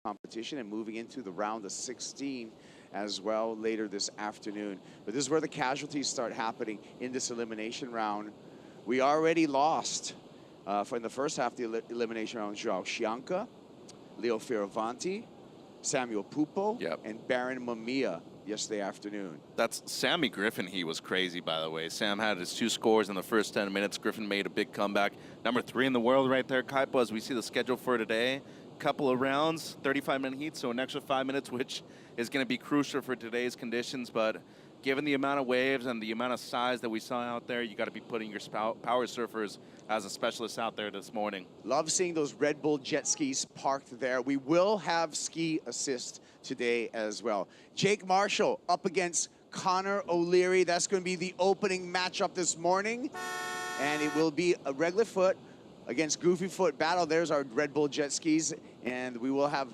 competition and moving into the round of 16 as well later this afternoon. But this is where the casualties start happening in this elimination round. We already lost for in the first half of the elimination round, Joao Chianca, Leo Fioravanti, Samuel Pupo, and Baron Mamiya yesterday afternoon. That's Sammy Griffin. He was crazy, by the way. Sam had his 2 scores in the first 10 minutes. Griffin made a big comeback. Number 3 in the world right there, Kaipo, as we see the schedule for today. Couple of rounds, 35-minute heat, so an extra 5 minutes, which is going to be crucial for today's conditions. But given the amount of waves and the amount of size that we saw out there, you got to be putting your power surfers as a specialist out there this morning. Love seeing those Red Bull jet skis parked there. We will have ski assist today as well. Jake Marshall up against Connor O'Leary. That's going to be the opening matchup this morning. And it will be a regular foot against Goofy Foot battle. There's our Red Bull jet skis. And we will have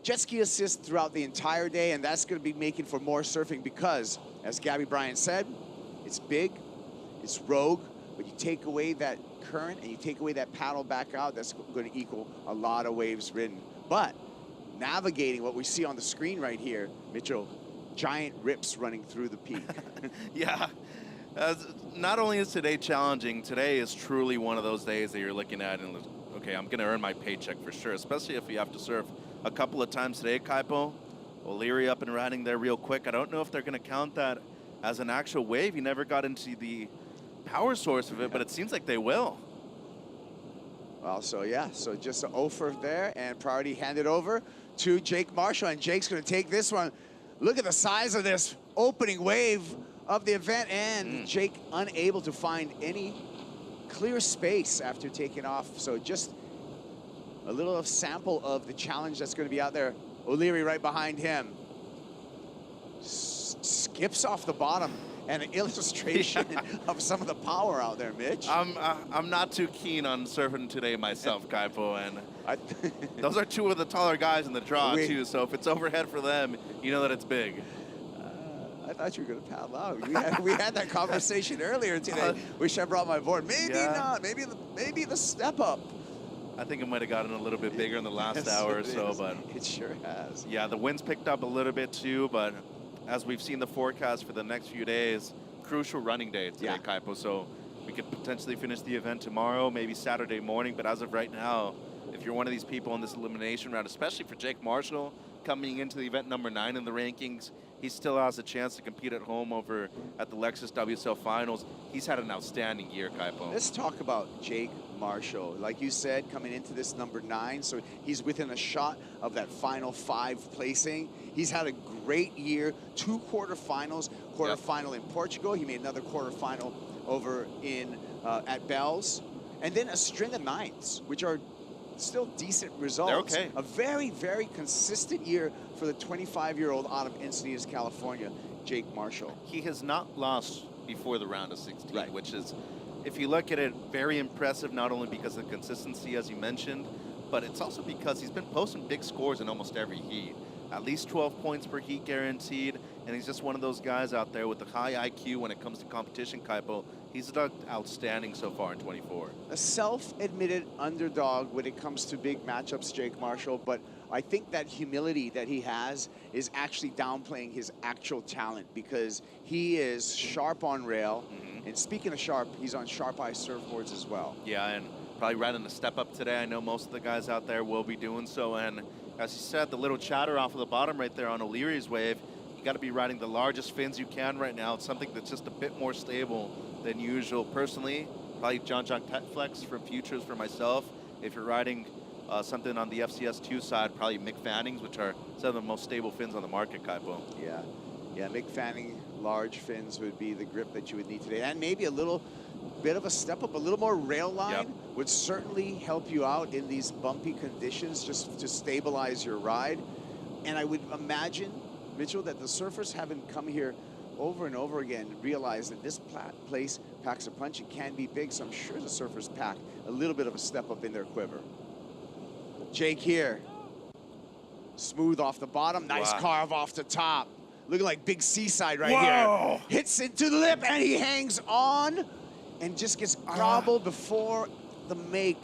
jet ski assist throughout the entire day. And that's going to be making for more surfing because, as Gabby Bryant said, it's big, it's rogue, but you take away that current and you take away that paddle back out, that's going to equal a lot of waves ridden. But navigating what we see on the screen right here, Mitchell, giant rips running through the peak. Yeah. Not only is today challenging, today is truly one of those days that you're looking at and, okay, I'm going to earn my paycheck for sure, especially if you have to surf a couple of times today, Kaipo. O'Leary up and riding there real quick. I don't know if they're going to count that as an actual wave. He never got into the power source of it, but it seems like they will. Well, so yeah, so just an offer there, and priority handed over to Jake Marshall, and Jake's going to take this one. Look at the size of this opening wave of the event, and Jake unable to find any clear space after taking off. So just a little of sample of the challenge that's going to be out there. O'Leary right behind him. Skips off the bottom, and an illustration of some of the power out there, Mitch. I'm not too keen on surfing today myself, Kaipo, and those are 2 of the taller guys in the draw too. So if it's overhead for them, you know that it's big. I thought you were going to paddle out. We had that conversation earlier today. Wish I brought my board. Maybe not. Maybe the step up. I think it might have gotten a little bit bigger in the last hour or so, but it sure has. Yeah, the wind's picked up a little bit too, but as we've seen the forecast for the next few days, crucial running day today, Kaipo. So we could potentially finish the event tomorrow, maybe Saturday morning. But as of right now, if you're one of these people in this elimination round, especially for Jake Marshall, coming into the event number 9 in the rankings, he still has a chance to compete at home over at the Lexus WSL Finals. He's had an outstanding year, Kaipo. Let's talk about Jake Marshall. Like you said, coming into this number 9, so he's within a shot of that final 5 placing. He's had a great year, 2 quarterfinals, quarterfinal in Portugal. He made another quarterfinal over in at Bells, and then a string of 9s, which are still decent results. They're okay. A very, very consistent year for the 25-year-old out of Encinitas, California, Jake Marshall. He has not lost before the round of 16, which is, if you look at it, very impressive, not only because of the consistency, as you mentioned, but it's also because he's been posting big scores in almost every heat. At least 12 points per heat guaranteed, and he's just one of those guys out there with the high IQ when it comes to competition, Kaipo. He's done outstanding so far in 24. A self-admitted underdog when it comes to big matchups, Jake Marshall, but I think that humility that he has is actually downplaying his actual talent because he is sharp on rail, and speaking of sharp, he's on Sharp Eye surfboards as well. Yeah, and probably riding the step up today. I know most of the guys out there will be doing so, and as you said, the little chatter off of the bottom right there on O'Leary's wave, you got to be riding the largest fins you can right now. It's something that's just a bit more stable than usual. Personally, probably John Petflex from Futures for myself. If you're riding something on the FCS2 side, probably Mick Fanning's, which are some of the most stable fins on the market, Kaipo. Yeah, Mick Fanning, large fins would be the grip that you would need today. And maybe a little bit of a step up, a little more rail line would certainly help you out in these bumpy conditions just to stabilize your ride. And I would imagine, Mitchell, that the surfers haven't come here over and over again realize that this place packs a punch and can be big, so I'm sure the surfers pack a little bit of a step up in their quiver. Jake here, smooth off the bottom, nice carve off the top. Looking like big seaside right here. Hits into the lip and he hangs on and just gets gobbled before the make.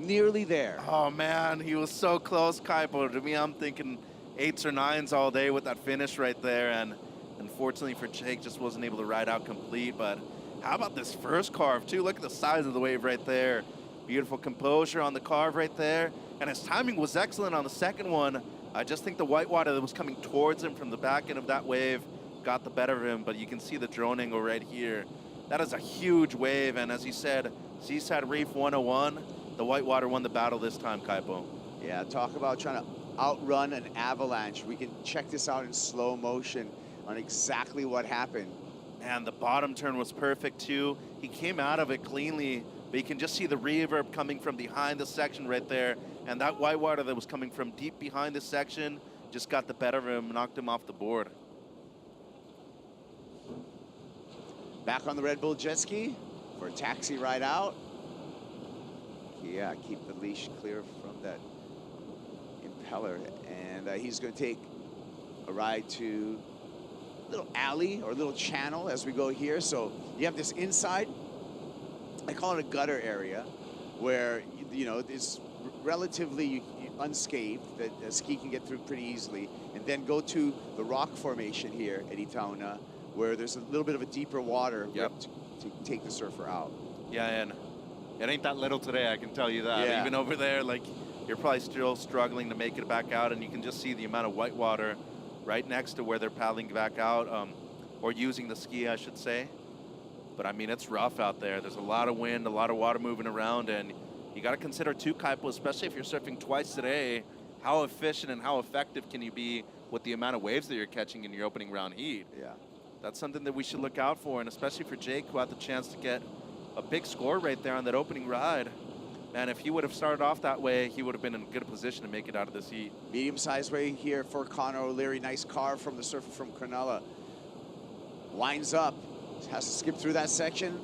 nearly there. Oh man, he was so close, Kaipo. To me, I'm thinking 8s or 9s all day with that finish right there, and unfortunately for Jake, just wasn't able to ride out complete. But how about this first carve too? Look at the size of the wave right there. Beautiful composure on the carve right there, and his timing was excellent on the second one. I just think the whitewater that was coming towards him from the back end of that wave got the better of him, but you can see the drone angle right here. That is a huge wave, and as you said, Seaside Reef 101, the whitewater won the battle this time, Kaipo. Yeah, talk about trying to outrun an avalanche. We can check this out in slow motion on exactly what happened. And the bottom turn was perfect too. He came out of it cleanly, but you can just see the reverb coming from behind the section right there. And that whitewater that was coming from deep behind this section just got the better of him, knocked him off the board. Back on the Red Bull jet ski for a taxi ride out. Yeah, keep the leash clear from that impeller. And he's going to take a ride to a little alley or a little channel as we go here. So you have this inside, I call it a gutter area, where, you know, it's relatively unscathed, that a ski can get through pretty easily, and then go to the rock formation here at Itaúna, where there's a little bit of a deeper water to take the surfer out. Yeah, and it ain't that little today, I can tell you that. Yeah. Even over there, like, you're probably still struggling to make it back out, and you can just see the amount of white water right next to where they're paddling back out, or using the ski, I should say. But I mean, it's rough out there. There's a lot of wind, a lot of water moving around, and you got to consider too, Kaipo, especially if you're surfing twice today, how efficient and how effective can you be with the amount of waves that you're catching in your opening round heat. Yeah. That's something that we should look out for, and especially for Jake, who had the chance to get a big score right there on that opening ride. Man, if he would have started off that way, he would have been in a good position to make it out of this heat. Medium-sized wave here for Connor O'Leary. Nice carve from the surfer from Cronulla. Winds up, has to skip through that section,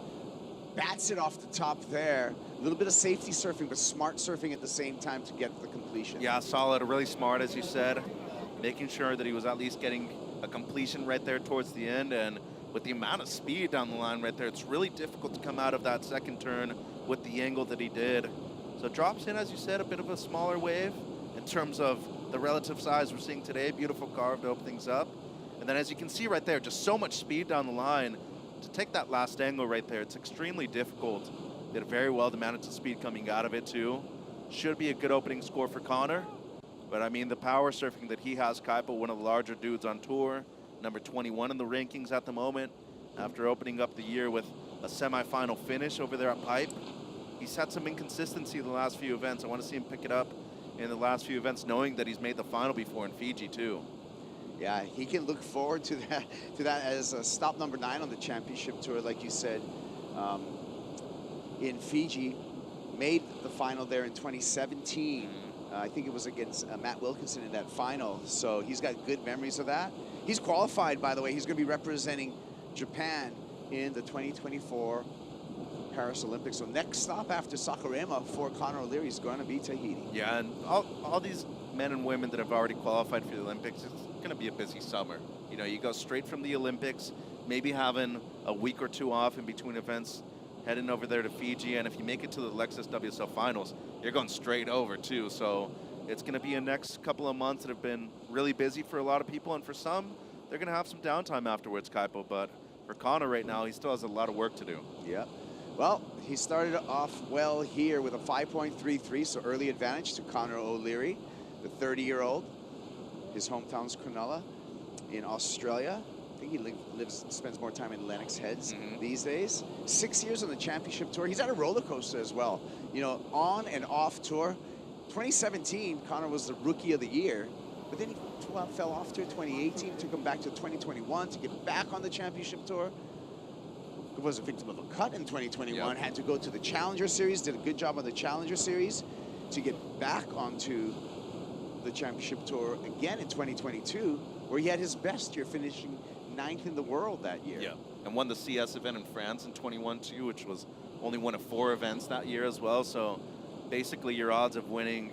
bats it off the top there. A little bit of safety surfing, but smart surfing at the same time to get the completion. Yeah, solid, really smart, as you said, making sure that he was at least getting a completion right there towards the end, and with the amount of speed down the line right there, it's really difficult to come out of that second turn with the angle that he did. So drops in, as you said, a bit of a smaller wave in terms of the relative size we're seeing today. Beautiful carve to open things up. And then as you can see right there, just so much speed down the line. To take that last angle right there, it's extremely difficult. Did very well to manage the speed coming out of it too. Should be a good opening score for Connor. But I mean, the power surfing that he has, Kaipo, one of the larger dudes on tour, number 21 in the rankings at the moment, after opening up the year with a semifinal finish over there at Pipe. He's had some inconsistency in the last few events. I want to see him pick it up in the last few events, knowing that he's made the final before in Fiji too. Yeah, he can look forward to that as a stop number 9 on the championship tour, like you said, in Fiji. Made the final there in 2017. I think it was against Matt Wilkinson in that final. So he's got good memories of that. He's qualified, by the way. He's going to be representing Japan in the 2024 Paris Olympics. So next stop after Sakurema for Connor O'Leary is going to be Tahiti. Yeah, and all these men and women that have already qualified for the Olympics, it's going to be a busy summer. You know, you go straight from the Olympics, maybe having a week or two off in between events, heading over there to Fiji, and if you make it to the Lexus WSL Finals, you're going straight over too. So it's going to be a next couple of months that have been really busy for a lot of people, and for some, they're going to have some downtime afterwards, Kaipo. But for Connor right now, he still has a lot of work to do. Yeah. Well, he started off well here with a 5.33, so early advantage to Connor O'Leary, the 30-year-old. His hometown's Cronulla in Australia. I think he spends more time in Lennox Heads these days. 6 years on the championship tour. He's at a roller coaster as well. You know, on and off tour. 2017, Connor was the rookie of the year, but then he fell off to 2018, took him back to 2021 to get back on the championship tour. He was a victim of a cut in 2021, had to go to the Challenger Series, did a good job on the Challenger Series to get back onto the championship tour again in 2022, where he had his best year, finishing 9th in the world that year. Yeah, and won the CS event in France in 21 too, which was only one of 4 events that year as well. So basically your odds of winning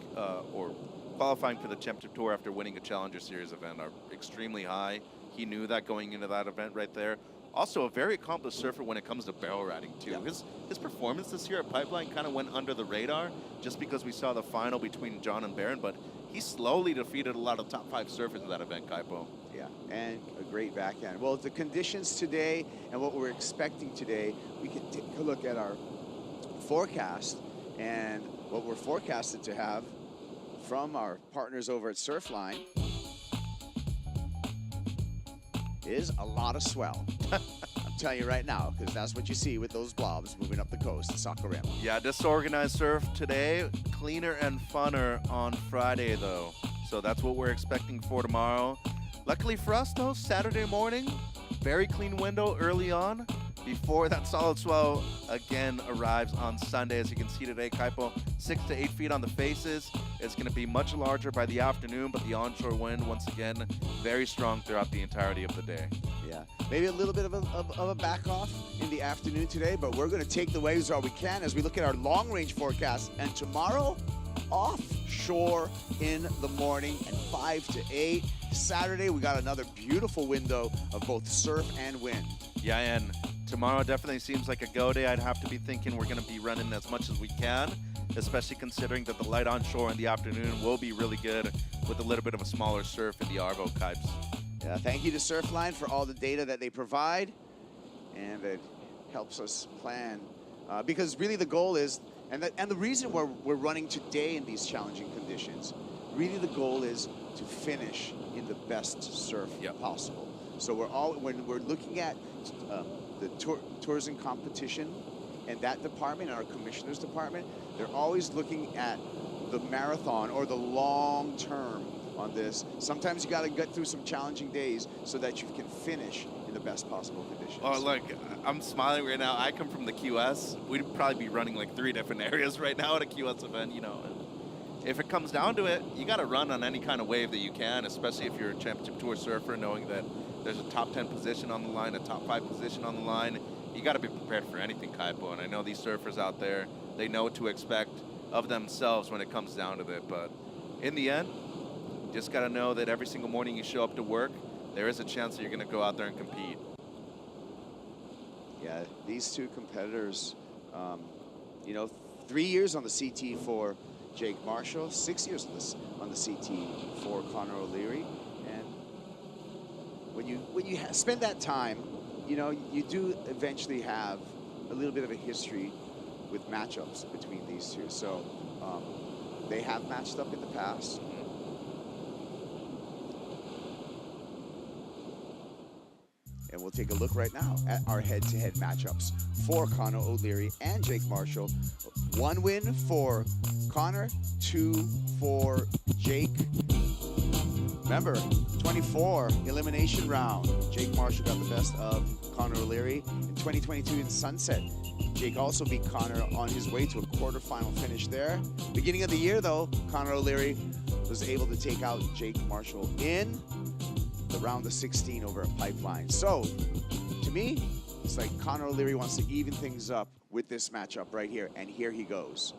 or qualifying for the championship tour after winning a Challenger Series event are extremely high. He knew that going into that event right there. Also, a very accomplished surfer when it comes to barrel riding, too. Yeah. His performance this year at Pipeline kind of went under the radar just because we saw the final between John and Barron, but he slowly defeated a lot of top 5 surfers in that event, Kaipo. Yeah, and a great backhand. Well, the conditions today and what we're expecting today, we can take a look at our forecast, and what we're forecasted to have from our partners over at Surfline is a lot of swell. I'm telling you right now, because that's what you see with those blobs moving up the coast, Sakurima. Yeah, disorganized surf today, cleaner and funner on Friday, though. So that's what we're expecting for tomorrow. Luckily for us, though, Saturday morning, very clean window early on before that solid swell again arrives on Sunday. As you can see today, Kaipo, 6 to 8 feet on the faces. It's going to be much larger by the afternoon, but the onshore wind, once again, very strong throughout the entirety of the day. Yeah, maybe a little bit of a back off in the afternoon today, but we're going to take the waves while we can as we look at our long-range forecast. And tomorrow, offshore in the morning at 5 to 8. Saturday, we got another beautiful window of both surf and wind. Yeah, and tomorrow definitely seems like a go day. I'd have to be thinking we're going to be running as much as we can, especially considering that the light onshore in the afternoon will be really good with a little bit of a smaller surf in the Arvo Kipes. Yeah, thank you to Surfline for all the data that they provide, and it helps us plan. Because really the goal is, and the reason we're running today in these challenging conditions, really the goal is to finish in the best surf possible. So when we're looking at the tourism competition and that department, and our commissioner's department, they're always looking at the marathon or the long term on this. Sometimes you got to get through some challenging days so that you can finish in the best possible conditions. Oh, look, I'm smiling right now. I come from the QS. We'd probably be running like 3 different areas right now at a QS event, you know. If it comes down to it, you got to run on any kind of wave that you can, especially if you're a championship tour surfer, knowing that there's a top 10 position on the line, a top 5 position on the line. You got to be prepared for anything, Kaipo. And I know these surfers out there, they know what to expect of themselves when it comes down to it. But in the end, you just got to know that every single morning you show up to work, there is a chance that you're going to go out there and compete. Yeah, these two competitors, you know, 3 years on the CT for Jake Marshall, 6 years on the CT for Connor O'Leary. And when you spend that time, you know, you do eventually have a little bit of a history with matchups between these two. So they have matched up in the past. And we'll take a look right now at our head-to-head matchups for Connor O'Leary and Jake Marshall. 1 win for Connor, 2 for Jake. Remember, 24 elimination round. Jake Marshall got the best of Connor O'Leary. In 2022 in Sunset, Jake also beat Connor on his way to a quarterfinal finish there. Beginning of the year, though, Connor O'Leary was able to take out Jake Marshall in the round of 16 over at Pipeline. So, to me, it's like Connor O'Leary wants to even things up with this matchup right here, and here he goes.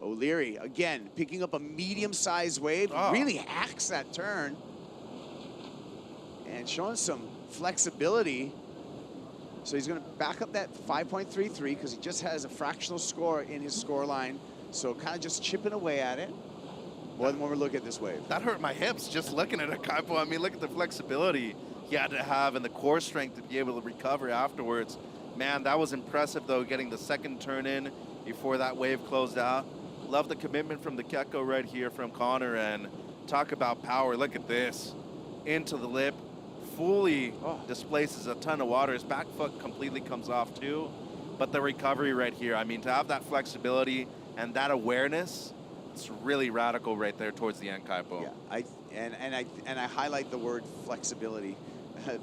O'Leary, again, picking up a medium-sized wave, really hacks that turn, and showing some flexibility. So he's gonna back up that 5.33 because he just has a fractional score in his score line. So kind of just chipping away at it. More than when we look at this wave. That hurt my hips just looking at it, Kaipo. I mean, look at the flexibility he had to have and the core strength to be able to recover afterwards. Man, that was impressive, though, getting the second turn in before that wave closed out. Love the commitment from the Gecko right here from Connor, and talk about power. Look at this. Into the lip, fully displaces a ton of water. His back foot completely comes off, too. But the recovery right here, I mean, to have that flexibility and that awareness, it's really radical right there towards the end, Kaipo. Yeah, I highlight the word flexibility,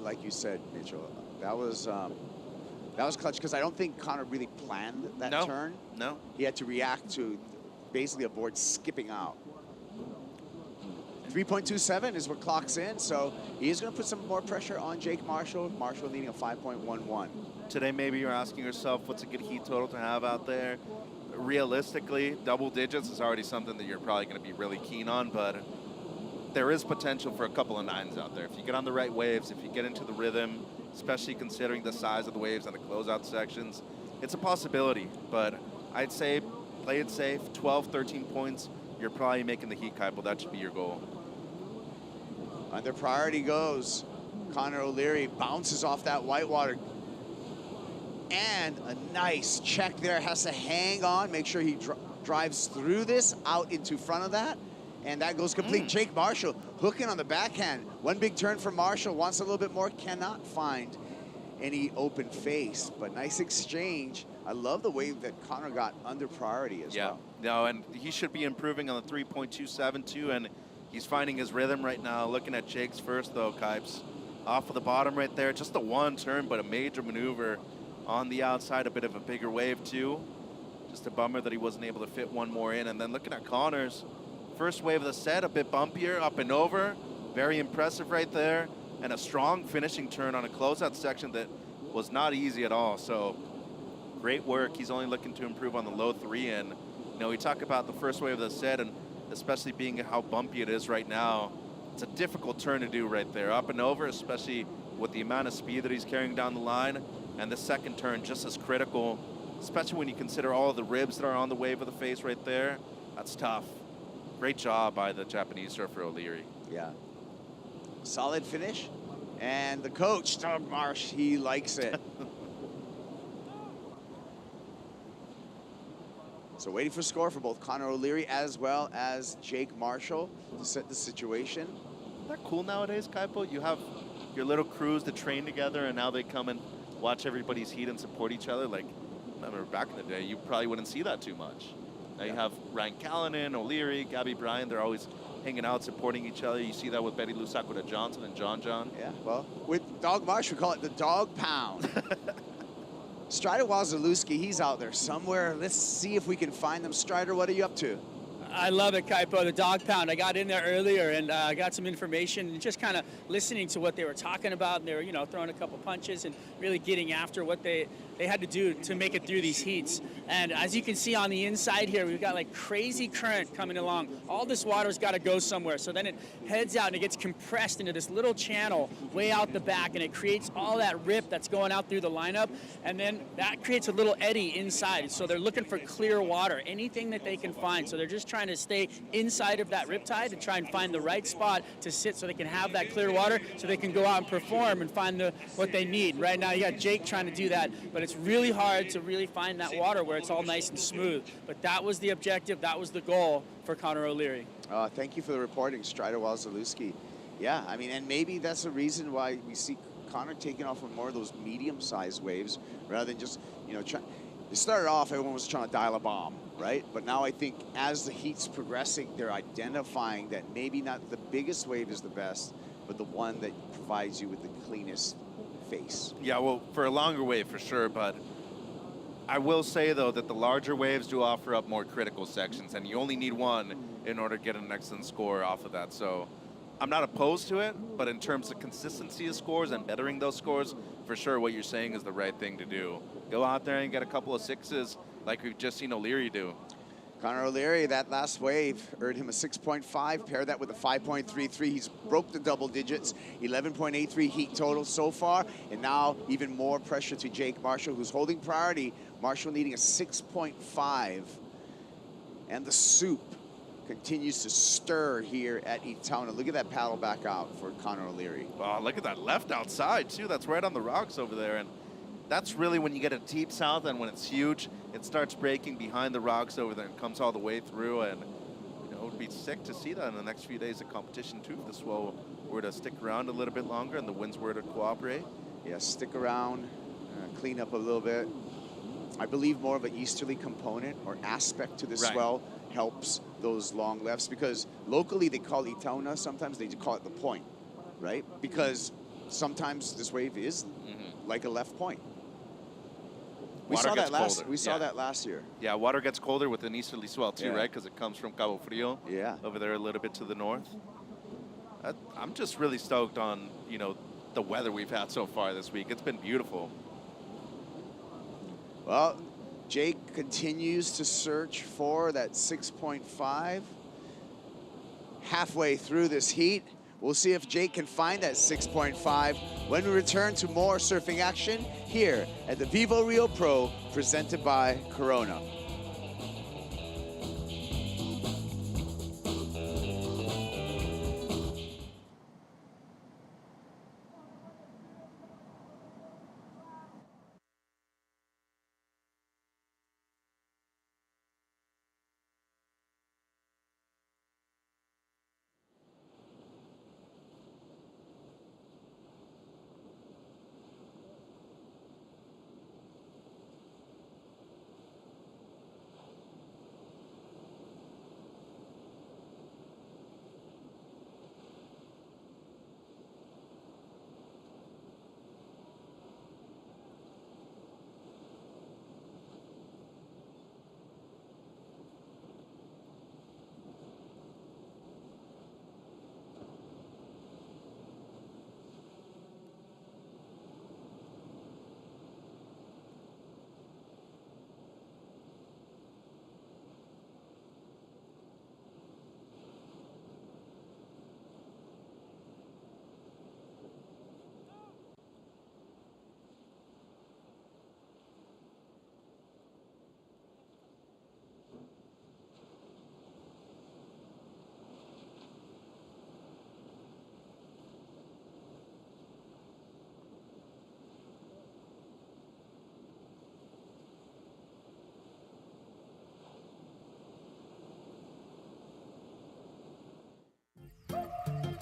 like you said, Mitchell. That was clutch because I don't think Connor really planned that turn. No. He had to react to basically a board skipping out. 3.27 is what clocks in, so he's going to put some more pressure on Jake Marshall. Marshall leading a 5.11. Today, maybe you're asking yourself, what's a good heat total to have out there? Realistically, double digits is already something that you're probably going to be really keen on, but there is potential for a couple of 9s out there. If you get on the right waves, if you get into the rhythm, especially considering the size of the waves and the closeout sections, it's a possibility. But I'd say play it safe, 12, 13 points. You're probably making the heat, Kaipo. That should be your goal. Under priority goes. Connor O'Leary bounces off that whitewater. And a nice check there. Has to hang on, make sure he drives through this, out into front of that. And that goes complete. Jake Marshall hooking on the backhand. One big turn for Marshall, wants a little bit more, cannot find any open face, but nice exchange. I love the wave that Connor got under priority as well. No, and he should be improving on the 3.27 too, and he's finding his rhythm right now. Looking at Jake's first though, Kipes. Off of the bottom right there, just a one turn, but a major maneuver on the outside, a bit of a bigger wave too. Just a bummer that he wasn't able to fit one more in. And then looking at Connor's first wave of the set, a bit bumpier, up and over. Very impressive right there. And a strong finishing turn on a closeout section that was not easy at all. So great work. He's only looking to improve on the low 3. And, you know, we talk about the first wave of the set, and especially being how bumpy it is right now, it's a difficult turn to do right there. Up and over, especially with the amount of speed that he's carrying down the line. And the second turn just as critical, especially when you consider all of the ribs that are on the wave of the face right there. That's tough. Great job by the Japanese surfer O'Leary. Yeah. Solid finish. And the coach, Doug Marsh, he likes it. So waiting for score for both Connor O'Leary as well as Jake Marshall to set the situation. Isn't that cool nowadays, Kaipo? You have your little crews that train together, and now they come and watch everybody's heat and support each other. Like, I remember back in the day, you probably wouldn't see that too much. Now you have Ryan Kalin, O'Leary, Gabby Bryan. They're always hanging out, supporting each other. You see that with Betty Lou Sakura Johnson and John. Yeah, well, with Dog Marsh, we call it the dog pound. Strider Wazalewski, he's out there somewhere. Let's see if we can find them. Strider, what are you up to? I love it, Kaipo, the dog pound. I got in there earlier and got some information and just kind of listening to what they were talking about. And they were, you know, throwing a couple punches and really getting after what they had to do to make it through these heats. And as you can see on the inside here, we've got like crazy current coming along. All this water's got to go somewhere. So then it heads out and it gets compressed into this little channel way out the back, and it creates all that rip that's going out through the lineup. And then that creates a little eddy inside. So they're looking for clear water, anything that they can find. So they're just trying to stay inside of that riptide and try and find the right spot to sit so they can have that clear water so they can go out and perform and find what they need. Right now you got Jake trying to do that, but it's really hard to really find that water where it's all nice and smooth. But that was the objective, that was the goal for Connor O'Leary. Thank you for the reporting, Strider Wazalewski. Yeah, I mean, and maybe that's the reason why we see Connor taking off on more of those medium-sized waves rather than just, you know, it started off, everyone was trying to dial a bomb, right? But now I think as the heat's progressing, they're identifying that maybe not the biggest wave is the best, but the one that provides you with the cleanest face. Yeah, well, for a longer wave for sure, but I will say though that the larger waves do offer up more critical sections, and you only need one in order to get an excellent score off of that. So I'm not opposed to it, but in terms of consistency of scores and bettering those scores, for sure what you're saying is the right thing to do. Go out there and get a couple of 6s like we've just seen O'Leary do. Connor O'Leary, that last wave earned him a 6.5. Pair that with a 5.33. He's broke the double digits. 11.83 heat total so far. And now even more pressure to Jake Marshall, who's holding priority. Marshall needing a 6.5. And the soup continues to stir here at Itauna. Look at that paddle back out for Connor O'Leary. Wow, look at that left outside too. That's right on the rocks over there. And that's really when you get a deep south, and when it's huge, it starts breaking behind the rocks over there and comes all the way through. And you know, it would be sick to see that in the next few days of competition too, if the swell were to stick around a little bit longer and the winds were to cooperate. Yeah, stick around, clean up a little bit. I believe more of an easterly component or aspect to the swell helps those long lefts, because locally they call Itauna, sometimes they call it the point, right? Because sometimes this wave is like a left point. We saw that last year. Yeah, water gets colder with an easterly swell too, right? Because it comes from Cabo Frio over there a little bit to the north. I'm just really stoked on, you know, the weather we've had so far this week. It's been beautiful. Well, Jake continues to search for that 6.5. halfway through this heat. We'll see if Jake can find that 6.5 when we return to more surfing action here at the Vivo Rio Pro, presented by Corona.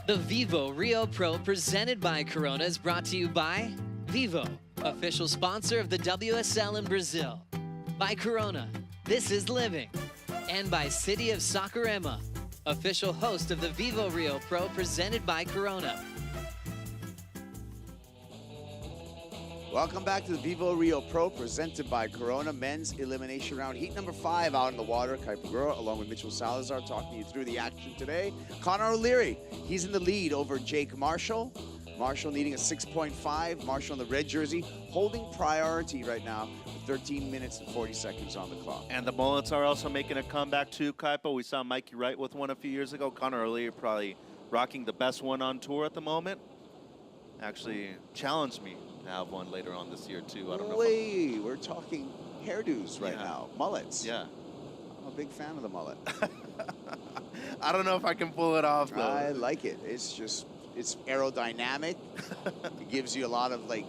The Vivo Rio Pro presented by Corona is brought to you by Vivo, official sponsor of the WSL in Brazil. By Corona, this is living. And by City of Saquarema, official host of the Vivo Rio Pro presented by Corona. Welcome back to the Vivo Rio Pro, presented by Corona, men's elimination round. Heat number 5 out in the water. Kai Pagura, along with Mitchell Salazar, talking you through the action today. Connor O'Leary, he's in the lead over Jake Marshall. Marshall needing a 6.5. Marshall in the red jersey, holding priority right now with 13 minutes and 40 seconds on the clock. And the Mullets are also making a comeback too, Kaipo. We saw Mikey Wright with one a few years ago. Connor O'Leary probably rocking the best one on tour at the moment. Actually challenged me to have one later on this year too. I don't know. We're talking hairdos right now, mullets. Yeah. I'm a big fan of the mullet. I don't know if I can pull it off though. I like it. It's just, it's aerodynamic. It gives you a lot of like,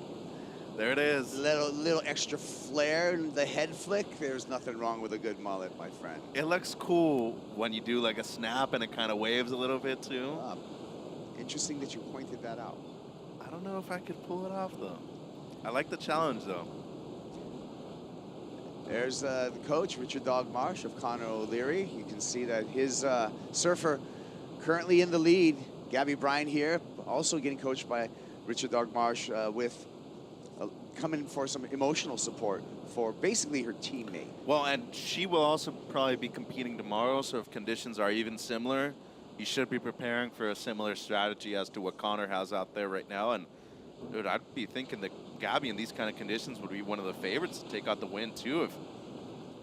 there it is. Little extra flair in the head flick. There's nothing wrong with a good mullet, my friend. It looks cool when you do like a snap and it kind of waves a little bit too. Interesting that you pointed that out. I don't know if I could pull it off though. I like the challenge though. There's the coach, Richard Dog Marsh of Connor O'Leary. You can see that his surfer currently in the lead. Gabby Bryan here, also getting coached by Richard Dog Marsh with coming for some emotional support for basically her teammate. Well, and she will also probably be competing tomorrow, so if conditions are even similar, you should be preparing for a similar strategy as to what Connor has out there right now. And dude, I'd be thinking that Gabby in these kind of conditions would be one of the favorites to take out the win too if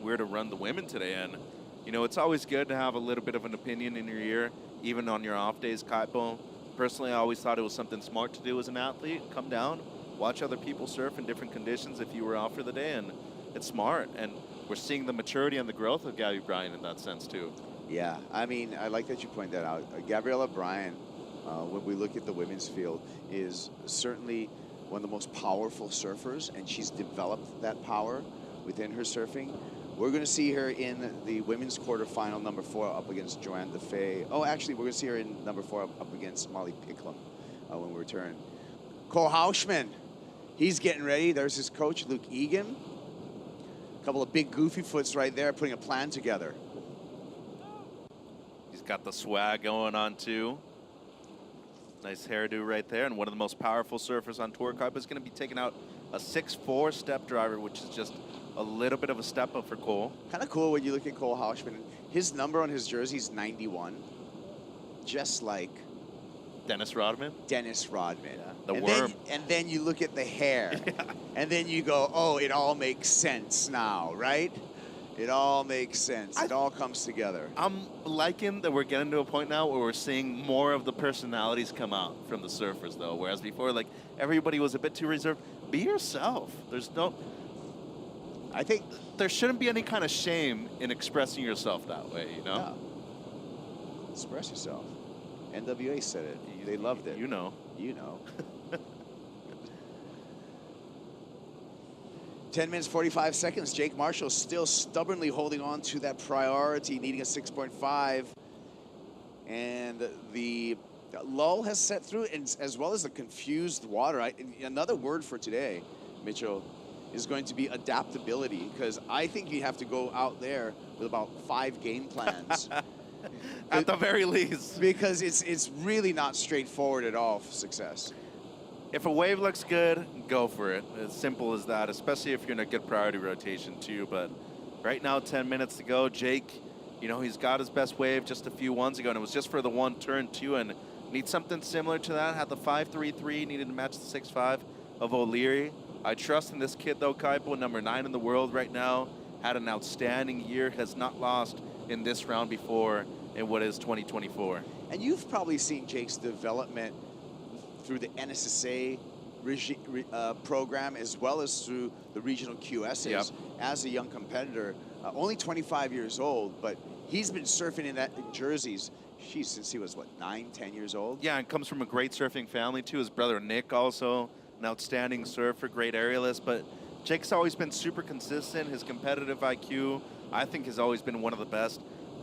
we're to run the women today. And you know, it's always good to have a little bit of an opinion in your ear, even on your off days, Kaipo. Personally, I always thought it was something smart to do as an athlete. Come down, watch other people surf in different conditions if you were out for the day, and it's smart. And we're seeing the maturity and the growth of Gabby Bryan in that sense too. Yeah, I mean, I like that you point that out. Gabriella Bryan, when we look at the women's field, is certainly one of the most powerful surfers, and she's developed that power within her surfing. We're going to see her in the women's quarterfinal, number 4, up against Joanne DeFay. Oh, actually, we're going to see her in number 4 up against Molly Picklum when we return. Cole Hauschman, he's getting ready. There's his coach, Luke Egan. A couple of big goofy foots right there, putting a plan together. He's got the swag going on too. Nice hairdo right there, and one of the most powerful surfers on tour. Kaipo is going to be taking out a 6'4" step driver, which is just a little bit of a step up for Cole. Kind of cool when you look at Cole Hauschman. His number on his jersey is 91, just like Dennis Rodman. Dennis Rodman. Yeah, the and worm. And then you look at the hair, Yeah. and then you go, oh, it all makes sense now, right? It all makes sense. It all comes together. I'm liking that we're getting to a point now where we're seeing more of the personalities come out from the surfers, though. Whereas before, like, everybody was a bit too reserved. Be yourself. There's no... I think... There shouldn't be any kind of shame in expressing yourself that way, you know? Yeah. Express yourself. NWA said it. They loved it. You know. You know. 10 minutes, 45 seconds. Jake Marshall still stubbornly holding on to that priority, needing a 6.5. And the lull has set through, and as well as the confused water. Another word for today, Mitchell, is going to be adaptability, because I think you have to go out there with about 5 game plans. At the very least. Because it's really not straightforward at all for success. If a wave looks good, go for it. As simple as that, especially if you're in a good priority rotation too. But right now, 10 minutes to go. Jake, you know, he's got his best wave just a few ones ago, and it was just for the one turn too, and needs something similar to that. Had the 5.33, needed to match the 6.5 of O'Leary. I trust in this kid though, Kaipo, number 9 in the world right now. Had an outstanding year, has not lost in this round before in what is 2024. And you've probably seen Jake's development through the NSSA program, as well as through the regional QSs as a young competitor. Only 25 years old, but he's been surfing in jerseys since he was, what, 9, 10 years old? Yeah, and comes from a great surfing family too. His brother Nick also, an outstanding surfer, great aerialist. But Jake's always been super consistent. His competitive IQ, I think, has always been one of the best.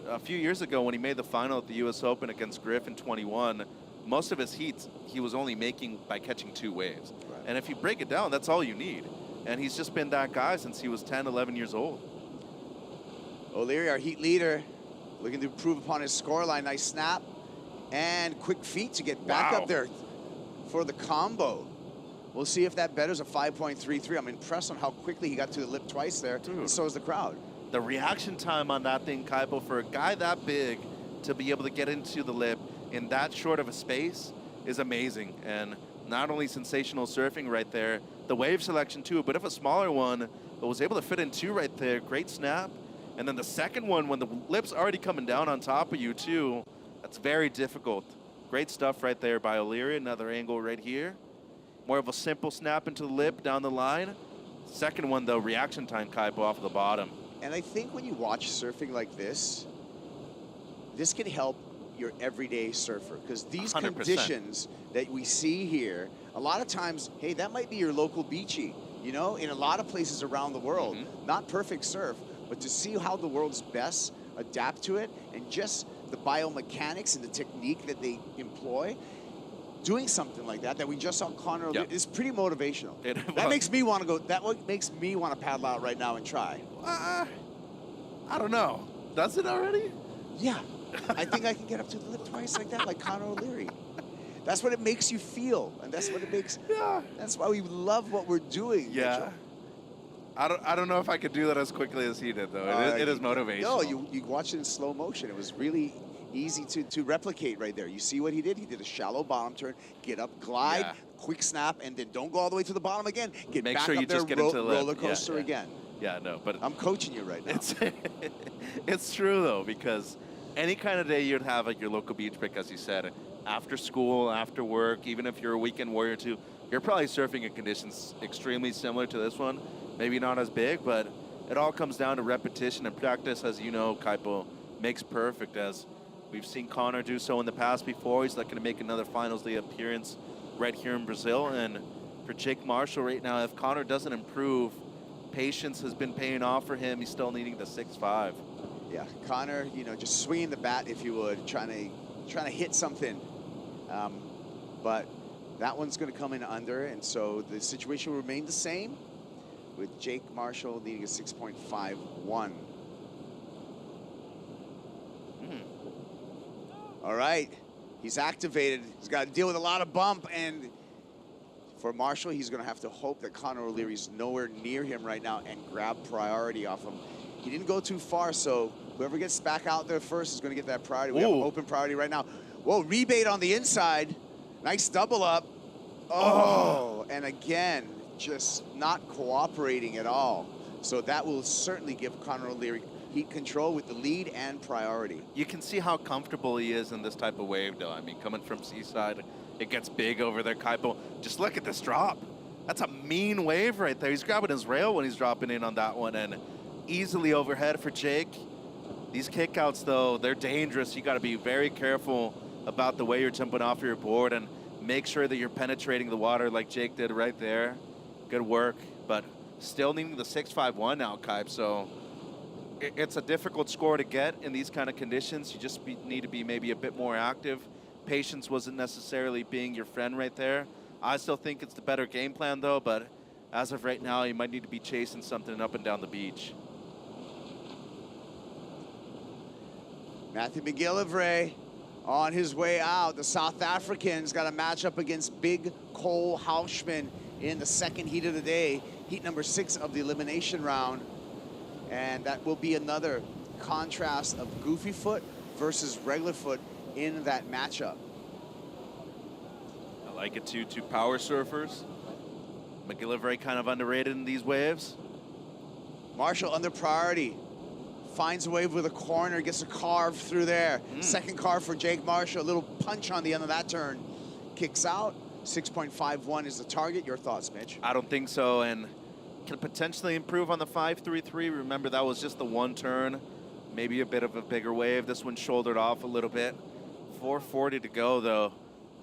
A few years ago when he made the final at the US Open against Griff in 21, most of his heats he was only making by catching 2 waves. Right. And if you break it down, that's all you need. And he's just been that guy since he was 10, 11 years old. O'Leary, our heat leader, looking to improve upon his scoreline. Nice snap and quick feet to get back up there for the combo. We'll see if that betters a 5.33. I'm impressed on how quickly he got to the lip twice there, and so is the crowd. The reaction time on that thing, Kaipo, for a guy that big to be able to get into the lip in that short of a space is amazing. And not only sensational surfing right there, the wave selection too, but if a smaller one, but was able to fit in 2 right there, great snap. And then the second one, when the lip's already coming down on top of you too, that's very difficult. Great stuff right there by O'Leary. Another angle right here. More of a simple snap into the lip down the line. Second one though, reaction time, Kaipo, off the bottom. And I think when you watch surfing like this can help your everyday surfer, because these 100%. conditions that we see here, a lot of times, hey, that might be your local beachy, you know, in a lot of places around the world. Not perfect surf, but to see how the world's best adapt to it, and just the biomechanics and the technique that they employ, doing something like that we just saw Connor is pretty motivational. That makes me want to go. That what makes me want to paddle out right now and try. I don't know. Does it already? Yeah, I think I can get up to the lip twice like that, like Connor O'Leary. That's what it makes you feel, and that's what it makes. Yeah. That's why we love what we're doing. Yeah. Mitchell. I don't know if I could do that as quickly as he did though. It is motivational. No, you watch it in slow motion. It was really easy to replicate right there. You see what he did? He did a shallow bottom turn, get up, glide, quick snap, and then don't go all the way to the bottom again. Make back sure up you there, just get into the lip. roller coaster again. Yeah, no, but I'm coaching you right now. It's true though, because any kind of day you'd have at your local beach break, as you said, after school, after work, even if you're a weekend warrior too, you're probably surfing in conditions extremely similar to this one. Maybe not as big, but it all comes down to repetition and practice. As you know, Kaipo, makes perfect, as we've seen Connor do so in the past before. He's looking to make another Finals Day appearance right here in Brazil. And for Jake Marshall right now, if Connor doesn't improve, patience has been paying off for him. He's still needing the 6.5. Yeah, Connor, you know, just swinging the bat, if you would, trying to hit something. But that one's going to come in under, and so the situation will remain the same, with Jake Marshall needing a 6.51. All right, he's activated. He's got to deal with a lot of bump, and for Marshall, he's going to have to hope that Connor O'Leary's nowhere near him right now and grab priority off him. He didn't go too far, so whoever gets back out there first is going to get that priority. We have open priority right now. Whoa, rebate on the inside. Nice double up. Oh, and again, just not cooperating at all. So that will certainly give Conor O'Leary heat control with the lead and priority. You can see how comfortable he is in this type of wave, though. I mean, coming from Seaside, it gets big over there, Kaipo. Just look at this drop. That's a mean wave right there. He's grabbing his rail when he's dropping in on that one, and easily overhead for Jake. These kickouts, though, they're dangerous. You got to be very careful about the way you're jumping off your board and make sure that you're penetrating the water like Jake did right there. Good work, but still needing the 6.51 now, Kaip. So it's a difficult score to get in these kind of conditions. You just need to be maybe a bit more active. Patience wasn't necessarily being your friend right there. I still think it's the better game plan, though, but as of right now, you might need to be chasing something up and down the beach. Matthew McGillivray on his way out. The South African's got a matchup against Big Cole Hauschman in the second heat of the day, heat number 6 of the elimination round. And that will be another contrast of Goofy Foot versus Regular Foot in that matchup. I like it too. Two power surfers. McGillivray kind of underrated in these waves. Marshall under priority. Finds a wave with a corner, gets a carve through there. Second carve for Jake Marshall, a little punch on the end of that turn. Kicks out, 6.51 is the target. Your thoughts, Mitch? I don't think so, and can potentially improve on the 5.33. Remember, that was just the one turn, maybe a bit of a bigger wave. This one shouldered off a little bit. 4:40 to go, though.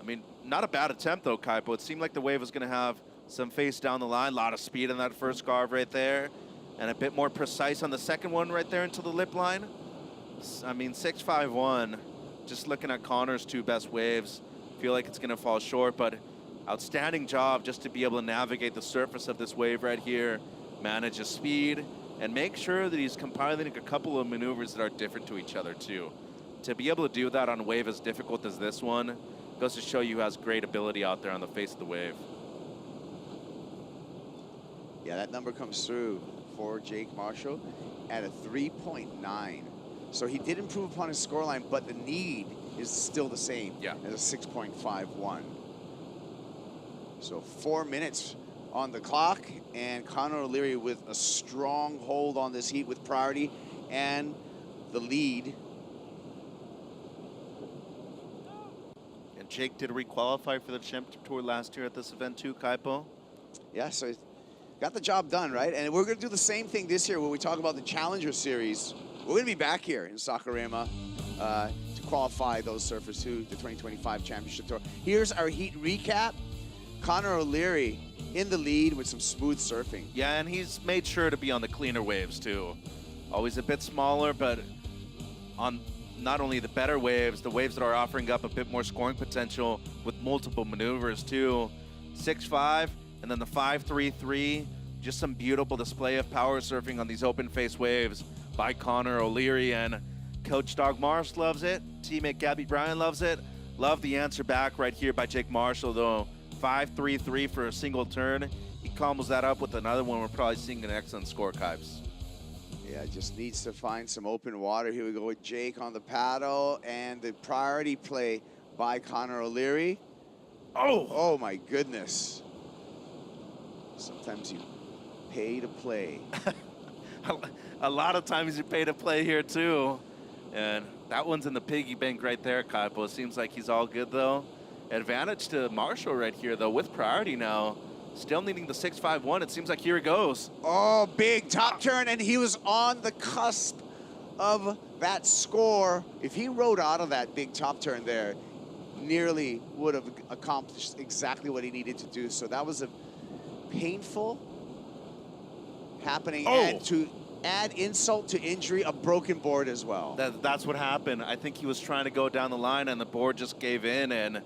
I mean, not a bad attempt, though, Kaipo. It seemed like the wave was going to have some face down the line. A lot of speed in that first carve right there. And a bit more precise on the second one right there into the lip line. I mean, 6.51, just looking at Conor's two best waves, feel like it's going to fall short, but outstanding job just to be able to navigate the surface of this wave right here, manage his speed, and make sure that he's compiling a couple of maneuvers that are different to each other, too. To be able to do that on a wave as difficult as this one goes to show you has great ability out there on the face of the wave. Yeah, that number comes through for Jake Marshall at a 3.9. So he did improve upon his scoreline, but the need is still the same as a 6.51. So 4 minutes on the clock, and Conor O'Leary with a strong hold on this heat with priority and the lead. And Jake did requalify for the Championship Tour last year at this event too, Kaipo. Yeah, so got the job done, right? And we're going to do the same thing this year when we talk about the Challenger Series. We're going to be back here in Saquarema to qualify those surfers to the 2025 Championship Tour. Here's our heat recap. Conor O'Leary in the lead with some smooth surfing. Yeah, and he's made sure to be on the cleaner waves too. Always a bit smaller, but on not only the better waves, the waves that are offering up a bit more scoring potential with multiple maneuvers too. 6.5. And then the 5.33, just some beautiful display of power surfing on these open face waves by Conor O'Leary. And Coach Dog Marsh loves it. Teammate Gabby Bryan loves it. Love the answer back right here by Jake Marshall, though. 5.33 for a single turn. He combos that up with another one. We're probably seeing an excellent score, Kipes. Yeah, just needs to find some open water. Here we go with Jake on the paddle, and the priority play by Conor O'Leary. Oh my goodness. Sometimes you pay to play. A lot of times you pay to play here too. And that one's in the piggy bank right there, Kaipo. It seems like he's all good though. Advantage to Marshall right here though with priority now. Still needing the 6.51. It seems like here it goes. Oh, big top turn, and he was on the cusp of that score. If he rode out of that big top turn there, nearly would have accomplished exactly what he needed to do. So that was a painful happening, and to add insult to injury, a broken board as well. That's what happened. I think he was trying to go down the line and the board just gave in and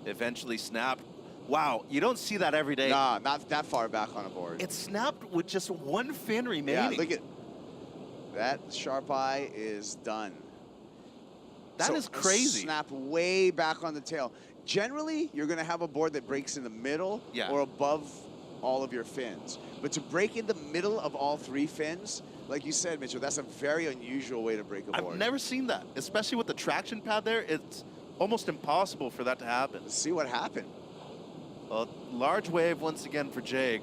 eventually snapped. Wow, you don't see that every day. Nah, not that far back on a board. It snapped with just one fin remaining. Yeah, look at that. Sharp eye is done. That is crazy. Snap way back on the tail. Generally, you're going to have a board that breaks in the middle or above all of your fins. But to break in the middle of all three fins, like you said, Mitchell, that's a very unusual way to break a board. I've never seen that, especially with the traction pad there. It's almost impossible for that to happen. Let's see what happened. A large wave once again for Jake.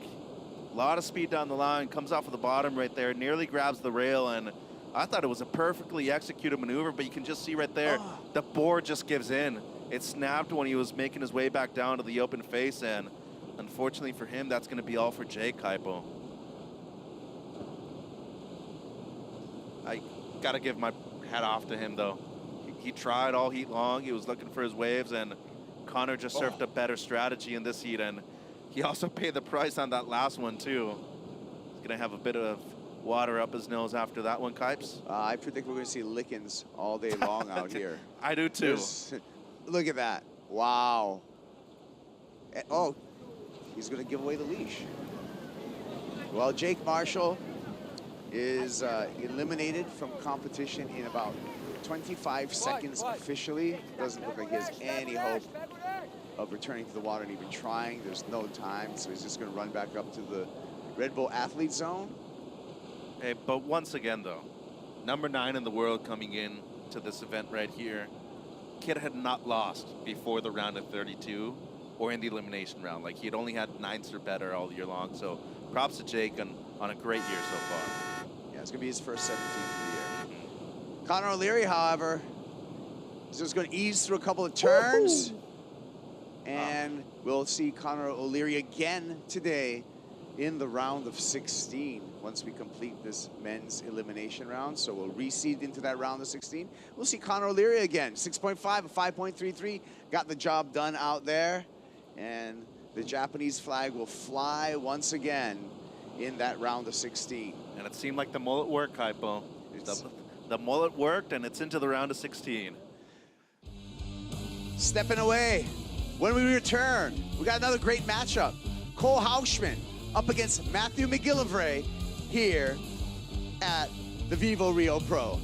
A lot of speed down the line, comes off of the bottom right there, nearly grabs the rail, and I thought it was a perfectly executed maneuver, but you can just see right there, the board just gives in. It snapped when he was making his way back down to the open face, and unfortunately for him, that's gonna be all for Jake Kaipo. I gotta give my hat off to him though. He tried all heat long, he was looking for his waves, and Connor just served a better strategy in this heat, and he also paid the price on that last one too. He's gonna have a bit of water up his nose after that one, Kipes. I predict we're gonna see lickings all day long out here. I do too. Look at that, wow. Oh, he's gonna give away the leash. Well, Jake Marshall is eliminated from competition in about 25 seconds officially. Doesn't look like he has any hope of returning to the water and even trying. There's no time, so he's just gonna run back up to the Red Bull athlete zone. Hey, but once again though, number 9 in the world coming in to this event right here. Kid had not lost before the round of 32 or in the elimination round. Like, he had only had 9s or better all year long. So props to Jake on a great year so far. Yeah, it's gonna be his first 17th of the year. Connor O'Leary, however, is just gonna ease through a couple of turns. And we'll see Connor O'Leary again today in the round of 16 once we complete this men's elimination round. So we'll reseed into that round of 16. We'll see Connor O'Leary again, 6.5, a 5.33. Got the job done out there. And the Japanese flag will fly once again in that round of 16. And it seemed like the mullet worked, Kaipo. The mullet worked, and it's into the round of 16. Stepping away. When we return, we got another great matchup. Cole Hauschman up against Matthew McGillivray here at the Vivo Rio Pro.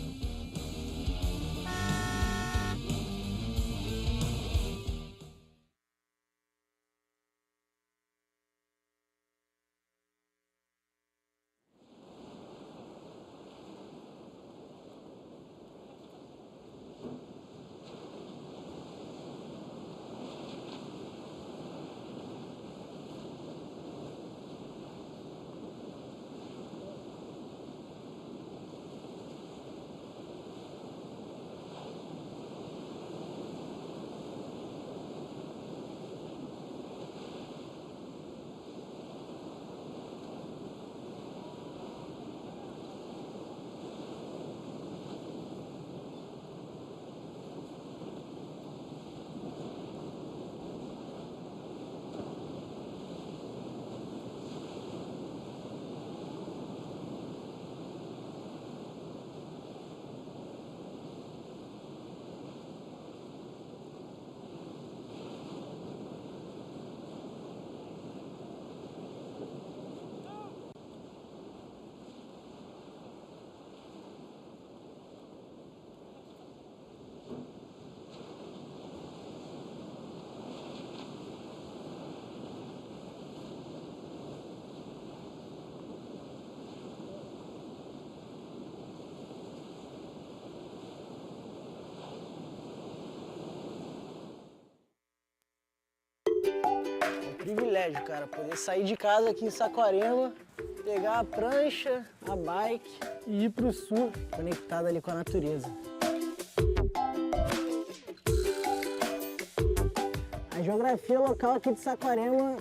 Privilégio, cara, poder sair de casa aqui em Saquarema, pegar a prancha, a bike e ir pro sul, conectado ali com a natureza. A geografia local aqui de Saquarema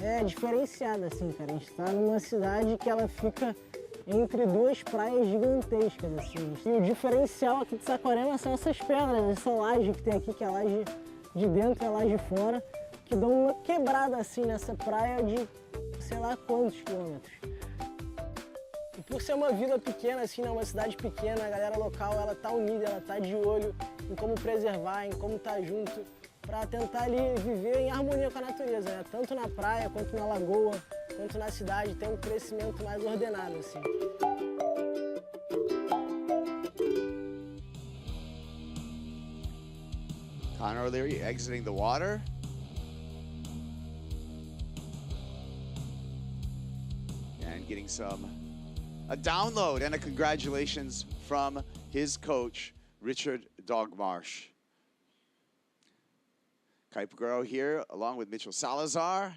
é diferenciada, assim, cara. A gente tá numa cidade que ela fica entre duas praias gigantescas, assim. E o diferencial aqui de Saquarema são essas pedras, essa laje que tem aqui, que é a laje de dentro e a laje de fora, que dão uma quebrada assim nessa praia de sei lá quantos quilômetros. E por ser uma vila pequena, assim, né, uma cidade pequena, a galera local ela tá unida, ela tá de olho em como preservar, em como tá junto, para tentar ali viver em harmonia com a natureza, né? Tanto na praia, quanto na lagoa, quanto na cidade, ter um crescimento mais ordenado, assim. Connor O'Leary exiting the water. And getting a download and a congratulations from his coach, Richard Dogmarsh. Kaipo Guerrero here, along with Mitchell Salazar,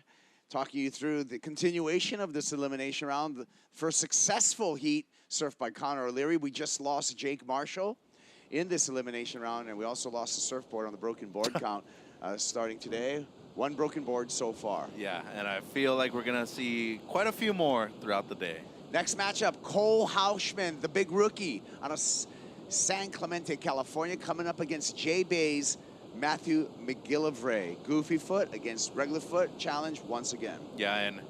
talking you through the continuation of this elimination round. The first successful heat surfed by Connor O'Leary. We just lost Jake Marshall in this elimination round, and we also lost the surfboard on the broken board count starting today. 1 broken board so far. Yeah, and I feel like we're going to see quite a few more throughout the day. Next matchup, Cole Hauschman, the big rookie, out of San Clemente, California, coming up against J-Bay's Matthew McGillivray. Goofy foot against regular foot challenge once again. Yeah, and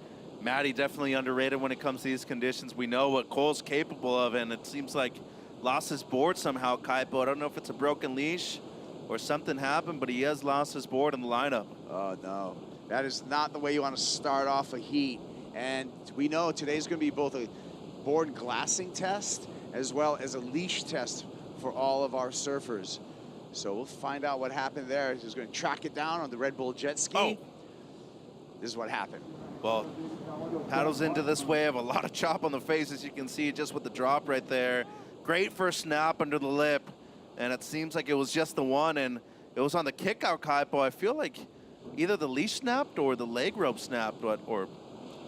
Matty definitely underrated when it comes to these conditions. We know what Cole's capable of, and it seems like lost his board somehow, Kaipo. I don't know if it's a broken leash or something happened, but he has lost his board in the lineup. Oh, no. That is not the way you want to start off a heat. And we know today's going to be both a board glassing test as well as a leash test for all of our surfers. So we'll find out what happened there. He's going to track it down on the Red Bull jet ski. Oh. This is what happened. Well, paddles into this wave, a lot of chop on the face, as you can see, just with the drop right there. Great first snap under the lip, and it seems like it was just the one, and it was on the kick out, Kaipo. I feel like either the leash snapped or the leg rope snapped, or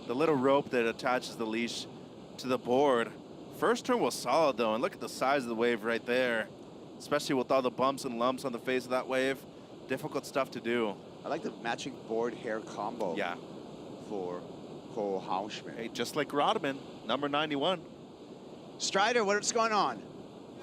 the little rope that attaches the leash to the board. First turn was solid, though, and look at the size of the wave right there, especially with all the bumps and lumps on the face of that wave. Difficult stuff to do. I like the matching board hair combo. Yeah. For Cole Hauschman. Hey, just like Rodman, number 91. Strider, what's going on?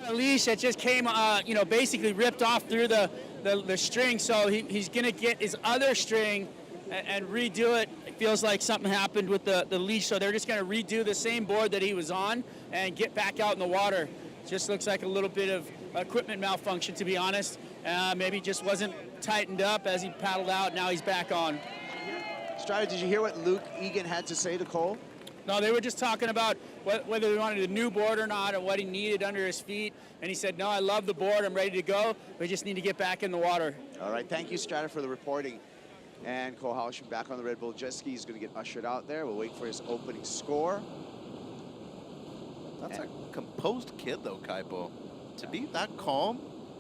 A leash that just came, you know, basically ripped off through the string, so he's going to get his other string and redo it. It feels like something happened with the leash, so they're just going to redo the same board that he was on and get back out in the water. Just looks like a little bit of equipment malfunction, to be honest. Maybe just wasn't tightened up as he paddled out. Now he's back on. Strider, did you hear what Luke Egan had to say to Cole? No, they were just talking about whether he wanted a new board or not, or what he needed under his feet. And he said, no, I love the board. I'm ready to go. We just need to get back in the water. All right, thank you, Strider, for the reporting. And Cole Hauschman back on the Red Bull jet ski. He's going to get ushered out there. We'll wait for his opening score. That's a composed kid, though, Kaipo. To be that calm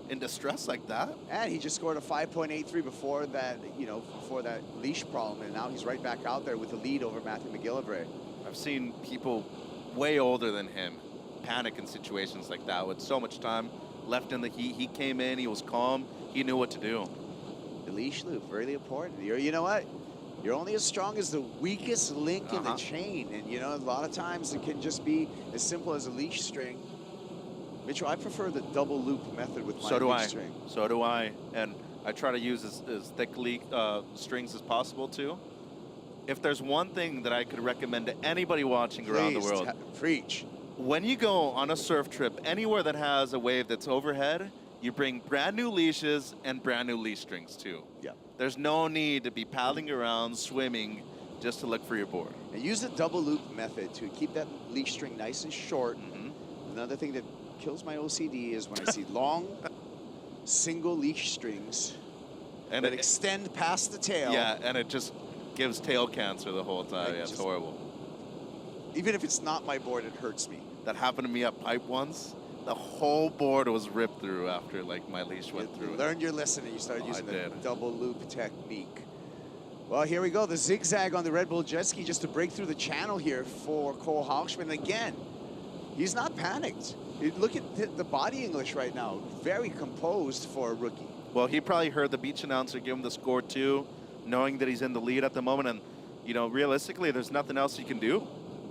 in distress like that. And he just scored a 5.83 before that, you know, before that leash problem. And now he's right back out there with the lead over Matthew McGillivray. I've seen people way older than him panic in situations like that with so much time left in the heat. He came in, he was calm, he knew what to do. The leash loop, really important. You know what? You're only as strong as the weakest link in the chain. And, you know, a lot of times it can just be as simple as a leash string. Mitchell, I prefer the double loop method with my leash string. So do I. And I try to use as thick strings as possible, too. If there's one thing that I could recommend to anybody watching around the world, preach. When you go on a surf trip, anywhere that has a wave that's overhead, you bring brand new leashes and brand new leash strings too. Yeah. There's no need to be paddling around, swimming, just to look for your board. And use the double loop method to keep that leash string nice and short. Another thing that kills my OCD is when I see long, single leash strings and that extend past the tail. Yeah, and it just gives tail cancer the whole time. Yeah, it's horrible. Even if it's not my board, it hurts me. That happened to me at Pipe once. The whole board was ripped through after like my leash went through. You learned your lesson and you started using the double loop technique. Well, here we go. The zigzag on the Red Bull jet ski just to break through the channel here for Cole Hauschman. Again, he's not panicked. Look at the body English right now. Very composed for a rookie. Well, he probably heard the beach announcer give him the score too, knowing that he's in the lead at the moment. And, you know, realistically, there's nothing else you can do.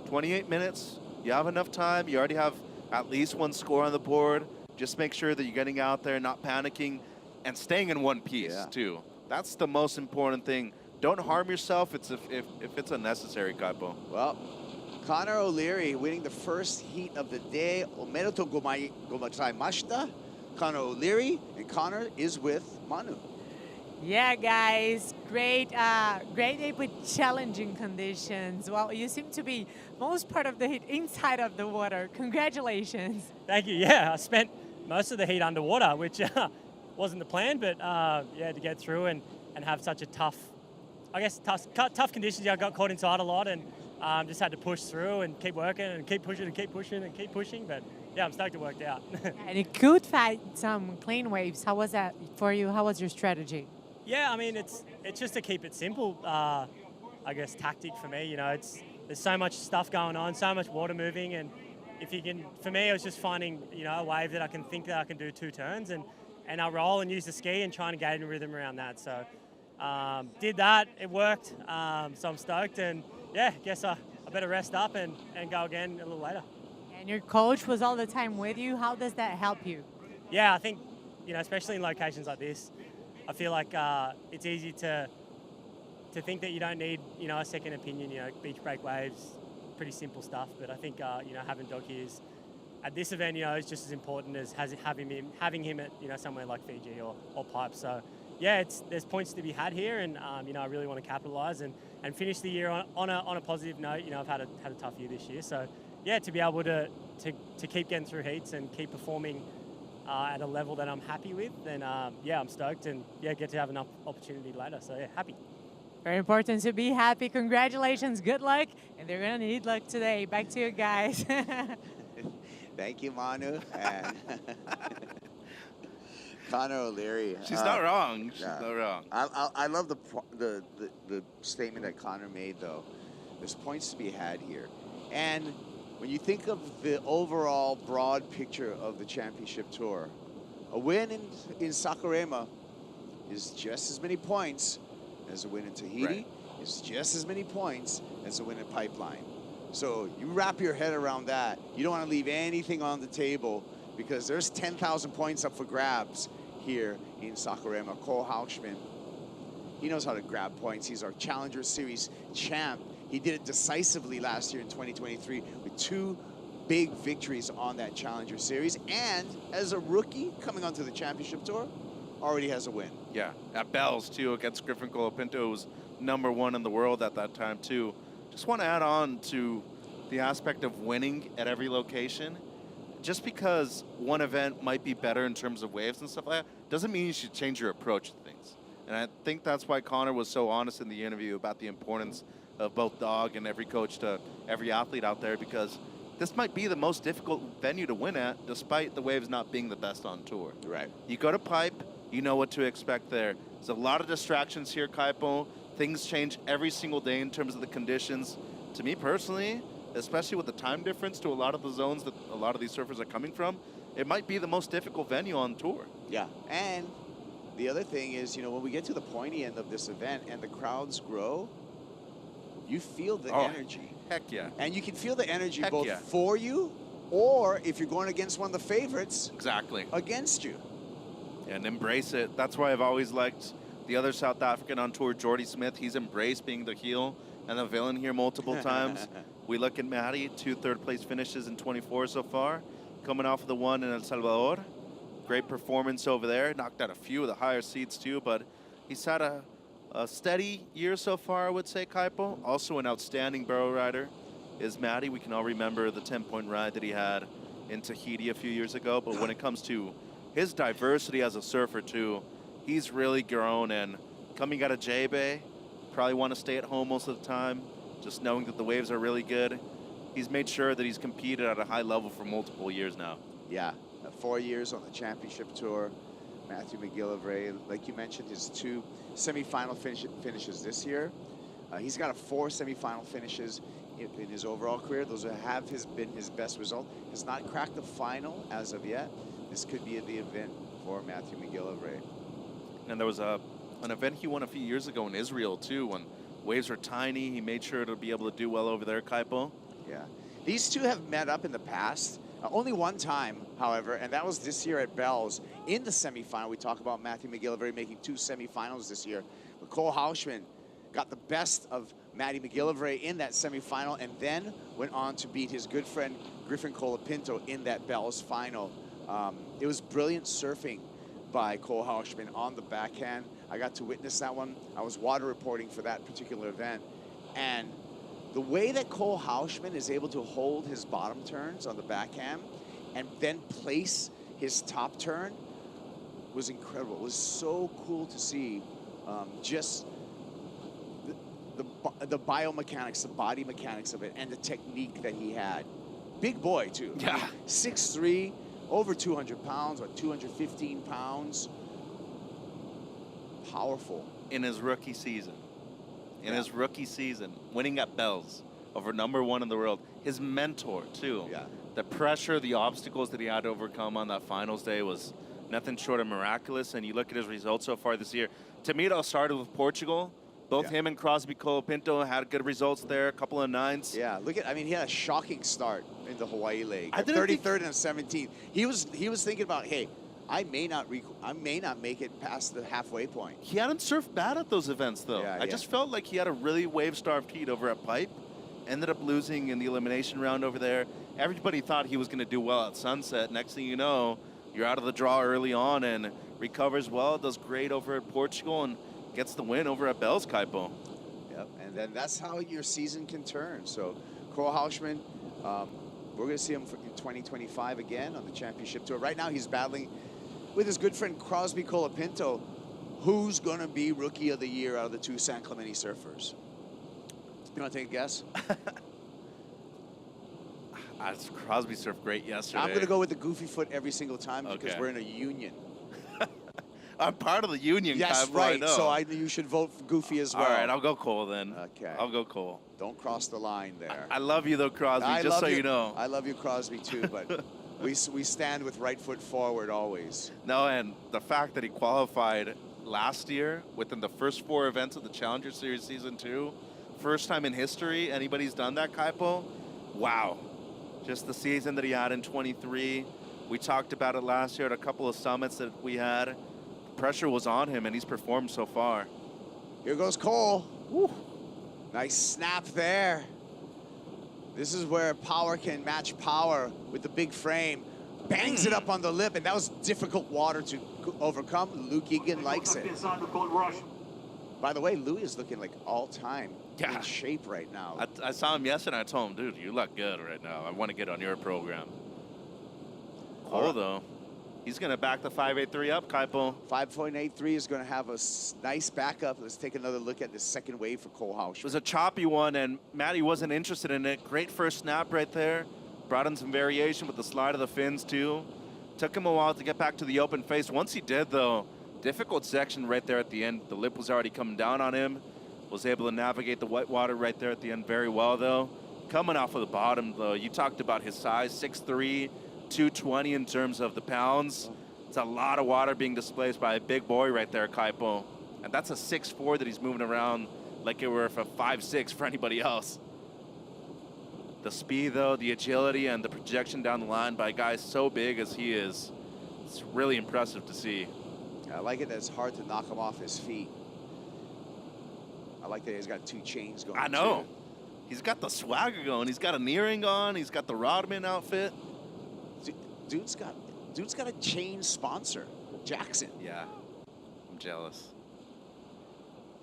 28 minutes, you have enough time. You already have at least one score on the board. Just make sure that you're getting out there, not panicking, and staying in one piece too. That's the most important thing. Don't harm yourself if it's unnecessary, Kaipo. Well, Connor O'Leary winning the first heat of the day. Omedetou gozaimashita. Connor O'Leary, and Connor is with Manu. Yeah, guys, great day with challenging conditions. Well, you seem to be most part of the heat inside of the water. Congratulations. Thank you. Yeah, I spent most of the heat underwater, which wasn't the plan, but yeah, to get through and have such a tough conditions. I got caught inside a lot and just had to push through and keep working and keep pushing and keep pushing and keep pushing. But yeah, I'm stoked it worked out. And you could fight some clean waves. How was that for you? How was your strategy? Yeah, I mean, it's just to keep it simple. I guess, tactic for me. You know, there's so much stuff going on, so much water moving, and if you can, for me, it was just finding, you know, a wave that I can think that I can do 2 turns, and I roll and use the ski and trying to gain rhythm around that. So did that, it worked. So I'm stoked, and yeah, guess I better rest up and go again a little later. And your coach was all the time with you. How does that help you? Yeah, I think, you know, especially in locations like this, I feel like it's easy to think that you don't need, you know, a second opinion. You know, beach break waves, pretty simple stuff. But I think, you know, having Doc is at this event, you know, is just as important as having him at, you know, somewhere like Fiji or Pipe. So yeah, there's points to be had here, and you know, I really want to capitalise and finish the year on a positive note. You know, I've had a tough year this year, so yeah, to be able to keep getting through heats and keep performing at a level that I'm happy with, then yeah, I'm stoked, and yeah, get to have an opportunity later. So yeah, happy. Very important to be happy. Congratulations, good luck, and they're gonna need luck today. Back to you guys. Thank you, Manu. And Connor O'Leary. She's not wrong. She's not wrong. I love the statement that Connor made, though. There's points to be had here. And when you think of the overall broad picture of the championship tour, a win in Saquarema is just as many points as a win in Tahiti. Right. Is just as many points as a win in Pipeline. So you wrap your head around that. You don't want to leave anything on the table, because there's 10,000 points up for grabs here in Saquarema. Cole Hauschman, he knows how to grab points. He's our Challenger Series champ. He did it decisively last year in 2023 with 2 big victories on that Challenger Series. And as a rookie coming onto the championship tour, already has a win. Yeah, at Bells, too, against Griffin Colapinto, who was #1 in the world at that time, too. Just want to add on to the aspect of winning at every location. Just because one event might be better in terms of waves and stuff like that, doesn't mean you should change your approach to things. And I think that's why Connor was so honest in the interview about the importance of both Dog and every coach to every athlete out there, because this might be the most difficult venue to win at, despite the waves not being the best on tour. Right. You go to Pipe, you know what to expect there. There's a lot of distractions here, Kaipo. Things change every single day in terms of the conditions. To me personally, especially with the time difference to a lot of the zones that a lot of these surfers are coming from, it might be the most difficult venue on tour. Yeah, and the other thing is, you know, when we get to the pointy end of this event and the crowds grow, you feel the energy. Heck yeah. And you can feel the energy Heck both yeah. for you, or if you're going against one of the favorites, Exactly. against you. And embrace it. That's why I've always liked the other South African on tour, Jordy Smith. He's embraced being the heel and the villain here multiple times. We look at Matty, 2 third-place finishes in 24 so far, coming off of the one in El Salvador. Great performance over there. Knocked out a few of the higher seeds too, but he's had a steady year so far, I would say, Kaipo. Also an outstanding barrel rider is Matty. We can all remember the 10-point ride that he had in Tahiti a few years ago, but when it comes to his diversity as a surfer too, he's really grown, and coming out of J-Bay, probably want to stay at home most of the time, just knowing that the waves are really good. He's made sure that he's competed at a high level for multiple years now. Yeah, 4 years on the championship tour. Matthew McGillivray, like you mentioned, his 2 semifinal finishes this year. He's got 4 semifinal finishes in his overall career. Those have been his best result. Has not cracked the final as of yet. This could be the event for Matthew McGillivray. And there was an event he won a few years ago in Israel too, when waves were tiny. He made sure to be able to do well over there, Kaipo. Yeah, these two have met up in the past. Only one time, however, and that was this year at Bells in the semifinal. We talk about Matthew McGillivray making 2 semifinals this year. But Cole Hauschman got the best of Matty McGillivray in that semifinal, and then went on to beat his good friend Griffin Colapinto in that Bells final. It was brilliant surfing by Cole Hauschman on the backhand. I got to witness that one. I was water reporting for that particular event. And the way that Cole Hauschman is able to hold his bottom turns on the backhand and then place his top turn was incredible. It was so cool to see just the biomechanics, the body mechanics of it, and the technique that he had. Big boy, too. Yeah. 6'3", over 200 pounds, or 215 pounds. Powerful. In his rookie season. in his rookie season, winning at Bells over #1 in the world. His mentor, too. Yeah. The pressure, the obstacles that he had to overcome on that finals day was nothing short of miraculous. And you look at his results so far this year. To me, it all started with Portugal. Both him and Crosby Colapinto had good results there, a couple of 9s. Yeah, look at, I mean, he had a shocking start in the Hawaii leg. I didn't 33rd and 17th. He was thinking about, hey, I may not make it past the halfway point. He hadn't surfed bad at those events, though. Yeah, I just felt like he had a really wave-starved heat over at Pipe. Ended up losing in the elimination round over there. Everybody thought he was going to do well at Sunset. Next thing you know, you're out of the draw early on and recovers well, does great over at Portugal, and gets the win over at Bells, Kaipo. Yep, and then that's how your season can turn. So, Cole Hauschman, we're going to see him in 2025 again on the championship tour. Right now, he's battling with his good friend Crosby Colapinto. Who's going to be Rookie of the Year out of the two San Clemente surfers? You want to take a guess? Crosby surfed great yesterday. I'm going to go with the goofy foot every single time because we're in a union. I'm part of the union. Yes, Kaipo, right. I know. So you should vote for Goofy as well. All right, I'll go Cole then. Okay. I'll go Cole. Don't cross the line there. I love you though, Crosby, just so you know. I love you, Crosby, too, but we stand with right foot forward always. No, and the fact that he qualified last year within the first 4 events of the Challenger Series Season 2, first time in history anybody's done that, Kaipo. Wow. Just the season that he had in 23. We talked about it last year at a couple of summits that we had. Pressure was on him, and he's performed so far. Here goes Cole. Woo. Nice snap there. This is where power can match power with the big frame. Bangs it up on the lip, and that was difficult water to overcome. Luke Egan likes it. By the way, Louis is looking like all-time in shape right now. I saw him yesterday, and I told him, dude, you look good right now. I want to get on your program. Cole, though, he's going to back the 5.83 up, Kaipo. 5.83 is going to have a nice backup. Let's take another look at the second wave for Cole Hauschman. It was a choppy one, and Matty wasn't interested in it. Great first snap right there. Brought in some variation with the slide of the fins, too. Took him a while to get back to the open face. Once he did, though, difficult section right there at the end. The lip was already coming down on him. Was able to navigate the white water right there at the end very well, though. Coming off of the bottom, though, you talked about his size, 6'3", 220 in terms of the pounds. It's a lot of water being displaced by a big boy right there, Kaipo. And that's a 6'4" that he's moving around like it were for 5'6" for anybody else. The speed, though, the agility, and the projection down the line by guys so big as he is, it's really impressive to see. I like it that it's hard to knock him off his feet. I like that he's got 2 chains going. I know. He's got the swagger going. He's got an earring on. He's got the Rodman outfit. Dude's got a chain sponsor, Jackson. Yeah, I'm jealous.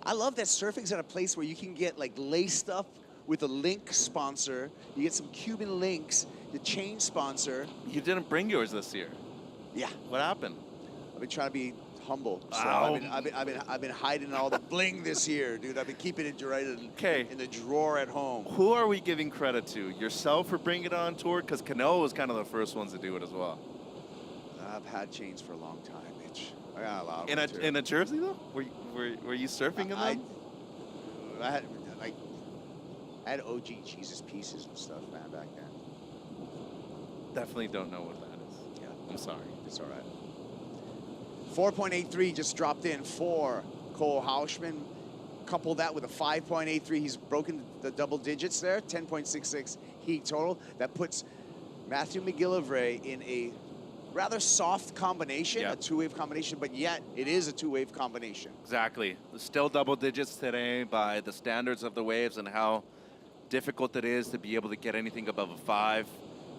I love that surfing's at a place where you can get like laced up with a link sponsor. You get some Cuban links, the chain sponsor. You didn't bring yours this year. Yeah. What happened? I've been trying to be humble. So Ow. I've been hiding all the bling this year, dude. I've been keeping it right in the drawer at home. Who are we giving credit to? Yourself for bringing it on tour? Because Canoa was kind of the first ones to do it as well. I've had chains for a long time, Mitch. I got a lot of them in a jersey though? Were you surfing in them? I had OG Jesus pieces and stuff, man, back then. Definitely don't know what that is. Yeah, I'm sorry. It's all right. 4.83 just dropped in for Cole Hauschman. Couple that with a 5.83. He's broken the double digits there. 10.66 heat total. That puts Matthew McGillivray in a rather soft combination, a 2-wave combination, but yet it is a 2-wave combination. Exactly. Still double digits today by the standards of the waves and how difficult it is to be able to get anything above a 5.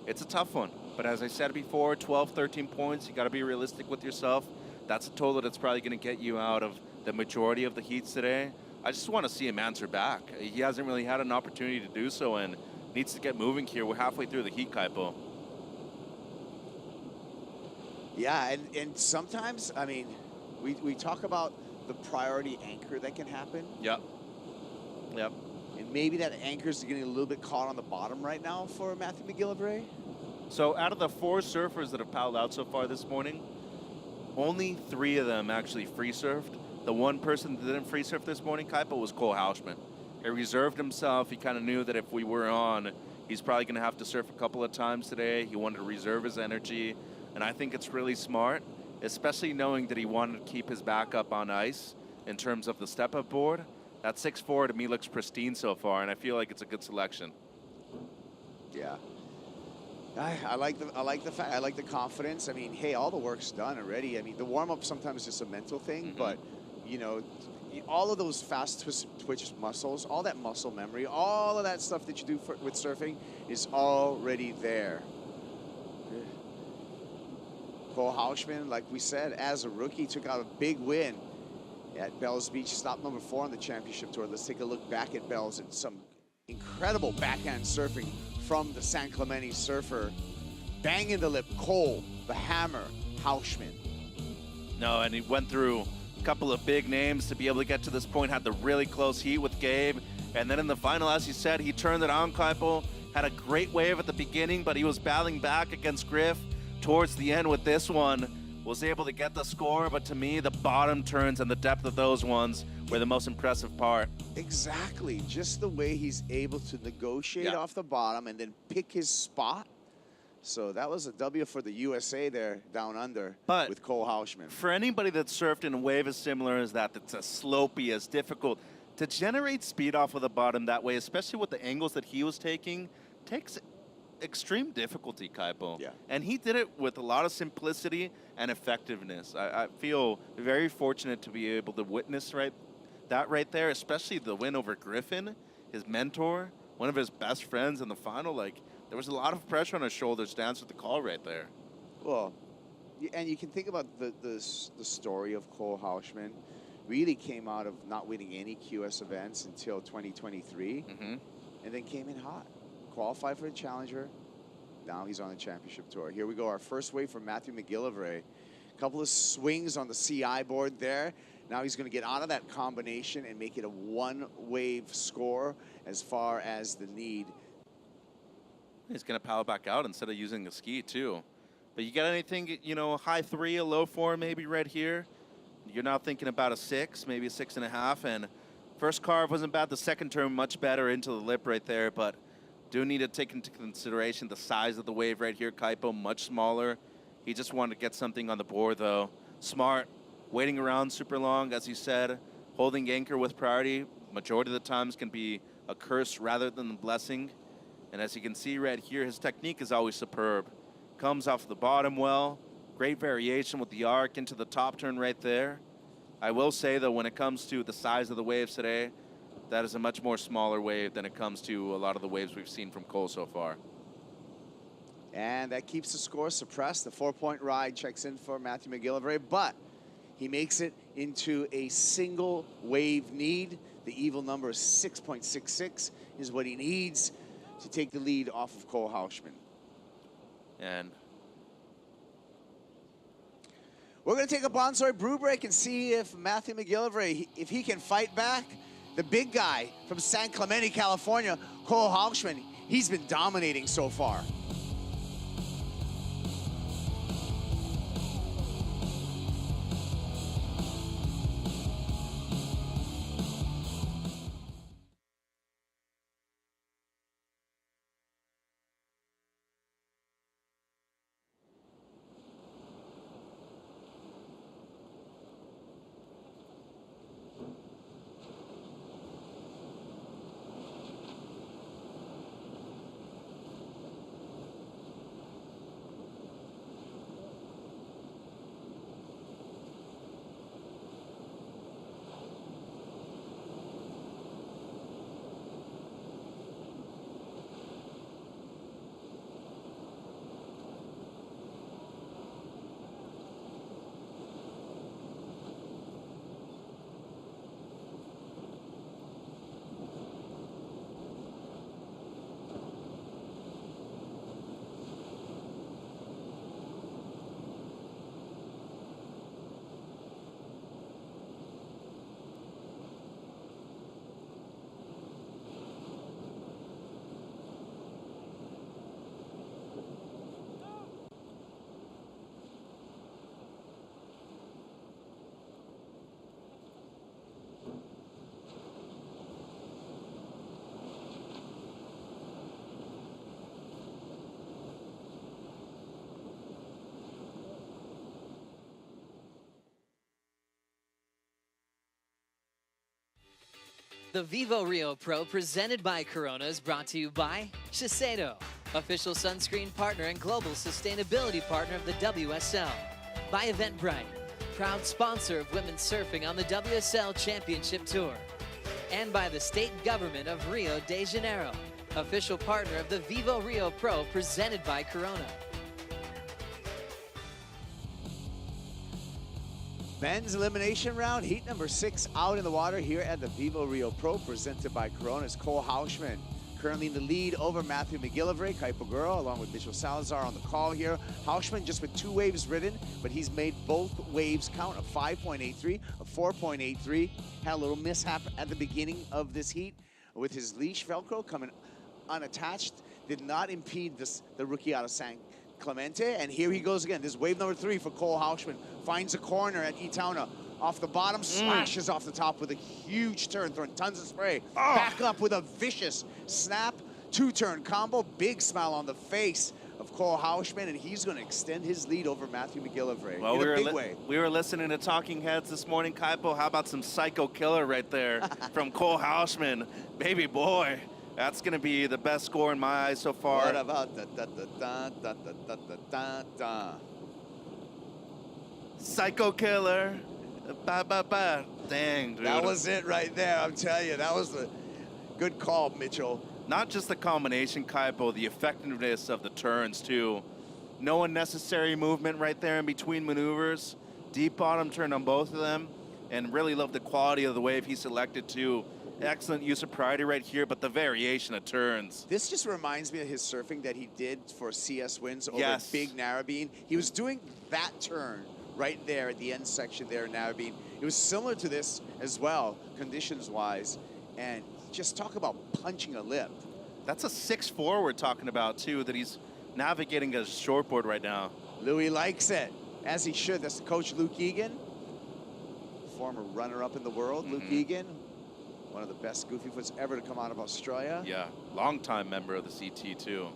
It's a tough one. But as I said before, 12, 13 points. You got to be realistic with yourself. That's a total that's probably going to get you out of the majority of the heats today. I just want to see him answer back. He hasn't really had an opportunity to do so and needs to get moving here. We're halfway through the heat, Kaipo. Yeah, and sometimes, I mean, we talk about the priority anchor that can happen. Yep. Yep. And maybe that anchor's getting a little bit caught on the bottom right now for Matthew McGillivray. So out of the 4 surfers that have paddled out so far this morning, only 3 of them actually free surfed. The one person that didn't free surf this morning, Kaipo, was Cole Hauschman. He reserved himself. He kind of knew that if we were on, he's probably going to have to surf a couple of times today. He wanted to reserve his energy, and I think it's really smart, especially knowing that he wanted to keep his back up on ice in terms of the step-up board. That 6-4 to me looks pristine so far, and I feel like it's a good selection. Yeah. I like the fact. I like the confidence. I mean, hey, all the work's done already. I mean, the warm-up sometimes is just a mental thing, but, you know, all of those fast twitch muscles, all that muscle memory, all of that stuff that you do with surfing is already there. Cole Hauschman, like we said, as a rookie, took out a big win at Bells Beach, stop number 4 on the championship tour. Let's take a look back at Bells and some incredible backhand surfing from the San Clemente surfer. Bang in the lip, Cole, the hammer, Hauschman. No, and he went through a couple of big names to be able to get to this point, had the really close heat with Gabe. And then in the final, as you said, he turned it on, Kaipo. Had a great wave at the beginning, but he was battling back against Griff towards the end with this one. Was able to get the score, but to me, the bottom turns and the depth of those ones were the most impressive part. Exactly, just the way he's able to negotiate off the bottom and then pick his spot. So that was a W for the USA there down under with Cole Hauschman. For anybody that surfed in a wave as similar as that, that's as slopey, as difficult, to generate speed off of the bottom that way, especially with the angles that he was taking, takes extreme difficulty, Kaipo. Yeah. And he did it with a lot of simplicity and effectiveness. I feel very fortunate to be able to witness that right there, especially the win over Griffin, his mentor, one of his best friends in the final. Like, there was a lot of pressure on his shoulders to answer the call right there. Well, and you can think about the story of Cole Hauschman. Really came out of not winning any QS events until 2023, and then came in hot. Qualified for the Challenger. Now he's on the championship tour. Here we go, our first wave for Matthew McGillivray. A couple of swings on the CI board there. Now he's going to get out of that combination and make it a one-wave score as far as the need. He's going to paddle back out instead of using the ski, too. But you got anything, you know, a high 3, a low 4 maybe right here? You're now thinking about a 6, maybe a 6.5. And first carve wasn't bad. The second turn much better into the lip right there, but do need to take into consideration the size of the wave right here. Kaipo, much smaller. He just wanted to get something on the board, though. Smart, waiting around super long, as you said. Holding anchor with priority, majority of the times can be a curse rather than a blessing. And as you can see right here, his technique is always superb. Comes off the bottom well. Great variation with the arc into the top turn right there. I will say, though, when it comes to the size of the waves today, that is a much more smaller wave than it comes to a lot of the waves we've seen from Cole so far. And that keeps the score suppressed. The 4-point ride checks in for Matthew McGillivray, but he makes it into a single wave need. The evil number is 6.66 is what he needs to take the lead off of Cole Hauschman. And we're going to take a Bonsoy brew break and see if Matthew McGillivray, if he can fight back. The big guy from San Clemente, California, Cole Hauschman, he's been dominating so far. The Vivo Rio Pro presented by Corona is brought to you by Shiseido, official sunscreen partner and global sustainability partner of the WSL. By Eventbrite, proud sponsor of women's surfing on the WSL Championship Tour. And by the state government of Rio de Janeiro, official partner of the Vivo Rio Pro presented by Corona. Men's elimination round, heat number 6 out in the water here at the Vivo Rio Pro, presented by Corona's Cole Hauschman. Currently in the lead over Matthew McGillivray, Kaipogura, along with Mitchell Salazar on the call here. Hauschman just with 2 waves ridden, but he's made both waves count, a 5.83, a 4.83. Had a little mishap at the beginning of this heat with his leash Velcro coming unattached. Did not impede the rookie out of San Clemente, and here he goes again. This is wave number 3 for Cole Hauschman. Finds a corner at Itauna. Off the bottom, slashes off the top with a huge turn, throwing tons of spray. Back up with a vicious snap, 2-turn combo. Big smile on the face of Cole Hauschman, and he's going to extend his lead over Matthew McGillivray in a big way. We were listening to Talking Heads this morning, Kaipo. How about some psycho killer right there from Cole Hauschman? Baby boy. That's going to be the best score in my eyes so far. What about da-da-da-da-da-da-da-da-da? Psycho killer. Ba-ba-ba. Dang, dude. That was it right there, I'm telling you. That was the good call, Mitchell. Not just the combination, Kaipo, the effectiveness of the turns, too. No unnecessary movement right there in between maneuvers. Deep bottom turn on both of them. And really love the quality of the wave he selected, too. Excellent use of priority right here, but the variation of turns. This just reminds me of his surfing that he did for CS wins over Big Narrabeen. He was doing that turn right there at the end section there in Narrabeen. It was similar to this as well, conditions-wise. And just talk about punching a lip. That's a 6'4" we're talking about, too, that he's navigating a shortboard right now. Louis likes it, as he should. That's Coach Luke Egan, former runner-up in the world. Luke Egan, one of the best goofy foots ever to come out of Australia. Yeah, longtime member of the CT, too.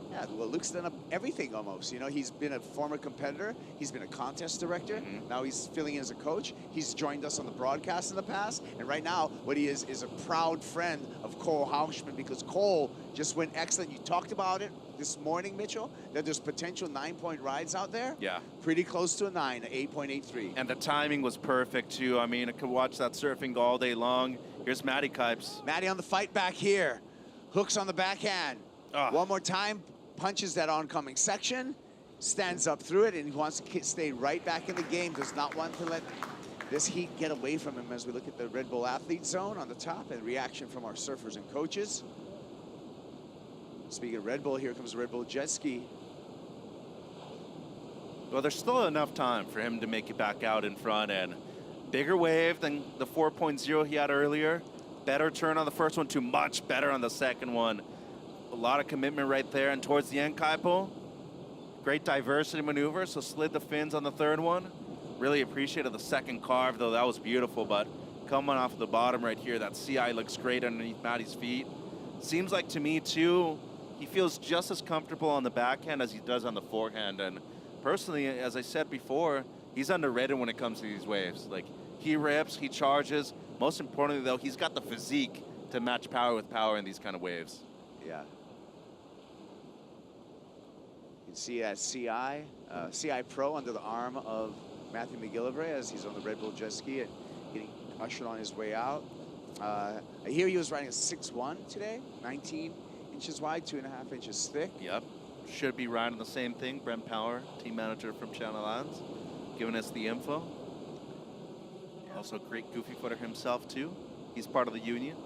Yeah, well, Luke's done everything almost. You know, he's been a former competitor. He's been a contest director. Now he's filling in as a coach. He's joined us on the broadcast in the past. And right now, what he is a proud friend of Cole Hauschman, because Cole just went excellent. You talked about it this morning, Mitchell, that there's potential 9-point rides out there. Yeah. Pretty close to a 9, 8.83. And the timing was perfect, too. I mean, I could watch that surfing go all day long. Here's Matty Kipes. Matty on the fight back here. Hooks on the backhand. One more time. Punches that oncoming section, stands up through it, and he wants to stay right back in the game. Does not want to let this heat get away from him as we look at the Red Bull Athlete Zone on the top and reaction from our surfers and coaches. Speaking of Red Bull, here comes the Red Bull jet ski. Well, there's still enough time for him to make it back out in front, and bigger wave than the 4.0 he had earlier. Better turn on the first one, too much better on the second one. A lot of commitment right there, and towards the end, Kaipo, great diversity maneuver, so slid the fins on the third one. Really appreciated the second carve, though that was beautiful, but coming off the bottom right here, that CI looks great underneath Matty's feet. Seems like to me, too, he feels just as comfortable on the backhand as he does on the forehand, and personally, as I said before, he's underrated when it comes to these waves. Like, he rips, he charges. Most importantly, though, he's got the physique to match power with power in these kind of waves. Yeah. You can see that CI Pro under the arm of Matthew McGillivray as he's on the Red Bull jet ski and getting ushered on his way out. I hear he was riding a 6'1" today, 19 inches wide, 2.5 inches thick. Yep. Should be riding the same thing. Brent Power, team manager from Channel Islands, giving us the info. Also great goofy footer himself, too. He's part of the union.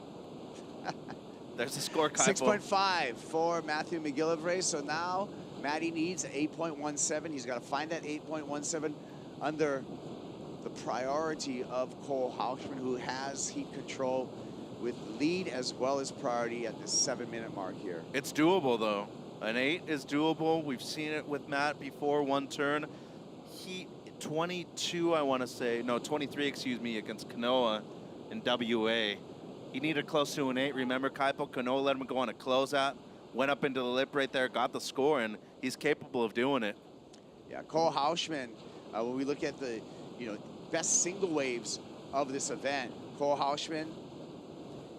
There's the score, Kaipo. 6.5 for Matthew McGillivray. So now Matty needs 8.17. He's got to find that 8.17 under the priority of Cole Hauschman, who has heat control with lead as well as priority at the 7-minute mark here. It's doable, though. An 8 is doable. We've seen it with Matt before, one turn. Heat 22, I want to say. No, 23, excuse me, against Canoa in WA. He needed close to an 8. Remember, Kaipo, Canoa let him go on a closeout, went up into the lip right there, got the score, and he's capable of doing it. Yeah, Cole Hauschman, when we look at the best single waves of this event, Cole Hauschman,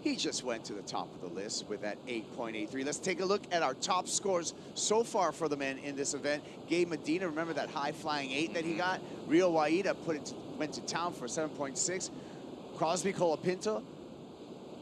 he just went to the top of the list with that 8.83. Let's take a look at our top scores so far for the men in this event. Gabe Medina, remember that high-flying 8 that he got? Rio Waida went to town for 7.6. Crosby Colapinto,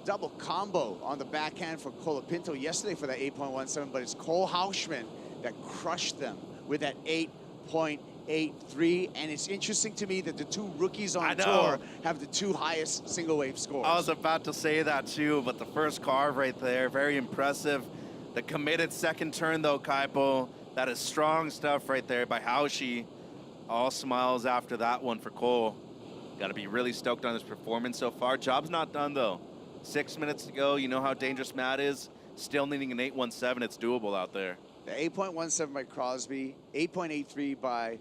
double combo on the backhand for Colapinto yesterday for that 8.17, but it's Cole Hauschman that crushed them with that 8.83. And it's interesting to me that the two rookies on tour have the two highest single wave scores. I was about to say that too, but the first carve right there, very impressive. The committed second turn though, Kaipo, that is strong stuff right there by Haushi. All smiles after that one for Cole. Got to be really stoked on his performance so far. Job's not done though. 6 minutes to go. You know how dangerous Matt is. Still needing an 8.17. It's doable out there. The 8.17 by Crosby, 8.83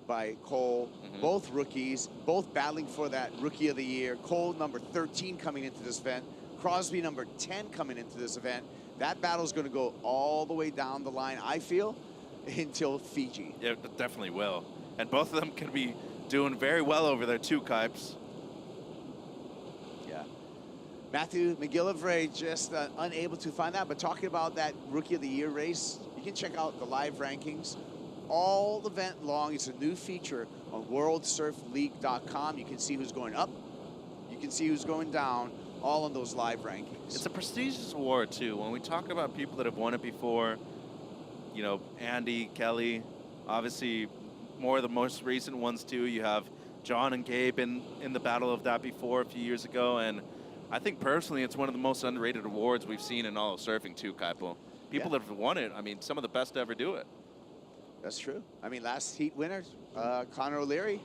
by Cole. Both rookies, both battling for that Rookie of the Year. Cole, number 13 coming into this event. Crosby, number 10 coming into this event. That battle's going to go all the way down the line, I feel, until Fiji. Yeah, it definitely will. And both of them can be doing very well over there too, Kipes. Yeah. Matthew McGillivray just unable to find that, but talking about that Rookie of the Year race, you can check out the live rankings all event long. It's a new feature on worldsurfleague.com. You can see who's going up, you can see who's going down, all on those live rankings. It's a prestigious award too. When we talk about people that have won it before, you know, Andy, Kelly, obviously more of the most recent ones too. You have John and Gabe in the battle of that before a few years ago, and I think personally it's one of the most underrated awards we've seen in all of surfing too, Kaipo. People that have won it, I mean, some of the best to ever do it. That's true. I mean, last heat winner, Connor O'Leary,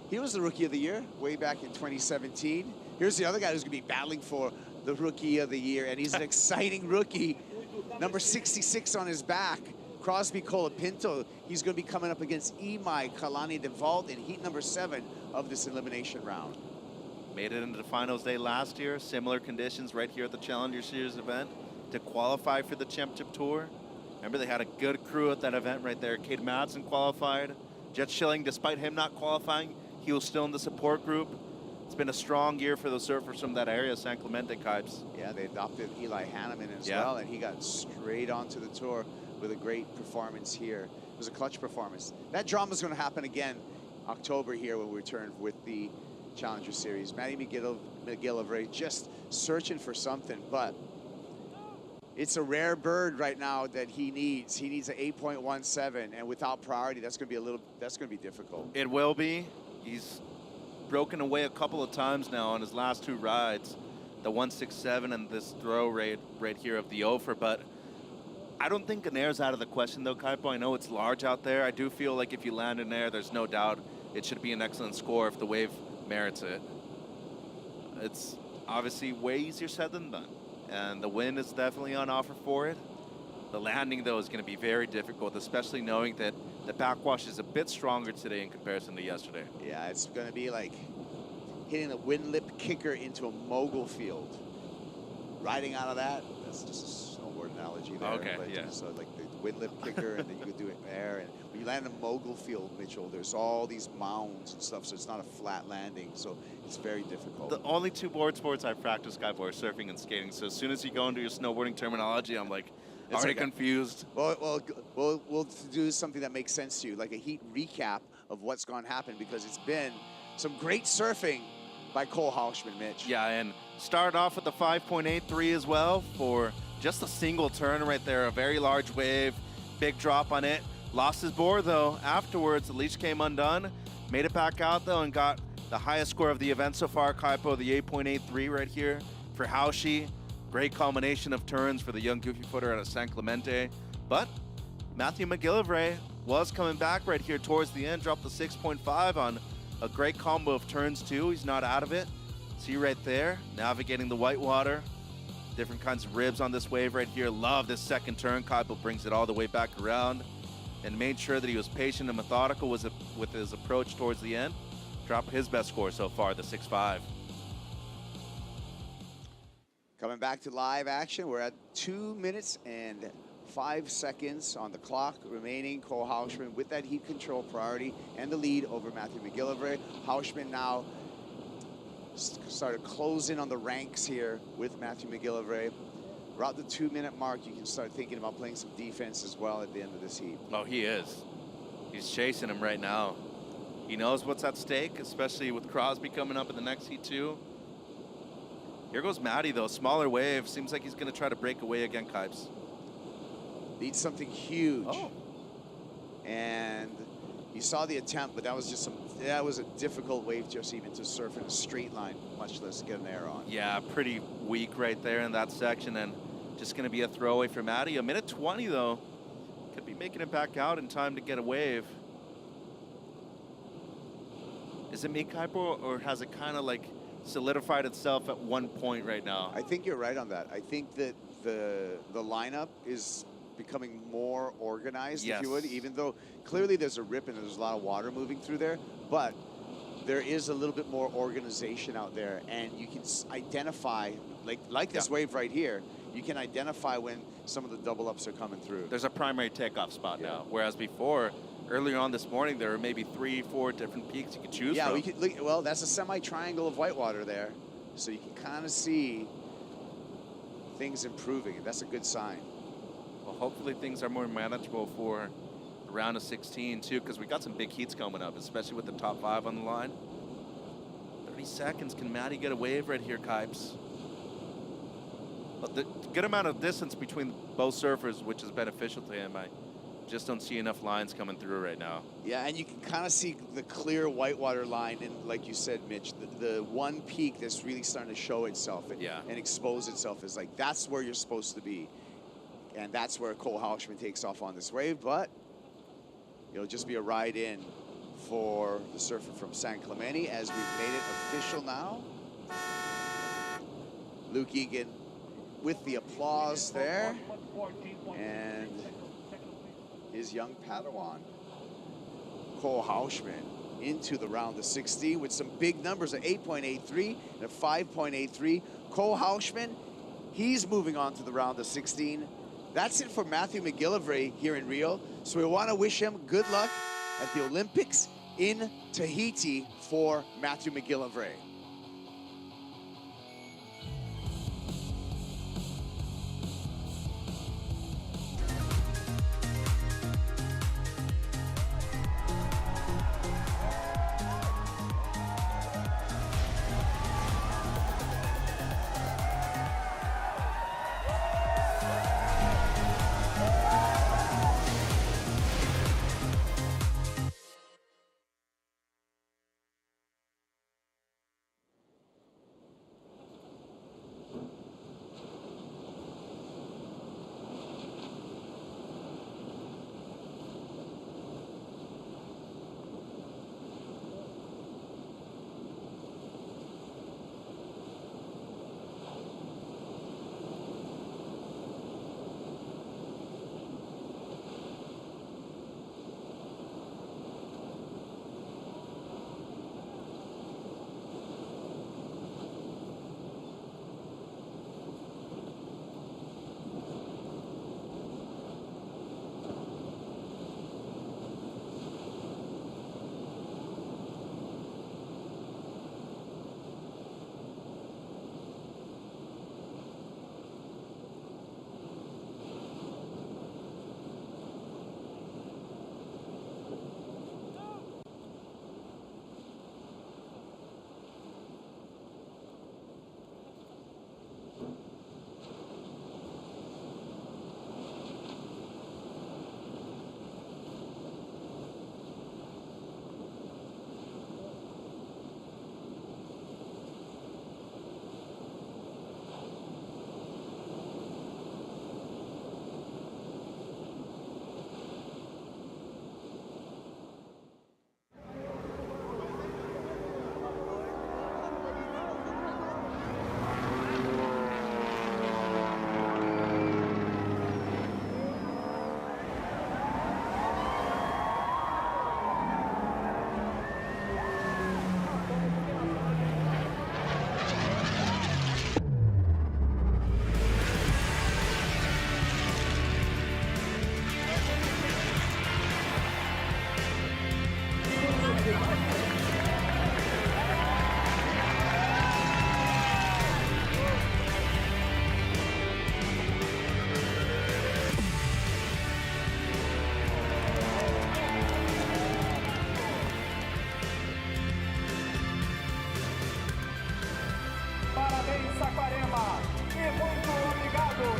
he was the Rookie of the Year way back in 2017. Here's the other guy who's going to be battling for the Rookie of the Year, and he's an exciting rookie. Number 66 on his back, Crosby Colapinto. He's going to be coming up against Emi Deval in heat number 7 of this elimination round. Made it into the finals day last year. Similar conditions right here at the Challenger Series event to qualify for the Championship Tour. Remember, they had a good crew at that event right there. Cade Madsen qualified. Jet Schilling, despite him not qualifying, he was still in the support group. It's been a strong year for those surfers from that area, San Clemente, Kipes. Yeah, they adopted Eli Hanneman as well, and he got straight onto the tour with a great performance here. It was a clutch performance. That drama is going to happen again October here when we return with the Challenger Series. Matty McGillivray just searching for something, but it's a rare bird right now that he needs. He needs an 8.17, and without priority, that's going to be difficult. It will be. He's broken away a couple of times now on his last 2 rides, the 167 and this throw rate right here of the offer, but I don't think an air's out of the question though, Kaipo. I know it's large out there. I do feel like if you land in air, there's no doubt it should be an excellent score if the wave merits it. It's obviously way easier said than done, and the wind is definitely on offer for it. The landing though is going to be very difficult, especially knowing that the backwash is a bit stronger today in comparison to yesterday. Yeah, it's going to be like hitting a wind lip kicker into a mogul field. Riding out of that, that's just a snowboard analogy there. Okay, but yeah. So like the wind lip kicker, and then you could do it there. And when you land in a mogul field, Mitchell, there's all these mounds and stuff, so it's not a flat landing. So it's very difficult. The only 2 board sports I've practiced, Kaipo, are surfing and skating. So as soon as you go into your snowboarding terminology, I'm like, already confused. Well, we'll do something that makes sense to you, like a heat recap of what's going to happen, because it's been some great surfing by Cole Hauschman, Mitch. Yeah, and start off with the 5.83 as well for just a single turn right there. A very large wave, big drop on it. Lost his board though. Afterwards, the leash came undone. Made it back out though and got the highest score of the event so far, Kaipo, the 8.83 right here for Haushi. Great combination of turns for the young goofy footer out of San Clemente. But Matthew McGillivray was coming back right here towards the end, dropped the 6.5 on a great combo of turns too. He's not out of it. See right there, navigating the whitewater. Different kinds of ribs on this wave right here. Love this second turn. Kaipo brings it all the way back around and made sure that he was patient and methodical with his approach towards the end. Dropped his best score so far, the 6.5. Coming back to live action, we're at 2 minutes and 5 seconds on the clock remaining. Cole Hauschman with that heat control priority and the lead over Matthew McGillivray. Hauschman now started closing on the ranks here with Matthew McGillivray. Around the 2-minute mark, you can start thinking about playing some defense as well at the end of this heat. Oh, he is. He's chasing him right now. He knows what's at stake, especially with Crosby coming up in the next heat too. Here goes Matty though, smaller wave. Seems like he's gonna try to break away again, Kipes. Needs something huge. Oh. And you saw the attempt, but that was just that was a difficult wave just even to surf in a straight line, much less get an air on. Yeah, pretty weak right there in that section, and just gonna be a throwaway for Matty. 1:20 though. Could be making it back out in time to get a wave. Is it me, Kaipo, or has it kind of like solidified itself at one point right now? I think you're right on that. I think that the lineup is becoming more organized, Yes. if you would, even though clearly there's a rip and there's a lot of water moving through there, but there is a little bit more organization out there, and you can identify, like this wave right here, you can identify when some of the double ups are coming through. There's a primary takeoff spot now, whereas before, earlier on this morning, there were maybe 3, 4 different peaks you could choose from. We could look, well, that's a semi-triangle of whitewater there, so you can kind of see things improving, and that's a good sign. Well, hopefully things are more manageable for the round of 16 too, because we got some big heats coming up, especially with the top 5 on the line. 30 seconds, can Matty get a wave right here, Kipes? But the good amount of distance between both surfers, which is beneficial to him. I just don't see enough lines coming through right now. Yeah, and you can kind of see the clear whitewater line, and like you said, Mitch, the one peak that's really starting to show itself and expose itself is like, that's where you're supposed to be. And that's where Cole Hauschman takes off on this wave, but it'll just be a ride in for the surfer from San Clemente as we've made it official now. Luke Egan with the applause there. And his young Padawan, Cole Hauschman, into the round of 16 with some big numbers, an 8.83 and a 5.83. Cole Hauschman, he's moving on to the round of 16. That's it for Matthew McGillivray here in Rio. So we want to wish him good luck at the Olympics in Tahiti for Matthew McGillivray.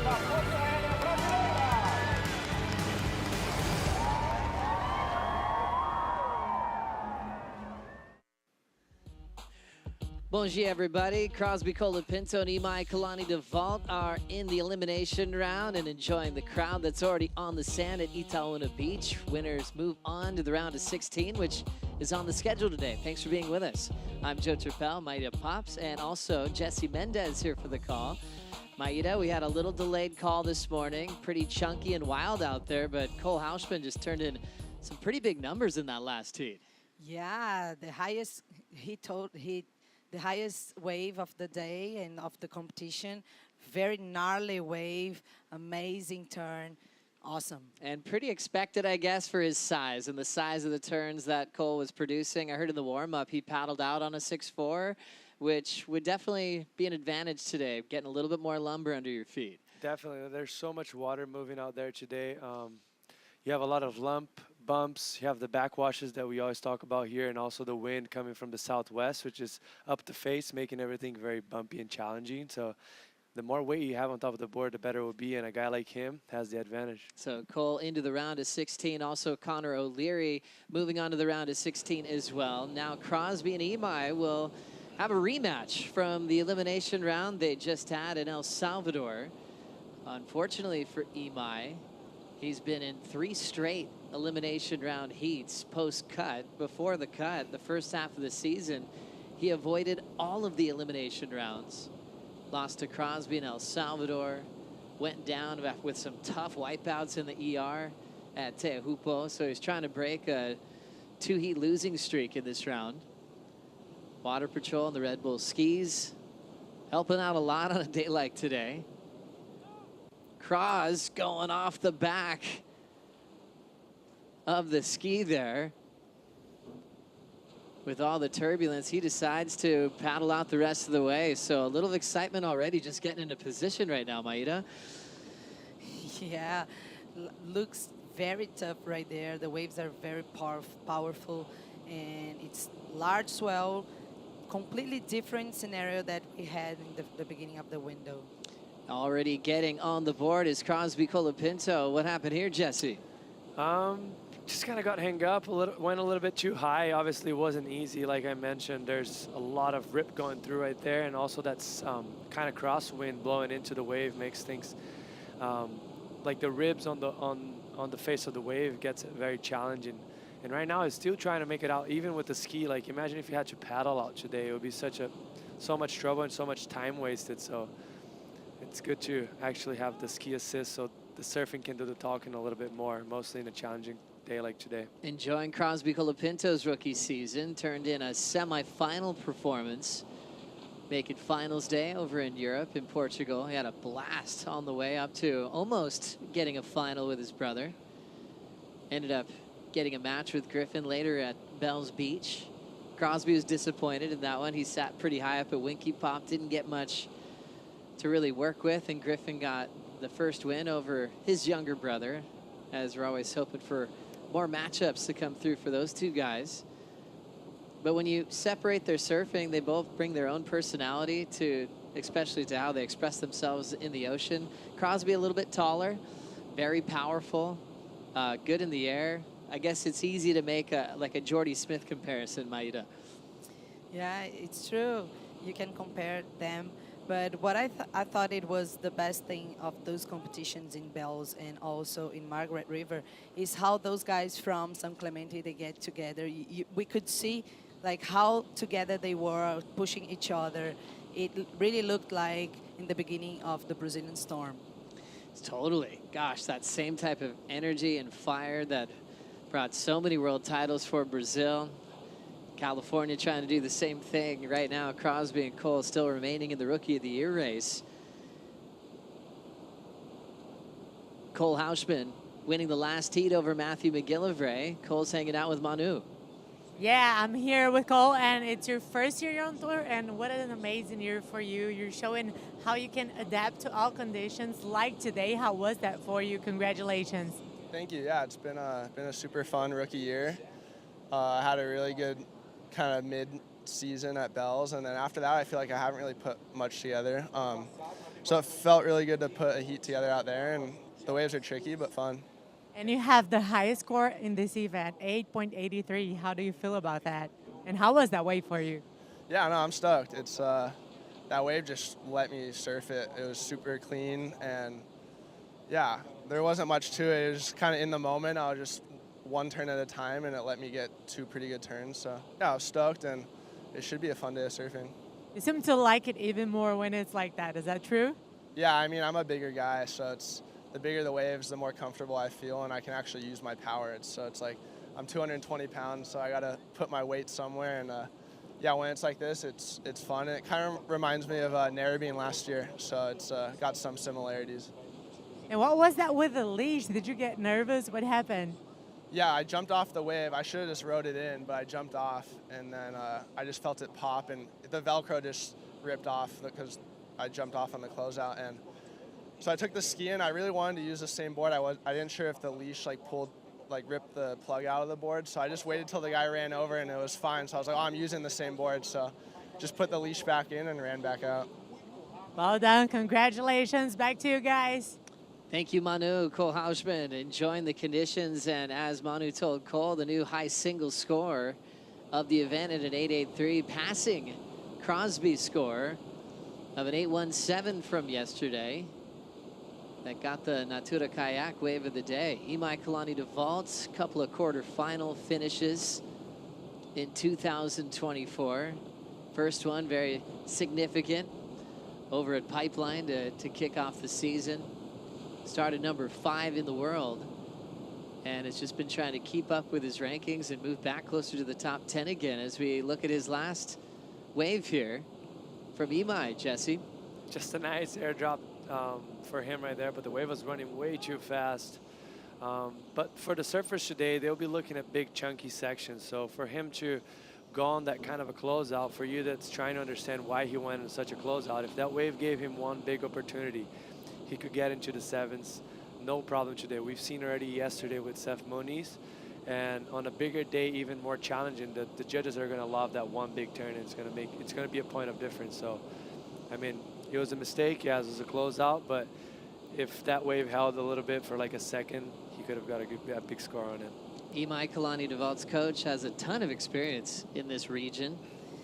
Bon dia, everybody. Crosby, Colapinto, and Emi Deval are in the elimination round and enjoying the crowd that's already on the sand at Italo Beach. Winners move on to the round of 16, which is on the schedule today. Thanks for being with us. I'm Joe Turpel, Maida Pops, and also Jesse Mendez here for the call. Maida, we had a little delayed call this morning. Pretty chunky and wild out there, but Cole Hausman just turned in some pretty big numbers in that last heat. Yeah, the highest the highest wave of the day and of the competition. Very gnarly wave, amazing turn, awesome. And pretty expected, I guess, for his size and the size of the turns that Cole was producing. I heard in the warm-up he paddled out on a 6'4", which would definitely be an advantage today, getting a little bit more lumber under your feet. Definitely. There's so much water moving out there today. You have a lot of bumps. You have the backwashes that we always talk about here, and also the wind coming from the southwest, which is up the face, making everything very bumpy and challenging. So the more weight you have on top of the board, the better it will be, and a guy like him has the advantage. So Cole into the round of 16. Also Connor O'Leary moving on to the round of 16 as well. Now Crosby and Emi will have a rematch from the elimination round they just had in El Salvador. Unfortunately for Emi, he's been in 3 straight elimination round heats post-cut. Before the cut, the first half of the season, he avoided all of the elimination rounds. Lost to Crosby in El Salvador, went down with some tough wipeouts in the ER at Teahupo, so he's trying to break a 2-heat losing streak in this round. Water Patrol and the Red Bull skis helping out a lot on a day like today. Cross going off the back of the ski there. With all the turbulence, he decides to paddle out the rest of the way. So a little excitement already just getting into position right now, Maida. Yeah, looks very tough right there. The waves are very powerful, and it's large swell, completely different scenario that we had in the beginning of the window. Already getting on the board is Crosby Colapinto. What happened here, Jesse? Just kind of got hung up, went a little bit too high. Obviously it wasn't easy, like I mentioned. There's a lot of rip going through right there, and also that's kind of crosswind blowing into the wave makes things like the ribs on the face of the wave gets very challenging. And right now it's still trying to make it out, even with the ski. Like imagine if you had to paddle out today, it would be so much trouble and so much time wasted. So it's good to actually have the ski assist so the surfing can do the talking a little bit more, mostly in a challenging day like today. Enjoying Crosby Colapinto's rookie season, turned in a semi-final performance, making finals day over in Europe, in Portugal. He had a blast on the way up to almost getting a final with his brother. Ended up getting a match with Griffin later at Bells Beach. Crosby was disappointed in that one. He sat pretty high up at Winky Pop, didn't get much to really work with, and Griffin got the first win over his younger brother, as we're always hoping for more matchups to come through for those two guys. But when you separate their surfing, they both bring their own personality to, especially to how they express themselves in the ocean. Crosby a little bit taller, very powerful, good in the air. I guess it's easy to make like a Jordy Smith comparison, Maida. Yeah, it's true. You can compare them. But what I thought it was the best thing of those competitions in Bells and also in Margaret River is how those guys from San Clemente, they get together. We could see like how together they were, pushing each other. It really looked like in the beginning of the Brazilian Storm. Totally. Gosh, that same type of energy and fire that brought so many world titles for Brazil. California trying to do the same thing right now. Crosby and Cole still remaining in the Rookie of the Year race. Cole Hausman winning the last heat over Matthew McGillivray. Cole's hanging out with Manu. Yeah, I'm here with Cole, and it's your first year on tour, and what an amazing year for you. You're showing how you can adapt to all conditions like today. How was that for you? Congratulations. Thank you. Yeah, it's been a super fun rookie year. I had a really good kind of mid-season at Bells, and then after that I feel like I haven't really put much together. So it felt really good to put a heat together out there, and the waves are tricky but fun. And you have the highest score in this event, 8.83. How do you feel about that? And how was that wave for you? Yeah, no, I'm stoked. It's that wave just let me surf it. It was super clean, and yeah, there wasn't much to it. It was kind of in the moment. I was just one turn at a time, and it let me get 2 pretty good turns. So yeah, I was stoked, and it should be a fun day of surfing. You seem to like it even more when it's like that. Is that true? Yeah, I mean, I'm a bigger guy, so it's the bigger the waves, the more comfortable I feel, and I can actually use my power. So it's like I'm 220 pounds, so I got to put my weight somewhere. And yeah, when it's like this, it's fun. And it kind of reminds me of Narrabeen last year, so it's got some similarities. And what was that with the leash? Did you get nervous? What happened? Yeah, I jumped off the wave. I should have just rode it in, but I jumped off, and then I just felt it pop, and the Velcro just ripped off because I jumped off on the closeout. And so I took the ski in. I really wanted to use the same board. I didn't sure if the leash ripped the plug out of the board. So I just waited till the guy ran over, and it was fine. So I was like, oh, I'm using the same board. So just put the leash back in and ran back out. Well done. Congratulations. Back to you guys. Thank you, Manu. Cole Hausman enjoying the conditions. And as Manu told Cole, the new high single score of the event at an 8.83, passing Crosby's score of an 8.17 from yesterday. That got the Natura Kayak wave of the day. Emi Deval's couple of quarterfinal finishes in 2024. First one, very significant, over at Pipeline to kick off the season. Started number 5 in the world, and it's just been trying to keep up with his rankings and move back closer to the top 10 again as we look at his last wave here from Emi, Jesse. Just a nice airdrop for him right there, but the wave was running way too fast. But for the surfers today, they'll be looking at big chunky sections. So for him to go on that kind of a closeout, for you that's trying to understand why he went in such a closeout, if that wave gave him one big opportunity, he could get into the 7s, no problem today. We've seen already yesterday with Seth Moniz, and on a bigger day, even more challenging, the judges are gonna love that one big turn, and it's gonna be a point of difference. So, I mean, it was a mistake, yes, it was a closeout, but if that wave held a little bit for like a second, he could have got a big score on it. Emi Deval's coach has a ton of experience in this region.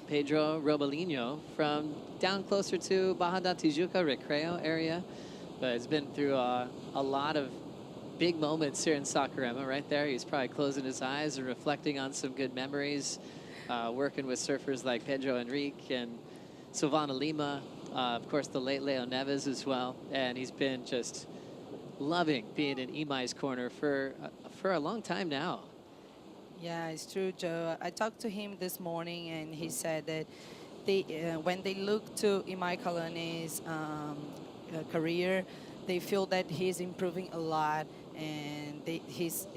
Pedro Robalino from down closer to Baja da Tijuca, Recreo area, but has been through a lot of big moments here in Saquarema. Right there, he's probably closing his eyes and reflecting on some good memories, working with surfers like Pedro Enrique and Silvana Lima, of course the late Leo Neves as well, and he's been just loving being in Emi's corner for a long time now. Yeah, it's true, Joe. I talked to him this morning, and he said that when they look to Emi Kalani's career, they feel that he's improving a lot, and he's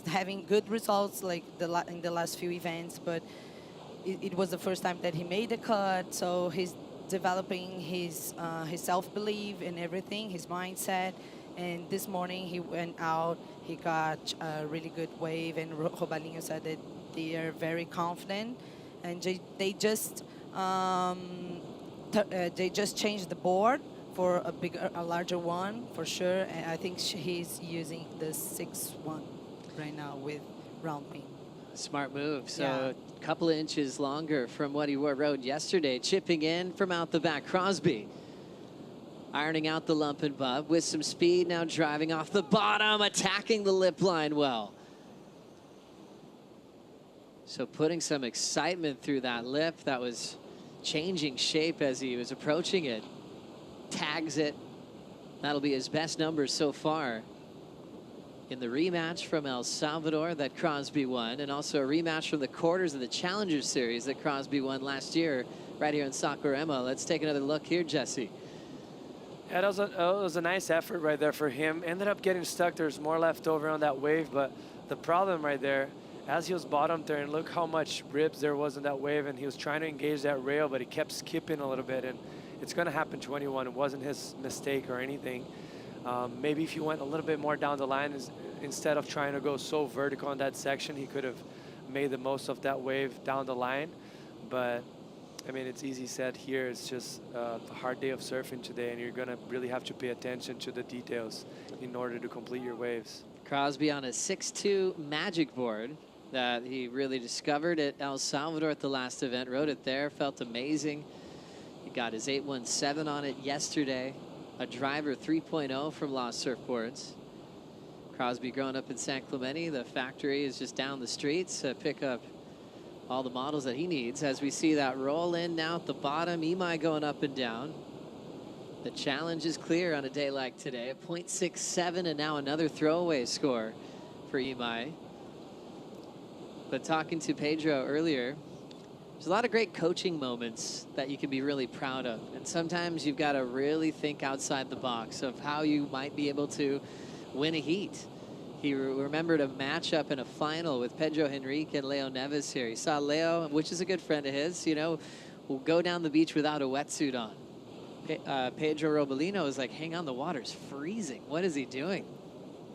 having good results like in the last few events, but it was the first time that he made a cut, so he's developing his self-belief and everything, his mindset. And this morning he went out, he got a really good wave, and Robalino said that they are very confident, and they just changed the board for a larger one for sure. And I think he's using the 6-1 right now with round pin. Smart move. So a couple of inches longer from what he rode yesterday. Chipping in from out the back, Crosby. Ironing out the lump and bump with some speed, now driving off the bottom, attacking the lip line well. So putting some excitement through that lip that was changing shape as he was approaching it. Tags it. That'll be his best number so far in the rematch from El Salvador that Crosby won, and also a rematch from the quarters of the Challenger Series that Crosby won last year right here in Saquarema. Let's take another look here, Jesse. Yeah, it was a nice effort right there for him. Ended up getting stuck. There's more left over on that wave, but the problem right there, as he was bottom turn, look how much ribs there was in that wave, and he was trying to engage that rail, but he kept skipping a little bit, and it's going to happen 21. It wasn't his mistake or anything. Maybe if he went a little bit more down the line, instead of trying to go so vertical on that section, he could have made the most of that wave down the line. But I mean, it's easy said here. It's just a hard day of surfing today, and you're going to really have to pay attention to the details in order to complete your waves. Crosby on a 6-2 magic board that he really discovered at El Salvador at the last event. Rode it there, felt amazing. He got his 817 on it yesterday. A driver 3.0 from Lost Surfboards. Crosby growing up in San Clemente. The factory is just down the streets to pick up all the models that he needs. As we see that roll in now at the bottom, Imai going up and down. The challenge is clear on a day like today. A .67 and now another throwaway score for Imai. But talking to Pedro earlier, there's a lot of great coaching moments that you can be really proud of. And sometimes you've got to really think outside the box of how you might be able to win a heat. He remembered a matchup in a final with Pedro Henrique and Leo Neves here. He saw Leo, which is a good friend of his, you know, will go down the beach without a wetsuit on. Pedro Robolino was like, hang on, the water's freezing. What is he doing?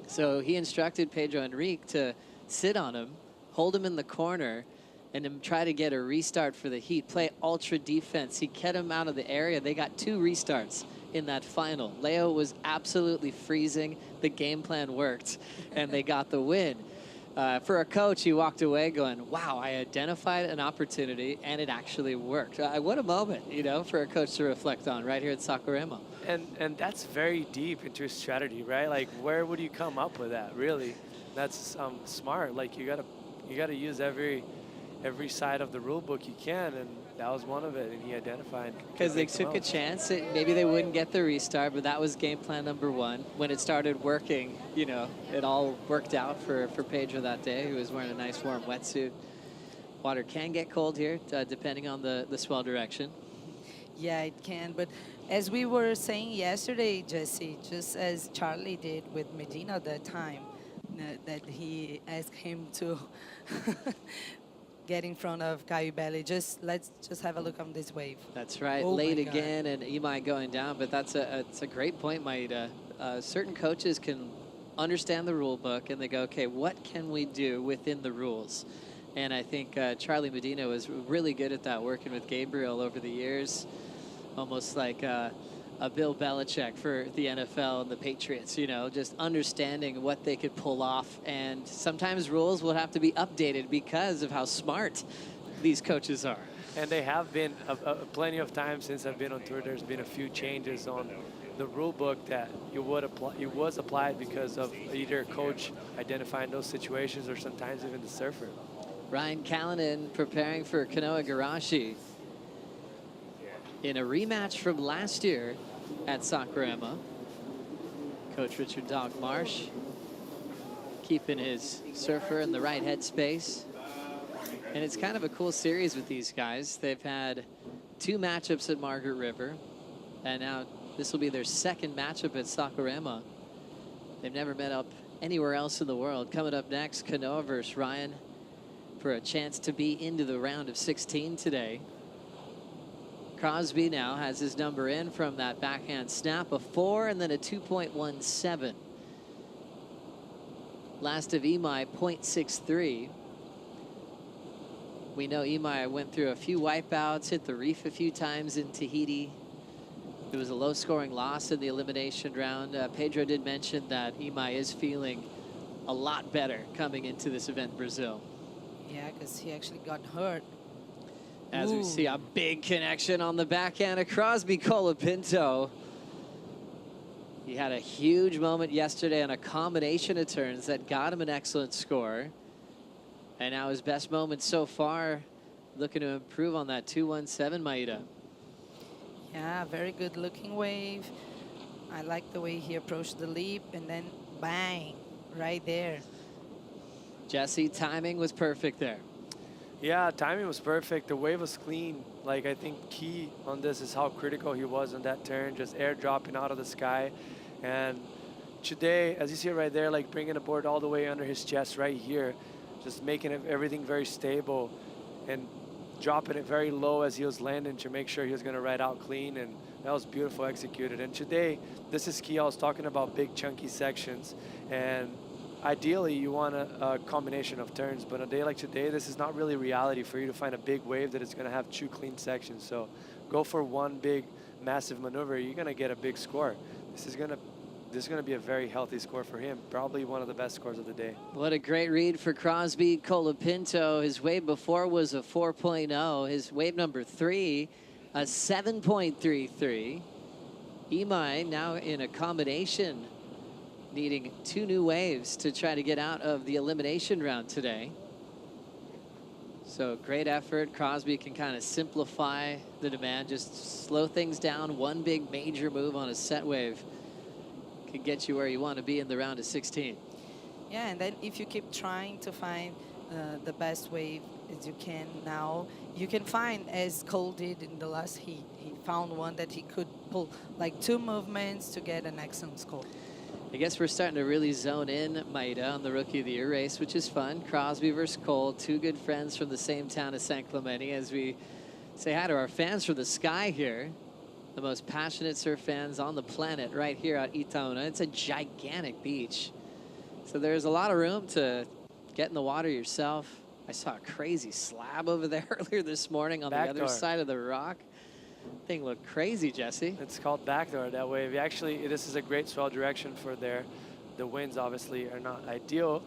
So he instructed Pedro Henrique to sit on him, hold him in the corner, and then try to get a restart for the heat. Play ultra defense. He kept him out of the area. They got 2 restarts in that final. Leo was absolutely freezing. The game plan worked, and they got the win. For a coach, he walked away going, wow, I identified an opportunity, and it actually worked. What a moment, you know, for a coach to reflect on right here at Saquarema. And that's very deep into his strategy, right? Like, where would you come up with that, really? That's smart. Like, you gotta use every side of the rule book you can, and that was one of it, and he identified. Because they took a chance. Maybe they wouldn't get the restart, but that was game plan number 1. When it started working, you know, it all worked out for Pedro that day. He was wearing a nice warm wetsuit. Water can get cold here, depending on the swell direction. Yeah, it can. But as we were saying yesterday, Jesse, just as Charlie did with Medina that time, that he asked him to get in front of Caio Belli. Let's just have a look on this wave. That's right. Oh Late again, and Imai going down. But it's a great point, Maida. Certain coaches can understand the rule book, and they go, okay, what can we do within the rules? And I think Charlie Medina was really good at that, working with Gabriel over the years, almost like a Bill Belichick for the NFL and the Patriots, you know, just understanding what they could pull off. And sometimes rules will have to be updated because of how smart these coaches are. And they have been plenty of times since I've been on tour. There's been a few changes on the rule book that was applied because of either a coach identifying those situations or sometimes even the surfer. Ryan Kalin preparing for Canoa Igarashi in a rematch from last year at Saquarema. Coach Richard Dog Marsh keeping his surfer in the right headspace. And it's kind of a cool series with these guys. They've had 2 matchups at Margaret River, and now this will be their 2nd matchup at Saquarema. They've never met up anywhere else in the world. Coming up next, Canoa versus Ryan for a chance to be into the round of 16 today. Crosby now has his number in from that backhand snap, a 4 and then a 2.17. Last of Imai, 0.63. We know Imai went through a few wipeouts, hit the reef a few times in Tahiti. It was a low-scoring loss in the elimination round. Pedro did mention that Imai is feeling a lot better coming into this event in Brazil. Yeah, because he actually got hurt. As we see a big connection on the backhand of Crosby Colapinto. He had a huge moment yesterday on a combination of turns that got him an excellent score. And now his best moment so far, looking to improve on that 217, Maida. Yeah, very good looking wave. I like the way he approached the leap and then bang, right there. Jesse, timing was perfect there. Yeah, timing was perfect. The wave was clean. Like, I think key on this is how critical he was on that turn, just air dropping out of the sky. And today, as you see right there, like bringing the board all the way under his chest right here, just making everything very stable and dropping it very low as he was landing to make sure he was going to ride out clean. And that was beautiful executed. And today, this is key. I was talking about big chunky sections, and ideally you want a combination of turns, but on a day like today, this is not really reality for you to find a big wave that is going to have 2 clean sections. So go for one big, massive maneuver, you're going to get a big score. This is going to be a very healthy score for him, probably one of the best scores of the day. What a great read for Crosby. Colapinto, his wave before was a 4.0. His wave number 3, a 7.33. Imai now in a combination, needing 2 new waves to try to get out of the elimination round today. So great effort. Crosby can kind of simplify the demand, just slow things down. One big major move on a set wave can get you where you want to be in the round of 16. Yeah, and then if you keep trying to find the best wave as you can now, you can find, as Cole did in the last heat, he found one that he could pull like 2 movements to get an excellent score. I guess we're starting to really zone in Maida on the Rookie of the Year race, which is fun. Crosby versus Cole, 2 good friends from the same town as San Clemente, as we say hi to our fans from the sky here. The most passionate surf fans on the planet right here at Itaona. It's a gigantic beach. So there's a lot of room to get in the water yourself. I saw a crazy slab over there earlier this morning on the other side of the rock. Thing looked crazy, Jesse. It's called backdoor that wave. Actually, this is a great swell direction for there. The winds obviously are not ideal,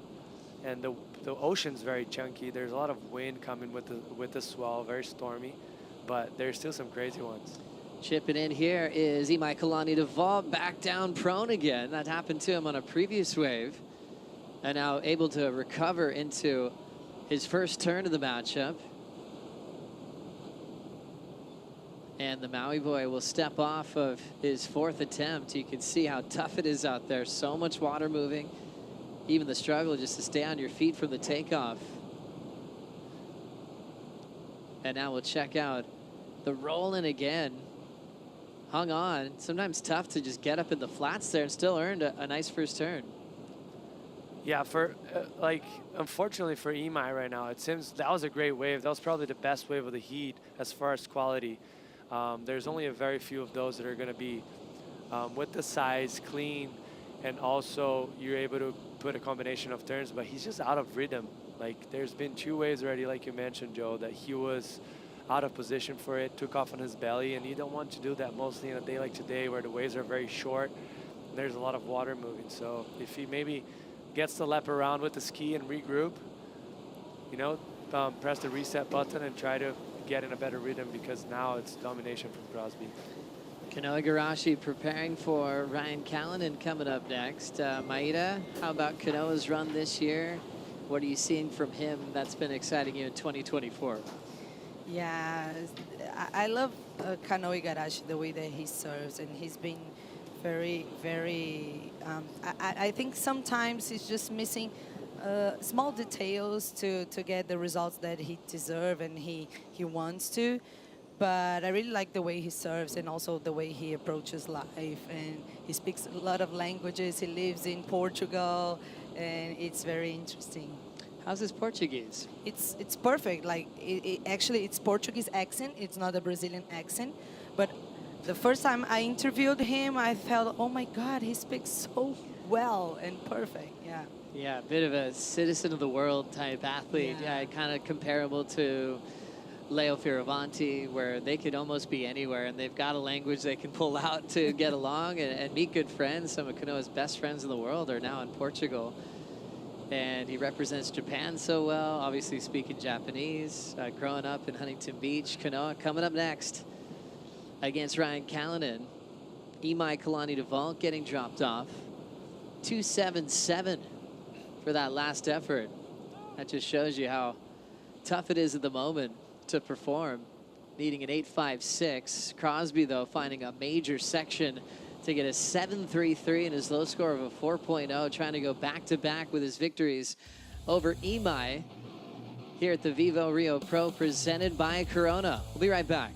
and the ocean's very chunky. There's a lot of wind coming with the swell, very stormy, but there's still some crazy ones. Chipping in here is Emi Deval, back down prone again. That happened to him on a previous wave, and now able to recover into his first turn of the matchup. And the Maui boy will step off of his 4th attempt. You can see how tough it is out there. So much water moving. Even the struggle just to stay on your feet from the takeoff. And now we'll check out the roll-in again. Hung on. Sometimes tough to just get up in the flats there and still earned a nice first turn. Yeah, unfortunately for Imai right now, it seems that was a great wave. That was probably the best wave of the heat as far as quality. There's only a very few of those that are going to be with the size, clean, and also you're able to put a combination of turns, but he's just out of rhythm. Like, there's been 2 waves already, like you mentioned, Joe, that he was out of position for it, took off on his belly, and you don't want to do that mostly in a day like today where the waves are very short and there's a lot of water moving. So if he maybe gets the lap around with the ski and regroup, you know, press the reset button and try to get in a better rhythm, because now it's domination from Crosby. Canoa Igarashi preparing for Ryan Kalin coming up next. Maida, how about Canoa's run this year? What are you seeing from him that's been exciting you in 2024? Yeah, I love Canoa Igarashi, the way that he serves, and he's been very, very, I think sometimes he's just missing small details to get the results that he deserves and he wants to. But I really like the way he serves and also the way he approaches life. And he speaks a lot of languages. He lives in Portugal, and it's very interesting. How's his Portuguese? It's perfect. Like, actually, it's Portuguese accent. It's not a Brazilian accent. But the first time I interviewed him, I felt, oh my God, he speaks so well and perfect. Yeah. Yeah, a bit of a citizen of the world type athlete. Yeah, kind of comparable to Leo Fioravanti, where they could almost be anywhere, and they've got a language they can pull out to get along and meet good friends. Some of Canoa's best friends in the world are now in Portugal. And he represents Japan so well, obviously speaking Japanese, growing up in Huntington Beach. Canoa coming up next against Ryan Kalin. Emi Deval getting dropped off. 2.77 for that last effort. That just shows you how tough it is at the moment to perform, needing an 8.56. Crosby, though, finding a major section to get a 7.33 and his low score of a 4.0, trying to go back-to-back with his victories over Imai here at the Vivo Rio Pro, presented by Corona. We'll be right back.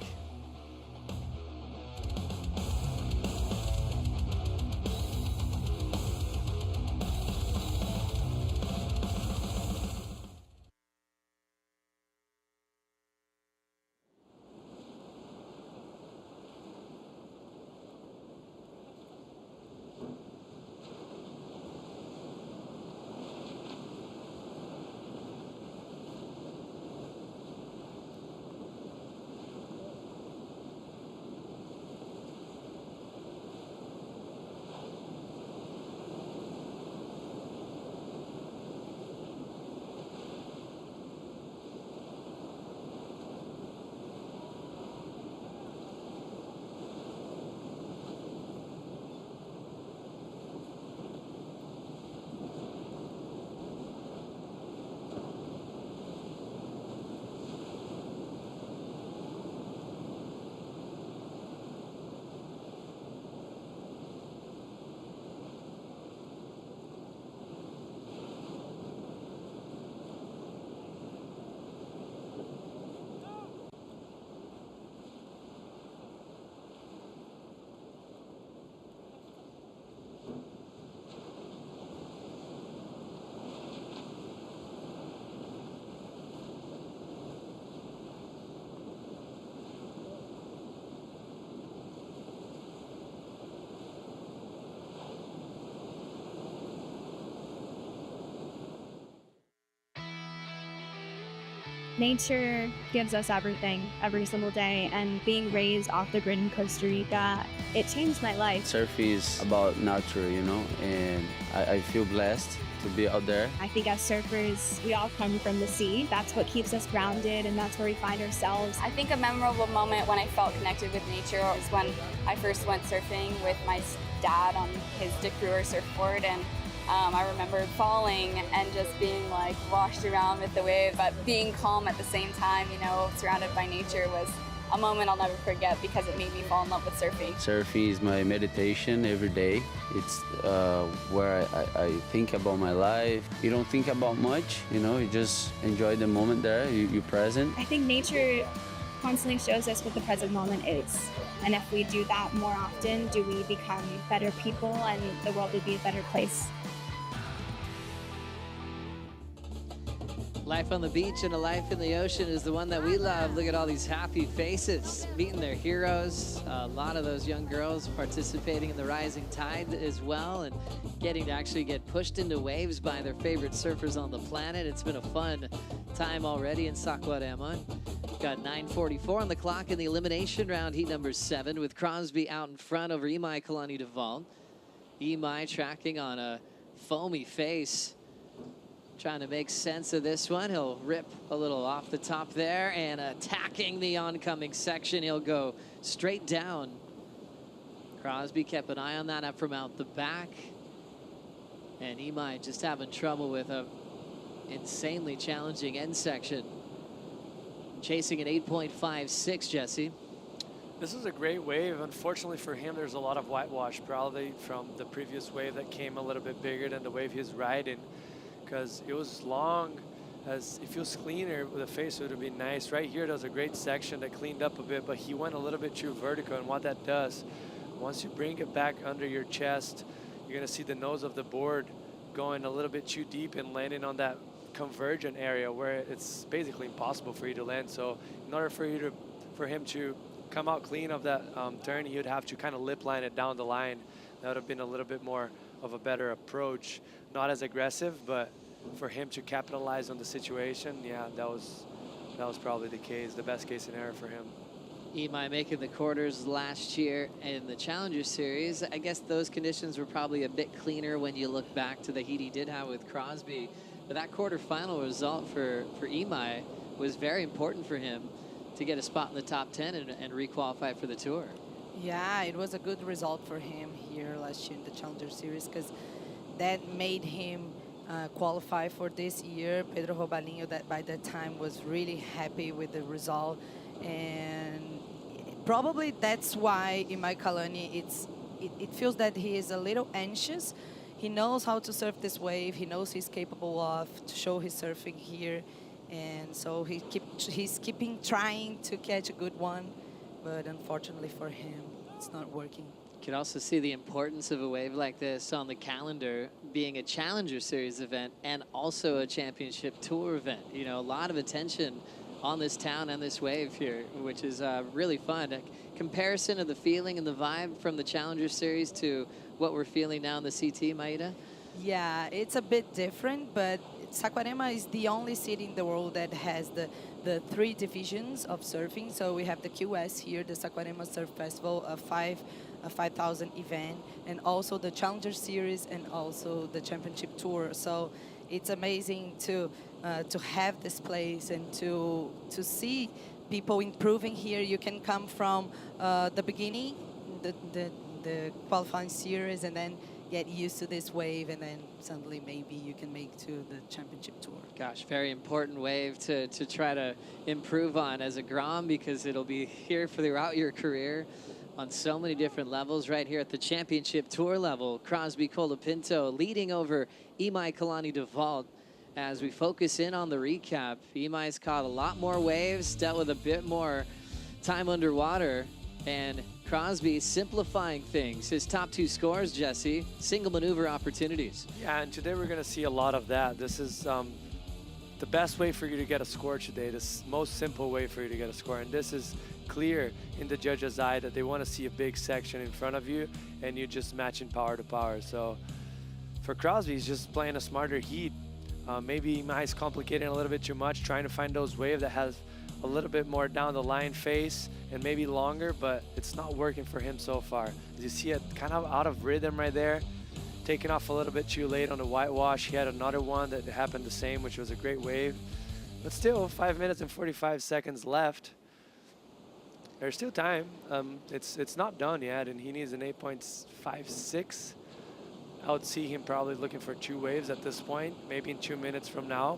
Nature gives us everything every single day, and being raised off the grid in Costa Rica, it changed my life. Surfing is about nature, you know, and I feel blessed to be out there. I think as surfers, we all come from the sea. That's what keeps us grounded, and that's where we find ourselves. I think a memorable moment when I felt connected with nature was when I first went surfing with my dad on his Dick Brewer surfboard, and I remember falling and just being like washed around with the wave, but being calm at the same time, you know, surrounded by nature was a moment I'll never forget because it made me fall in love with surfing. Surfing is my meditation every day. It's where I think about my life. You don't think about much, you know, you just enjoy the moment there, you're present. I think nature constantly shows us what the present moment is. And if we do that more often, do we become better people and the world would be a better place. Life on the beach and a life in the ocean is the one that we love. Look at all these happy faces, meeting their heroes. A lot of those young girls participating in the rising tide as well, and getting to actually get pushed into waves by their favorite surfers on the planet. It's been a fun time already in Saquarema. Got 9:44 on the clock in the elimination round, heat number 7, with Crosby out in front over Emi Deval. Emi tracking on a foamy face, trying to make sense of this one. He'll rip a little off the top there, and attacking the oncoming section, he'll go straight down. Crosby kept an eye on that up from out the back, and Emi just having trouble with a insanely challenging end section. Chasing an 8.56, Jesse. This is a great wave. Unfortunately for him, there's a lot of whitewash, probably from the previous wave that came a little bit bigger than the wave he's riding, because it was long. As it feels cleaner with the face, it would have been nice. Right here, there's a great section that cleaned up a bit, but he went a little bit too vertical, and what that does, once you bring it back under your chest, you're gonna see the nose of the board going a little bit too deep and landing on that convergent area where it's basically impossible for you to land. So in order for him to come out clean of that turn, you'd have to kind of lip line it down the line. That would have been a little bit more of a better approach. Not as aggressive, but for him to capitalize on the situation, yeah, that was probably the case, the best case scenario for him. Emi making the quarters last year in the Challenger Series. I guess those conditions were probably a bit cleaner when you look back to the heat he did have with Crosby. But that quarterfinal result for Emi was very important for him to get a spot in the top 10 and re-qualify for the tour. Yeah, it was a good result for him here last year in the Challenger Series, because that made him qualify for this year. Pedro Robalinho, that by that time was really happy with the result, and probably that's why in my Kalani it feels that he is a little anxious. He knows how to surf this wave. He knows he's capable of to show his surfing here, and so he's keeping trying to catch a good one, but unfortunately for him, it's not working. You can also see the importance of a wave like this on the calendar, being a Challenger Series event and also a Championship Tour event. You know, a lot of attention on this town and this wave here, which is really fun. A comparison of the feeling and the vibe from the Challenger Series to what we're feeling now in the CT, Maida? Yeah, it's a bit different, but Saquarema is the only city in the world that has the 3 divisions of surfing. So we have the QS here, the Saquarema Surf Festival, a 5,000 event, and also the Challenger Series and also the Championship Tour. So it's amazing to have this place and to see people improving here. You can come from the beginning, the qualifying series, and then get used to this wave, and then suddenly maybe you can make to the Championship Tour. Gosh, very important wave to try to improve on as a Grom, because it'll be here throughout your career on so many different levels. Right here at the Championship Tour level, Crosby Colapinto leading over Emi Deval. As we focus in on the recap, Emi's caught a lot more waves, dealt with a bit more time underwater, and Crosby simplifying things. His top 2 scores, Jesse, single maneuver opportunities. Yeah, and today we're going to see a lot of that. This is the best way for you to get a score today, the most simple way for you to get a score. And this is clear in the judge's eye that they want to see a big section in front of you, and you're just matching power to power. So for Crosby, he's just playing a smarter heat. Maybe Imai's complicating a little bit too much, trying to find those waves that has a little bit more down the line face and maybe longer, but it's not working for him so far. As you see it kind of out of rhythm right there, taking off a little bit too late on the whitewash. He had another one that happened the same, which was a great wave. But still, 5 minutes and 45 seconds left. There's still time. It's not done yet, and he needs an 8.56. I would see him probably looking for 2 waves at this point. Maybe in 2 minutes from now.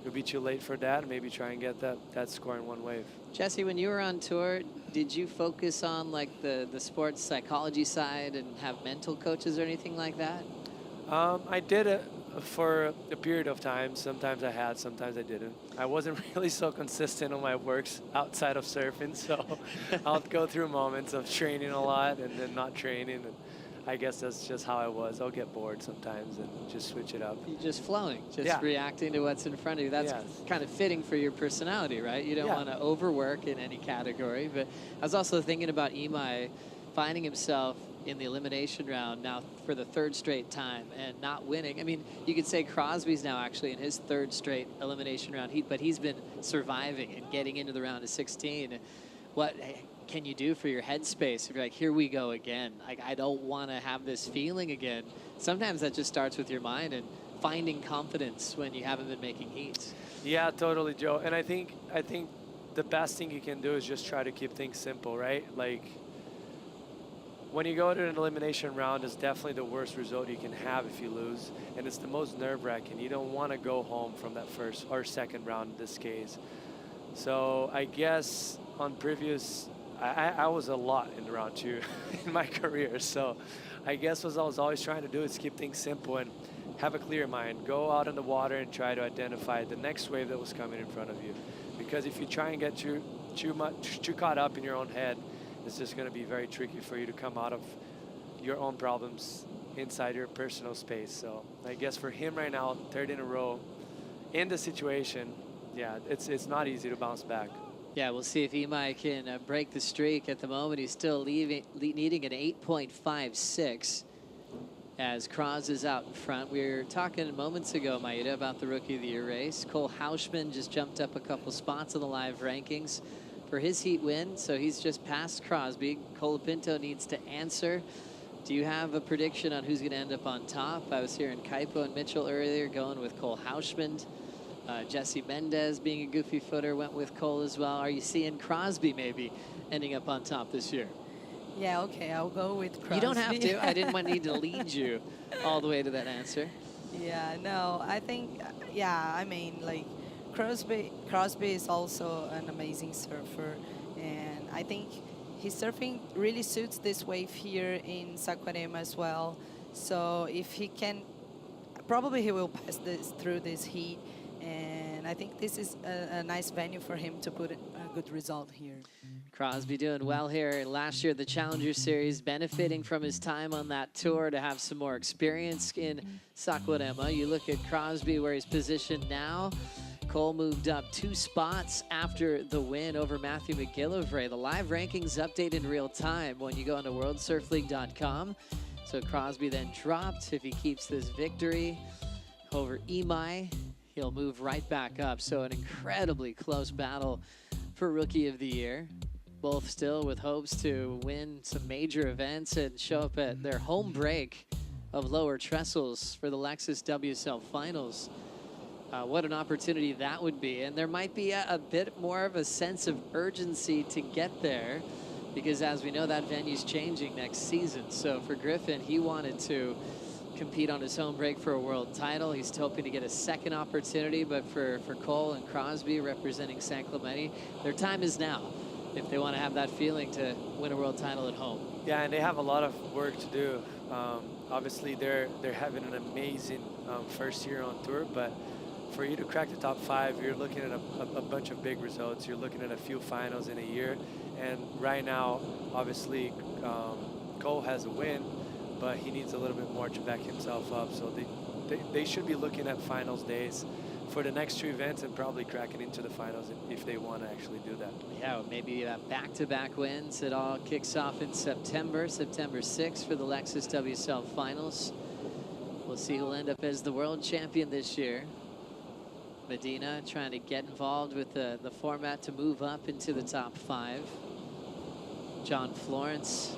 It'll be too late for that. Maybe try and get that score in 1 wave. Jesse, when you were on tour, did you focus on like the sports psychology side and have mental coaches or anything like that? I did it for a period of time. Sometimes I had, sometimes I didn't. I wasn't really so consistent on my works outside of surfing, so I'll go through moments of training a lot and then not training. And I guess that's just how I was. I'll get bored sometimes and just switch it up. You're just flowing, just reacting to what's in front of you. That's kind of fitting for your personality, right? You don't want to overwork in any category. But I was also thinking about Imai finding himself in the elimination round now for the 3rd straight time and not winning. I mean, you could say Crosby's now actually in his 3rd straight elimination round, but he's been surviving and getting into the round of 16. What can you do for your headspace if you're like, here we go again? Like, I don't want to have this feeling again. Sometimes that just starts with your mind and finding confidence when you haven't been making heats. Yeah, totally, Joe. And I think the best thing you can do is just try to keep things simple, right? Like, when you go to an elimination round, it's definitely the worst result you can have if you lose, and it's the most nerve-wracking. You don't want to go home from that 1st or 2nd round in this case. So I guess on previous, I was a lot in round 2 in my career. So I guess what I was always trying to do is keep things simple and have a clear mind. Go out in the water and try to identify the next wave that was coming in front of you. Because if you try and get too caught up in your own head, it's just going to be very tricky for you to come out of your own problems inside your personal space. So I guess for him right now, 3rd in a row in the situation, yeah, it's not easy to bounce back. Yeah, we'll see if Imai can break the streak. At the moment, he's still needing an 8.56 as Cross is out in front. We were talking moments ago, Maeda, about the Rookie of the Year race. Cole Hauschman just jumped up a couple spots in the live rankings for his heat win, so he's just past Crosby. Colapinto needs to answer. Do you have a prediction on who's going to end up on top? I was hearing Kaipo and Mitchell earlier going with Cole Hauschman. Jesse Mendez, being a goofy footer, went with Cole as well. Are you seeing Crosby maybe ending up on top this year? Yeah, okay, I'll go with Crosby. You don't have to. I didn't need to lead you all the way to that answer. Yeah, no, I think, I mean, like, Crosby is also an amazing surfer, and I think his surfing really suits this wave here in Saquarema as well. So if he can, probably he will pass through this heat, and I think this is a nice venue for him to put a good result here. Crosby doing well here last year, the Challenger Series, benefiting from his time on that tour to have some more experience in Saquarema. You look at Crosby, where he's positioned now. Cole moved up 2 spots after the win over Matthew McGillivray. The live rankings update in real time when you go onto worldsurfleague.com. So Crosby then dropped. If he keeps this victory over Imai, he'll move right back up. So an incredibly close battle for Rookie of the Year. Both still with hopes to win some major events and show up at their home break of Lower Trestles for the Lexus WSL Finals. What an opportunity that would be. And there might be a bit more of a sense of urgency to get there, because as we know, that venue's changing next season. So for Griffin, he wanted to compete on his home break for a world title. He's hoping to get a 2nd opportunity, but for Cole and Crosby representing San Clemente, their time is now if they want to have that feeling to win a world title at home. Yeah, and they have a lot of work to do. Obviously, they're having an amazing 1st year on tour, but for you to crack the top 5, you're looking at a bunch of big results. You're looking at a few finals in a year. And right now, obviously, Cole has a win, but he needs a little bit more to back himself up. So they should be looking at finals days for the next 2 events and probably cracking into the finals if they want to actually do that. Yeah, maybe back-to-back wins. It all kicks off in September 6th for the Lexus WSL Finals. We'll see who'll end up as the world champion this year. Medina trying to get involved with the format to move up into the top 5. John Florence,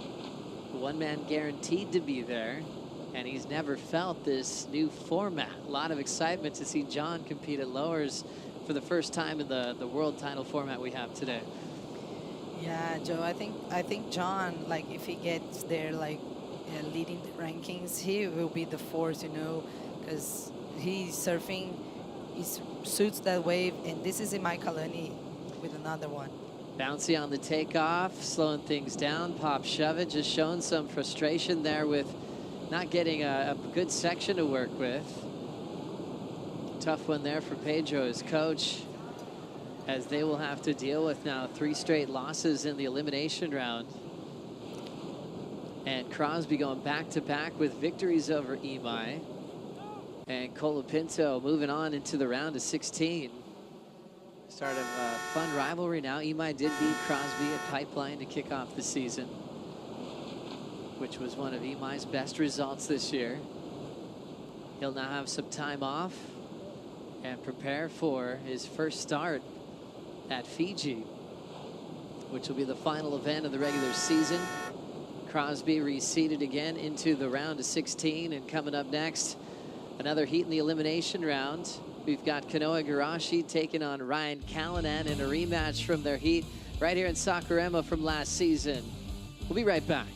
one man guaranteed to be there, and he's never felt this new format. A lot of excitement to see John compete at lowers for the first time in the world title format we have today. Yeah, Joe, I think John, like if he gets there, like leading the rankings, he will be the force, you know, because he's surfing, he suits that wave, and this is Imai Kalani with another one. Bouncy on the takeoff, slowing things down. Pop shove it, just showing some frustration there with not getting a good section to work with. Tough one there for Pedro, his coach, as they will have to deal with now 3 straight losses in the elimination round. And Crosby going back-to-back with victories over Imai. And Colapinto moving on into the round of 16. Start of a fun rivalry now. Imai did beat Crosby at Pipeline to kick off the season, which was one of Imai's best results this year. He'll now have some time off and prepare for his first start at Fiji, which will be the final event of the regular season. Crosby reseeded again into the round of 16, and coming up next, another heat in the elimination round. We've got Canoa Igarashi taking on Ryan Kalin in a rematch from their heat right here in Saquarema from last season. We'll be right back.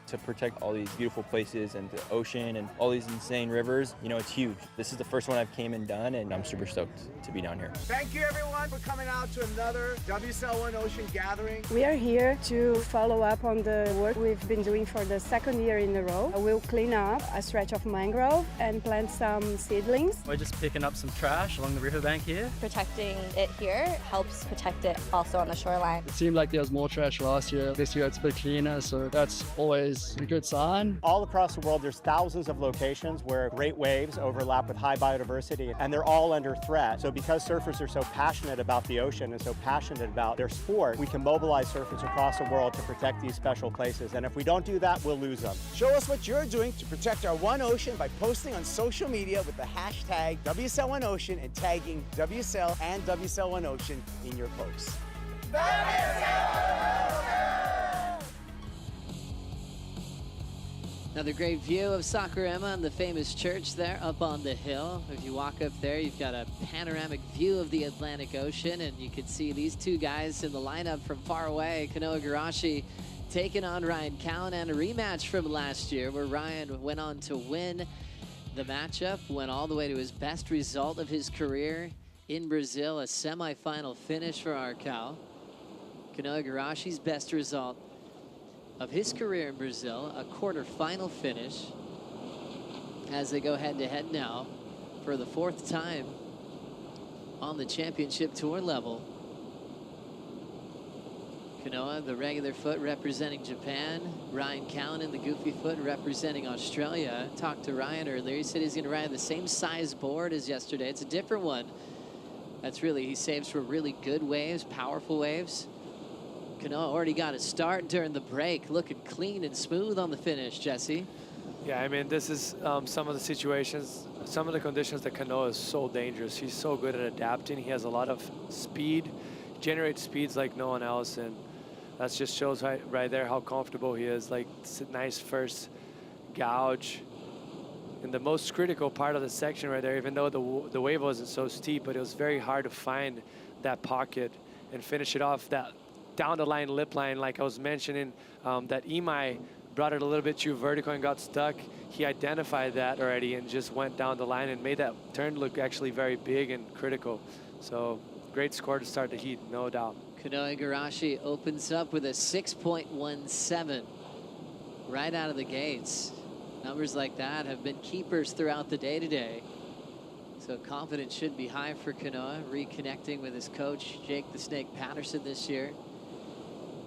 To protect all these beautiful places and the ocean and all these insane rivers, you know, it's huge. This is the first one I've came and done, and I'm super stoked to be down here. Thank you everyone for coming out to another WSL One Ocean gathering. We are here to follow up on the work we've been doing for the 2nd year in a row. We'll clean up a stretch of mangrove and plant some seedlings. We're just picking up some trash along the riverbank here. Protecting it here helps protect it also on the shoreline. It seemed like there was more trash last year. This year it's a bit cleaner, so that's always a good sign. All across the world, there's thousands of locations where great waves overlap with high biodiversity, and they're all under threat. So because surfers are so passionate about the ocean and so passionate about their sport, we can mobilize surfers across the world to protect these special places. And if we don't do that, we'll lose them. Show us what you're doing to protect our One Ocean by posting on social media with the hashtag WSL One Ocean and tagging WSL and WSL One Ocean in your posts. Another great view of Saquarema and the famous church there up on the hill. If you walk up there, you've got a panoramic view of the Atlantic Ocean, and you can see these two guys in the lineup from far away. Canoa Igarashi taking on Ryan Kalin, and a rematch from last year where Ryan went on to win the matchup, went all the way to his best result of his career in Brazil, a semifinal finish for our Cal. Canoa Igarashi's best result of his career in Brazil, a quarterfinal finish, as they go head-to-head now for the 4th time on the championship tour level. Canoa, the regular foot representing Japan. Ryan Kalin, the goofy foot representing Australia. Talked to Ryan earlier. He said he's going to ride the same size board as yesterday. It's a different one. That's really, he saves for really good waves, powerful waves. Canoa already got a start during the break, looking clean and smooth on the finish, Jesse. Yeah, I mean, this is some of the situations, some of the conditions that Canoa is so dangerous. He's so good at adapting. He has a lot of speed, generates speeds like no one else, and that just shows right there how comfortable he is. Like, it's a nice first gouge in the most critical part of the section right there, even though the wave wasn't so steep, but it was very hard to find that pocket and finish it off that down the line lip line. Like I was mentioning, that Emi brought it a little bit too vertical and got stuck. He identified that already and just went down the line and made that turn look actually very big and critical. So great score to start the heat, no doubt. Canoa Igarashi opens up with a 6.17 right out of the gates. Numbers like that have been keepers throughout the day today. So confidence should be high for Canoa, reconnecting with his coach, Jake the Snake Patterson this year,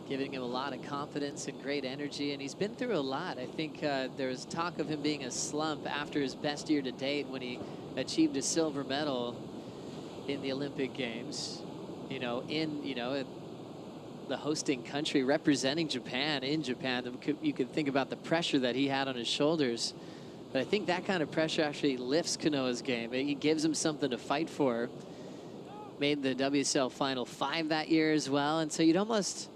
giving him a lot of confidence and great energy. And he's been through a lot. I think there was talk of him being a slump after his best year to date when he achieved a silver medal in the Olympic Games, in the hosting country, representing Japan in Japan. You could think about the pressure that he had on his shoulders. But I think that kind of pressure actually lifts Canoa's game. It gives him something to fight for. Made the WSL Final 5 that year as well. And so you'd almost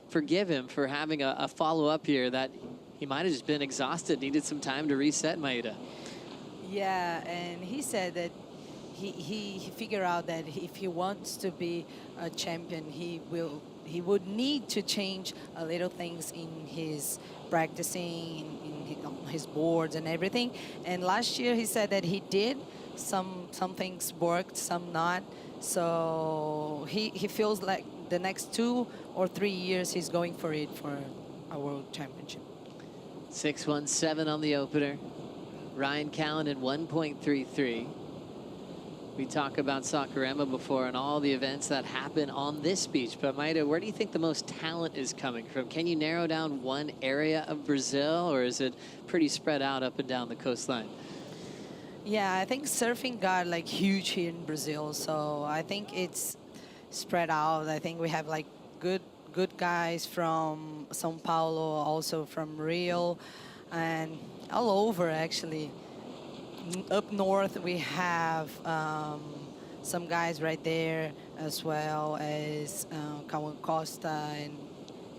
forgive him for having a follow-up here that he might have just been exhausted, needed some time to reset, Maeda. Yeah, and he said that he figured out that if he wants to be a champion, he would need to change a little things in his practicing, in his boards and everything. And last year he said that he did. Some things worked, some not. So he feels like the next 2 or 3 years he's going for it for a world championship. 6.17 on the opener. Ryan Kalin in 1.33. We talk about Saquarema before and all the events that happen on this beach. But Maeda, where do you think the most talent is coming from? Can you narrow down one area of Brazil, or is it pretty spread out up and down the coastline? Yeah, I think surfing got like huge here in Brazil. So I think it's spread out. I think we have like good guys from São Paulo, also from Rio, and all over actually. Up north we have some guys right there, as well as Costa, and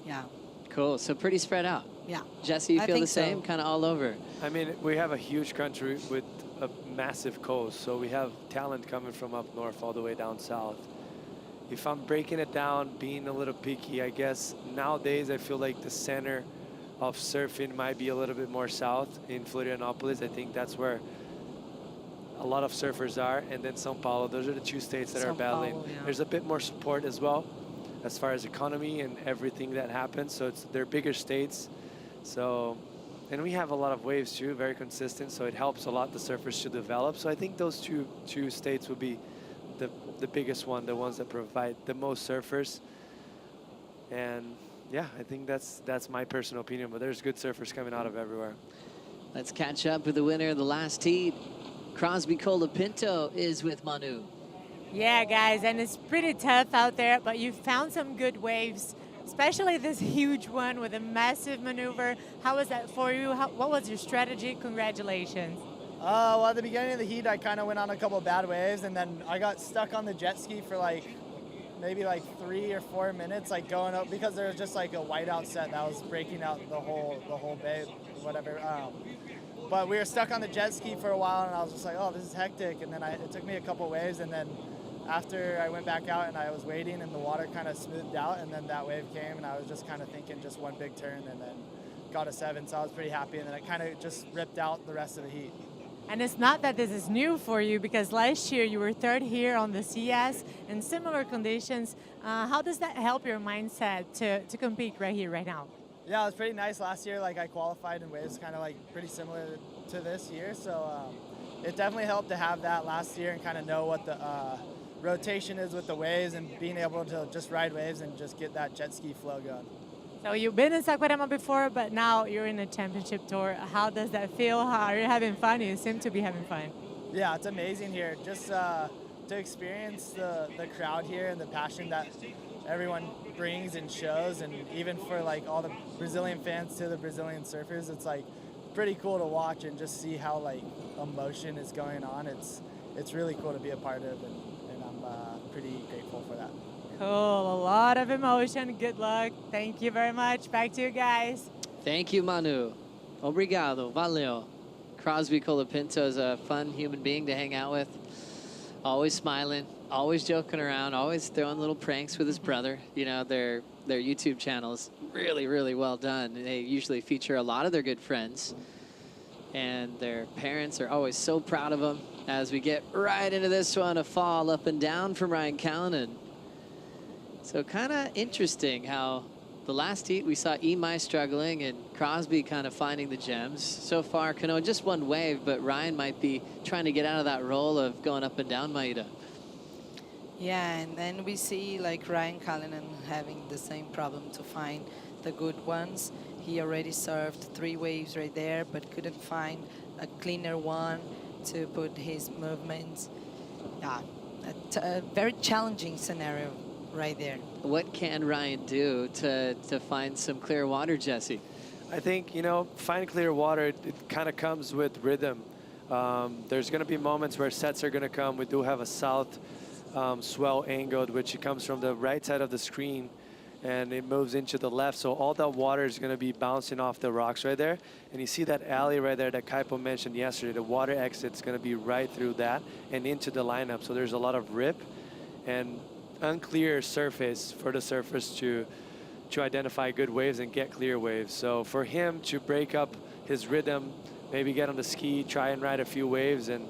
yeah. Cool, so pretty spread out. Yeah. Jesse, you feel the same, kind of all over? I mean, we have a huge country with a massive coast, so we have talent coming from up north all the way down south. If I'm breaking it down, being a little picky, I guess nowadays I feel like the center of surfing might be a little bit more south in Florianopolis. I think that's where a lot of surfers are, and then São Paulo. Those are the two states that are battling. Paulo, yeah. There's a bit more support as well as far as economy and everything that happens, so they're bigger states. So, and we have a lot of waves too, very consistent, so it helps a lot the surfers to develop. So I think those two states would be the biggest one, the ones that provide the most surfers. And yeah, I think that's my personal opinion, but there's good surfers coming out of everywhere. Let's catch up with the winner of the last heat. Crosby Colapinto is with Manu. Yeah, guys, and it's pretty tough out there, but you found some good waves, especially this huge one with a massive maneuver. How was that for you? What was your strategy? Congratulations. Well, at the beginning of the heat, I kind of went on a couple bad waves, and then I got stuck on the jet ski for maybe 3 or 4 minutes, going up, because there was just a whiteout set that was breaking out the whole bay, whatever. But we were stuck on the jet ski for a while, and I was just like, oh, this is hectic. And then it took me a couple waves, and then after I went back out and I was waiting, and the water kind of smoothed out, and then that wave came, and I was just kind of thinking just one big turn, and then got a 7, so I was pretty happy. And then I kind of just ripped out the rest of the heat. And it's not that this is new for you, because last year you were 3rd here on the CS in similar conditions. How does that help your mindset to compete right here, right now? Yeah, it was pretty nice last year. I qualified in waves kind of pretty similar to this year. So it definitely helped to have that last year and kind of know what rotation is with the waves and being able to just ride waves and just get that jet ski flow going. So you've been in Saquarema before, but now you're in a championship tour. How does that feel? How are you having fun? You seem to be having fun. Yeah, it's amazing here. Just to experience the crowd here and the passion that everyone brings and shows, and even for like all the Brazilian fans to the Brazilian surfers, it's like pretty cool to watch and just see how like emotion is going on. It's really cool to be a part of, and I'm pretty grateful for that. Cool, a lot of emotion. Good luck. Thank you very much. Back to you guys. Thank you, Manu. Obrigado. Valeu. Crosby Colapinto is a fun human being to hang out with. Always smiling, always joking around, always throwing little pranks with his brother. You know, their YouTube channel is really, really well done. They usually feature a lot of their good friends. And their parents are always so proud of them. As we get right into this one, a fall up and down from Ryan Kalin. So kind of interesting how the last heat we saw Emi struggling and Crosby kind of finding the gems. So far, Canoa just one wave, but Ryan might be trying to get out of that role of going up and down Maida. Yeah, and then we see like Ryan Kalin having the same problem to find the good ones. He already surfed 3 waves right there, but couldn't find a cleaner one to put his movements. Yeah, a very challenging scenario right there. What can Ryan do to find some clear water, Jesse? I think, you know, find clear water, it kind of comes with rhythm. There's going to be moments where sets are going to come. We do have a south swell angled, which comes from the right side of the screen, and it moves into the left. So all that water is going to be bouncing off the rocks right there. And you see that alley right there that Kaipo mentioned yesterday. The water exit's going to be right through that and into the lineup. So there's a lot of rip and unclear surface for the surfers to identify good waves and get clear waves. So for him to break up his rhythm, maybe get on the ski, try and ride a few waves, and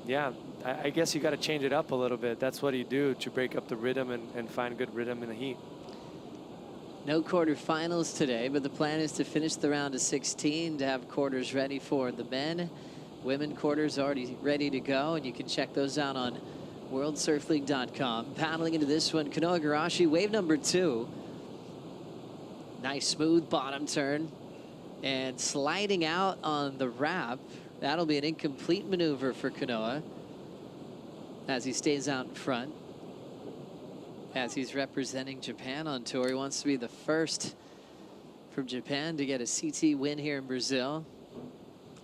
yeah, I guess you got to change it up a little bit. That's what you do to break up the rhythm and find good rhythm in the heat. No quarterfinals today, but the plan is to finish the round of 16 to have quarters ready for the men. Women quarters already ready to go, and you can check those out on worldsurfleague.com. Paddling into this one, Canoa Igarashi, wave number 2. Nice smooth bottom turn and sliding out on the wrap. That'll be an incomplete maneuver for Canoa as he stays out in front. As he's representing Japan on tour, he wants to be the first from Japan to get a CT win here in Brazil.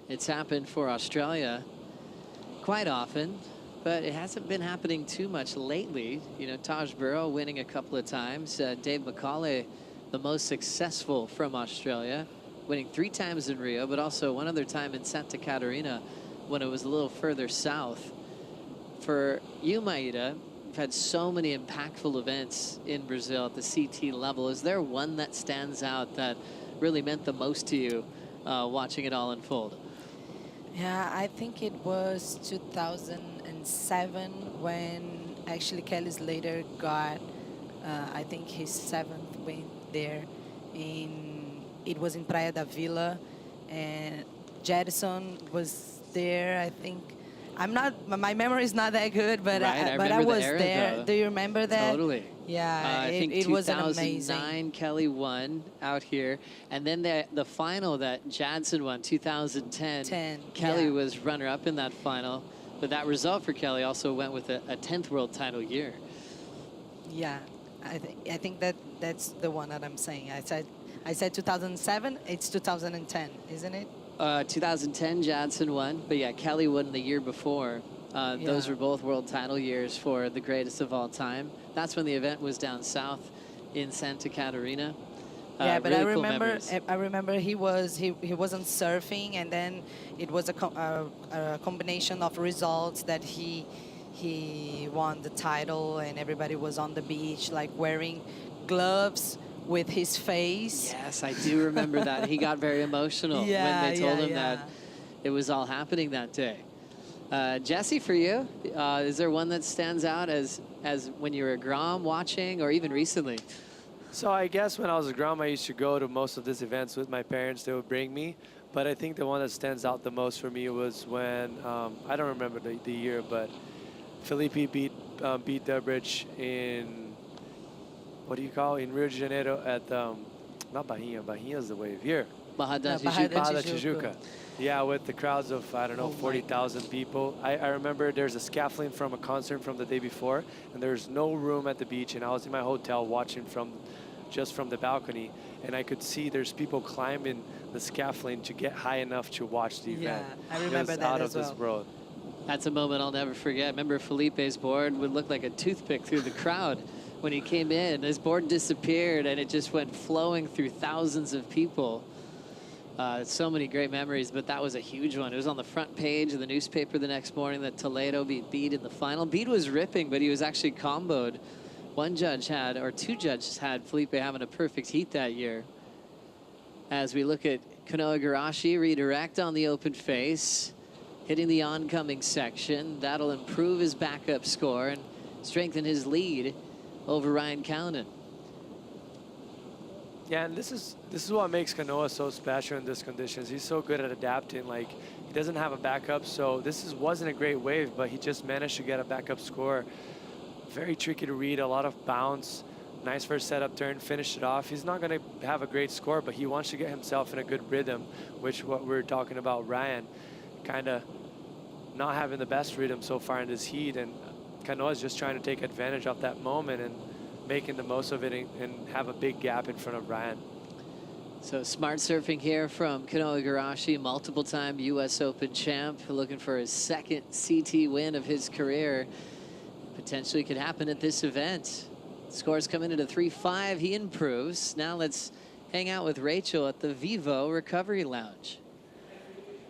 It's happened for Australia quite often, but it hasn't been happening too much lately. You know, Taj Burrow winning a couple of times. Dave McCauley, the most successful from Australia, winning 3 times in Rio, but also one other time in Santa Catarina when it was a little further south. For you, Maida, you've had so many impactful events in Brazil at the CT level. Is there one that stands out that really meant the most to you watching it all unfold? Yeah, I think it was 2007 when actually Kelly Slater got, I think, his 7th win there. It was in Praia da Vila, and Jedson was there, I think. My memory is not that good, but right, I was the era, there. though. Do you remember that? Totally. Yeah, I think it was an amazing. 2009 Kelly won out here, and then the final that Jadson won, 2010. Kelly was runner-up in that final, but that result for Kelly also went with a 10th world title year. Yeah, I think that's the one that I'm saying. I said 2007. It's 2010, isn't it? 2010 Jadson won, but yeah, Kelly won the year before. Those were both world title years for the greatest of all time. That's when the event was down south in Santa Catarina. Yeah, but really I remember he wasn't surfing, and then it was a combination of results that he won the title, and everybody was on the beach like wearing gloves with his face. Yes, I do remember that. He got very emotional when they told him that it was all happening that day. Jesse, for you, is there one that stands out as when you were a Grom watching, or even recently? So I guess when I was a Grom, I used to go to most of these events with my parents. They would bring me. But I think the one that stands out the most for me was when, I don't remember the year, but Felipe beat beat the bridge in, what do you call it? In Rio de Janeiro at, not Bahia, Bahia is the wave here. Barra da Barra da Tijuca. Yeah, with the crowds of, I don't know, 40,000 people. I remember there's a scaffolding from a concert from the day before, and there's no room at the beach, and I was in my hotel watching just from the balcony, and I could see there's people climbing the scaffolding to get high enough to watch the event. I remember it was that out as of well. this world. That's a moment I'll never forget. Remember Felipe's board would look like a toothpick through the crowd when he came in. His board disappeared, and it just went flowing through thousands of people. So many great memories, but that was a huge one. It was on the front page of the newspaper the next morning that Toledo beat Bede in the final. Bede was ripping, but he was actually comboed. One judge had, or two judges had, Felipe having a perfect heat that year. As we look at Canoa Igarashi redirect on the open face, hitting the oncoming section. That'll improve his backup score and strengthen his lead over Ryan Kalin. Yeah, and this is what makes Canoa so special in these conditions. He's so good at adapting. Like, he doesn't have a backup, so wasn't a great wave, but he just managed to get a backup score. Very tricky to read, a lot of bounce. Nice first setup turn, finished it off. He's not going to have a great score, but he wants to get himself in a good rhythm, which what we're talking about, Ryan, kind of not having the best rhythm so far in this heat, and Canoa is just trying to take advantage of that moment and making the most of it and have a big gap in front of Ryan. So smart surfing here from Canoa Igarashi, multiple-time U.S. Open champ, looking for his second CT win of his career. Potentially could happen at this event. Scores coming into 3-5, he improves. Now let's hang out with Rachel at the Vivo Recovery Lounge.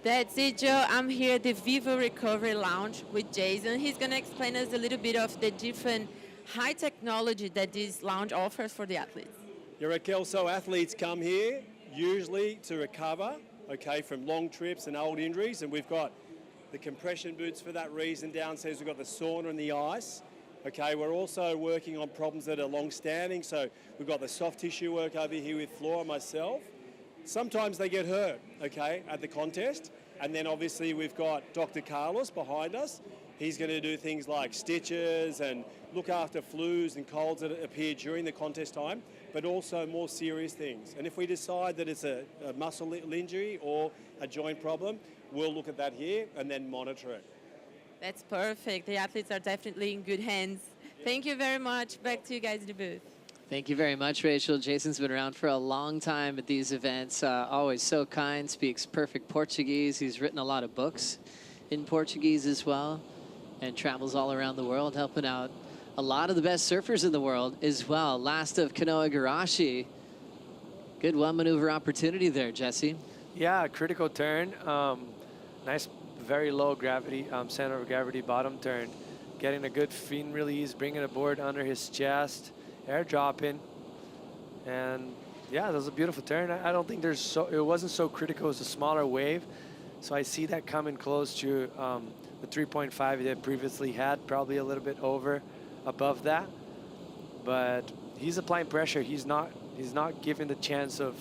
That's it, Joe. I'm here at the Vivo Recovery Lounge with Jason. He's going to explain us a little bit of the different high technology that this lounge offers for the athletes. Yeah, Raquel, so athletes come here usually to recover, okay, from long trips and old injuries, and we've got the compression boots for that reason. Downstairs we've got the sauna and the ice. Okay, we're also working on problems that are long-standing, so we've got the soft tissue work over here with Flora and myself. Sometimes they get hurt, okay, at the contest, and then obviously we've got Dr. Carlos behind us. He's going to do things like stitches and look after flus and colds that appear during the contest time, but also more serious things. And if we decide that it's a muscle injury or a joint problem, we'll look at that here and then monitor it. That's perfect. The athletes are definitely in good hands. Thank you very much. Back to you guys in the booth. Thank you very much, Rachel. Jason's been around for a long time at these events. Always so kind, speaks perfect Portuguese. He's written a lot of books in Portuguese as well, and travels all around the world, helping out a lot of the best surfers in the world as well. Last of Canoa Igarashi. Good one maneuver opportunity there, Jesse. Yeah, critical turn. Nice, very low gravity, center of gravity bottom turn. Getting a good fin release, bringing the board under his chest, air dropping. And yeah, that was a beautiful turn. I don't think it wasn't so critical. It was a smaller wave. So I see that coming close to the 3.5 that previously had, probably a little bit above that. But he's applying pressure. He's not giving the chance of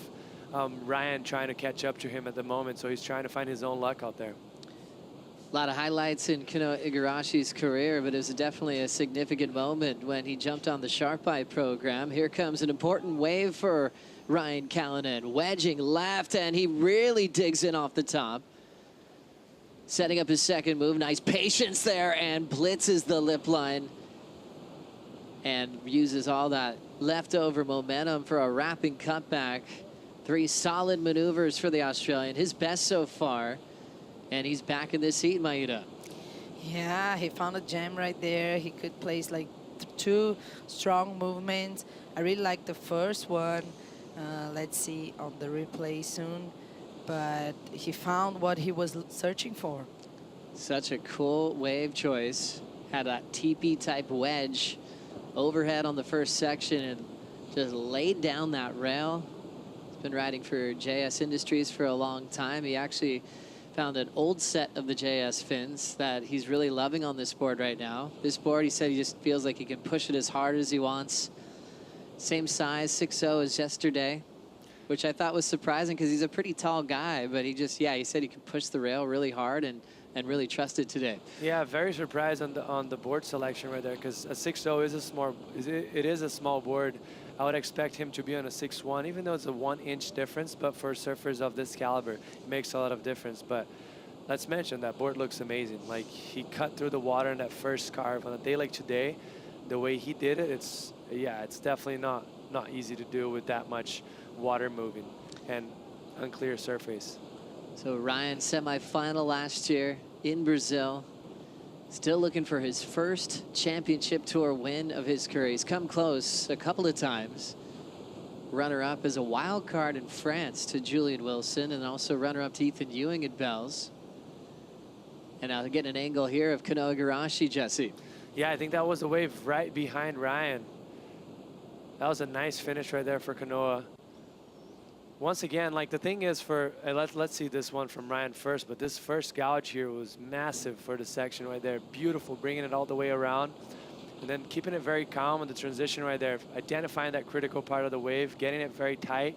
Ryan trying to catch up to him at the moment. So he's trying to find his own luck out there. A lot of highlights in Canoa Igarashi's career, but it was definitely a significant moment when he jumped on the Sharp Eye program. Here comes an important wave for Ryan Kalin, wedging left, and he really digs in off the top. Setting up his second move, nice patience there, and blitzes the lip line and uses all that leftover momentum for a wrapping cutback. 3 solid maneuvers for the Australian, his best so far. And he's back in this heat, Maida. Yeah, he found a gem right there. He could place like 2 strong movements. I really like the first one. Let's see on the replay soon. But he found what he was searching for. Such a cool wave choice. Had a teepee type wedge overhead on the first section and just laid down that rail. He's been riding for JS Industries for a long time. He actually found an old set of the JS fins that he's really loving on this board right now. This board, he said he just feels like he can push it as hard as he wants. Same size, 6.0 as yesterday, which I thought was surprising because he's a pretty tall guy, but he said he can push the rail really hard and and really trusted today. Yeah, very surprised on the board selection right there, because a 6-0 is a small, it is a small board. I would expect him to be on a 6-1, even though it's a 1-inch difference, but for surfers of this caliber, it makes a lot of difference. But let's mention that board looks amazing. Like, he cut through the water in that first carve on a day like today. The way he did it, it's definitely not easy to do with that much water moving and unclear surface. So Ryan, semifinal last year in Brazil. Still looking for his first championship tour win of his career. He's come close a couple of times. Runner-up as a wild card in France to Julian Wilson, and also runner-up to Ethan Ewing at Bells. And now getting an angle here of Canoa Igarashi, Jesse. Yeah, I think that was the wave right behind Ryan. That was a nice finish right there for Canoa. Once again, like, the thing is for, let's see this one from Ryan first, but this first gouge here was massive for the section right there. Beautiful, bringing it all the way around. And then keeping it very calm in the transition right there, identifying that critical part of the wave, getting it very tight.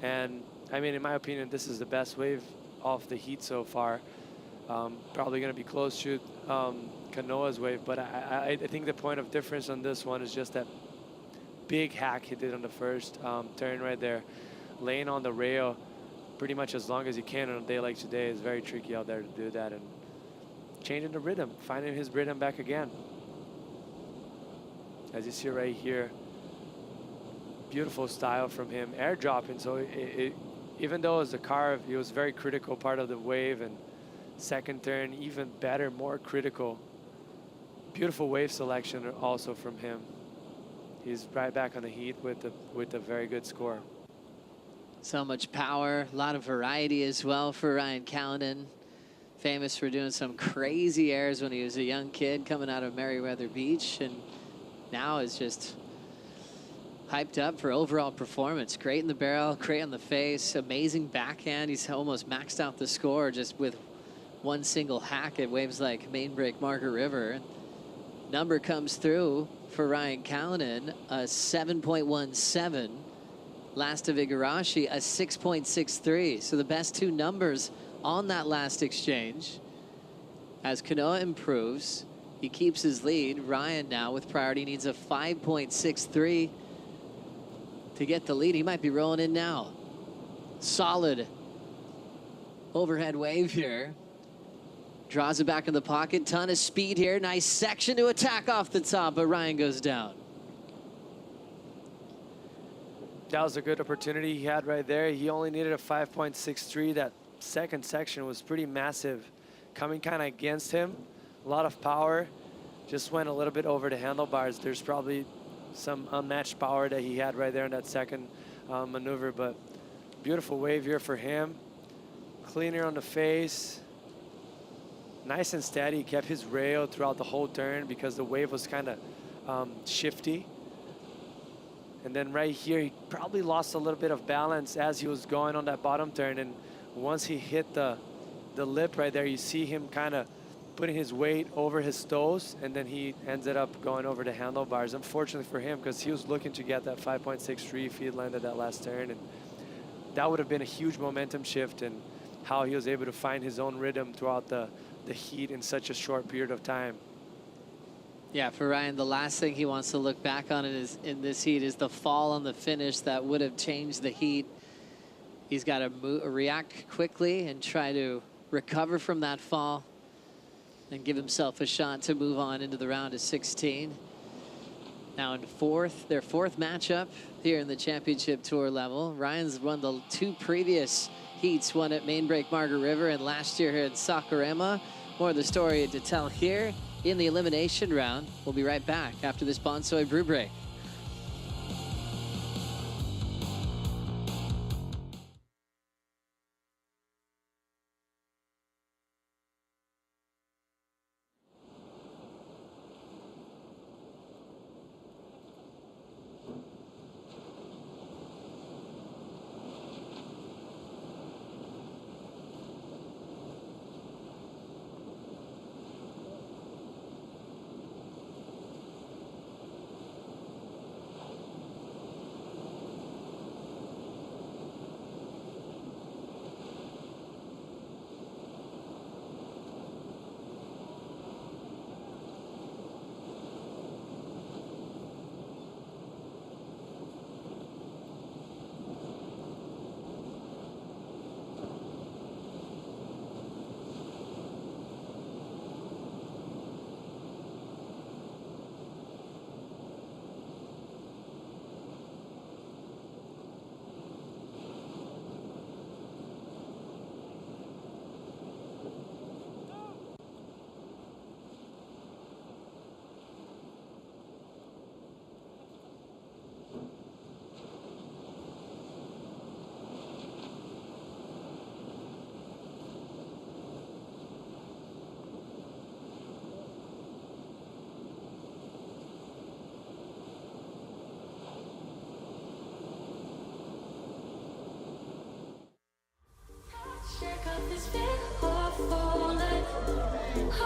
And, I mean, in my opinion, this is the best wave off the heat so far. Probably going to be close to Canoa's wave, but I think the point of difference on this one is just that big hack he did on the first turn right there. Laying on the rail pretty much as long as you can on a day like today is very tricky out there to do that, and changing the rhythm, finding his rhythm back again. As you see right here, beautiful style from him, airdropping. So even though it was a carve, it was very critical part of the wave, and second turn even better, more critical. Beautiful wave selection also from him. He's right back on the heat with a very good score. So much power, a lot of variety as well for Ryan Kalin. Famous for doing some crazy airs when he was a young kid coming out of Meriwether Beach, and now is just hyped up for overall performance. Great in the barrel, great on the face, amazing backhand. He's almost maxed out the score just with one single hack at waves like Main Break Margaret River. Number comes through for Ryan Kalin, a 7.17. Last of Igarashi, a 6.63. So the best two numbers on that last exchange. As Canoa improves, he keeps his lead. Ryan now with priority needs a 5.63 to get the lead. He might be rolling in now. Solid overhead wave here. Draws it back in the pocket. Ton of speed here. Nice section to attack off the top, but Ryan goes down. That was a good opportunity he had right there. He only needed a 5.63. That second section was pretty massive, coming kind of against him. A lot of power. Just went a little bit over the handlebars. There's probably some unmatched power that he had right there in that second maneuver, but beautiful wave here for him. Cleaner on the face. Nice and steady. He kept his rail throughout the whole turn because the wave was kind of shifty. And then right here, he probably lost a little bit of balance as he was going on that bottom turn. And once he hit the lip right there, you see him kind of putting his weight over his toes, and then he ended up going over the handlebars. Unfortunately for him, because he was looking to get that 5.63 if he had landed that last turn. And that would have been a huge momentum shift in how he was able to find his own rhythm throughout the heat in such a short period of time. Yeah, for Ryan, the last thing he wants to look back on in this heat is the fall on the finish that would have changed the heat. He's got to react quickly and try to recover from that fall and give himself a shot to move on into the round of 16. Now in their fourth matchup here in the championship tour level. Ryan's won the two previous heats, one at Main Break Margaret River and last year here at Sakurama. More of the story to tell here in the elimination round. We'll be right back after this Bonsoy Brew Break.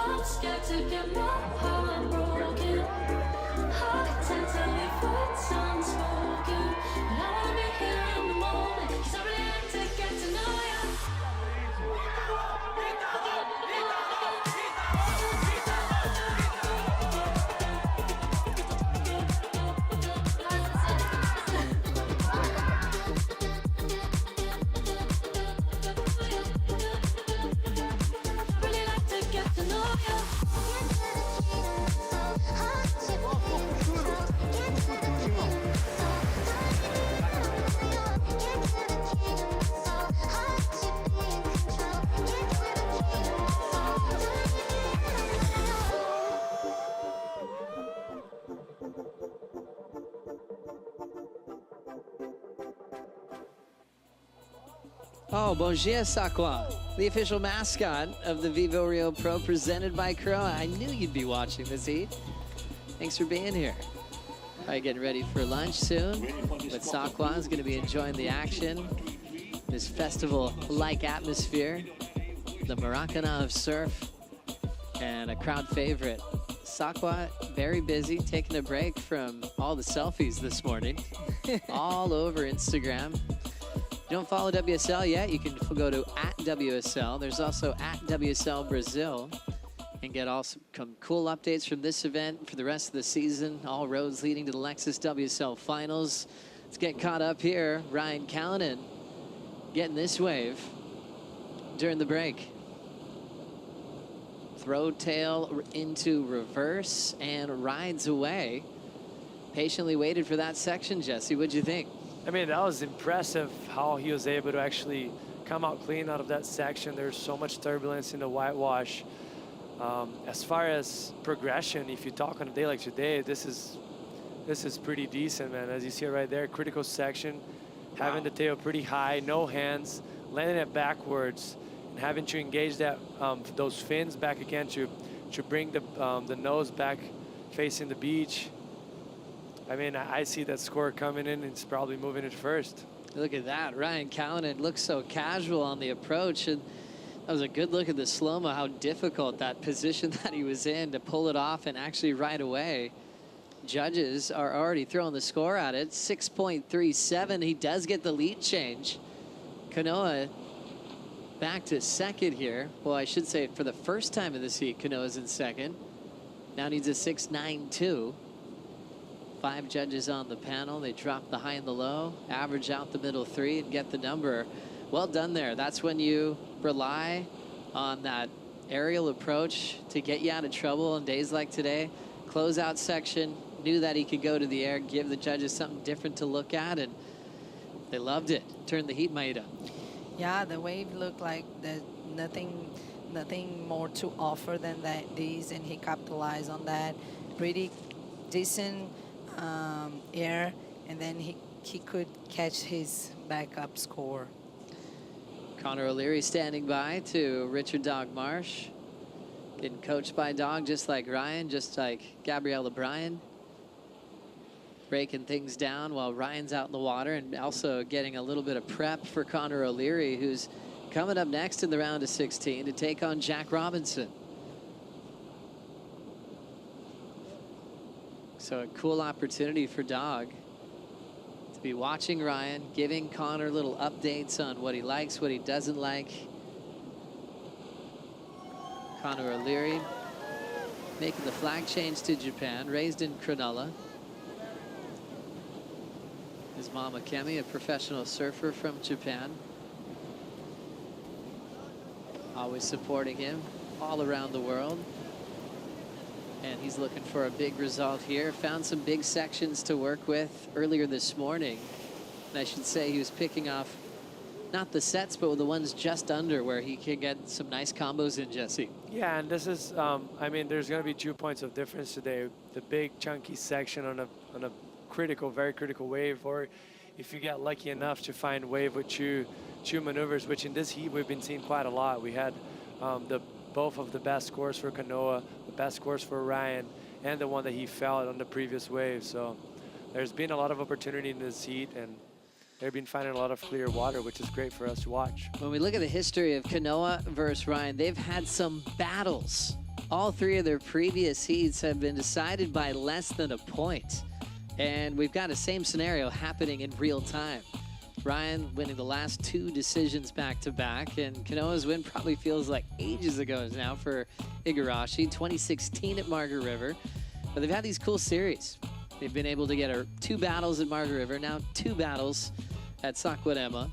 I'm scared to get my heart broken. I tend to live what's unspoken. But I wanna be here in the moment, 'cause I really like to get to know you. Oh, bon dia, Sakwa, the official mascot of the Vivo Rio Pro presented by Canoa. I knew you'd be watching this heat. Thanks for being here. Probably getting ready for lunch soon, but Sakwa is going to be enjoying the action, this festival-like atmosphere, the Maracana of surf, and a crowd favorite. Sakwa, very busy, taking a break from all the selfies this morning, all over Instagram. If you don't follow WSL yet, you can go to @WSL. There's also @WSL Brazil, and get some cool updates from this event for the rest of the season. All roads leading to the Lexus WSL Finals. Let's get caught up here. Ryan Kalin getting this wave during the break. Throw tail into reverse and rides away. Patiently waited for that section, Jesse. What'd you think? I mean, that was impressive how he was able to actually come out clean out of that section. There's so much turbulence in the whitewash. As far as progression, if you talk on a day like today, this is pretty decent, man. As you see it right there, critical section, having the tail pretty high, no hands, landing it backwards, and having to engage that those fins back again to bring the nose back facing the beach. I mean, I see that score coming in, and it's probably moving it first. Look at that. Ryan Kalin looks so casual on the approach, and that was a good look at the slow-mo, how difficult that position that he was in to pull it off and actually right away. Judges are already throwing the score at it, 6.37. He does get the lead change. Canoa back to second here. Well, I should say for the first time in this heat, Canoa's in second. Now needs a 6.92. 5 judges on the panel. They drop the high and the low, average out the middle 3, and get the number. Well done there. That's when you rely on that aerial approach to get you out of trouble on days like today. Closeout section, knew that he could go to the air, give the judges something different to look at, and they loved it. Turned the heat, Maida. Yeah, the wave looked like there's nothing more to offer than these, and he capitalized on that. Pretty decent air, and then he could catch his backup score. Connor O'Leary standing by to Richard Dog Marsh. Getting coached by Dog just like Ryan, just like Gabriella Bryan. Breaking things down while Ryan's out in the water, and also getting a little bit of prep for Connor O'Leary, who's coming up next in the round of 16 to take on Jack Robinson. So a cool opportunity for Dog to be watching Ryan, giving Connor little updates on what he likes, what he doesn't like. Connor O'Leary making the flag change to Japan, raised in Cronulla. His mama Kemi, a professional surfer from Japan. Always supporting him all around the world. And he's looking for a big result here. Found some big sections to work with earlier this morning. And I should say he was picking off not the sets, but the ones just under where he can get some nice combos in, Jesse. Yeah, and this is, I mean, there's going to be 2 points of difference today. The big chunky section on a critical, very critical wave, or if you get lucky enough to find wave with two maneuvers, which in this heat we've been seeing quite a lot. We had both of the best scores for Canoa, the best scores for Ryan, and the one that he felt on the previous wave. So there's been a lot of opportunity in this heat, and they've been finding a lot of clear water, which is great for us to watch. When we look at the history of Canoa versus Ryan, they've had some battles All three of their previous heats have been decided by less than a point. And we've got the same scenario happening in real time. Ryan winning the last two decisions back-to-back, and Canoa's win probably feels like ages ago now for Igarashi, 2016 at Margaret River. But they've had these cool series. They've been able to get 2 battles at Margaret River, now 2 battles at Saquarema,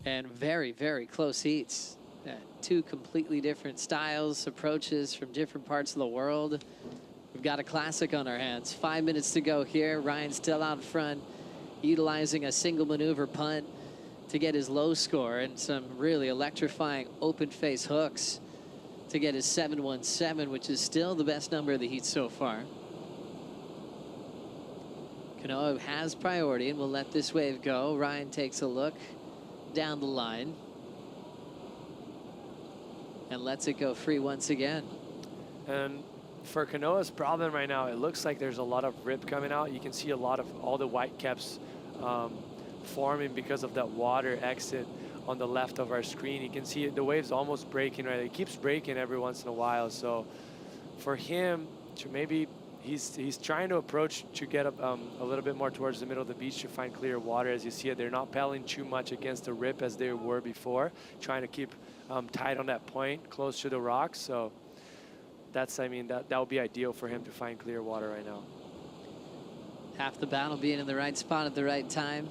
and very, very close heats. 2 completely different styles, approaches from different parts of the world. We've got a classic on our hands. 5 minutes to go here. Ryan still out front, utilizing a single maneuver punt to get his low score and some really electrifying open face hooks to get his 717, which is still the best number of the heat so far. Canoa has priority and will let this wave go. Ryan takes a look down the line and lets it go free once again. And for Canoa's problem right now, it looks like there's a lot of rip coming out. You can see a lot of all the white caps forming because of that water exit on the left of our screen. You can see the wave's almost breaking, right? It keeps breaking every once in a while. So for him to maybe, he's trying to approach to get up a little bit more towards the middle of the beach to find clear water. As you see it, they're not paddling too much against the rip as they were before, trying to keep tight on that point close to the rocks. So that's, I mean, that would be ideal for him to find clear water right now. Half the battle being in the right spot at the right time.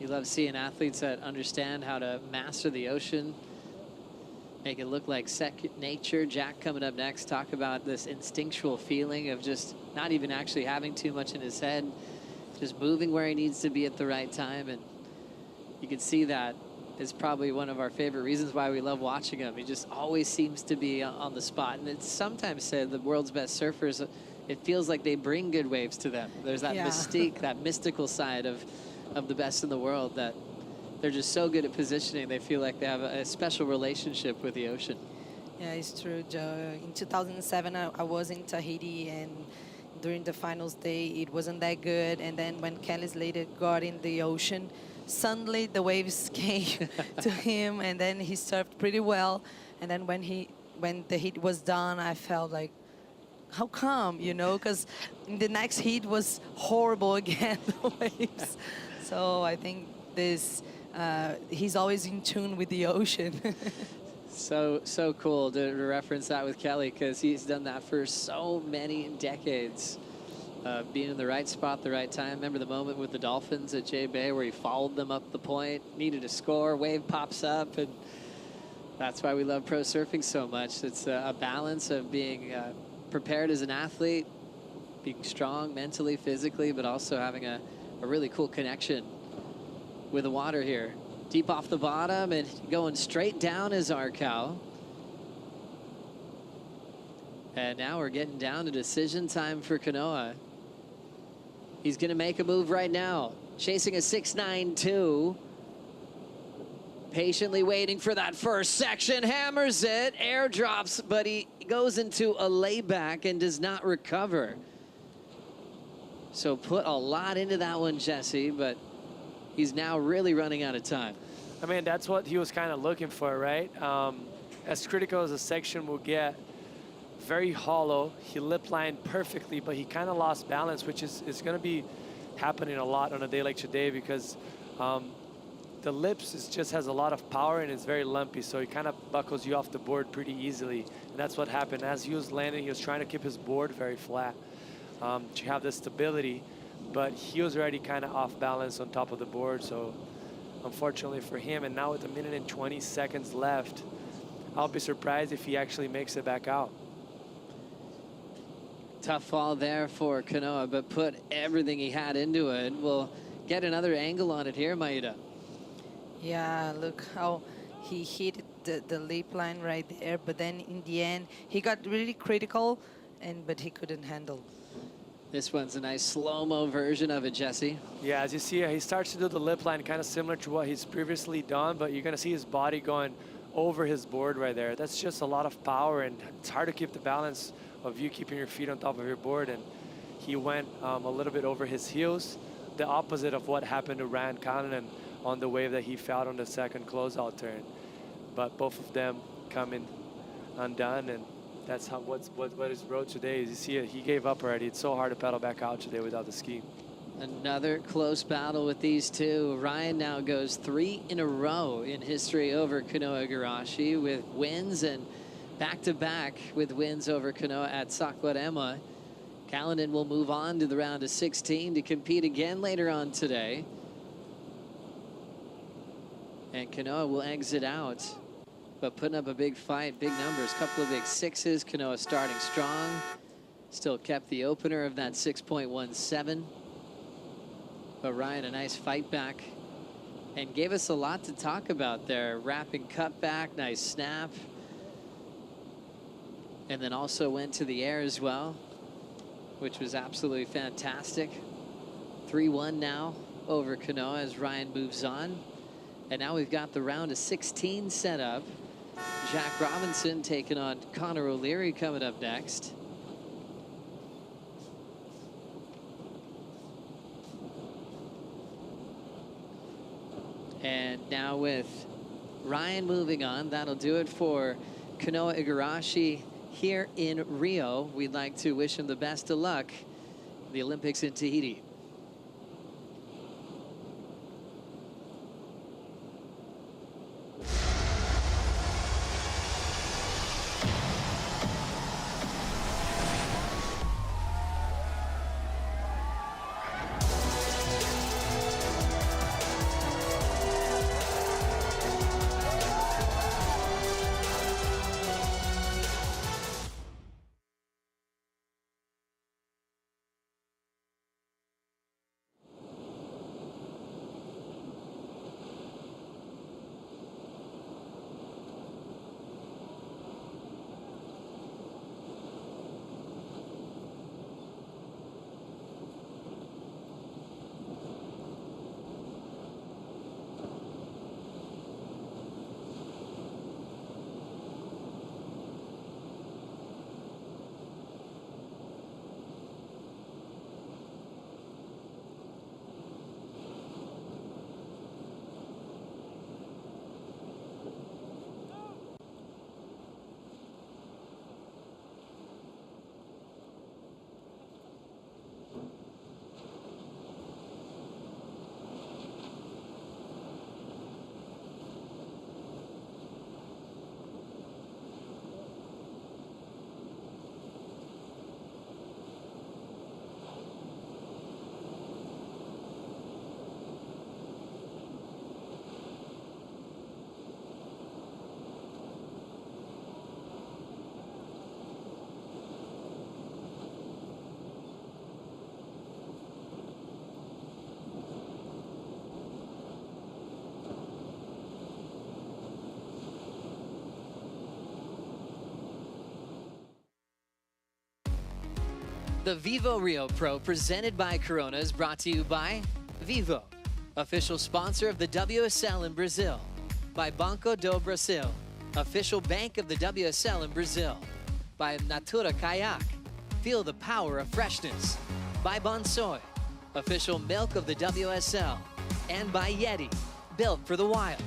You love seeing athletes that understand how to master the ocean, make it look like second nature. Jack coming up next, talk about this instinctual feeling of just not even actually having too much in his head, just moving where he needs to be at the right time. And you can see that is probably one of our favorite reasons why we love watching him. He just always seems to be on the spot. And it's sometimes said the world's best surfers, it feels like they bring good waves to them. There's that mystique, that mystical side of the best in the world, that they're just so good at positioning. They feel like they have a special relationship with the ocean. Yeah, it's true, Joe. In 2007, I was in Tahiti, and during the finals day, it wasn't that good. And then when Kelly Slater got in the ocean, suddenly the waves came to him, and then he surfed pretty well. And then when the heat was done, I felt like, how come, you know? Because the next heat was horrible again, the waves. So I think this, he's always in tune with the ocean. So cool to reference that with Kelly, because he's done that for so many decades. Being in the right spot, the right time. Remember the moment with the Dolphins at J Bay where he followed them up the point, needed a score, wave pops up, and that's why we love pro surfing so much. It's a balance of being prepared as an athlete, being strong mentally, physically, but also having a really cool connection with the water here. Deep off the bottom and going straight down is our cow. And now we're getting down to decision time for Canoa. He's going to make a move right now. Chasing a 6.92. Patiently waiting for that first section. Hammers it. Airdrops, but he goes into a layback and does not recover. So put a lot into that one, Jesse, but he's now really running out of time. I mean, that's what he was kind of looking for, right? As critical as a section will get, very hollow. He lip lined perfectly, but he kind of lost balance, which is going to be happening a lot on a day like today because the lips just has a lot of power and it's very lumpy, so he kind of buckles you off the board pretty easily. And that's what happened. As he was landing, he was trying to keep his board very flat to have the stability, but he was already kind of off balance on top of the board, so unfortunately for him. And now with 1 minute and 20 seconds left, I'll be surprised if he actually makes it back out. Tough fall there for Canoa, but put everything he had into it. We'll get another angle on it here, Maida. Yeah, look how he hit the lip line right there, but then in the end, he got really critical, but he couldn't handle. This one's a nice slow-mo version of it, Jesse. Yeah, as you see, he starts to do the lip line kind of similar to what he's previously done, but you're going to see his body going over his board right there. That's just a lot of power, and it's hard to keep the balance of you keeping your feet on top of your board. And he went a little bit over his heels, the opposite of what happened to Ryan Kalin on the wave that he fouled on the second closeout turn. But both of them coming undone, and that's how what his road today is. You see it, he gave up already. It's so hard to pedal back out today without the ski. Another close battle with these two. Ryan now goes 3 in a row in history over Canoa Igarashi with wins and back-to-back with wins over Canoa at Saquarema. Kalin will move on to the round of 16 to compete again later on today. And Canoa will exit out, but putting up a big fight, big numbers, couple of big sixes. Canoa starting strong, still kept the opener of that 6.17. But Ryan, a nice fight back and gave us a lot to talk about there. Wrapping cutback, nice snap. And then also went to the air as well, which was absolutely fantastic. 3-1 now over Canoa as Ryan moves on. And now we've got the round of 16 set up. Jack Robinson taking on Connor O'Leary coming up next. And now with Ryan moving on, that'll do it for Canoa Igarashi here in Rio. We'd like to wish him the best of luck in the Olympics in Tahiti. The Vivo Rio Pro presented by Corona is brought to you by Vivo, official sponsor of the WSL in Brazil. By Banco do Brasil, official bank of the WSL in Brazil. By Natura Kayak, feel the power of freshness. By Bonsoy, official milk of the WSL. And by Yeti, built for the wild.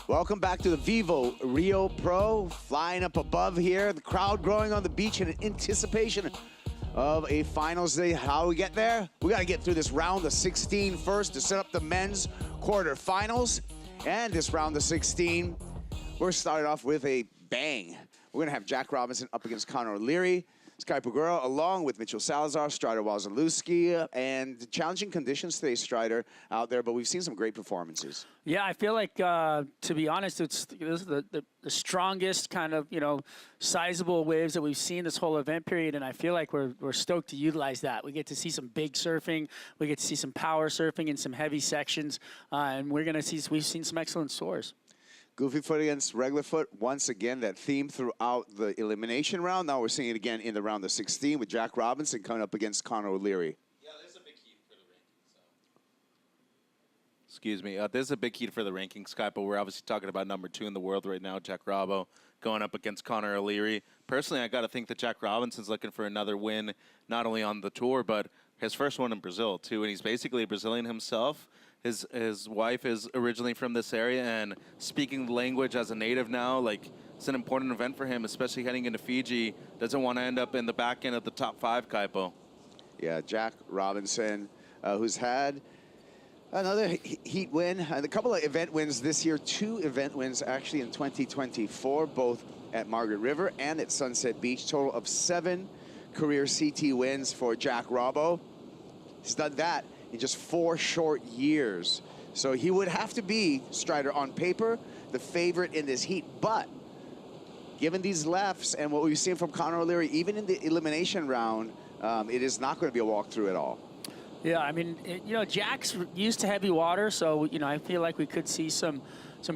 Welcome back to the Vivo Rio Pro. Flying up above here, the crowd growing on the beach in anticipation of a finals day. How do we get there? We got to get through this round of 16 first to set up the men's quarterfinals. And this round of 16, we're starting off with a bang. We're going to have Jack Robinson up against Connor O'Leary, Sky Pagura, along with Mitchell Salazar, Strider Wazalewski, and challenging conditions today, Strider, out there, but we've seen some great performances. Yeah, I feel like, to be honest, this is the strongest kind of, sizable waves that we've seen this whole event period, and I feel like we're stoked to utilize that. We get to see some big surfing, we get to see some power surfing in some heavy sections, and we've seen some excellent soars. Goofy foot against regular foot. Once again, that theme throughout the elimination round. Now we're seeing it again in the round of 16 with Jack Robinson coming up against Connor O'Leary. Yeah, there's a big heat for the rankings. Excuse me. There's a big heat for the rankings, Sky, but we're obviously talking about number 2 in the world right now, Jack Robbo, going up against Connor O'Leary. Personally, I got to think that Jack Robinson's looking for another win, not only on the tour, but his first one in Brazil, too. And he's basically a Brazilian himself. his wife is originally from this area, and speaking the language as a native now, like, it's an important event for him, especially heading into Fiji. Doesn't want to end up in the back end of the top 5, Kaipo. Yeah, Jack Robinson, who's had another heat win, and a couple of event wins this year, 2 event wins actually in 2024, both at Margaret River and at Sunset Beach. Total of 7 career CT wins for Jack Robbo. He's done that in just 4 short years. So he would have to be, Strider, on paper, the favorite in this heat. But given these lefts and what we've seen from Conor O'Leary, even in the elimination round, it is not going to be a walkthrough at all. Yeah, I mean, you know, Jack's used to heavy water, so, you know, I feel like we could see some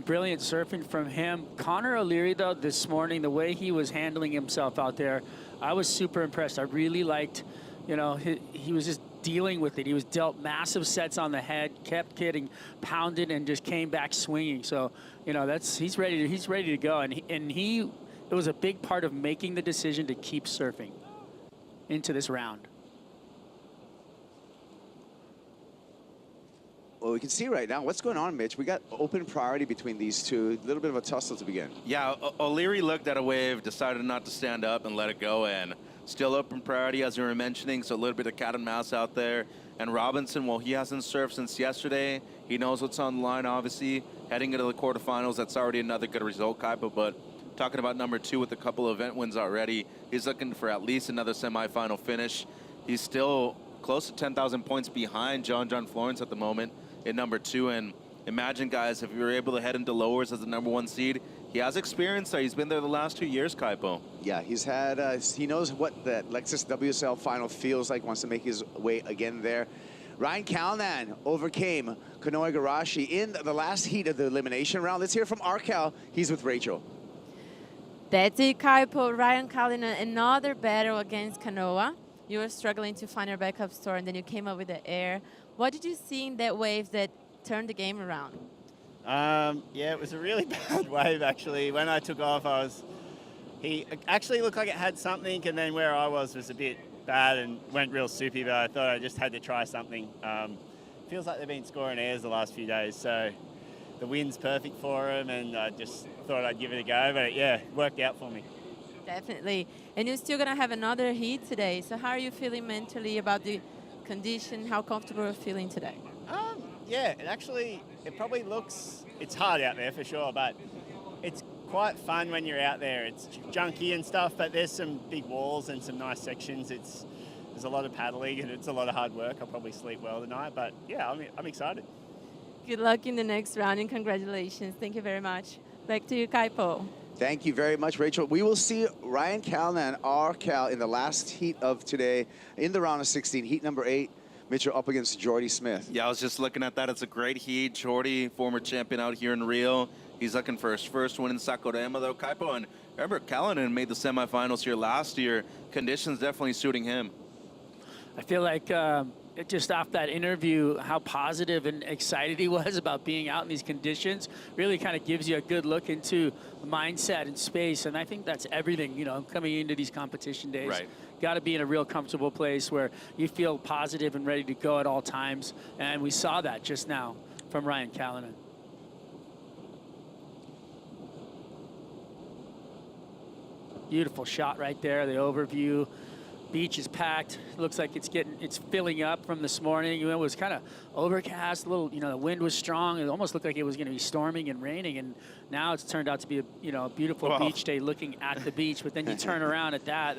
brilliant surfing from him. Conor O'Leary, though, this morning, the way he was handling himself out there, I was super impressed. I really liked, you know, he was just dealing with it. He was dealt massive sets on the head, kept getting pounded, and just came back swinging. So, you know, he's ready to go, and it was a big part of making the decision to keep surfing into this round. Well, we can see right now what's going on, Mitch. We got open priority between these two. A little bit of a tussle to begin. Yeah, O'Leary looked at a wave, decided not to stand up and let it go, and still open priority, as you were mentioning, so a little bit of cat and mouse out there. And Robinson, well, he hasn't surfed since yesterday. He knows what's on the line, obviously. Heading into the quarterfinals, that's already another good result, Kaipa. But talking about number 2 with a couple of event wins already, he's looking for at least another semifinal finish. He's still close to 10,000 points behind John Florence at the moment in number 2. And imagine, guys, if you were able to head into lowers as the number 1 seed, he has experience there. He's been there the last 2 years, Kaipo. Yeah, he's had, he knows what that Lexus WSL final feels like, wants to make his way again there. Ryan Kalin overcame Canoa Igarashi in the last heat of the elimination round. Let's hear from Arcal. He's with Rachel. That's it, Kaipo. Ryan Kalin, another battle against Canoa. You were struggling to find your backup store, and then you came up with the air. What did you see in that wave that turned the game around? Yeah, it was a really bad wave, actually. When I took off, he actually looked like it had something, and then where I was a bit bad and went real soupy, but I thought I just had to try something. Feels like they've been scoring airs the last few days, so the wind's perfect for them, and I just thought I'd give it a go, but yeah, it worked out for me. Definitely. And you're still going to have another heat today, so how are you feeling mentally about the condition? How comfortable are you feeling today? Yeah, it probably looks, it's hard out there for sure, but it's quite fun when you're out there. It's junky and stuff, but there's some big walls and some nice sections. There's a lot of paddling and it's a lot of hard work. I'll probably sleep well tonight, but yeah, I'm excited. Good luck in the next round and congratulations. Thank you very much. Back to you, Kaipo. Thank you very much, Rachel. We will see Ryan Kalin and R-Cal in the last heat of today in the round of 16, heat number 8. Mitchell up against Jordy Smith. Yeah, I was just looking at that. It's a great heat. Jordy, former champion out here in Rio. He's looking for his first win in Sakurama, though, Kaipo. And remember, Kalin made the semifinals here last year. Conditions definitely suiting him. I feel like just off that interview, how positive and excited he was about being out in these conditions really kind of gives you a good look into mindset and space. And I think that's everything, you know, coming into these competition days. Right. Got to be in a real comfortable place where you feel positive and ready to go at all times. And we saw that just now from Ryan Kalin. Beautiful shot right there, the overview. Beach is packed. Looks like it's filling up from this morning. You know, it was kind of overcast, a little, you know, the wind was strong. It almost looked like it was going to be storming and raining, and now it's turned out to be a, you know, a beautiful beach day looking at the beach. But then you turn around at that.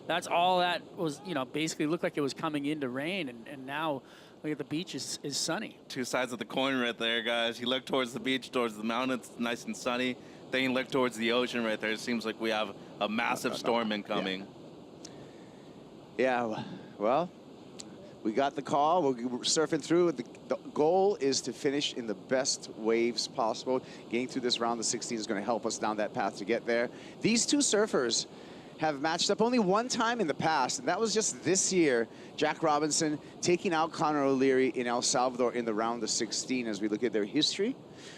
That's all that was, you know, basically looked like it was coming into rain, and now look at the beach is sunny. 2 sides of the coin right there, guys. You look towards the beach, towards the mountains, nice and sunny. Then you look towards the ocean right there. It seems like we have a massive storm incoming. Yeah, well, we got the call. We're surfing through. The goal is to finish in the best waves possible. Getting through this round of 16 is going to help us down that path to get there. These two surfers have matched up only one time in the past, and that was just this year. Jack Robinson taking out Conor O'Leary in El Salvador in the round of 16 as we look at their history.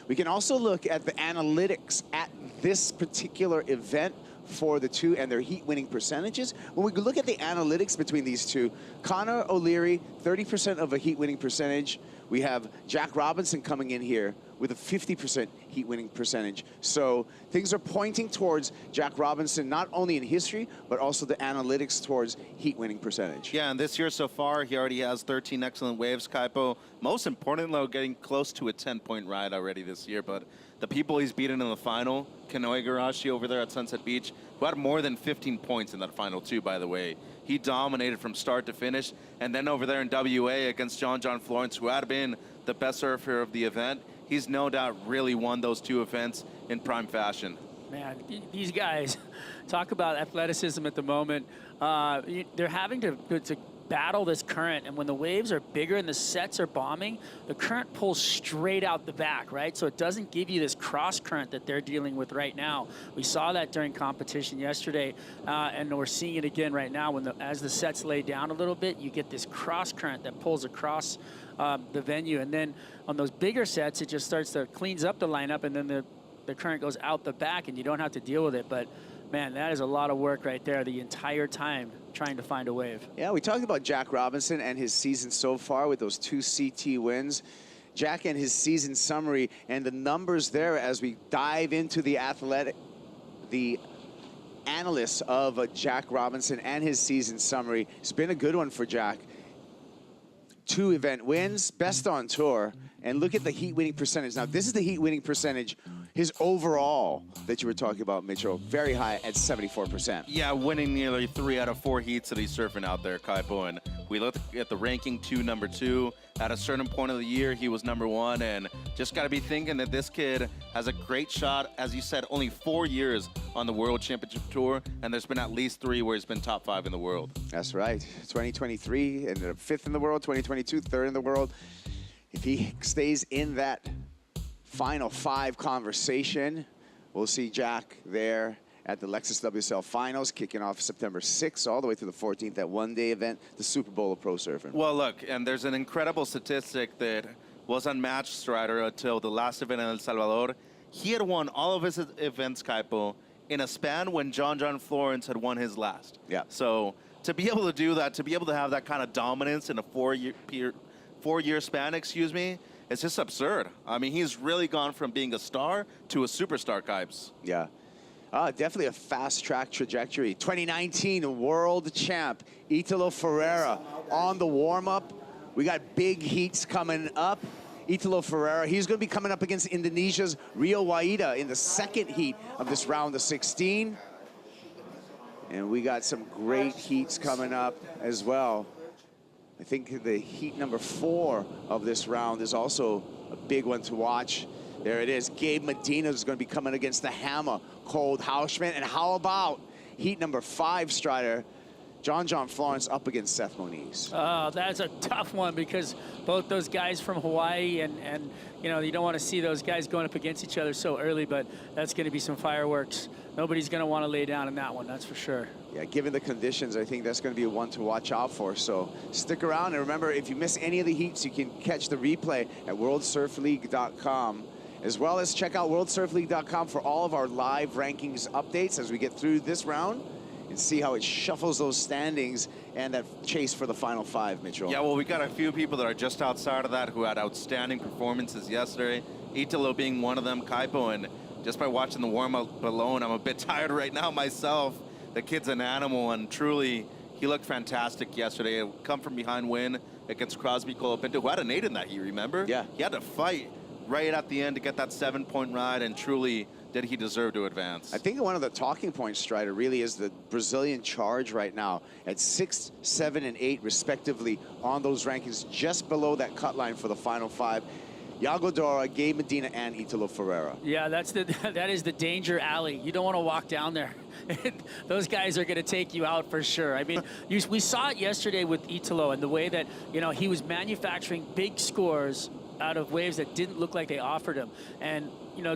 We can also look at the analytics at this particular event for the two and their heat winning percentages. When we look at the analytics between these two, Conor O'Leary, 30% of a heat winning percentage, We have Jack Robinson coming in here with a 50% heat winning percentage. So things are pointing towards Jack Robinson, not only in history, but also the analytics towards heat winning percentage. Yeah, and this year so far, he already has 13 excellent waves, Kaipo. Most important, though, getting close to a 10-point ride already this year. But the people he's beaten in the final, Canoa Igarashi over there at Sunset Beach, who had more than 15 points in that final, too, by the way. He dominated from start to finish. And then over there in WA against John Florence, who had been the best surfer of the event, he's no doubt really won those two events in prime fashion. Man, these guys, talk about athleticism at the moment. They're having to battle this current, and when the waves are bigger and the sets are bombing, the current pulls straight out the back, right? So it doesn't give you this cross current that they're dealing with right now. We saw that during competition yesterday, and we're seeing it again right now. As the sets lay down a little bit, you get this cross current that pulls across the venue, and then on those bigger sets, it just starts to cleans up the lineup, and then the current goes out the back, and you don't have to deal with it. But man, that is a lot of work right there the entire time trying to find a wave. Yeah, we talked about Jack Robinson and his season so far with those 2 CT wins. Jack and his season summary and the numbers there as we dive into the analysts of Jack Robinson and his season summary. It's been a good one for Jack. 2 event wins, best on tour, and look at the heat winning percentage. Now, this is the heat winning percentage, his overall that you were talking about, Mitchell, very high at 74%. Yeah, winning nearly 3 out of 4 heats that he's surfing out there, Kaipo. And we looked at the ranking number 2. At a certain point of the year, he was number 1, and just got to be thinking that this kid has a great shot. As you said, only 4 years on the World Championship Tour, and there's been at least 3 where he's been top 5 in the world. That's right. 2023, ended up 5th in the world. 2022, 3rd in the world. If he stays in that final 5 conversation, we'll see Jack there at the Lexus WSL Finals, kicking off September 6th, all the way to the 14th, that one-day event, the Super Bowl of pro surfing. Well, look, and there's an incredible statistic that was unmatched, Strider, until the last event in El Salvador. He had won all of his events, Kaipo, in a span when John Florence had won his last. Yeah. So to be able to do that, to be able to have that kind of dominance in a four-year span, it's just absurd. I mean, he's really gone from being a star to a superstar, Kipes. Yeah. Definitely a fast-track trajectory. 2019 world champ, Italo Ferrera on the warm-up. We got big heats coming up. Italo Ferrera, he's going to be coming up against Indonesia's Rio Waida in the 2nd heat of this round of 16. And we got some great heats coming up as well. I think the heat number 4 of this round is also a big one to watch. There it is. Gabe Medina is going to be coming against the Hammer, Cold Hausman. And how about heat number 5, Strider? John Florence up against Seth Moniz. Oh, that's a tough one because both those guys from Hawaii and you know, you don't want to see those guys going up against each other so early, but that's going to be some fireworks. Nobody's going to want to lay down in that one, that's for sure. Yeah, given the conditions, I think that's going to be one to watch out for. So stick around, and remember, if you miss any of the heats, you can catch the replay at worldsurfleague.com, as well as check out worldsurfleague.com for all of our live rankings updates as we get through this round and see how it shuffles those standings and that chase for the final 5, Mitchell. Yeah, well, we got a few people that are just outside of that who had outstanding performances yesterday. Italo being one of them, Kaipo, and just by watching the warm-up alone, I'm a bit tired right now myself. The kid's an animal, and truly, he looked fantastic yesterday. A come-from-behind win against Crosby Colapinto, who had an 8 in that heat, remember? Yeah. He had to fight right at the end to get that 7-point ride, and truly did he deserve to advance. I think one of the talking points, Strider, really is the Brazilian charge right now at 6, 7, and 8, respectively, on those rankings, just below that cut line for the final 5. Yago, Dora, Gabe Medina, and Italo Ferrera. Yeah, that is the danger alley. You don't want to walk down there. Those guys are going to take you out for sure. I mean, we saw it yesterday with Italo and the way that, you know, he was manufacturing big scores out of waves that didn't look like they offered him. And, you know,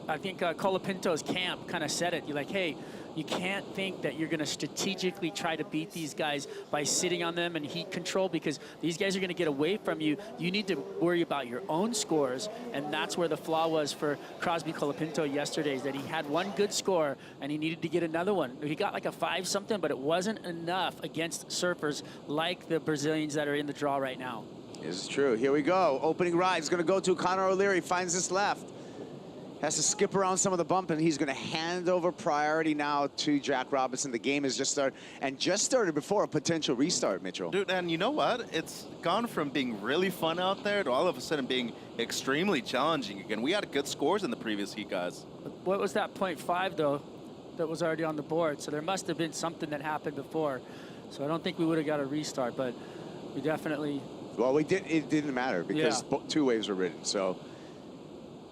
I think Colapinto's camp kind of said it. You're like, hey, you can't think that you're going to strategically try to beat these guys by sitting on them and heat control, because these guys are going to get away from you. You need to worry about your own scores, and that's where the flaw was for Crosby Colapinto yesterday, is that he had one good score and he needed to get another one. He got like a 5-something, but it wasn't enough against surfers like the Brazilians that are in the draw right now. This is true. Here we go. Opening ride is going to go to Conor O'Leary. Finds this left. Has to skip around some of the bump, and he's going to hand over priority now to Jack Robinson. The game has just started, and just started before a potential restart, Mitchell. Dude, and you know what? It's gone from being really fun out there to all of a sudden being extremely challenging again. We had good scores in the previous heat, guys. What was that 0.5, though, that was already on the board? So there must have been something that happened before. So I don't think we would have got a restart, but we definitely... Well, we did. It didn't matter because two waves were ridden, so...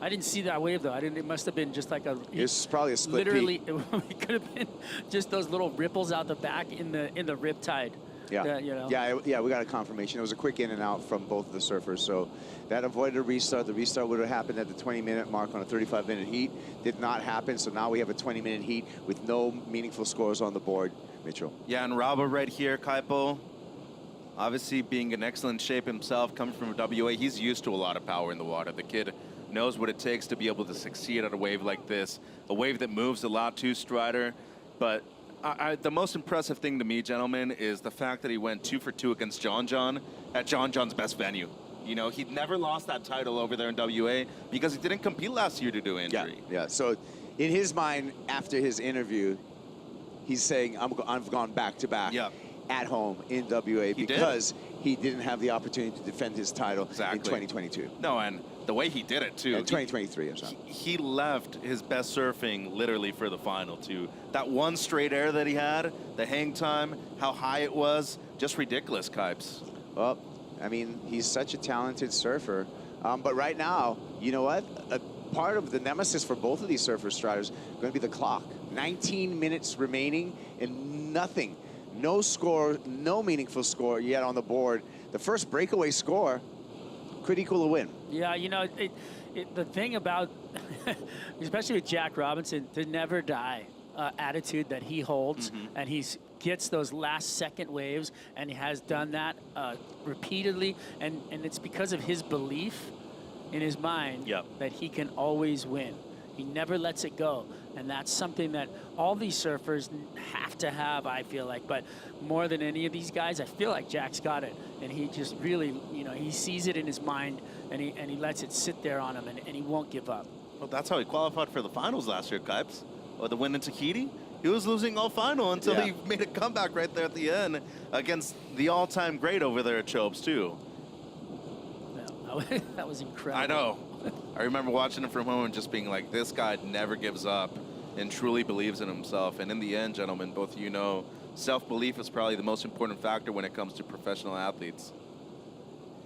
I didn't see that wave, though. It must have been just like a... It's probably a split literally, peak. it could have been just those little ripples out the back in the riptide. Yeah, that, you know. yeah, we got a confirmation. It was a quick in and out from both of the surfers, so that avoided a restart. The restart would have happened at the 20-minute mark on a 35-minute heat. Did not happen, so now we have a 20-minute heat with no meaningful scores on the board, Mitchell. Yeah, and Rabo right here, Kaipo, obviously being in excellent shape himself, coming from WA, he's used to a lot of power in the water. The kid knows what it takes to be able to succeed at a wave like this, a wave that moves a lot to Strider. But the most impressive thing to me, gentlemen, is the fact that he went 2 for 2 against John John at John John's best venue. You know, he'd never lost that title over there in WA because he didn't compete last year due to injury. Yeah. So in his mind, after his interview, he's saying, I've gone back-to-back at home in WA because he didn't have the opportunity to defend his title in 2022. No, and the way he did it, too. 2023, I'm sorry. He left his best surfing literally for the final, too. That one straight air that he had, the hang time, how high it was, just ridiculous, Kipes. Well, I mean, he's such a talented surfer. But right now, you know what? A part of the nemesis for both of these surfer striders is going to be the clock. 19 minutes remaining and nothing. No score, no meaningful score yet on the board. The first breakaway score could equal a win. Yeah, you know, the thing about, especially with Jack Robinson, the never die attitude that he holds, and he gets those last second waves, and he has done that repeatedly, and it's because of his belief in his mind that he can always win. He never lets it go. And that's something that all these surfers have to have, I feel like. But more than any of these guys, I feel like Jack's got it. And he just really, you know, he sees it in his mind, and he lets it sit there on him, and he won't give up. Well, that's how he qualified for the finals last year, Kipes. Or the win in Tahiti. He was losing all final until he made a comeback right there at the end against the all-time great over there at Chobes, too. Yeah, that was incredible. I know. I remember watching him from home and just being like, this guy never gives up and truly believes in himself. And in the end, gentlemen, both of you know, self-belief is probably the most important factor when it comes to professional athletes.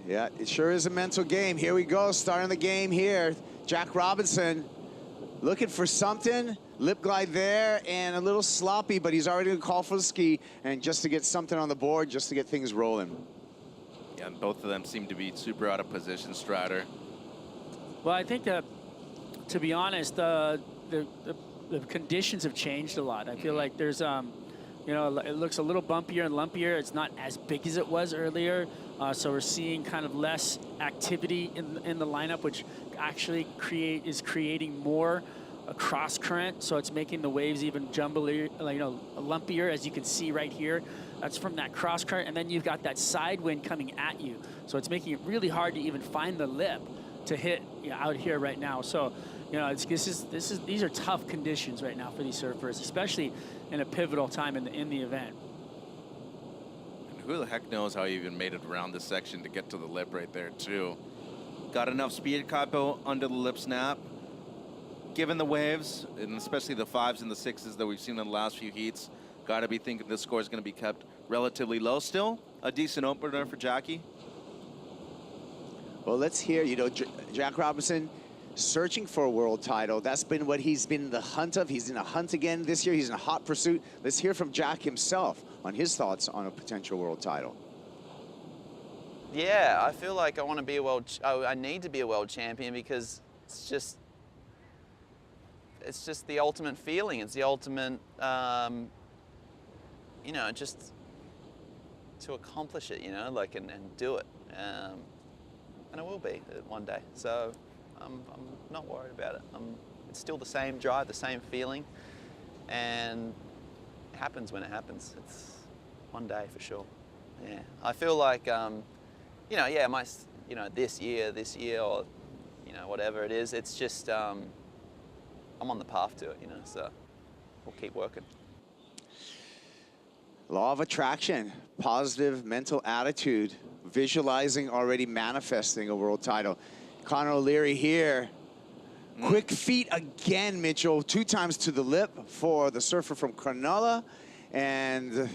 Yeah, it sure is a mental game. Here we go, starting the game here. Jack Robinson looking for something. Lip glide there and a little sloppy, but he's already going to call for the ski and just to get something on the board, just to get things rolling. Yeah, and both of them seem to be super out of position, Strider. Well, I think that, to be honest, the conditions have changed a lot. I feel like there's, you know, it looks a little bumpier and lumpier. It's not as big as it was earlier. So we're seeing kind of less activity in the lineup, which actually is creating more a cross current. So it's making the waves even jumblier, you know, lumpier, as you can see right here. That's from that cross current, and then you've got that side wind coming at you. So it's making it really hard to even find the lip to hit out here right now. So, you know, these are tough conditions right now for these surfers, especially in a pivotal time in the event. And who the heck knows how he even made it around this section to get to the lip right there too. Got enough speed, Kaipo, under the lip snap. Given the waves, and especially the 5s and the 6s that we've seen in the last few heats, got to be thinking this score is going to be kept relatively low. Still a decent opener for Jackie. Well, let's hear, you know, Jack Robinson searching for a world title. That's been what he's been in the hunt of. He's in a hunt again this year. He's in a hot pursuit. Let's hear from Jack himself on his thoughts on a potential world title. Yeah, I feel like I want to be I need to be a world champion because it's just the ultimate feeling. It's the ultimate, you know, just to accomplish it, you know, like, and do it. And it will be one day. So I'm not worried about it. It's still the same drive, the same feeling, and it happens when it happens. It's one day for sure. Yeah, I feel like you know, yeah, you know, this year, or, you know, whatever it is, it's just, I'm on the path to it, you know, so we'll keep working. Law of attraction, positive mental attitude, visualizing already manifesting a world title. Conor O'Leary here. Quick feet again, Mitchell. 2 times to the lip for the surfer from Canoa. And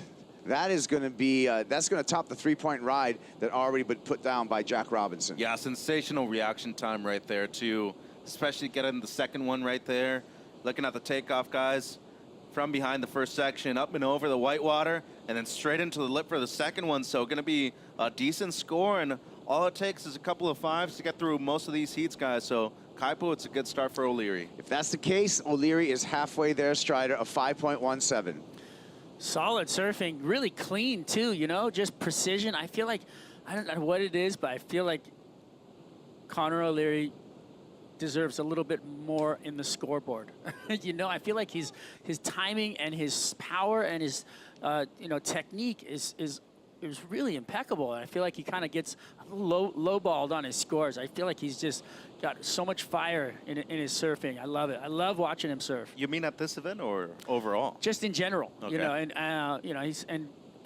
that is going to be, that's going to top the 3-point ride that already been put down by Jack Robinson. Yeah, sensational reaction time right there, too. Especially getting the second one right there. Looking at the takeoff, guys. From behind the first section, up and over the whitewater, and then straight into the lip for the second one. So going to be a decent score, and all it takes is a couple of 5s to get through most of these heats, guys. So Kaipo, it's a good start for O'Leary. If that's the case, O'Leary is halfway there, Strider, a 5.17. Solid surfing, really clean too, you know, just precision. I feel like, I don't know what it is, but I feel like Conor O'Leary deserves a little bit more in the scoreboard. You know, I feel like his timing and his power and his you know, technique is really impeccable. And I feel like he kind of gets low-balled on his scores. I feel like he's just got so much fire in his surfing. I love it. I love watching him surf. You mean at this event or overall? Just in general, okay. You know, and you know,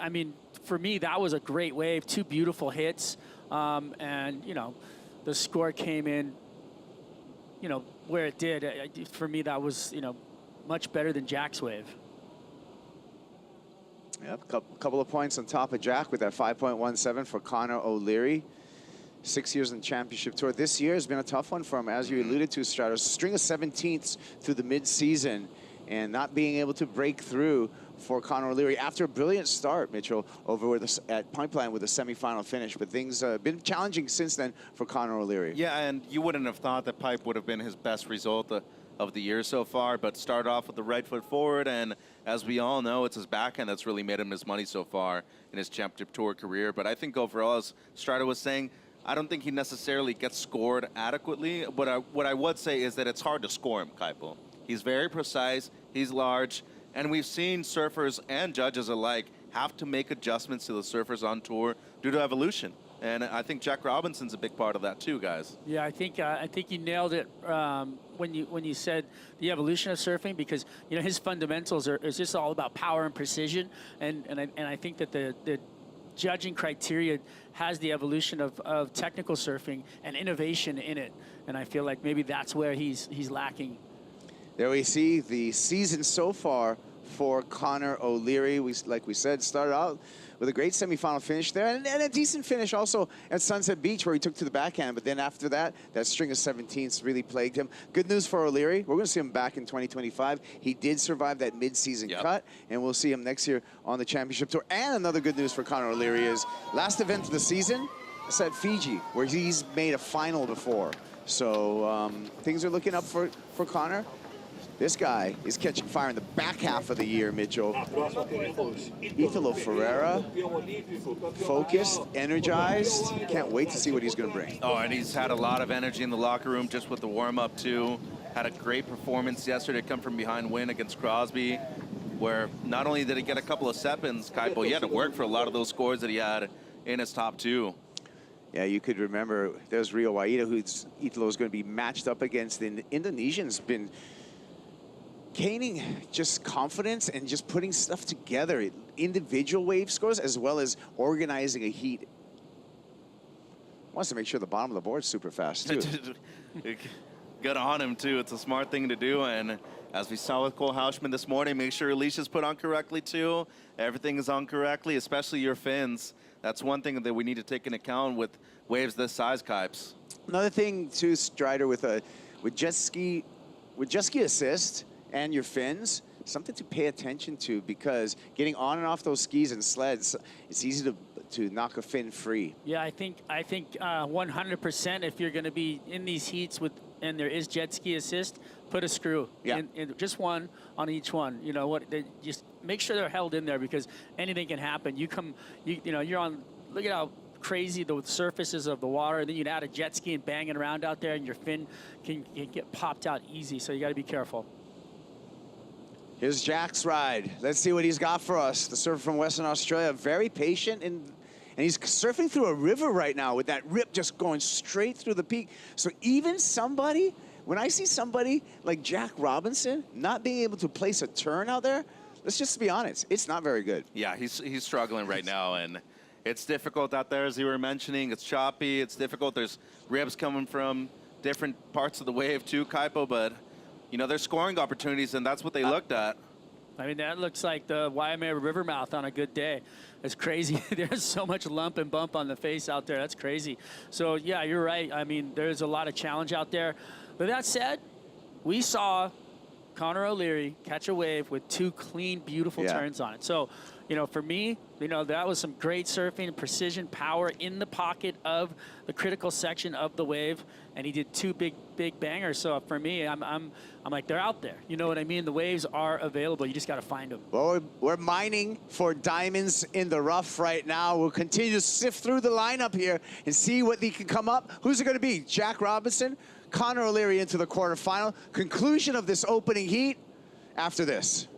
I mean, for me, that was a great wave. 2 beautiful hits, and you know, the score came in, you know, where it did. For me, that was, you know, much better than Jack's wave. Yep, couple of points on top of Jack with that 5.17 for Conor O'Leary. 6 years in the championship tour. This year has been a tough one for him, as you alluded to, Stratos. String of 17ths through the mid-season and not being able to break through for Conor O'Leary after a brilliant start, Mitchell, over at Pipeline with a semifinal finish. But things have been challenging since then for Conor O'Leary. Yeah, and you wouldn't have thought that Pipe would have been his best result of the year so far, but started off with the right foot forward, and as we all know, it's his backhand that's really made him his money so far in his championship tour career. But I think overall, as Strider was saying, I don't think he necessarily gets scored adequately. What I would say is that it's hard to score him, Kaipo. He's very precise, he's large, and we've seen surfers and judges alike have to make adjustments to the surfers on tour due to evolution. And I think Jack Robinson's a big part of that too, guys. Yeah, I think you nailed it when you said the evolution of surfing, because you know his fundamentals is just all about power and precision, and I think that the judging criteria has the evolution of technical surfing and innovation in it, and I feel like maybe that's where he's lacking. There we see the season so far for Conor O'Leary. Like we said, started out with a great semifinal finish there, and a decent finish also at Sunset Beach where he took to the backhand. But then after that, that string of 17ths really plagued him. Good news for O'Leary. We're going to see him back in 2025. He did survive that mid-season cut, and we'll see him next year on the championship tour. And another good news for Conor O'Leary is last event of the season, it's at Fiji, where he's made a final before. So things are looking up for Conor. This guy is catching fire in the back half of the year, Mitchell. Italo Ferrera, focused, energized. Can't wait to see what he's going to bring. Oh, and he's had a lot of energy in the locker room just with the warm-up, too. Had a great performance yesterday, come from behind win against Crosby, where not only did he get a couple of seconds, Kaipo, he had to work for a lot of those scores that he had in his top 2. Yeah, you could remember there's Rio Waida, who Italo's going to be matched up against. The Indonesian's been gaining just confidence and just putting stuff together, individual wave scores as well as organizing a heat. Wants to make sure the bottom of the board's super fast too. Good on him too. It's a smart thing to do, and as we saw with Cole Houshman this morning, make sure Alicia's put on correctly too. Everything is on correctly, especially your fins. That's one thing that we need to take into account with waves this size, Kipes. Another thing too, Strider, with jet ski assist and your fins, something to pay attention to, because getting on and off those skis and sleds, it's easy to knock a fin free. Yeah, I think 100% if you're going to be in these heats and there is jet ski assist, put a screw in just one on each one. You know what? Just make sure they're held in there, because anything can happen. You're on. Look at how crazy the surfaces of the water, and then you'd add a jet ski and bang it around out there, and your fin can get popped out easy. So you got to be careful. Here's Jack's ride. Let's see what he's got for us. The surfer from Western Australia, very patient And he's surfing through a river right now with that rip just going straight through the peak. So even somebody, when I see somebody like Jack Robinson not being able to place a turn out there, let's just be honest, it's not very good. Yeah, he's struggling right now, and it's difficult out there, as you were mentioning. It's choppy, it's difficult. There's ribs coming from different parts of the wave too, Kaipo, but you know, there's scoring opportunities, and that's what they looked at. I mean, that looks like the Waimea River mouth on a good day. It's crazy. There's so much lump and bump on the face out there. That's crazy. So, yeah, you're right. I mean, there's a lot of challenge out there. But that said, we saw Connor O'Leary catch a wave with 2 clean, beautiful turns on it. So, you know, for me, you know, that was some great surfing and precision power in the pocket of the critical section of the wave, and he did 2 big bangers. So for me, I'm like, they're out there. You know what I mean? The waves are available. You just got to find them. Well, we're mining for diamonds in the rough right now. We'll continue to sift through the lineup here and see what they can come up. Who's it going to be? Jack Robinson, Connor O'Leary into the quarterfinal. Conclusion of this opening heat after this.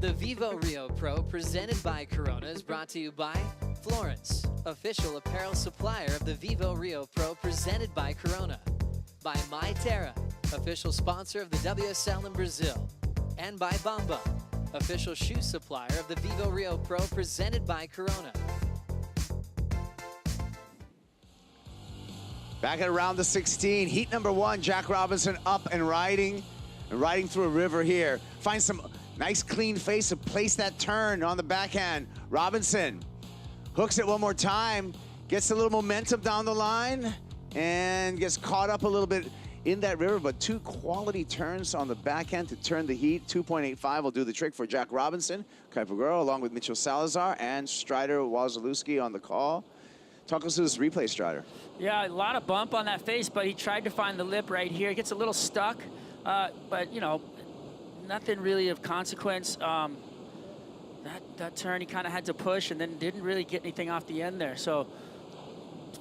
The Vivo Rio Pro presented by Corona is brought to you by Florence, official apparel supplier of the Vivo Rio Pro presented by Corona. By MyTerra, official sponsor of the WSL in Brazil. And by Bamba, official shoe supplier of the Vivo Rio Pro presented by Corona. Back at around the 16, heat number 1, Jack Robinson up and riding through a river here. Find some nice clean face to place that turn on the backhand. Robinson hooks it one more time, gets a little momentum down the line, and gets caught up a little bit in that river, but 2 quality turns on the backhand to turn the heat. 2.85 will do the trick for Jack Robinson. Kaipaguro along with Mitchell Salazar and Strider Wazalewski on the call. Talk us through this replay, Strider. Yeah, a lot of bump on that face, but he tried to find the lip right here. He gets a little stuck, but, you know, nothing really of consequence. That turn, he kind of had to push and then didn't really get anything off the end there. So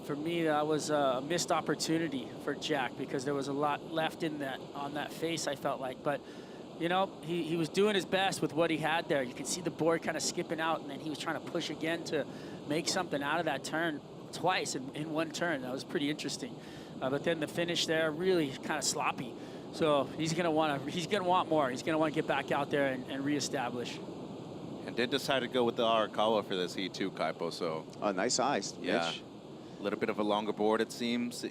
for me, that was a missed opportunity for Jack because there was a lot left in that on that face, I felt like. But, you know, he was doing his best with what he had there. You can see the board kind of skipping out, and then he was trying to push again to make something out of that turn twice in one turn. That was pretty interesting. But then the finish there, really kind of sloppy. So he's gonna want more. He's gonna want to get back out there and reestablish. And did decide to go with the Arakawa for this heat too, Kaipo. So nice eyes. Yeah, Mitch. A little bit of a longer board it seems.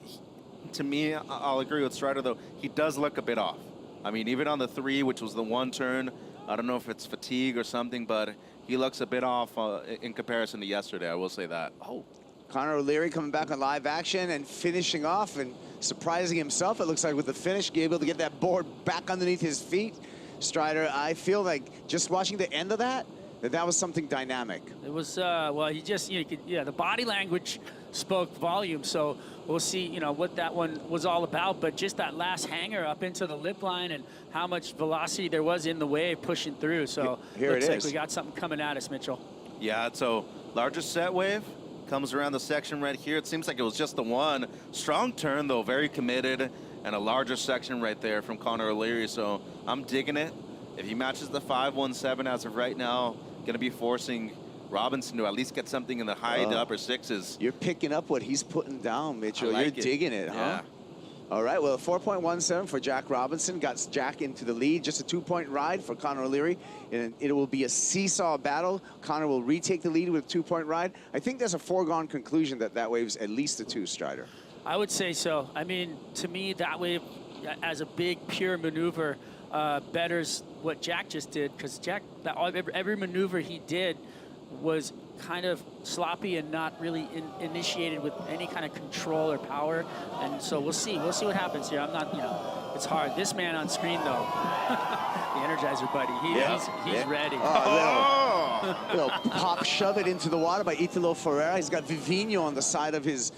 To me, I'll agree with Strider though. He does look a bit off. I mean, even on the 3, which was the 1 turn, I don't know if it's fatigue or something, but he looks a bit off in comparison to yesterday. I will say that. Oh, Connor O'Leary coming back on live action and finishing off and surprising himself, it looks like, with the finish, able to get that board back underneath his feet. Strider, I feel like just watching the end of that was something dynamic. It was, well, he just, the body language spoke volume. So we'll see, you know, what that one was all about. But just that last hanger up into the lip line and how much velocity there was in the wave pushing through. So Here looks it like is. we got something coming at us, Mitchell. Yeah, so larger set wave comes around the section right here. It seems like it was just the one. Strong turn, though, very committed, and a larger section right there from Connor O'Leary. So I'm digging it. If he matches the 5.17 as of right now, going to be forcing Robinson to at least get something in the high to upper sixes. You're picking up what he's putting down, Mitchell. I like You're digging it, huh? Yeah. All right, well, 4.17 for Jack Robinson. Got Jack into the lead. Just a 2-point ride for Connor O'Leary. And it will be a seesaw battle. Connor will retake the lead with a 2-point ride. I think there's a foregone conclusion that that wave's at least a 2, Strider. I would say so. I mean, to me, that wave, as a big, pure maneuver, betters what Jack just did. Because Jack, every maneuver he did was kind of sloppy and not really initiated with any kind of control or power. And so we'll see what happens here. I'm not, you know, it's hard. This man on screen, though, the Energizer buddy, he's ready. Oh, little pop shove it into the water by Italo Ferrera. He's got Vivino on the side of his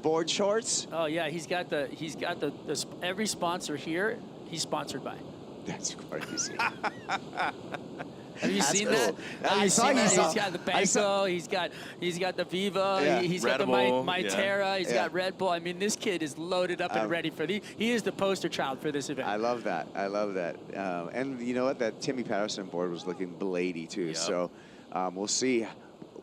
board shorts. Oh yeah, he's got the every sponsor here he's sponsored by. That's crazy. Have you seen that? Have you seen that? He's got the Banco, he's got the Vivo, he's got the Mytera, he's got Red Bull. I mean, this kid is loaded up and ready for he is the poster child for this event. I love that. I love that. And you know what? That Timmy Patterson board was looking blady too. Yep. So we'll see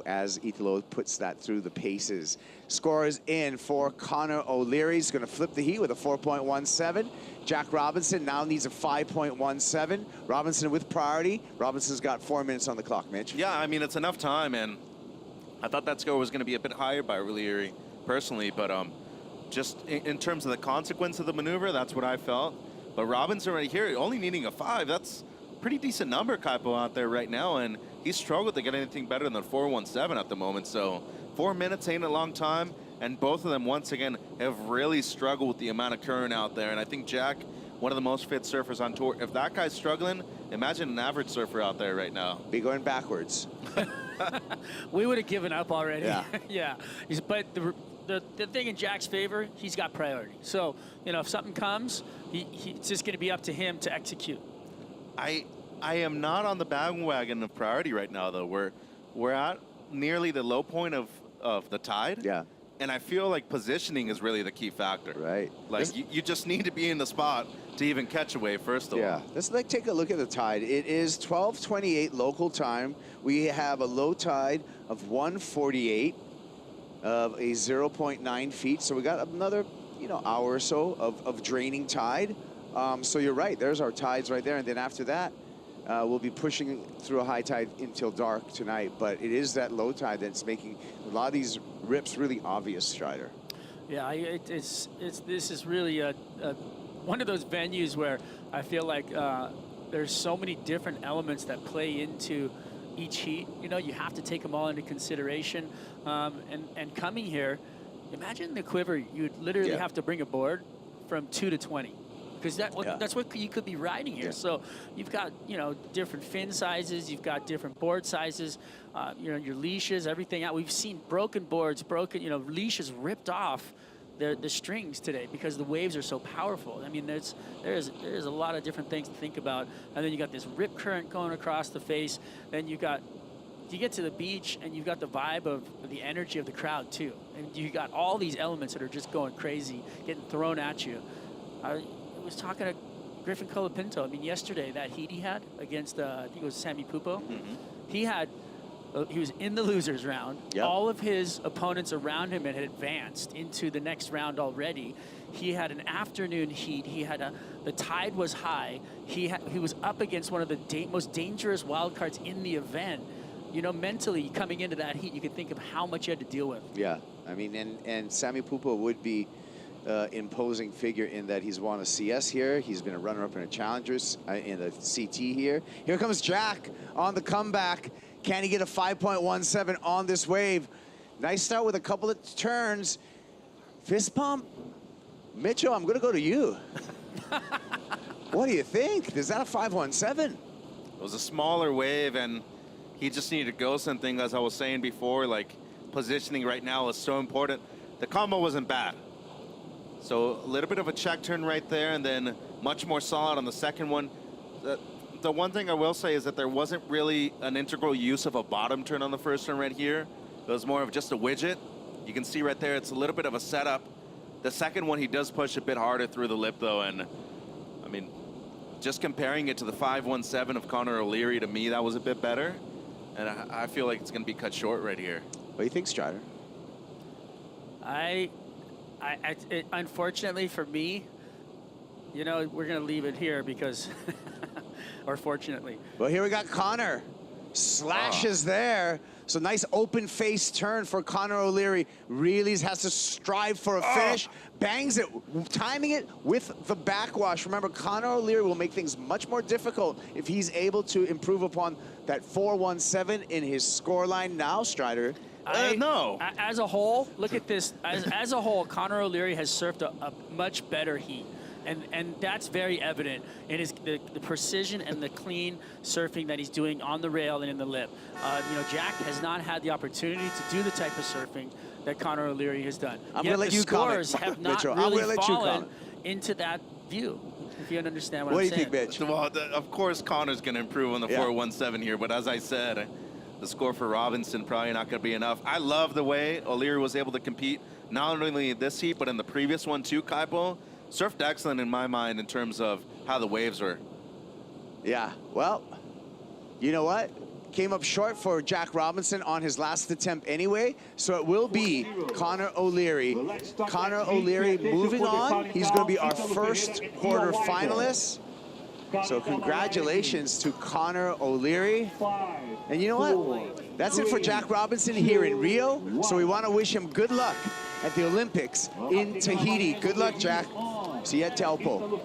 as Italo puts that through the paces. Scores in for Connor O'Leary. He's going to flip the heat with a 4.17. Jack Robinson now needs a 5.17. Robinson with priority. Robinson's got 4 minutes on the clock, Mitch. Yeah, I mean, it's enough time, and I thought that score was going to be a bit higher by O'Leary personally, but just in terms of the consequence of the maneuver, that's what I felt. But Robinson right here, only needing a 5, that's a pretty decent number, Kaipo, out there right now, and he struggled to get anything better than 4.17 at the moment, so 4 minutes ain't a long time, and both of them, once again, have really struggled with the amount of current out there, and I think Jack, one of the most fit surfers on tour, if that guy's struggling, imagine an average surfer out there right now. Be going backwards. We would have given up already. Yeah. Yeah. But the thing in Jack's favor, he's got priority. So, you know, if something comes, it's just going to be up to him to execute. I am not on the bandwagon of priority right now, though. We're at nearly the low point of the tide. Yeah. And I feel like positioning is really the key factor. Right. Like, you just need to be in the spot to even catch a wave, first of all. Yeah. Let's take a look at the tide. It is 12:28 local time. We have a low tide of 1:48 of a 0.9 feet. So we got another, you know, hour or so of draining tide. So you're right. There's our tides right there. And then after that, we'll be pushing through a high tide until dark tonight. But it is that low tide that's making a lot of these rips really obvious, Strider. Yeah, this is really one of those venues where I feel like there's so many different elements that play into each heat. You know, you have to take them all into consideration. And coming here, imagine the quiver. You'd literally have to bring a board from 2 to 20. Because that's what you could be riding here. Yeah. So you've got, you know, different fin sizes, you've got different board sizes, you know, your leashes, everything out. We've seen broken boards, you know, leashes ripped off the strings today because the waves are so powerful. I mean, there's a lot of different things to think about. And then you got this rip current going across the face. Then you get to the beach and you've got the vibe of the energy of the crowd too. And you got all these elements that are just going crazy, getting thrown at you. I was talking to Griffin Colapinto. I mean, yesterday, that heat he had against, I think it was Sammy Pupo, he was in the losers round. Yep. All of his opponents around him had advanced into the next round already. He had an afternoon heat. He had the tide was high. He was up against one of the most dangerous wild cards in the event. You know, mentally coming into that heat, you could think of how much you had to deal with. Yeah, I mean, and Sammy Pupo would be imposing figure in that he's won a CS here. He's been a runner-up in a Challengers in the CT here. Here comes Jack on the comeback. Can he get a 5.17 on this wave? Nice start with a couple of turns. Fist pump. Mitchell, I'm going to go to you. What do you think? Is that a 5.17? It was a smaller wave, and he just needed to go something, as I was saying before, like positioning right now is so important. The combo wasn't bad. So a little bit of a check turn right there, and then much more solid on the second one. The one thing I will say is that there wasn't really an integral use of a bottom turn on the first turn right here. It was more of just a widget. You can see right there, it's a little bit of a setup. The second one, he does push a bit harder through the lip, though, and I mean, just comparing it to the 517 of Conor O'Leary, to me, that was a bit better. And I feel like it's going to be cut short right here. What do you think, Strider? Unfortunately for me, you know, we're going to leave it here because, or fortunately. Well, here we got Conor. Slashes there. So nice open face turn for Conor O'Leary. Really has to strive for a finish. Bangs it, timing it with the backwash. Remember, Conor O'Leary will make things much more difficult if he's able to improve upon that 417 in his scoreline now, Strider. No. As a whole, look at this. As a whole, Conor O'Leary has surfed a much better heat. And that's very evident in the precision and the clean surfing that he's doing on the rail and in the lip. You know, Jack has not had the opportunity to do the type of surfing that Conor O'Leary has done. I'm going to let you comment, scores have not Mitchell. really fallen into that view, if you understand what I'm saying. What do you think, Mitch? Well, of course, Conor's going to improve on the 417 here, but as I said, the score for Robinson probably not going to be enough. I love the way O'Leary was able to compete, not only in this heat, but in the previous one too, Kaipo. Surfed excellent in my mind in terms of how the waves were. Yeah, well, you know what? Came up short for Jack Robinson on his last attempt anyway, so it will be Conor O'Leary. Conor O'Leary moving on. He's going to be our first quarter finalist. So congratulations to Conor O'Leary. And you know what? That's it for Jack Robinson here in Rio. So we want to wish him good luck at the Olympics in Tahiti. Good luck, Jack. See you at Taupo.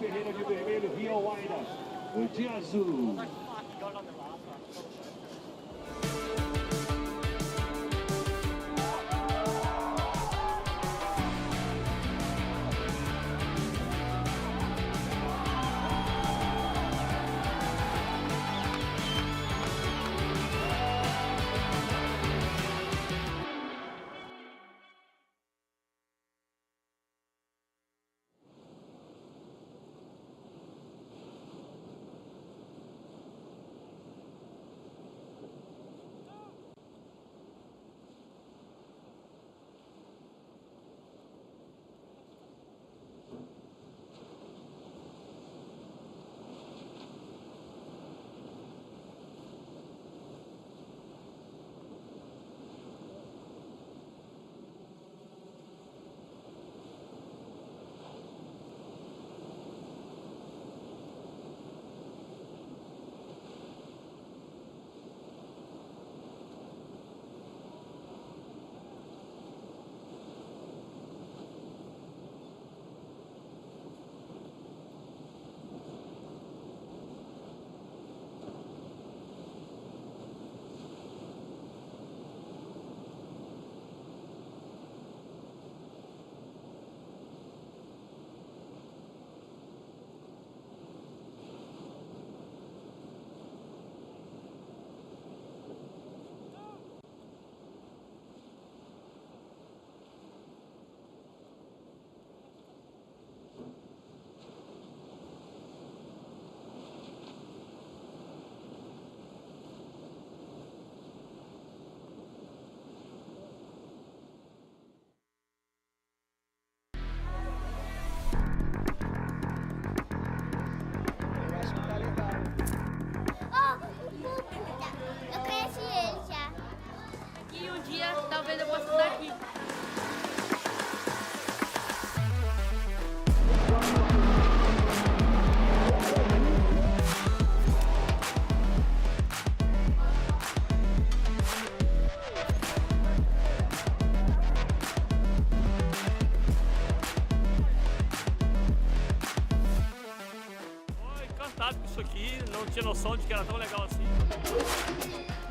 Isso aqui, não tinha noção de que era tão legal assim.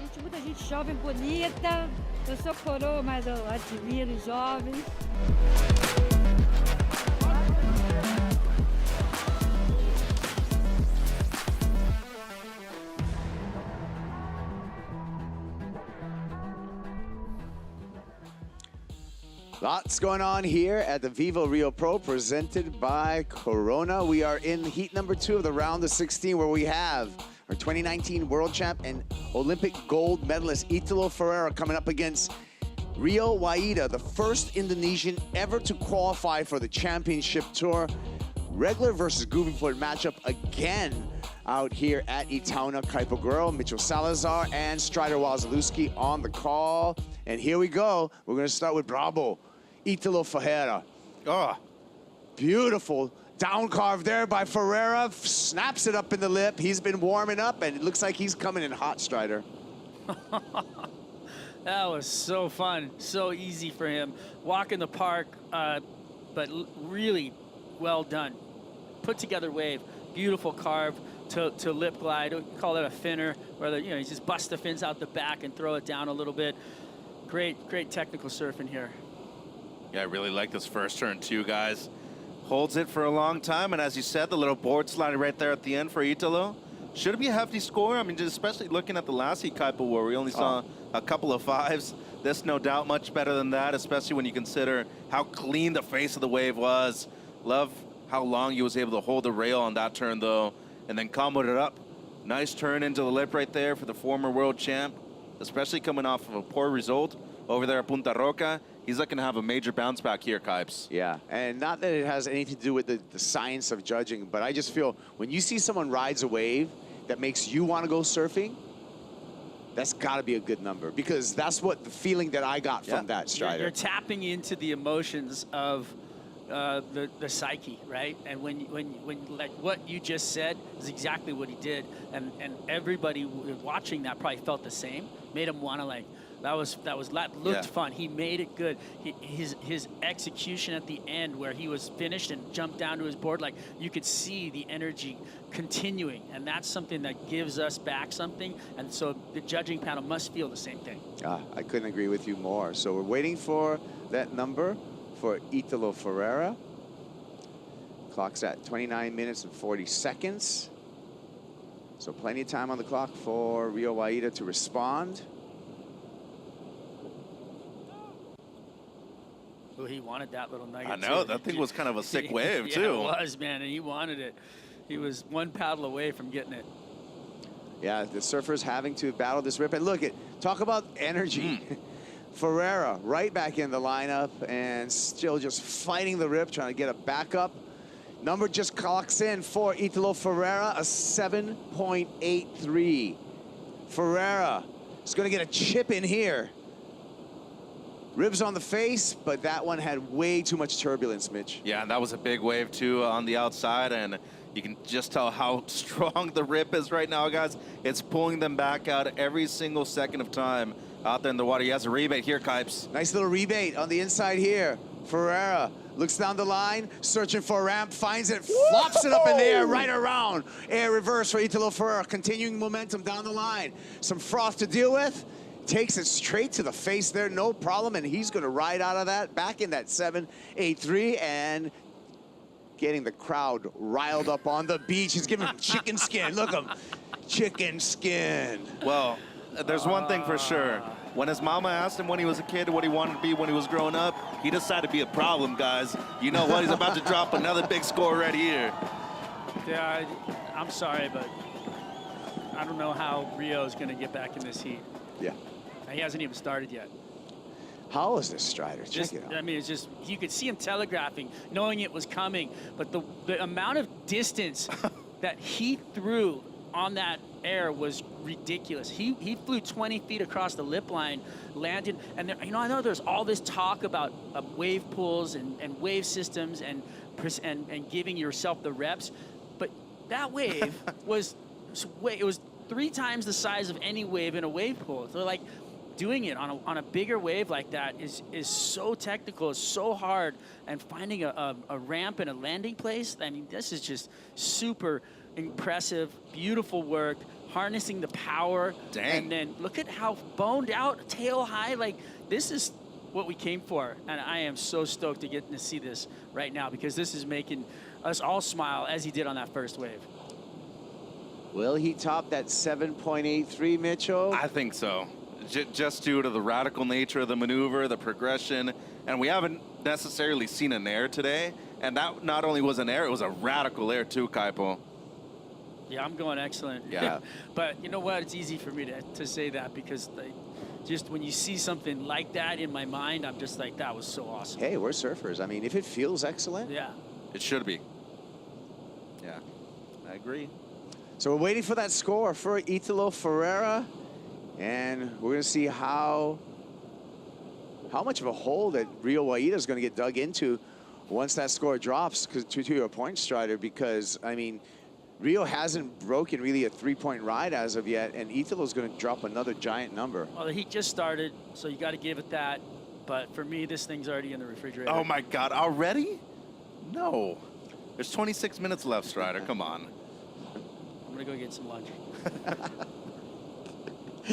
Gente, muita gente jovem, bonita. Eu sou coroa, mas eu admiro os jovens. Lots going on here at the Vivo Rio Pro presented by Corona. We are in heat number 2 of the round of 16 where we have our 2019 world champ and Olympic gold medalist Italo Ferrera coming up against Rio Waida, the first Indonesian ever to qualify for the championship tour. Regular versus grooving foot matchup again out here at Itauna Kaipo Girl. Mitchell Salazar and Strider Wazalewski on the call. And here we go. We're going to start with Bravo, Italo Ferrera. Oh, beautiful down carve there by Ferrera. Snaps it up in the lip. He's been warming up, and it looks like he's coming in hot, Strider. That was so fun, so easy for him. Walk in the park, but really well done. Put together wave, beautiful carve to lip glide. We call it a finner, where you just bust the fins out the back and throw it down a little bit. Great technical surfing here. Yeah, I really like this first turn too, guys. Holds it for a long time, and as you said, the little board slide right there at the end for Italo. Should be a hefty score. I mean, just especially looking at the last heat Kaipo where we only saw a couple of 5s. This, no doubt, much better than that, especially when you consider how clean the face of the wave was. Love how long he was able to hold the rail on that turn, though, and then comboed it up. Nice turn into the lip right there for the former world champ, especially coming off of a poor result over there at Punta Roca. He's looking to have a major bounce back here, Kipes. Yeah, and not that it has anything to do with the science of judging, but I just feel when you see someone rides a wave that makes you want to go surfing, that's got to be a good number, because that's what the feeling that I got from that, Strider. You're tapping into the emotions of the psyche, right? And when like what you just said is exactly what he did, and everybody watching that probably felt the same. Made him want to that looked fun. He made it good. His execution at the end, where he was finished and jumped down to his board, like you could see the energy continuing, and that's something that gives us back something. And so the judging panel must feel the same thing. I couldn't agree with you more. So we're waiting for that number for Italo Ferrera. Clock's at 29 minutes and 40 seconds. So plenty of time on the clock for Rio Waida to respond. Well, he wanted that little nugget. I know, too. that thing was kind of a sick wave, yeah, too. It was, man, and he wanted it. He was one paddle away from getting it. Yeah, the surfers having to battle this rip. And look, talk about energy. Ferrera right back in the lineup and still just fighting the rip, trying to get a backup. Number just clocks in for Italo Ferrera, a 7.83. Ferrera is going to get a chip in here. Ribs on the face, but that one had way too much turbulence, Mitch. Yeah, and that was a big wave, too, on the outside, and you can just tell how strong the rip is right now, guys. It's pulling them back out every single second of time out there in the water. He has a rebate here, Kipes. Nice little rebate on the inside here. Ferrera looks down the line, searching for a ramp, finds it, flops it up in the air, right around. Air reverse for Italo Ferrera, continuing momentum down the line. Some froth to deal with. Takes it straight to the face there, no problem, and he's going to ride out of that, back in that 7.83, and getting the crowd riled up on the beach. He's giving him chicken skin. Look at him, chicken skin. Well, there's one thing for sure. When his mama asked him when he was a kid what he wanted to be when he was growing up, he decided to be a problem, guys. You know what? He's about to drop another big score right here. Yeah, I'm sorry, but I don't know how Rio's going to get back in this heat. Yeah. He hasn't even started yet. How is this, Strider? Check it out. I mean, it's just, you could see him telegraphing, knowing it was coming, but the amount of distance that he threw on that air was ridiculous. He flew 20 feet across the lip line, landed, and there, I know there's all this talk about wave pools and wave systems and giving yourself the reps, but that wave was 3 times the size of any wave in a wave pool. So like doing it on a bigger wave like that is so technical, it's so hard, and finding a ramp and a landing place, I mean, this is just super impressive, beautiful work, harnessing the power. Dang. And then look at how boned out, tail high, like this is what we came for. And I am so stoked to get to see this right now, because this is making us all smile as he did on that first wave. Will he top that 7.83, Mitchell? I think so. Just due to the radical nature of the maneuver, the progression, And we haven't necessarily seen an air today. And that not only was an air, it was a radical air too, Kaipo. Yeah, I'm going excellent. Yeah. But you know what? It's easy for me to say that because just when you see something like that in my mind, I'm just like, that was so awesome. Hey, we're surfers. I mean, if it feels excellent. Yeah. It should be. Yeah, I agree. So we're waiting for that score for Italo Ferrera. And we're going to see how much of a hole that Rio Waida is going to get dug into once that score drops to your point, Strider, because, I mean, Rio hasn't broken really a three-point ride as of yet, and Italo's going to drop another giant number. Well, the heat just started, so you got to give it that. But for me, this thing's already in the refrigerator. Oh, my God. Already? No. There's 26 minutes left, Strider. Come on. I'm going to go get some lunch.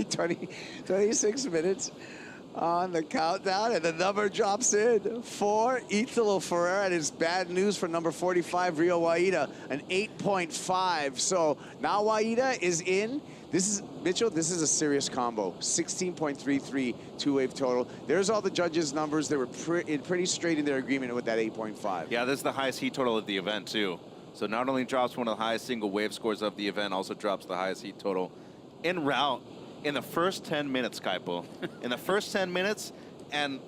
26 minutes on the countdown, and the number drops in for Italo Ferrera, and it's bad news for number 45, Rio Waida, an 8.5. So now Waida is in. This is, Mitchell, this is a serious combo. 16.33 two-wave total. There's all the judges' numbers. They were pretty straight in their agreement with that 8.5. Yeah, this is the highest heat total of the event, too. So not only drops one of the highest single wave scores of the event, also drops the highest heat total en route in the first 10 minutes, Kaipo. In the first 10 minutes, and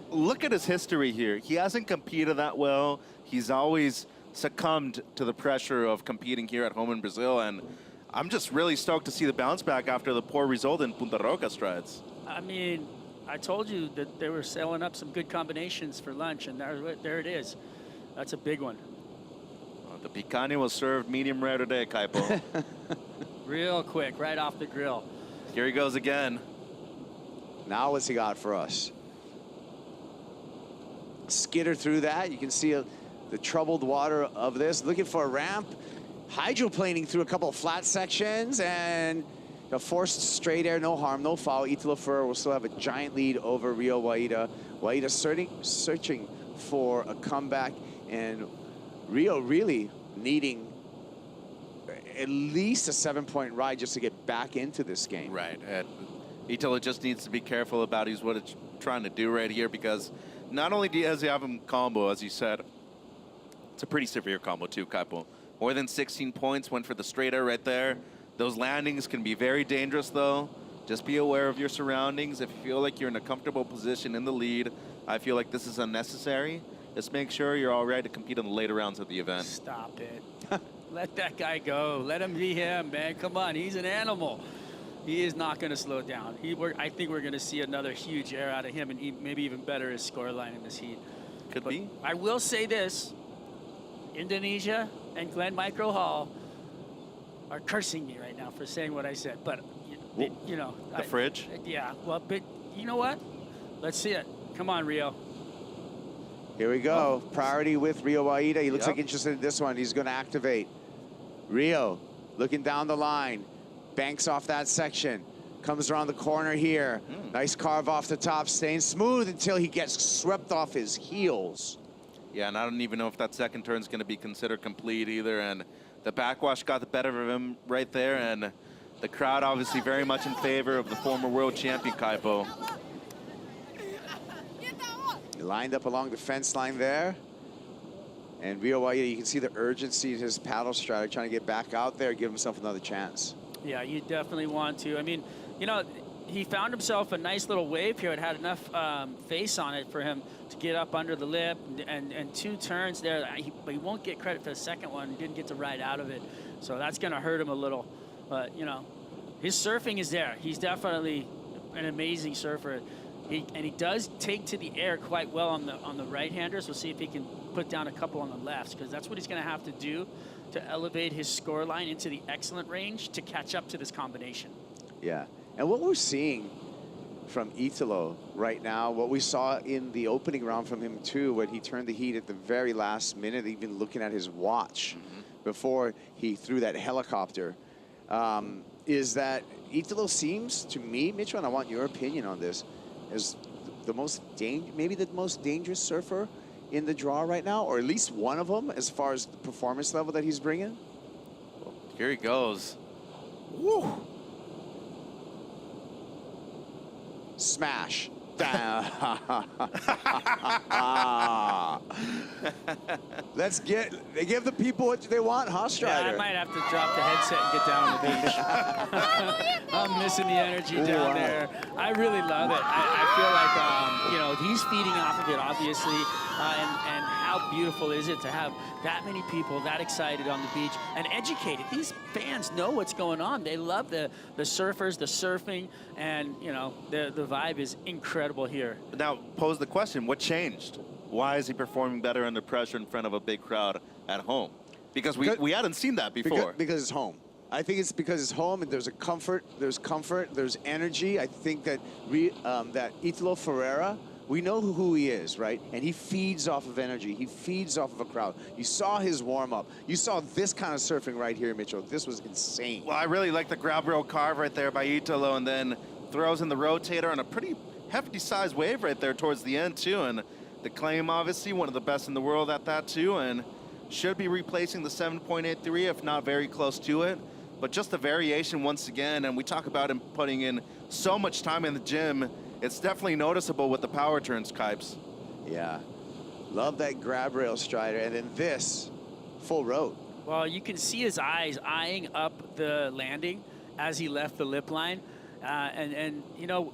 look at his history here. He hasn't competed that well. He's always succumbed to the pressure of competing here at home in Brazil, and I'm just really stoked to see the bounce back after the poor result in Punta Roca strides. I mean, I told you that they were selling up some good combinations for lunch, and there it is. That's a big one. The picanha was served medium rare today, Kaipo. Real quick, right off the grill. Here he goes again. Now what's he got for us? Skitter through that. You can see the troubled water of this. Looking for a ramp. Hydroplaning through a couple of flat sections, and a forced straight air, no harm, no foul. Italo Ferrera will still have a giant lead over Rio Waida. Waida searching for a comeback, and Rio really needing at least a 7-point ride just to get back into this game. Right. Italo just needs to be careful about what it's trying to do right here, because not only does he have him combo, as you said, it's a pretty severe combo too, Kaipo. More than 16 points, went for the straight air right there. Those landings can be very dangerous though. Just be aware of your surroundings. If you feel like you're in a comfortable position in the lead, I feel like this is unnecessary. Just make sure you're all right to compete in the later rounds of the event. Stop it. Let that guy go. Let him be him, man. Come on, he's an animal. He is not going to slow down. I think we're going to see another huge air out of him, and maybe even better his scoreline in this heat. Could be. I will say this. Indonesia and Glenn Micro Hall are cursing me right now for saying what I said. But, you know. The fridge? Yeah. Well, but you know what? Let's see it. Come on, Rio. Here we go. Priority with Rio Waida. He looks like interested in this one. He's going to activate. Rio looking down the line. Banks off that section. Comes around the corner here. Nice carve off the top. Staying smooth until he gets swept off his heels. Yeah, and I don't even know if that second turn is going to be considered complete either. And the backwash got the better of him right there. And the crowd obviously very much in favor of the former world champion, Kaipo. He lined up along the fence line there. And Rio Waida, you can see the urgency in his paddle stride, trying to get back out there, give himself another chance. Yeah, you definitely want to. I mean, you know, he found himself a nice little wave here. It had enough face on it for him to get up under the lip, and 2 turns there. But he won't get credit for the second one. He didn't get to ride out of it. So that's going to hurt him a little. But, you know, his surfing is there. He's definitely an amazing surfer. And he does take to the air quite well on the right-handers. We'll see if he can put down a couple on the lefts, because that's what he's going to have to do to elevate his score line into the excellent range to catch up to this combination. Yeah, and what we're seeing from Italo right now, what we saw in the opening round from him too, when he turned the heat at the very last minute, even looking at his watch before he threw that helicopter, is that Italo seems to me, Mitchell, and I want your opinion on this, as maybe the most dangerous surfer in the draw right now, or at least one of them as far as the performance level that he's bringing. Here he goes. Woo! Smash. Let's give the people what they want, huh, Strider? Yeah, I might have to drop the headset and get down on the beach. I'm missing the energy down there. I really love it. I feel like, you know, he's feeding off of it, obviously, and how beautiful is it to have that many people that excited on the beach and educated. These fans know what's going on. They love the surfers, the surfing, and, you know, the vibe is incredible here. Now, pose the question, what changed? Why is he performing better under pressure in front of a big crowd at home? Because we hadn't seen that before. Because it's home. I think it's because it's home and there's comfort, there's energy. I think that that Italo Ferrera, we know who he is, right? And he feeds off of energy. He feeds off of a crowd. You saw his warm-up. You saw this kind of surfing right here, Mitchell. This was insane. Well, I really like the grab rail carve right there by Italo, and then throws in the rotator on a pretty hefty sized wave right there towards the end too. And the claim, obviously, one of the best in the world at that too, and should be replacing the 7.83, if not very close to it. But just the variation once again, and we talk about him putting in so much time in the gym. It's definitely noticeable with the power turns, Kipes. Yeah, love that grab rail, Strider, and then this full road. Well, you can see his eyes eyeing up the landing as he left the lip line, and you know,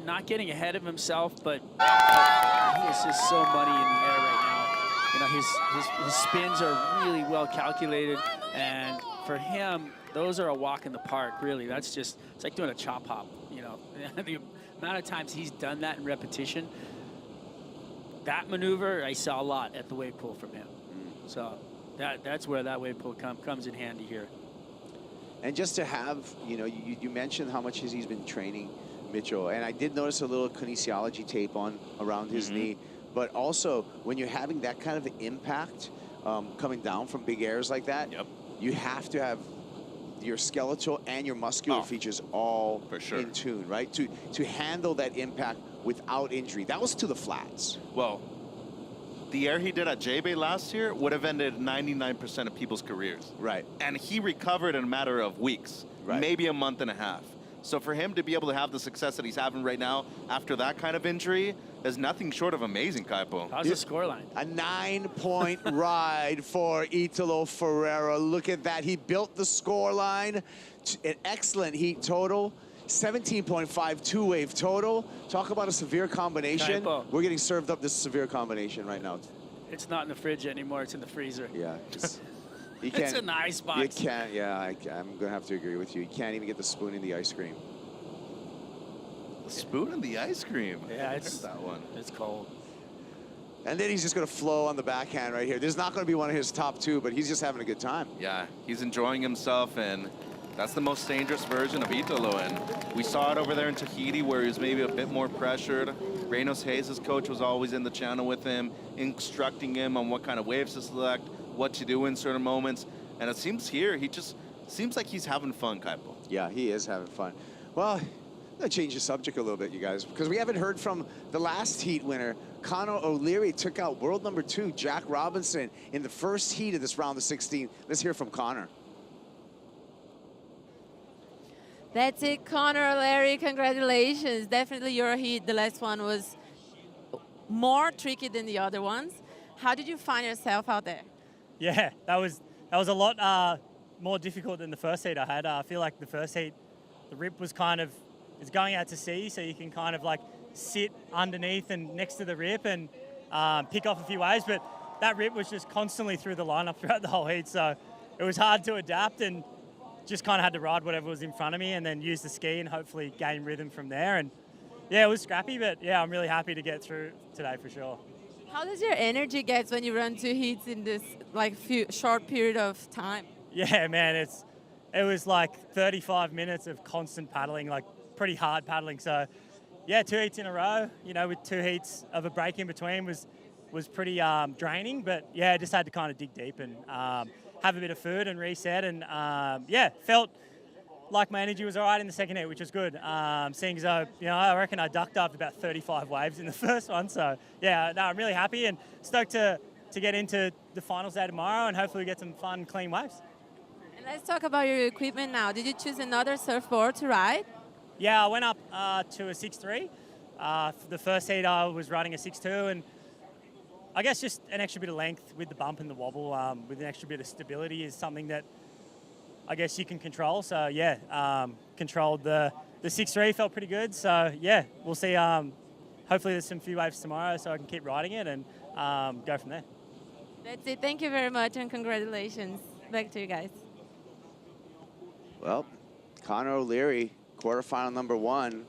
not getting ahead of himself, but he is just so money in the air right now. You know, his spins are really well calculated, and for him, those are a walk in the park, really. That's just, it's like doing a chop hop, you know. The amount of times he's done that in repetition, that maneuver, I saw a lot at the wave pool from him. So that's where that wave pool comes in handy here. And just to have, you know, you mentioned how much he's been training, Mitchell, and I did notice a little kinesiology tape on around his knee, but also when you're having that kind of impact coming down from big airs like that, you have to have your skeletal and your muscular features all in tune, right? To handle that impact without injury. That was to the flats. Well, the air he did at J-Bay last year would have ended 99% of people's careers. Right. And he recovered in a matter of weeks, maybe a month and a half. So for him to be able to have the success that he's having right now after that kind of injury is nothing short of amazing, Kaipo. How's the scoreline? A 9-point ride for Italo Ferrera. Look at that. He built the scoreline. An excellent heat total. 17.5 two-wave total. Talk about a severe combination. Kaipo. We're getting served up this severe combination right now. It's not in the fridge anymore. It's in the freezer. Yeah. You It's an ice box. You can't, yeah, I'm going to have to agree with you. You can't even get the spoon in the ice cream. The spoon in the ice cream? Yeah, it's that one. It's cold. And then he's just going to flow on the backhand right here. There's not going to be one of his top two, but he's just having a good time. Yeah, he's enjoying himself, and that's the most dangerous version of Italo. And we saw it over there in Tahiti where he was maybe a bit more pressured. Reynos Hayes, his coach, was always in the channel with him, instructing him on what kind of waves to select, what to do in certain moments. And it seems here, he just seems like he's having fun, Kaipo. Yeah, he is having fun. Well, I'm going to change the subject a little bit, you guys, because we haven't heard from the last heat winner. Connor O'Leary took out world number 2, Jack Robinson, in the first heat of this round of 16. Let's hear from Connor. That's it, Connor O'Leary. Congratulations. Definitely your heat. The last one was more tricky than the other ones. How did you find yourself out there? Yeah, that was a lot more difficult than the first heat I had. I feel like the first heat, the rip was kind of, it's going out to sea, so you can kind of like sit underneath and next to the rip and pick off a few waves, but that rip was just constantly through the lineup throughout the whole heat, so it was hard to adapt and just kind of had to ride whatever was in front of me and then use the ski and hopefully gain rhythm from there. And yeah, it was scrappy, but yeah, I'm really happy to get through today for sure. How does your energy get when you run 2 heats in this like short period of time? Yeah, man, it was like 35 minutes of constant paddling, like pretty hard paddling. So yeah, 2 heats in a row, you know, with 2 heats of a break in between was pretty draining. But yeah, just had to kind of dig deep and have a bit of food and reset. And yeah, felt like my energy was all right in the second heat, which was good. Seeing as though, you know, I reckon I ducked after about 35 waves in the first one. So yeah, no, I'm really happy and stoked to get into the finals day tomorrow and hopefully get some fun, clean waves. And let's talk about your equipment now. Did you choose another surfboard to ride? Yeah, I went up to a 6.3. The first heat I was running a 6.2, and I guess just an extra bit of length with the bump and the wobble, with an extra bit of stability is something that I guess you can control. So yeah, controlled the 6.3, felt pretty good. So yeah, we'll see. Hopefully there's some few waves tomorrow so I can keep riding it and go from there. That's it. Thank you very much and congratulations. Back to you guys. Well, Connor O'Leary, quarterfinal number 1.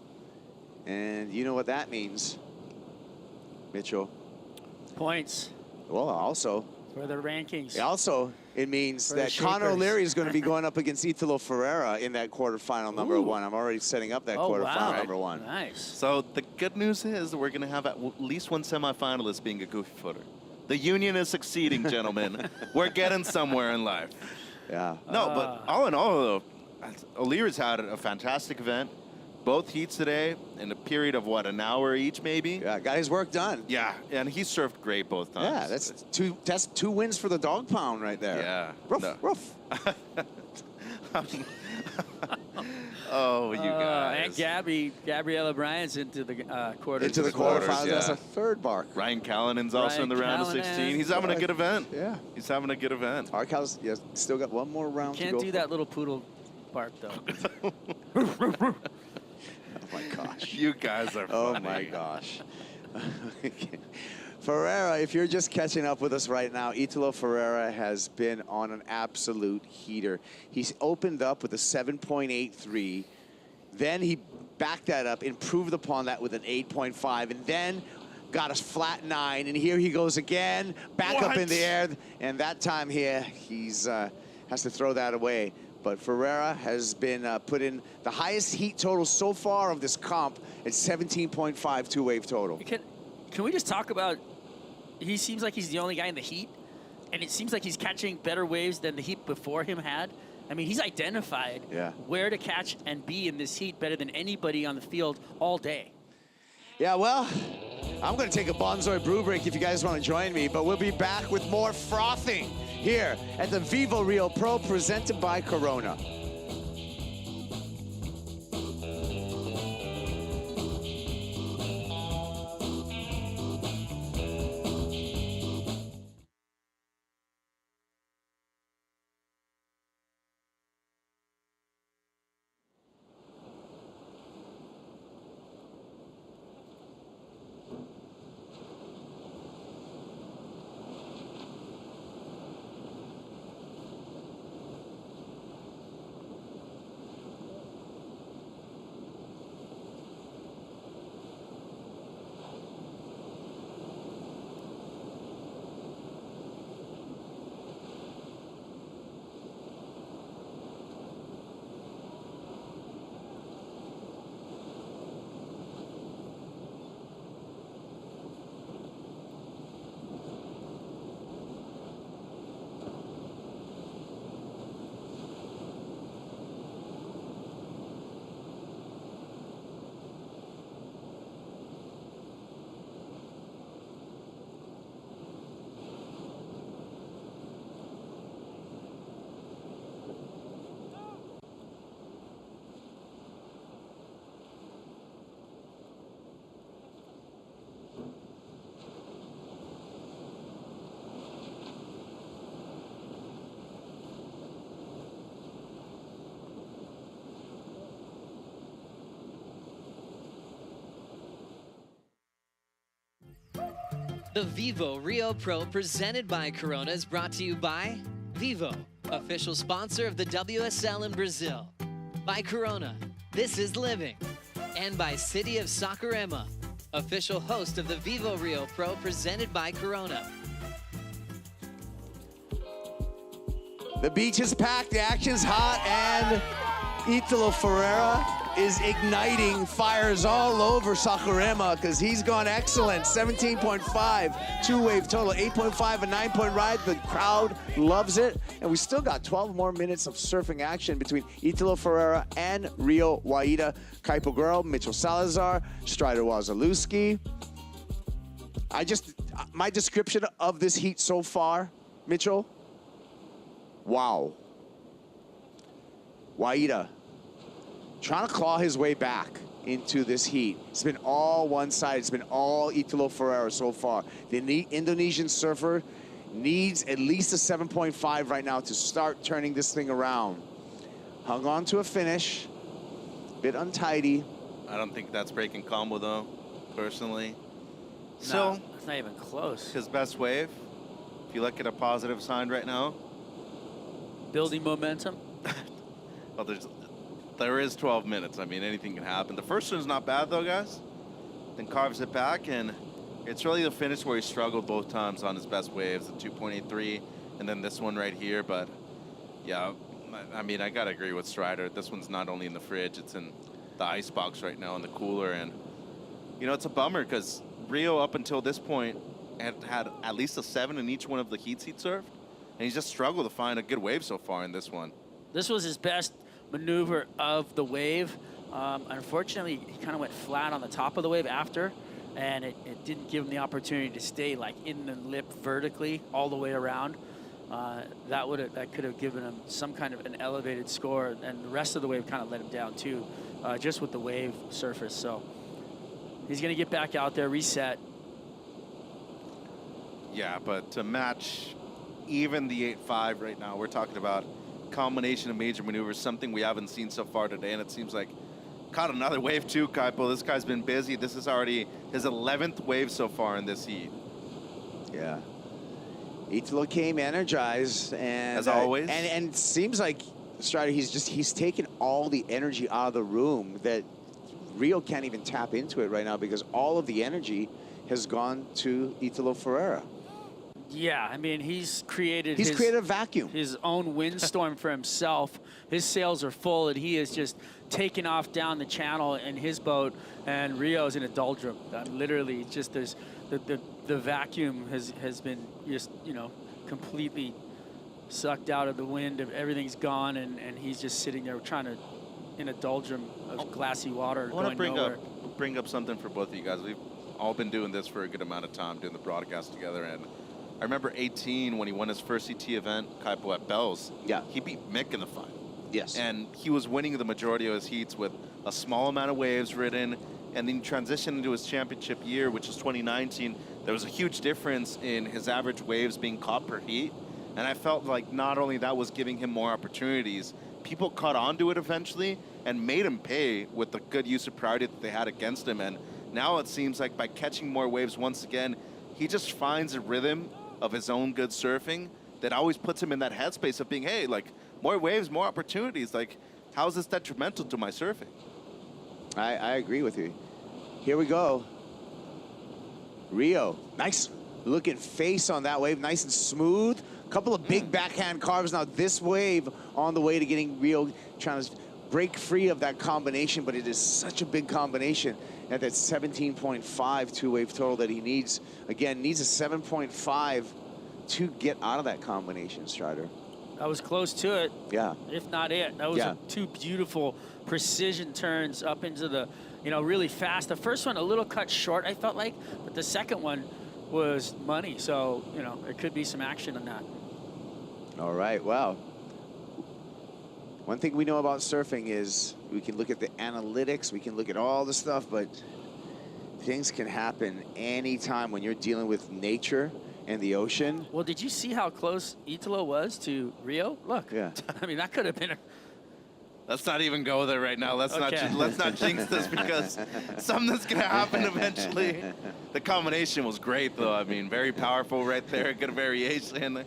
And you know what that means, Mitchell. Points. Well, also. For the rankings. Also, it means For that the Connor shakers. O'Leary is going to be going up against Italo Ferrera in that quarterfinal number Ooh. 1. I'm already setting up that Oh, quarterfinal wow. number 1. Nice. So the good news is that we're going to have at least one semifinalist being a goofy footer. The union is succeeding, gentlemen. We're getting somewhere in life. Yeah. No, but all in all, though, O'Leary's had a fantastic event. Both heats today in a period of, what, an hour each, maybe? Yeah, got his work done. Yeah, and he surfed great both times. Yeah, that's two wins for the dog pound right there. Yeah. Roof, No. roof. Oh, you guys. And Gabriella Bryant's into the quarters. Into the quarterfinals. That's a third mark. Ryan Callanin's also in the round of 16. He's having a good event. Yeah. He's having a good event. Arcal's still got one more round to Can't go. do that little poodle bark, though. Oh, my gosh. You guys are funny. Oh, my gosh. Ferrera, if you're just catching up with us right now, Italo Ferrera has been on an absolute heater. He's opened up with a 7.83. Then he backed that up, improved upon that with an 8.5, and then got a flat 9. And here he goes again, back up in the air. And that time here, he's has to throw that away. But Ferrera has been put in the highest heat total so far of this comp at 17.5 two-wave total. Can we just talk about, he seems like he's the only guy in the heat, and it seems like he's catching better waves than the heat before him had. I mean, he's identified where to catch and be in this heat better than anybody on the field all day. Yeah, well, I'm going to take a Bonzoy brew break if you guys want to join me, but we'll be back with more frothing here at the Vivo Real Pro presented by Corona. The Vivo Rio Pro presented by Corona is brought to you by Vivo, official sponsor of the WSL in Brazil. By Corona, this is living. And by City of Saquarema, official host of the Vivo Rio Pro presented by Corona. The beach is packed, the action's hot, and Italo Ferrera is igniting fires all over Saquarema because he's gone excellent. 17.5 two-wave total, 8.5 a 9-point ride. The crowd loves it. And we still got 12 more minutes of surfing action between Italo Ferrera and Rio Waida. Kaipo Girl, Mitchell Salazar, Strider Wazalewski. My description of this heat so far, Mitchell, wow. Waida trying to claw his way back. into this heat. It's been all one side. It's been all Italo Ferrera so far. The Indonesian surfer needs at least a 7.5 right now to start turning this thing around. Hung on to a finish. Bit untidy. I don't think that's breaking combo though, personally. No, it's not even close. His best wave, if you look at a positive sign right now. Building momentum. Well, there is 12 minutes. I mean, anything can happen. The first one's not bad though, guys. Then carves it back, and it's really the finish where he struggled both times on his best waves, the 2.83, and then this one right here. But yeah, I mean, I gotta agree with Strider. This one's not only in the fridge, it's in the ice box right now in the cooler. And you know, it's a bummer because Rio up until this point had at least a 7 in each one of the heats he'd served, and he's just struggled to find a good wave so far in this one. This was his best maneuver of the wave. Unfortunately, he kind of went flat on the top of the wave after, and it didn't give him the opportunity to stay like in the lip vertically all the way around. That could have given him some kind of an elevated score, and the rest of the wave kind of let him down too, just with the wave surface. So he's gonna get back out there, reset. Yeah, but to match even the 8.5 right now, we're talking about combination of major maneuvers, something we haven't seen so far today, and it seems like caught another wave too, Kaipo. This guy's been busy. This is already his 11th wave so far in this heat. Yeah. Italo came energized, and as always, and it seems like Strider, he's taken all the energy out of the room that Rio can't even tap into it right now because all of the energy has gone to Italo Ferrera. Yeah, I mean, he's created a vacuum. His own windstorm for himself. His sails are full, and he is just taking off down the channel in his boat, and Rio's in a doldrum. Literally, just there's the vacuum has been just, you know, completely sucked out of the wind. Everything's gone, and he's just sitting there trying to, in a doldrum of glassy water. I want to bring up something for both of you guys. We've all been doing this for a good amount of time, doing the broadcast together, and I remember 18 when he won his first CT event, Kaipo at Bells. Yeah. He beat Mick in the final. Yes. And he was winning the majority of his heats with a small amount of waves ridden, and then transitioned into his championship year, which is 2019. There was a huge difference in his average waves being caught per heat. And I felt like not only that was giving him more opportunities, people caught onto it eventually and made him pay with the good use of priority that they had against him. And now it seems like by catching more waves once again, he just finds a rhythm of his own good surfing that always puts him in that headspace of being, hey, like, more waves, more opportunities. Like, how is this detrimental to my surfing? I agree with you. Here we go. Rio, nice looking face on that wave, nice and smooth. Couple of big backhand carves. Now this wave on the way to getting Rio, trying to break free of that combination, but it is such a big combination at that 17.5 two-wave total that he needs. Again, needs a 7.5 to get out of that combination, Strider. That was close to it. Yeah. If not it. That was two beautiful precision turns up into the, you know, really fast. The first one a little cut short, I felt like, but the second one was money. So, you know, there could be some action on that. All right, well, one thing we know about surfing is we can look at the analytics, we can look at all the stuff, but things can happen anytime when you're dealing with nature and the ocean. Well, did you see how close Italo was to Rio? Look, yeah. I mean, that could have been a... Let's not even go there right now. Let's not jinx this because something's gonna happen eventually. The combination was great though. I mean, very powerful right there. Good variation.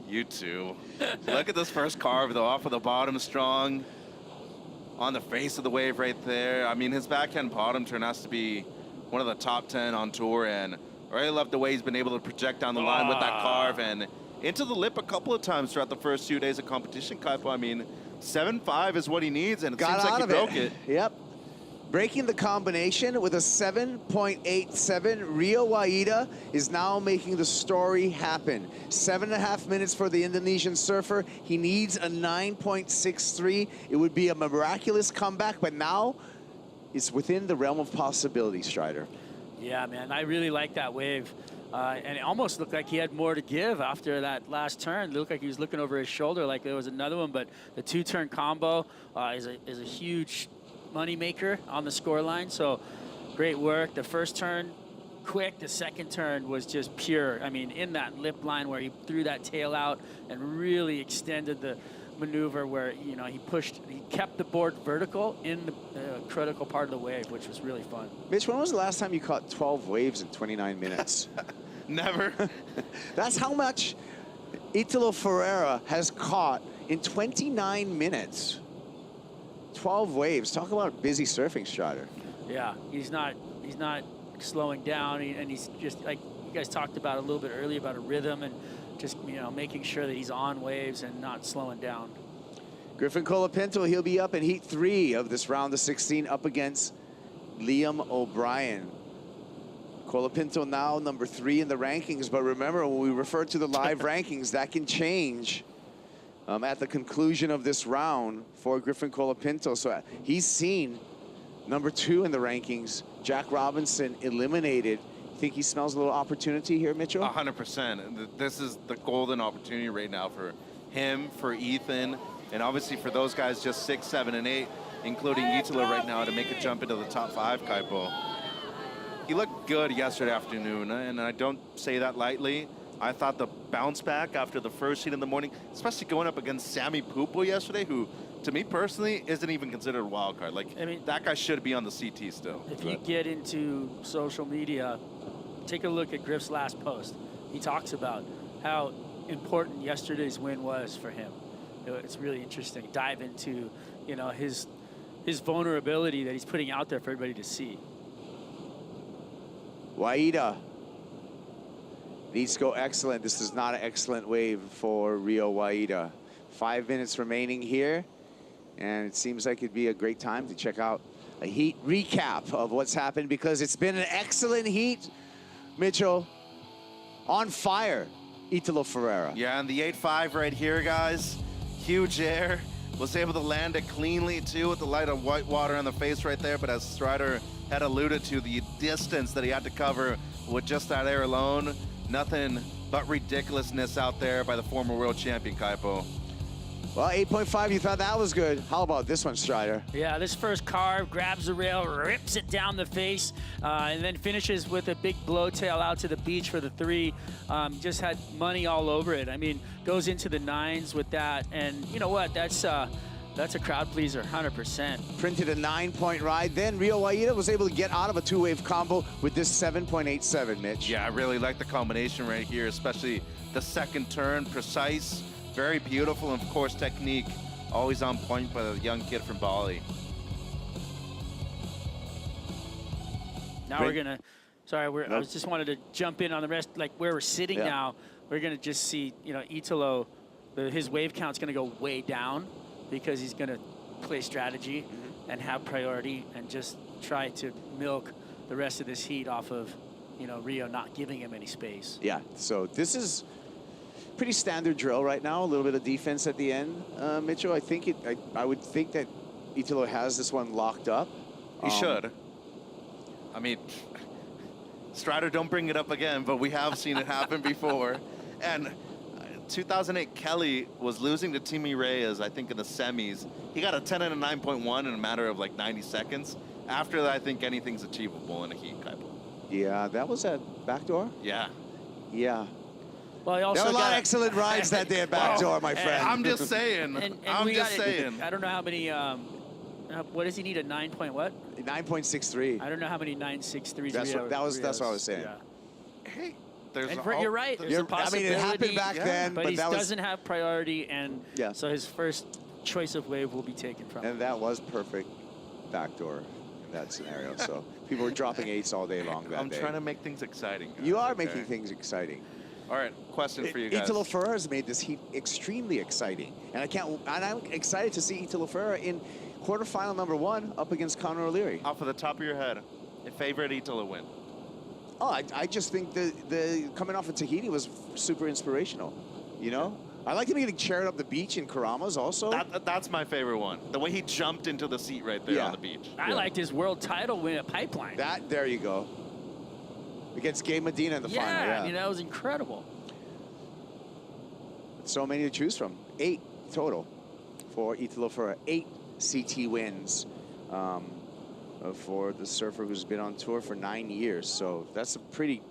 You too. Look at this first carve though, off of the bottom strong. On the face of the wave right there. I mean, his backhand bottom turn has to be one of the top 10 on tour, and I really love the way he's been able to project down the line with that carve and into the lip a couple of times throughout the first 2 days of competition, Kaipo. I mean, 7.5 is what he needs, and it seems like he broke it. Yep. Breaking the combination with a 7.87. Rio Waida is now making the story happen. 7.5 minutes for the Indonesian surfer. He needs a 9.63. It would be a miraculous comeback, but now it's within the realm of possibility, Strider. Yeah, man, I really like that wave. And it almost looked like he had more to give after that last turn. It looked like he was looking over his shoulder like there was another one, but the two-turn combo is a huge, moneymaker on the scoreline. So great work. The first turn, quick. The second turn was just pure. I mean, in that lip line where he threw that tail out and really extended the maneuver where, you know, he kept the board vertical in the critical part of the wave, which was really fun. Mitch, when was the last time you caught 12 waves in 29 minutes? Never. That's how much Italo Ferrera has caught in 29 minutes. 12 waves. Talk about a busy surfing strider. Yeah, he's not slowing down, and he's just like you guys talked about a little bit earlier about a rhythm and just, you know, making sure that he's on waves and not slowing down. Griffin Colapinto, he'll be up in heat 3 of this round of 16 up against Liam O'Brien. Colapinto now number 3 in the rankings, but remember when we refer to the live rankings, that can change at the conclusion of this round for Griffin Colapinto. So he's seen number 2 in the rankings, Jack Robinson, eliminated. Think he smells a little opportunity here, Mitchell? 100%. This is the golden opportunity right now for him, for Ethan, and obviously for those guys just 6, 7, and 8, including Italo right now, to make a jump into the top 5, Kaipo. He looked good yesterday afternoon, and I don't say that lightly. I thought the bounce back after the first heat in the morning, especially going up against Sammy Pupo yesterday, who, to me personally, isn't even considered a wild card. Like, I mean, that guy should be on the CT still. If you get into social media, take a look at Griff's last post. He talks about how important yesterday's win was for him. It's really interesting. Dive into, you know, his vulnerability that he's putting out there for everybody to see. Waida needs to go excellent. This is not an excellent wave for Rio Waida. 5 minutes remaining here, and it seems like it'd be a great time to check out a heat recap of what's happened, because it's been an excellent heat. Mitchell, on fire, Italo Ferrera. Yeah, and the 8.5 right here, guys. Huge air. Was able to land it cleanly, too, with the light of white water on the face right there. But as Strider had alluded to, the distance that he had to cover with just that air alone, nothing but ridiculousness out there by the former world champion, Kaipo. Well, 8.5, you thought that was good. How about this one, Strider? Yeah, this first carve, grabs the rail, rips it down the face, and then finishes with a big blow tail out to the beach for the 3. Just had money all over it. I mean, goes into the 9s with that, and you know what? That's a crowd pleaser, 100%. Printed a 9-point ride. Then Rio Waida was able to get out of a 2-wave combo with this 7.87, Mitch. Yeah, I really like the combination right here, especially the second turn, precise, very beautiful, and of course technique, always on point by the young kid from Bali. Now we're gonna, sorry, I just wanted to jump in on the rest, like where we're sitting now. We're gonna just see, you know, Italo, his wave count's gonna go way down because he's gonna play strategy and have priority and just try to milk the rest of this heat off of, you know, Rio not giving him any space. Yeah, so this is pretty standard drill right now. A little bit of defense at the end, Mitchell. I would think that Italo has this one locked up. He should. I mean, Strider, don't bring it up again, but we have seen it happen before. And 2008, Kelly was losing to Timmy Reyes, I think, in the semis. He got a 10 and a 9.1 in a matter of like 90 seconds. After that, I think anything's achievable in a heat, Kaipo. Yeah, that was at Backdoor? Yeah. Yeah. Well, he also there were a lot got of excellent rides that day at Backdoor, my friend. I'm just saying. I'm just saying. I don't know how many, what does he need, a 9 point what? 9.63. I don't know how many 9.63s. That's what I was saying. Yeah. Hey, you're right. There's a possibility. I mean, it happened back then, but he that doesn't have priority, and so his first choice of wave will be taken from him. And that was perfect Backdoor in that scenario. So people were dropping 8s all day long that day. I'm trying to make things exciting, guys. You are making things exciting. All right, question for you guys. Italo Ferrera has made this heat extremely exciting, and I'm excited to see Italo Ferrera in quarterfinal number 1 up against Conor O'Leary. Off of the top of your head, a favorite Italo win? Oh, I just think the coming off of Tahiti was super inspirational. You know, I like him getting chaired up the beach in Karamas also. That's my favorite one. The way he jumped into the seat right there on the beach. I liked his world title win at Pipeline. There you go. Against Gabe Medina in the final. Yeah, I mean, that was incredible. So many to choose from. 8 total for Italo Ferrera. 8 CT wins. for the surfer who's been on tour for 9 years. So that's a pretty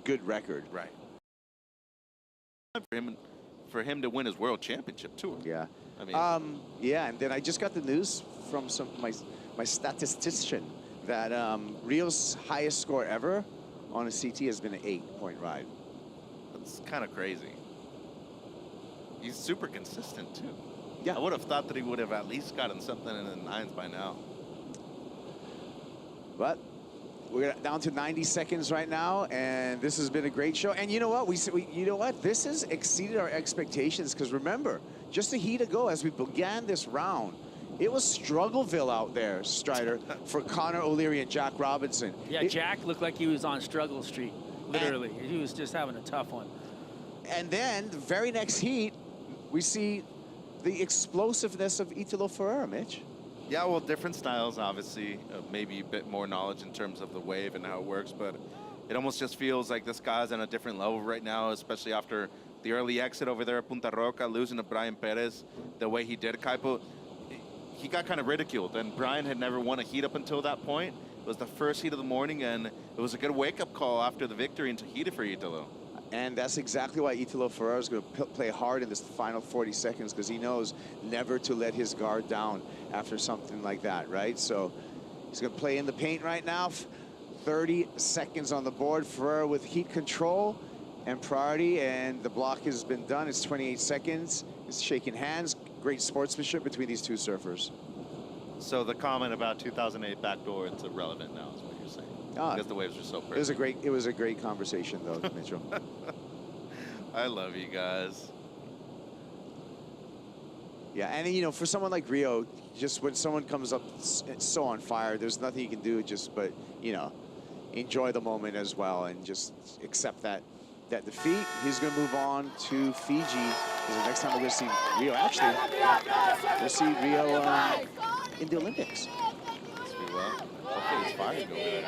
good record. Right. For him to win his world championship tour. Yeah. I mean, yeah, and then I just got the news from my statistician that Rio's highest score ever on a CT has been an 8-point ride. that's kind of crazy. He's super consistent too. Yeah. I would have thought that he would have at least gotten something in the 9s by now. But we're down to 90 seconds right now, and this has been a great show. And you know what? You know what? This has exceeded our expectations, because remember, just a heat ago as we began this round, it was Struggleville out there, Strider, for Connor O'Leary and Jack Robinson. Yeah, Jack looked like he was on Struggle Street, literally. He was just having a tough one. And then the very next heat, we see the explosiveness of Italo Ferrera, Mitch. Yeah, well, different styles, obviously. Maybe a bit more knowledge in terms of the wave and how it works, but it almost just feels like this guy's on a different level right now, especially after the early exit over there at Punta Roca, losing to Brian Perez the way he did. Kaipo, he got kind of ridiculed, and Brian had never won a heat up until that point. It was the first heat of the morning, and it was a good wake-up call after the victory into heat for Italo. And that's exactly why Italo Ferrera is going to play hard in this final 40 seconds, because he knows never to let his guard down after something like that, right? So he's going to play in the paint right now. 30 seconds on the board. Ferrera with heat control and priority, and the block has been done. It's 28 seconds. It's shaking hands. Great sportsmanship between these two surfers. So the comment about 2008 backdoor, it's irrelevant now, is what you're saying. Because the waves are so perfect. It was a great conversation, though, Mitchell. I love you guys. Yeah, and you know, for someone like Rio, just when someone comes up so on fire, there's nothing you can do but, you know, enjoy the moment as well and just accept that defeat. He's going to move on to Fiji. Because the next time we're going to see Rio, actually, we'll see Rio in the Olympics. Yes, we will. Hopefully it's firing over there.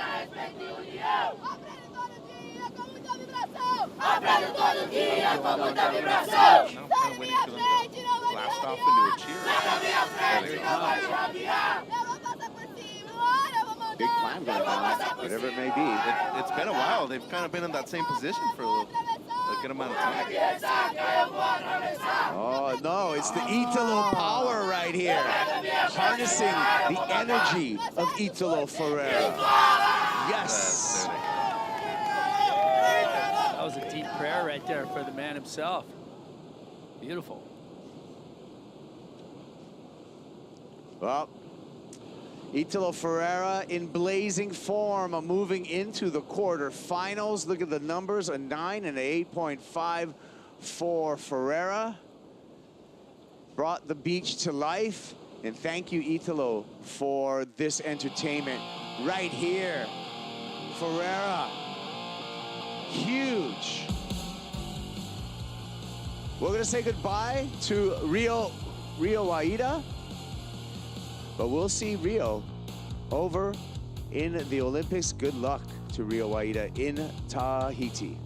Blast off into a cheer. Big climb going down, whatever it may be. It's been a while. They've kind of been in that same position for a good amount of time. Oh, no, it's the Italo power right here. Harnessing the energy of Italo Ferrera. Yes. That was a deep prayer right there for the man himself. Beautiful. Well, Italo Ferrera in blazing form, moving into the quarterfinals. Look at the numbers, a 9 and an 8.5 for Ferrera. Brought the beach to life. And thank you, Italo, for this entertainment right here. Ferrera, huge. We're gonna say goodbye to Rio Waida. But we'll see Rio over in the Olympics. Good luck to Rio Waida in Tahiti.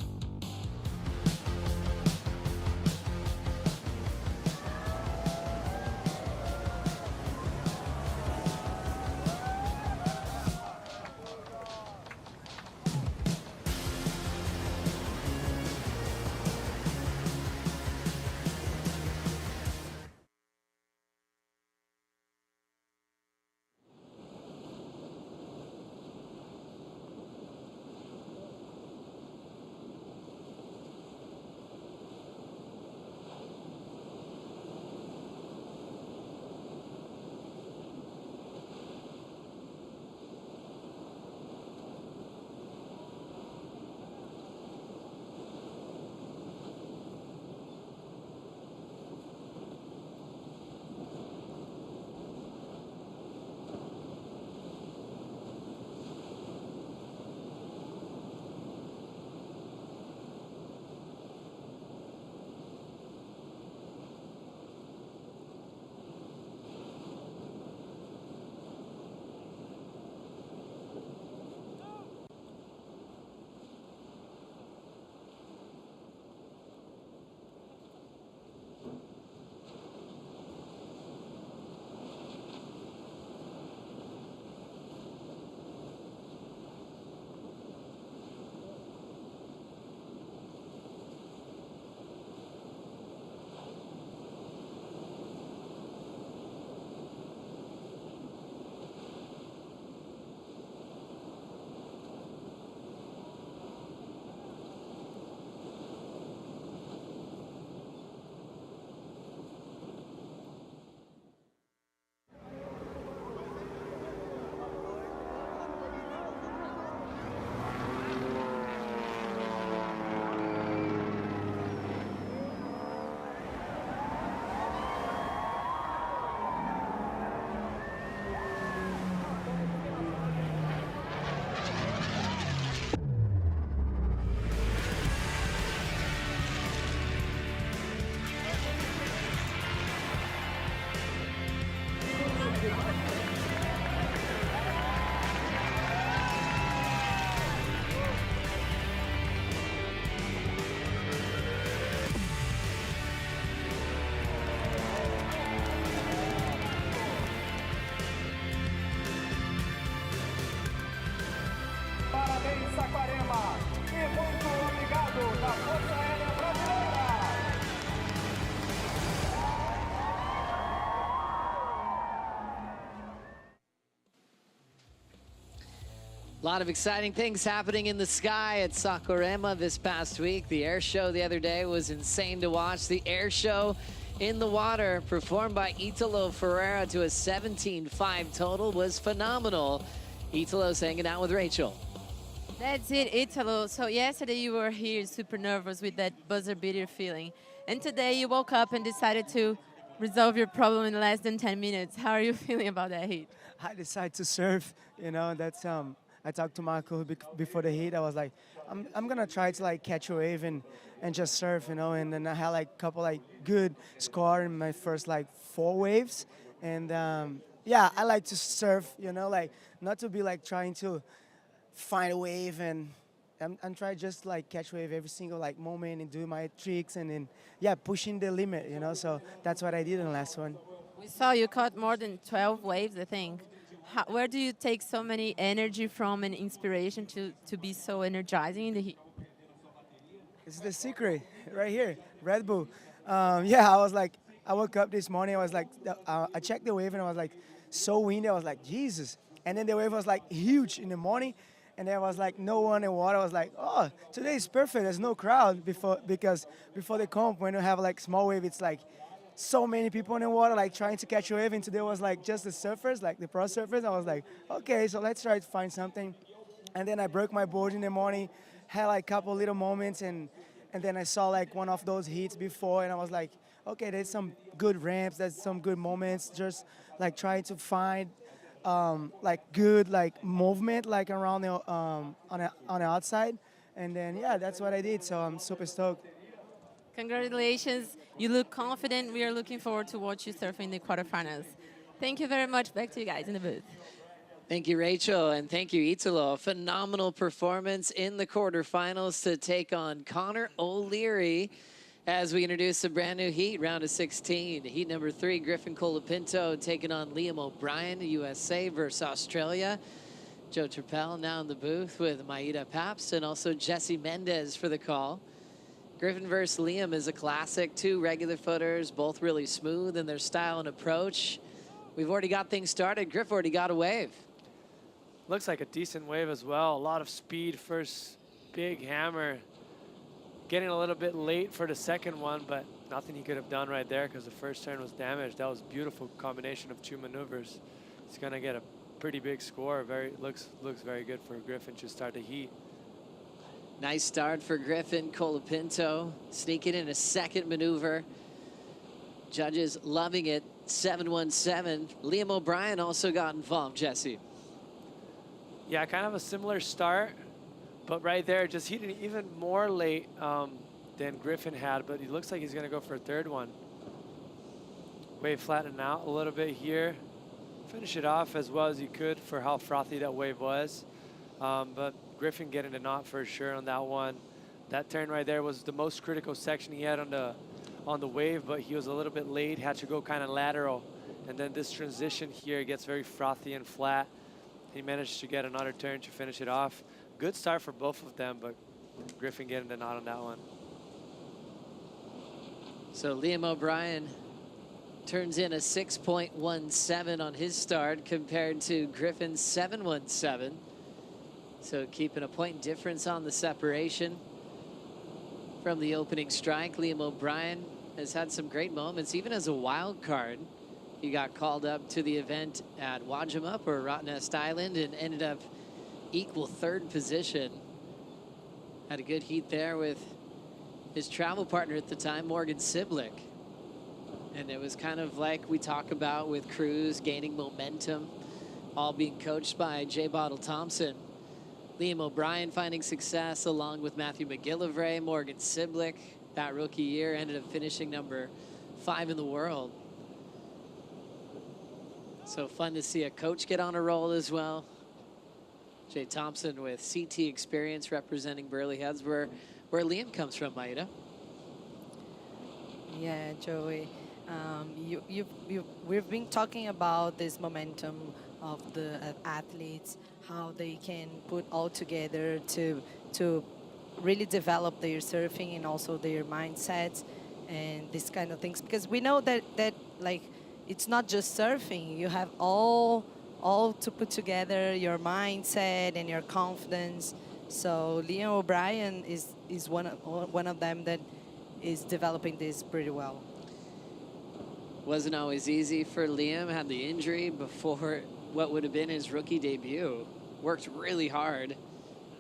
A lot of exciting things happening in the sky at Sakurema this past week. The air show the other day was insane to watch. The air show in the water, performed by Italo Ferrera to a 17.5 total, was phenomenal. Italo's hanging out with Rachel. That's it, Italo. So yesterday you were here super nervous with that buzzer beater feeling. And today you woke up and decided to resolve your problem in less than 10 minutes. How are you feeling about that heat? I decided to surf, you know, that's I talked to Marco before the heat. I was like, I'm gonna try to like catch a wave and just surf, you know. And then I had like a couple like good score in my first like 4 waves. And yeah, I like to surf, you know, like not to be like trying to find a wave, and I'm trying just like catch wave every single like moment and do my tricks and then yeah, pushing the limit, you know. So that's what I did in the last one. We saw you caught more than 12 waves, I think. Where do you take so many energy from and inspiration to be so energizing in the heat? It's the secret right here, Red Bull. Yeah, I was like, I woke up this morning, I was like, I checked the wave and I was like, so windy, I was like, Jesus. And then the wave was like huge in the morning, and there was like no one in water. I was like, oh, today is perfect, there's no crowd because before the comp, when you have like small wave, it's like so many people in the water like trying to catch a wave, and today was like just the surfers, like the pro surfers. I was like, okay, so let's try to find something. And then I broke my board in the morning, had like a couple little moments, and then I saw like one of those heats before, and I was like, okay, there's some good ramps, there's some good moments, just like trying to find like good like movement like around the on the outside. And then yeah, that's what I did, so I'm super stoked. Congratulations. You look confident. We are looking forward to watch you surf in the quarterfinals. Thank you very much. Back to you guys in the booth. Thank you, Rachel, and thank you, Italo. A phenomenal performance in the quarterfinals to take on Connor O'Leary as we introduce a brand new heat, round of 16. Heat number 3, Griffin Colapinto taking on Liam O'Brien, USA versus Australia. Joe Turpel now in the booth with Maida Paps and also Jesse Mendez for the call. Griffin versus Liam is a classic. 2 regular footers, both really smooth in their style and approach. We've already got things started. Griff already got a wave. Looks like a decent wave as well. A lot of speed, first big hammer. Getting a little bit late for the second one, but nothing he could have done right there because the first turn was damaged. That was a beautiful combination of 2 maneuvers. He's gonna get a pretty big score. Looks very good for Griffin to start the heat. Nice start for Griffin Colapinto, sneaking in a second maneuver. Judges loving it, 7-1-7. Liam O'Brien also got involved, Jesse. Yeah, kind of a similar start, but right there, just hitting even more late than Griffin had, but he looks like he's gonna go for a third one. Wave flattening out a little bit here. Finish it off as well as he could for how frothy that wave was. But Griffin getting a knot for sure on that one. That turn right there was the most critical section he had on the wave, but he was a little bit late, had to go kind of lateral. And then this transition here gets very frothy and flat. He managed to get another turn to finish it off. Good start for both of them, but Griffin getting the knot on that one. So Liam O'Brien turns in a 6.17 on his start compared to Griffin's 7.17. So keeping a point difference on the separation from the opening strike. Liam O'Brien has had some great moments, even as a wild card. He got called up to the event at Wajamup or Rottnest Island and ended up equal 3rd position. Had a good heat there with his travel partner at the time, Morgan Siblick. And it was kind of like we talk about with Cruz gaining momentum, all being coached by J. Bottle Thompson. Liam O'Brien finding success along with Matthew McGillivray, Morgan Siblick. That rookie year ended up finishing number 5 in the world. So fun to see a coach get on a roll as well. Jay Thompson with CT experience representing Burley Heads, where Liam comes from, Maida. Yeah, Joey. We've been talking about this momentum of the athletes, how they can put all together to really develop their surfing and also their mindsets and these kind of things. Because we know that like it's not just surfing. You have all all to put together your mindset and your confidence. So Liam O'Brien is one of them that is developing this pretty well. Wasn't always easy for Liam. Had the injury before what would have been his rookie debut. Worked really hard.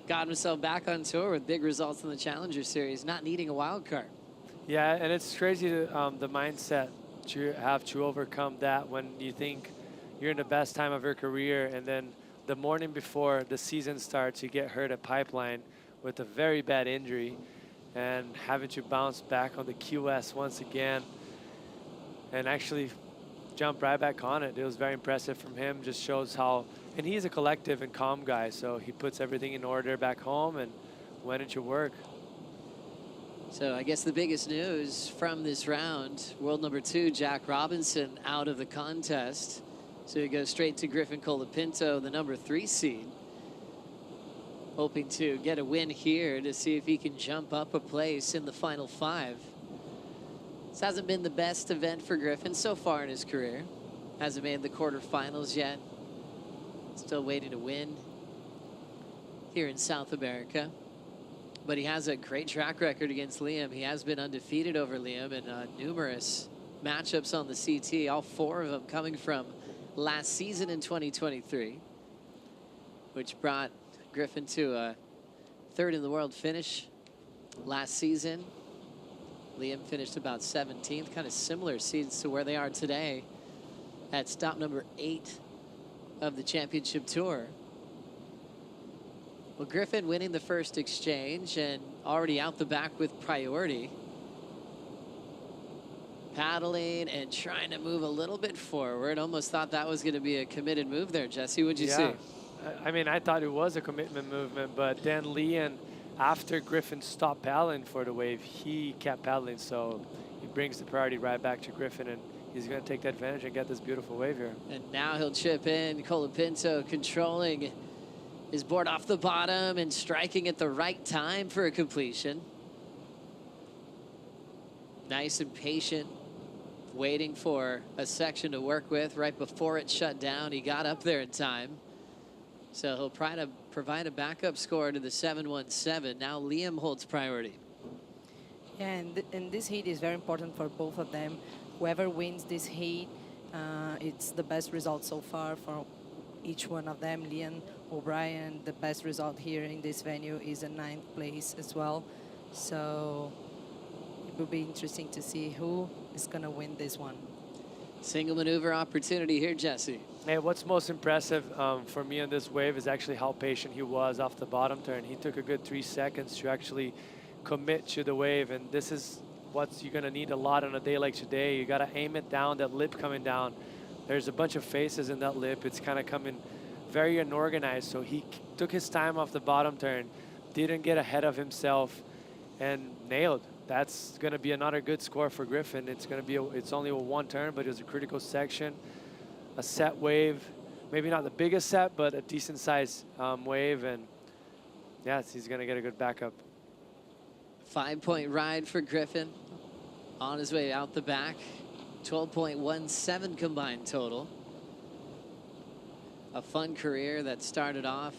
Got himself back on tour with big results in the Challenger Series, not needing a wild card. Yeah, and it's crazy the mindset to have to overcome that when you think you're in the best time of your career, and then the morning before the season starts, you get hurt at Pipeline with a very bad injury, and having to bounce back on the QS once again and actually jump right back on it. It was very impressive from him. Just shows how, and he's a collective and calm guy, so he puts everything in order back home and went into work. So I guess the biggest news from this round, world number 2, Jack Robinson, out of the contest. So he goes straight to Griffin Colapinto, the number 3 seed. Hoping to get a win here to see if he can jump up a place in the final 5. This hasn't been the best event for Griffin so far in his career. Hasn't made the quarterfinals yet. Still waiting to win here in South America. But he has a great track record against Liam. He has been undefeated over Liam in numerous matchups on the CT, all 4 of them coming from last season in 2023, which brought Griffin to a 3rd in the world finish last season. Liam finished about 17th, kind of similar seeds to where they are today at stop number 8 of the championship tour. Well, Griffin winning the first exchange and already out the back with priority. Paddling and trying to move a little bit forward. Almost thought that was going to be a committed move there, Jesse. What'd you see? I mean, I thought it was a commitment movement, but then Liam, after Griffin stopped paddling for the wave, he kept paddling, so he brings the priority right back to Griffin, and he's going to take that advantage and get this beautiful wave here. And now he'll chip in. Colapinto controlling his board off the bottom and striking at the right time for a completion. Nice and patient, waiting for a section to work with right before it shut down. He got up there in time. So he'll try to provide a backup score to the 717. Now Liam holds priority. Yeah, and this heat is very important for both of them. Whoever wins this heat, it's the best result so far for each one of them. Liam O'Brien, the best result here in this venue is a 9th place as well. So it will be interesting to see who is going to win this one. Single maneuver opportunity here, Jesse. Hey, what's most impressive for me on this wave is actually how patient he was off the bottom turn. He took a good 3 seconds to actually commit to the wave, and this is what you're going to need a lot on a day like today. You got to aim it down, that lip coming down. There's a bunch of faces in that lip. It's kind of coming very unorganized, so he took his time off the bottom turn, didn't get ahead of himself, and nailed. That's going to be another good score for Griffin. It's going to be it's only a 1 turn, but it was a critical section, a set wave, maybe not the biggest set, but a decent sized wave, and yes, he's going to get a good backup. 5-point ride for Griffin on his way out the back. 12.17 combined total. A fun career that started off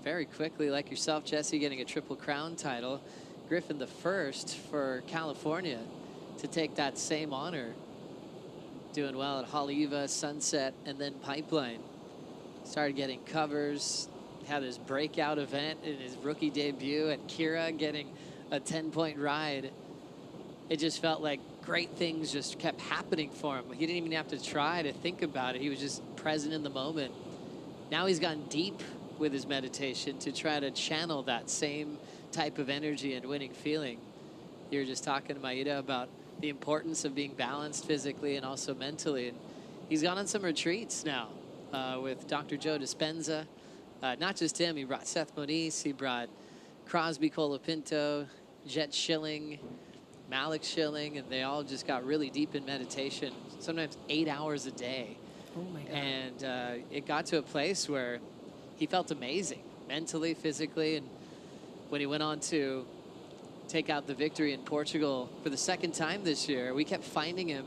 very quickly, like yourself, Jesse, getting a Triple Crown title. Griffin the first for California to take that same honor. Doing well at Haleiwa, Sunset, and then Pipeline. Started getting covers, had his breakout event in his rookie debut at Kira, getting a 10-point ride. It just felt like great things just kept happening for him. He didn't even have to try to think about it. He was just present in the moment. Now he's gone deep with his meditation to try to channel that same type of energy and winning feeling. You were just talking to Maeda about the importance of being balanced physically and also mentally. And he's gone on some retreats now with Dr. Joe Dispenza. Not just him, he brought Seth Moniz, he brought Crosby Colapinto, Jet Schilling, Malik Schilling, and they all just got really deep in meditation, sometimes 8 hours a day. Oh my God. And it got to a place where he felt amazing, mentally, physically, and when he went on to take out the victory in Portugal for the 2nd time this year, we kept finding him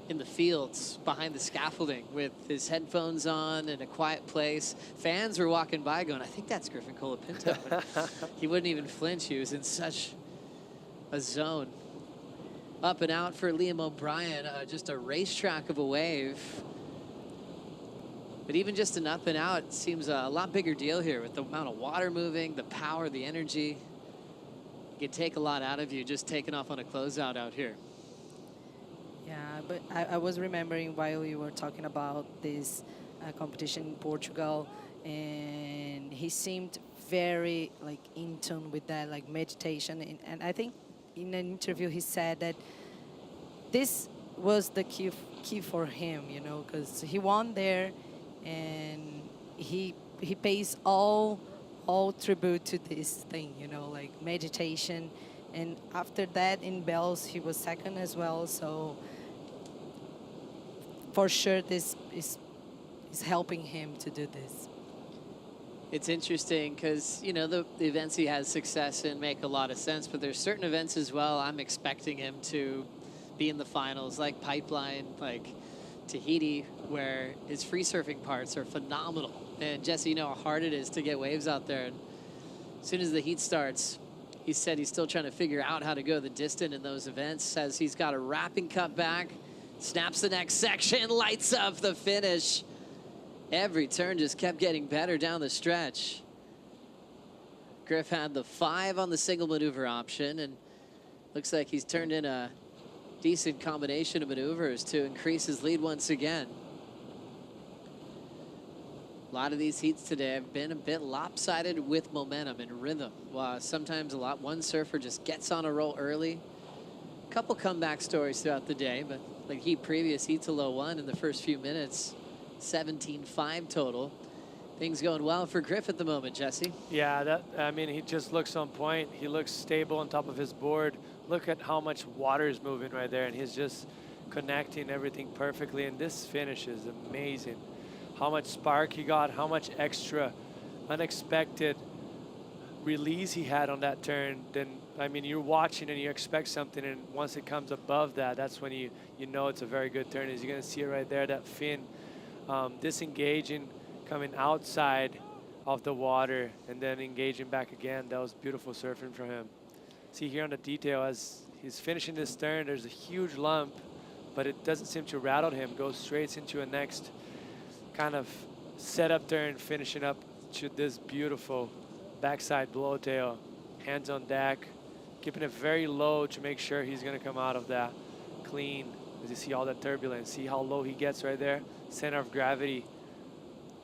in the fields behind the scaffolding with his headphones on in a quiet place. Fans were walking by going, I think that's Griffin Colapinto. He wouldn't even flinch. He was in such a zone. Up and out for Liam O'Brien, just a racetrack of a wave. But even just an up and out seems a lot bigger deal here with the amount of water moving, the power, the energy. It can take a lot out of you just taking off on a closeout out here. Yeah, but I was remembering while you were talking about this competition in Portugal, and he seemed very like in tune with that, like meditation. And I think in an interview he said that this was the key for him, you know, because he won there, and he pays all tribute to this thing, you know, like meditation. And after that in bells he was second as well, so for sure this is helping him to do this. It's interesting because, you know, the events he has success in make a lot of sense, but there's certain events as well I'm expecting him to be in the finals, like Pipeline, like Tahiti, where his free surfing parts are phenomenal. And Jesse, you know how hard it is to get waves out there. And as soon as the heat starts, he said he's still trying to figure out how to go the distance in those events. Says he's got a wrapping cut back, snaps the next section, lights up the finish. Every turn just kept getting better down the stretch. Griff had the 5 on the single maneuver option, and looks like he's turned in a decent combination of maneuvers to increase his lead once again. A lot of these heats today have been a bit lopsided with momentum and rhythm. Sometimes one surfer just gets on a roll early. A couple comeback stories throughout the day, but like previous Italo won in the first few minutes, 17-5 total. Things going well for Griff at the moment, Jesse. Yeah, I mean, he just looks on point. He looks stable on top of his board. Look at how much water is moving right there, and he's just connecting everything perfectly. And this finish is amazing. How much spark he got, how much extra unexpected release he had on that turn. Then, I mean, you're watching and you expect something, and once it comes above that, that's when you know it's a very good turn. As you're going to see it right there, that fin disengaging, coming outside of the water, and then engaging back again. That was beautiful surfing from him. See here on the detail, as he's finishing this turn, there's a huge lump, but it doesn't seem to rattle him. Goes straight into a next kind of setup turn, finishing up to this beautiful backside blowtail. Hands on deck, keeping it very low to make sure he's going to come out of that clean. As you see all that turbulence, see how low he gets right there. Center of gravity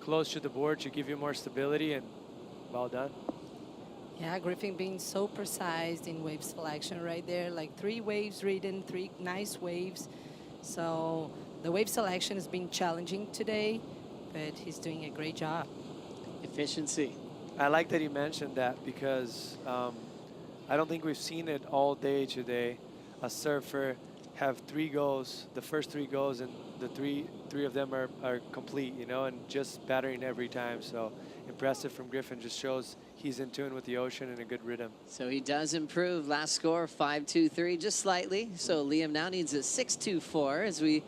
close to the board to give you more stability, and well done. Yeah, Griffin being so precise in wave selection right there, like 3 waves ridden, 3 nice waves. So the wave selection has been challenging today, but he's doing a great job. Efficiency. I like that you mentioned that, because I don't think we've seen it all day today. A surfer have 3 goals, the first 3 goals, and the three of them are complete, you know, and just battering every time. So impressive from Griffin. Just shows he's in tune with the ocean and a good rhythm. So he does improve. Last score 5-2-3, just slightly. So Liam now needs a 6-2-4 as we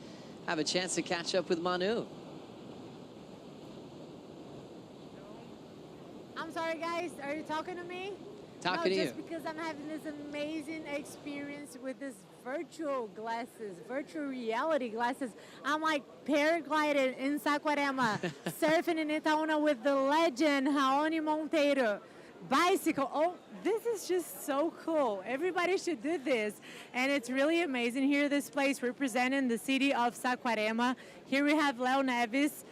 have a chance to catch up with Manu. I'm sorry, guys. Are you talking to me? Talking to you. Just because I'm having this amazing experience with this virtual glasses, virtual reality glasses. I'm like paragliding in Saquarema, surfing in Itaúna with the legend Raoni Monteiro. Bicycle. Oh, this is just so cool. Everybody should do this. And it's really amazing here, this place representing the city of Saquarema. Here we have Léo Neves,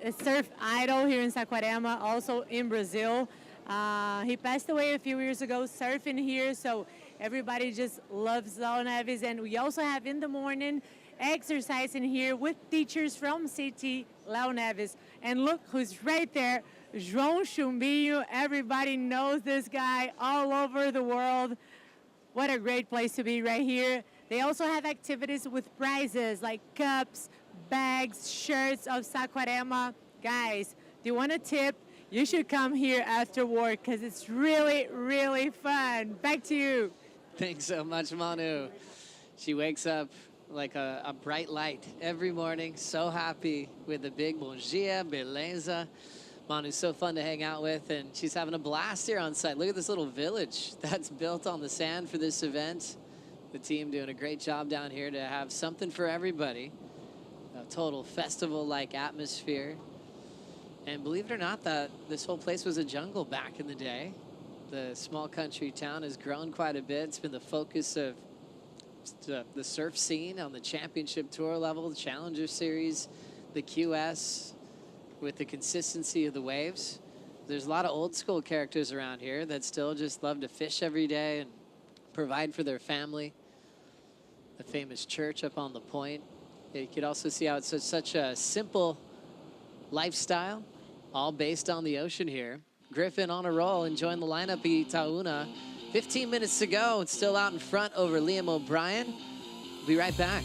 a surf idol here in Saquarema, also in Brazil. He passed away a few years ago surfing here, so everybody just loves Léo Neves. And we also have in the morning exercising here with teachers from CT Léo Neves. And look who's right there, João Chumbinho. Everybody knows this guy all over the world. What a great place to be right here. They also have activities with prizes like cups, bags, shirts of Saquarema. Guys, do you want a tip? You should come here after work because it's really, really fun. Back to you. Thanks so much, Manu. She wakes up like a bright light every morning. So happy with the big bom dia, beleza. Manu's so fun to hang out with, and she's having a blast here on site. Look at this little village that's built on the sand for this event. The team doing a great job down here to have something for everybody. A total festival-like atmosphere. And believe it or not, this whole place was a jungle back in the day. The small country town has grown quite a bit. It's been the focus of the surf scene on the championship tour level, the Challenger Series, the QS, with the consistency of the waves. There's a lot of old school characters around here that still just love to fish every day and provide for their family. The famous church up on the point. You could also see how it's such a simple lifestyle, all based on the ocean here. Griffin on a roll, enjoying the lineup, Itaúna. 15 minutes to go, it's still out in front over Liam O'Brien. We'll be right back.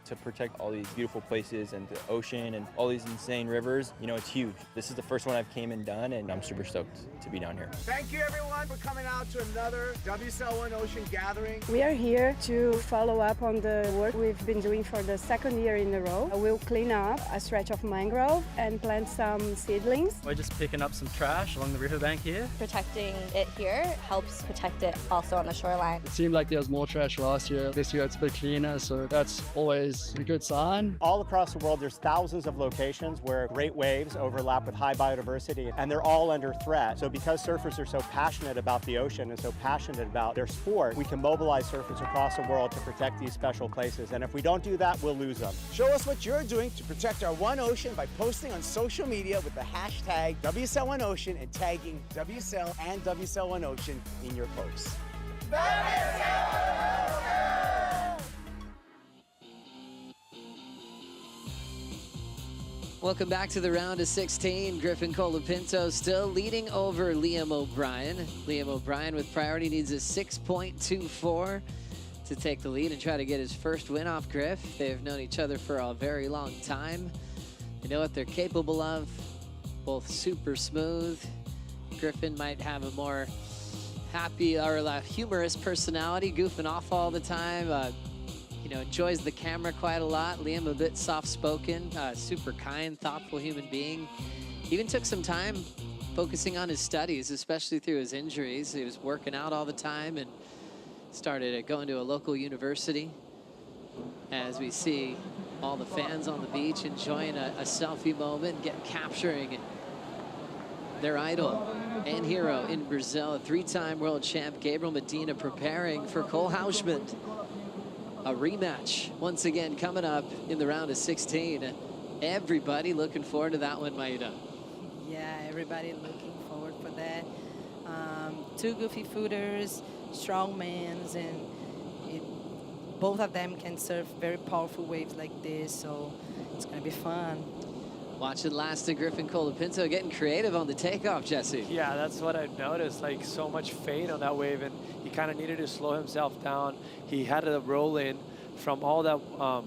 To protect all these beautiful places and the ocean and all these insane rivers, you know, it's huge. This is the first one I've came and done, and I'm super stoked to be down here. Thank you everyone for coming out to another WSL1 Ocean gathering. We are here to follow up on the work we've been doing for the second year in a row. We'll clean up a stretch of mangrove and plant some seedlings. We're just picking up some trash along the riverbank here. Protecting it here helps protect it also on the shoreline. It seemed like there was more trash last year. This year it's a bit cleaner, so that's always a good sign. All across the world, there's thousands of locations where great waves overlap with high biodiversity, and they're all under threat. So because surfers are so passionate about the ocean and so passionate about their sport, we can mobilize surfers across the world to protect these special places. And if we don't do that, we'll lose them. Show us what you're doing to protect our One Ocean by posting on social media with the hashtag WSL1Ocean and tagging WSL and WSL1Ocean in your posts. Welcome back to the round of 16. Griffin Colapinto still leading over Liam O'Brien. Liam O'Brien with priority needs a 6.24 to take the lead and try to get his first win off Griff. They've known each other for a very long time. They know what they're capable of, both super smooth. Griffin might have a more happy or humorous personality, goofing off all the time. Enjoys the camera quite a lot. Liam a bit soft-spoken, super kind, thoughtful human being. Even took some time focusing on his studies, especially through his injuries. He was working out all the time and started going to a local university. As we see all the fans on the beach enjoying a selfie moment, capturing their idol and hero in Brazil, a three-time world champ, Gabriel Medina, preparing for Cole Hausman. A rematch once again coming up in the round of 16. Everybody looking forward to that one, Maida. Yeah, everybody looking forward for that. Two goofy footers, strong mans, and both of them can surf very powerful waves like this, so it's gonna be fun. Watching last to Griffin Colapinto getting creative on the takeoff, Jesse. Yeah, that's what I've noticed, like so much fade on that wave, and he kind of needed to slow himself down. He had a roll in from all that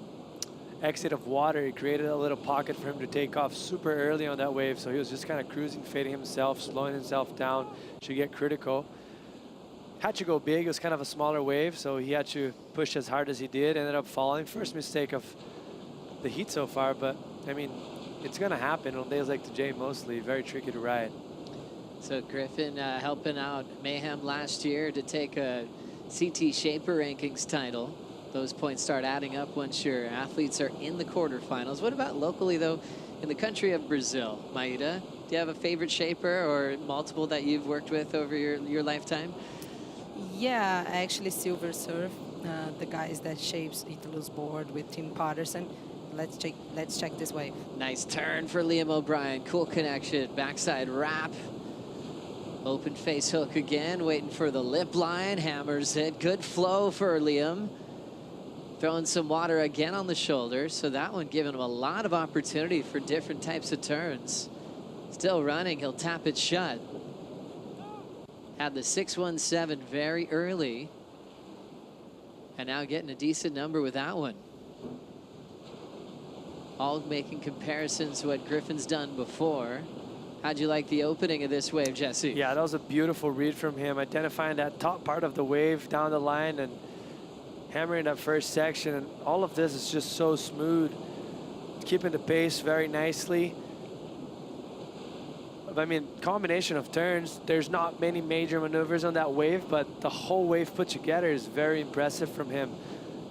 exit of water. He created a little pocket for him to take off super early on that wave, so he was just kind of cruising, fading himself, slowing himself down to get critical. Had to go big. It was kind of a smaller wave, so he had to push as hard as he did. Ended up falling. First mistake of the heat so far, but I mean, it's gonna happen on days like today mostly. Very tricky to ride. So Griffin helping out Mayhem last year to take a CT Shaper Rankings title. Those points start adding up once your athletes are in the quarterfinals. What about locally though, in the country of Brazil, Maida? Do you have a favorite shaper or multiple that you've worked with over your lifetime? Yeah, actually Silver Surf, the guys that shapes Italo's board with Tim Patterson. Let's check this wave. Nice turn for Liam O'Brien. Cool connection. Backside wrap. Open face hook again. Waiting for the lip line. Hammers it. Good flow for Liam. Throwing some water again on the shoulder. So that one giving him a lot of opportunity for different types of turns. Still running. He'll tap it shut. Had the 617 very early. And now getting a decent number with that one. All making comparisons to what Griffin's done before. How'd you like the opening of this wave, Jesse? Yeah, that was a beautiful read from him, identifying that top part of the wave down the line and hammering that first section. And all of this is just so smooth, keeping the pace very nicely. I mean, combination of turns, there's not many major maneuvers on that wave, but the whole wave put together is very impressive from him.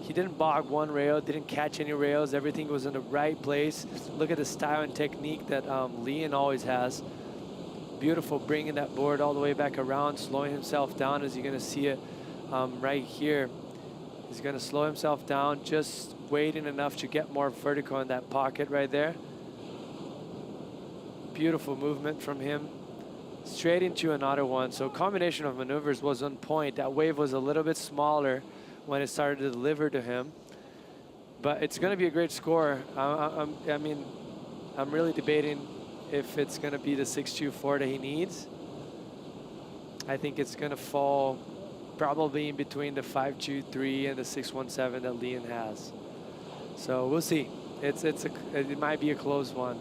He didn't bog one rail, didn't catch any rails. Everything was in the right place. Look at the style and technique that Liam always has. Beautiful, bringing that board all the way back around, slowing himself down, as you're going to see it right here. He's going to slow himself down, just waiting enough to get more vertical in that pocket right there. Beautiful movement from him. Straight into another one. So combination of maneuvers was on point. That wave was a little bit smaller when it started to deliver to him. But it's going to be a great score. I mean, I'm really debating if it's going to be the 624 that he needs. I think it's going to fall probably in between the 523 and the 617 that Liam has. So we'll see. It might be a close one.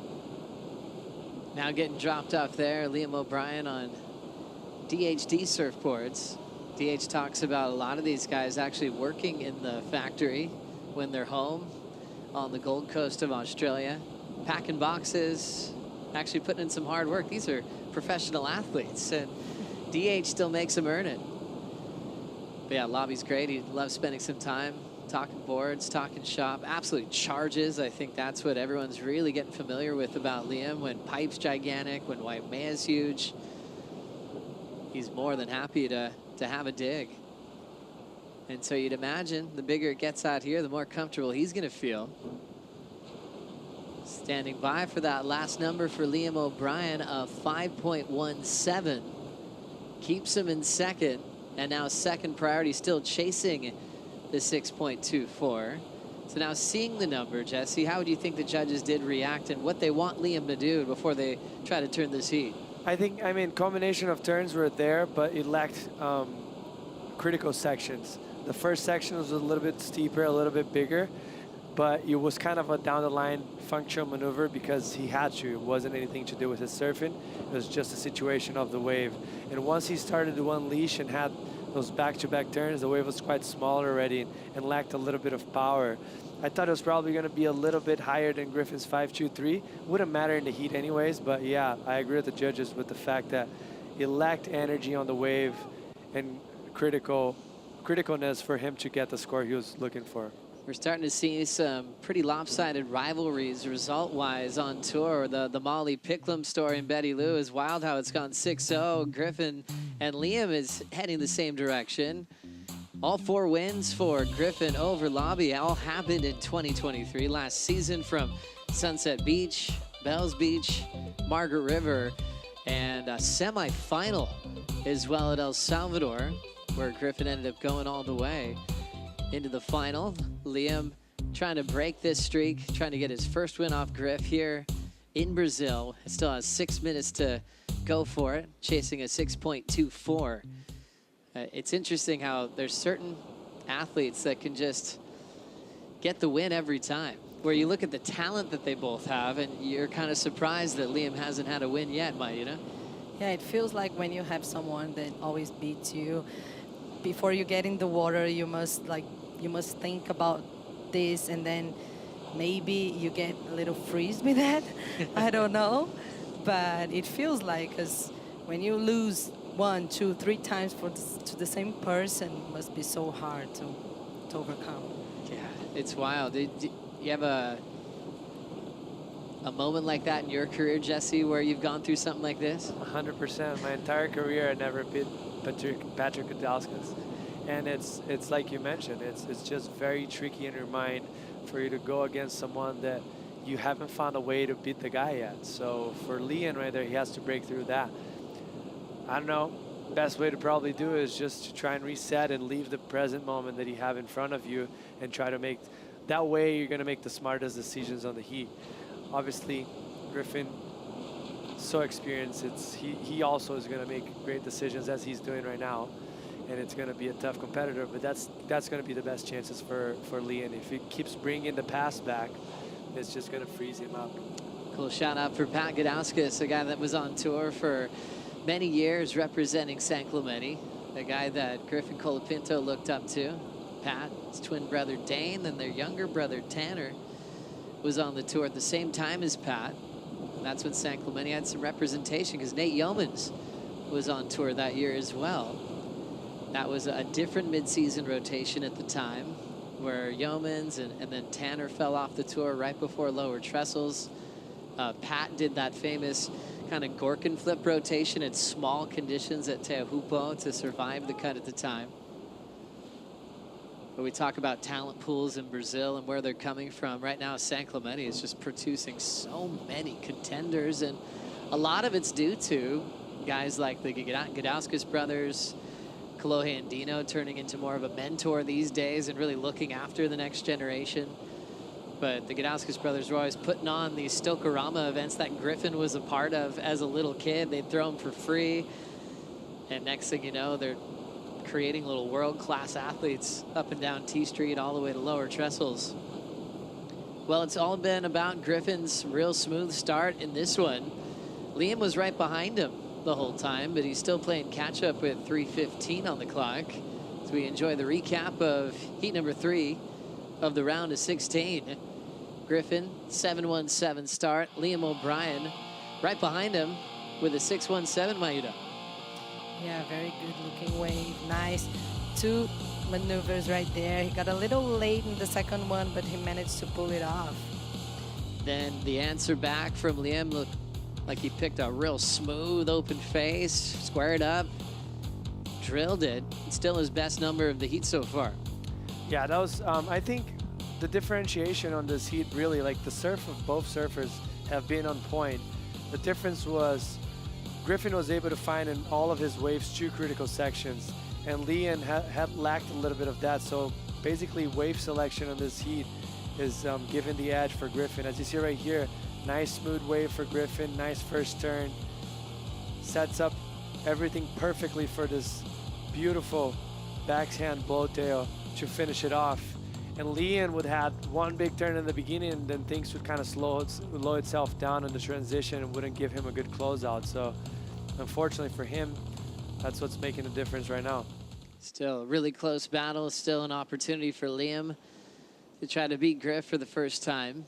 Now getting dropped off there, Liam O'Brien on DHD surfboards. DH talks about a lot of these guys actually working in the factory when they're home on the Gold Coast of Australia, packing boxes, actually putting in some hard work. These are professional athletes, and DH still makes them earn it. But yeah, Lobby's great. He loves spending some time talking boards, talking shop, absolutely charges. I think that's what everyone's really getting familiar with about Liam. When pipe's gigantic, when white man is huge, he's more than happy to have a dig. And so you'd imagine the bigger it gets out here, the more comfortable he's going to feel. Standing by for that last number for Liam O'Brien of 5.17. Keeps him in second, and now second priority still chasing the 6.24. So now seeing the number, Jesse, how do you think the judges did react and what they want Liam to do before they try to turn this heat? I mean, combination of turns were there, but it lacked critical sections. The first section was a little bit steeper, a little bit bigger, but it was kind of a down-the-line functional maneuver because he had to. It wasn't anything to do with his surfing. It was just a situation of the wave. And once he started to unleash and had those back-to-back turns, the wave was quite small already and lacked a little bit of power. I thought it was probably going to be a little bit higher than Griffin's 5.23. Wouldn't matter in the heat anyways, but yeah, I agree with the judges with the fact that it lacked energy on the wave and criticalness for him to get the score he was looking for. We're starting to see some pretty lopsided rivalries result-wise on tour. The Molly Picklum story in Betty Lou is wild how it's gone 6-0. Griffin and Liam is heading the same direction. All 4 wins for Griffin over Lobby all happened in 2023. Last season from Sunset Beach, Bells Beach, Margaret River, and a semifinal as well at El Salvador, where Griffin ended up going all the way into the final. Liam trying to break this streak, trying to get his first win off Griff here in Brazil. It still has 6 minutes to go for it, chasing a 6.24. It's interesting how there's certain athletes that can just get the win every time, where you look at the talent that they both have, and you're kind of surprised that Liam hasn't had a win yet, you know? Yeah, it feels like when you have someone that always beats you, before you get in the water, you must think about this, and then maybe you get a little freeze with that. I don't know, but it feels like, because when you lose 1, 2, 3 times to the same person, it must be so hard to overcome. Yeah, it's wild. Do you have a moment like that in your career, Jesse, where you've gone through something like this? 100%. My entire career, I never beat Patrick Kudlauskas. And it's like you mentioned, it's just very tricky in your mind for you to go against someone that you haven't found a way to beat the guy yet. So for Liam right there, he has to break through that. I don't know. Best way to probably do it is just to try and reset and leave the present moment that you have in front of you and try to make, that way you're going to make the smartest decisions on the heat. Obviously, Griffin, so experienced, he also is going to make great decisions as he's doing right now. And it's going to be a tough competitor, but that's going to be the best chances for Liam. If he keeps bringing the pass back, it's just going to freeze him up. Cool shout out for Pat Gudauskas, a guy that was on tour for many years representing San Clemente, a guy that Griffin Colapinto looked up to. Pat, his twin brother Dane, and their younger brother Tanner was on the tour at the same time as Pat. And that's when San Clemente had some representation, because Nate Yeomans was on tour that year as well. That was a different mid-season rotation at the time, where Yeomans and then Tanner fell off the tour right before lower trestles. Pat did that famous kind of Gorkin flip rotation in small conditions at Teahupo to survive the cut at the time. But we talk about talent pools in Brazil and where they're coming from. Right now, San Clemente is just producing so many contenders, and a lot of it's due to guys like the Gudauskas brothers, Kolohe and Dino turning into more of a mentor these days and really looking after the next generation. But the Gudauskas brothers were always putting on these Stokerama events that Griffin was a part of as a little kid. They'd throw them for free. And next thing you know, they're creating little world-class athletes up and down T Street all the way to lower trestles. Well, it's all been about Griffin's real smooth start in this one. Liam was right behind him the whole time, but he's still playing catch-up with 3:15 on the clock. So we enjoy the recap of heat number 3 of the round of 16. Griffin, 7:17 start. Liam O'Brien right behind him with a 6:17, Mayuda. Yeah, very good-looking wave. Nice. 2 maneuvers right there. He got a little late in the second one, but he managed to pull it off. Then the answer back from Liam looked like he picked a real smooth open face, squared up, drilled it. It's still his best number of the heat so far. Yeah, that was, I think the differentiation on this heat, really, like the surf of both surfers have been on point. The difference was Griffin was able to find in all of his waves 2 critical sections, and Liam had lacked a little bit of that. So basically wave selection on this heat is giving the edge for Griffin. As you see right here, nice smooth wave for Griffin, nice first turn. Sets up everything perfectly for this beautiful backhand blowtail to finish it off. And Liam would have one big turn in the beginning, and then things would kind of slow itself down in the transition and wouldn't give him a good closeout. So unfortunately for him, that's what's making the difference right now. Still a really close battle, still an opportunity for Liam to try to beat Griff for the first time.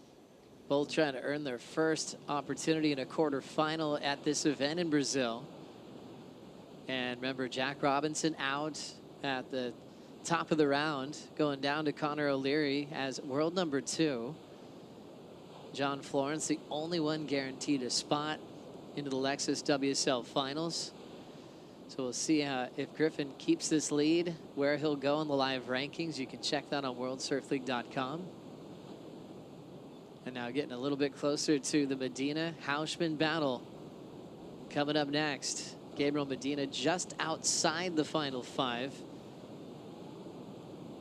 Both trying to earn their first opportunity in a quarterfinal at this event in Brazil. And remember, Jack Robinson out at the top of the round, going down to Connor O'Leary as world number 2. John Florence, the only one guaranteed a spot into the Lexus WSL finals. So we'll see if Griffin keeps this lead, where he'll go in the live rankings. You can check that on worldsurfleague.com. And now getting a little bit closer to the Medina Hausman battle. Coming up next, Gabriel Medina just outside the final 5.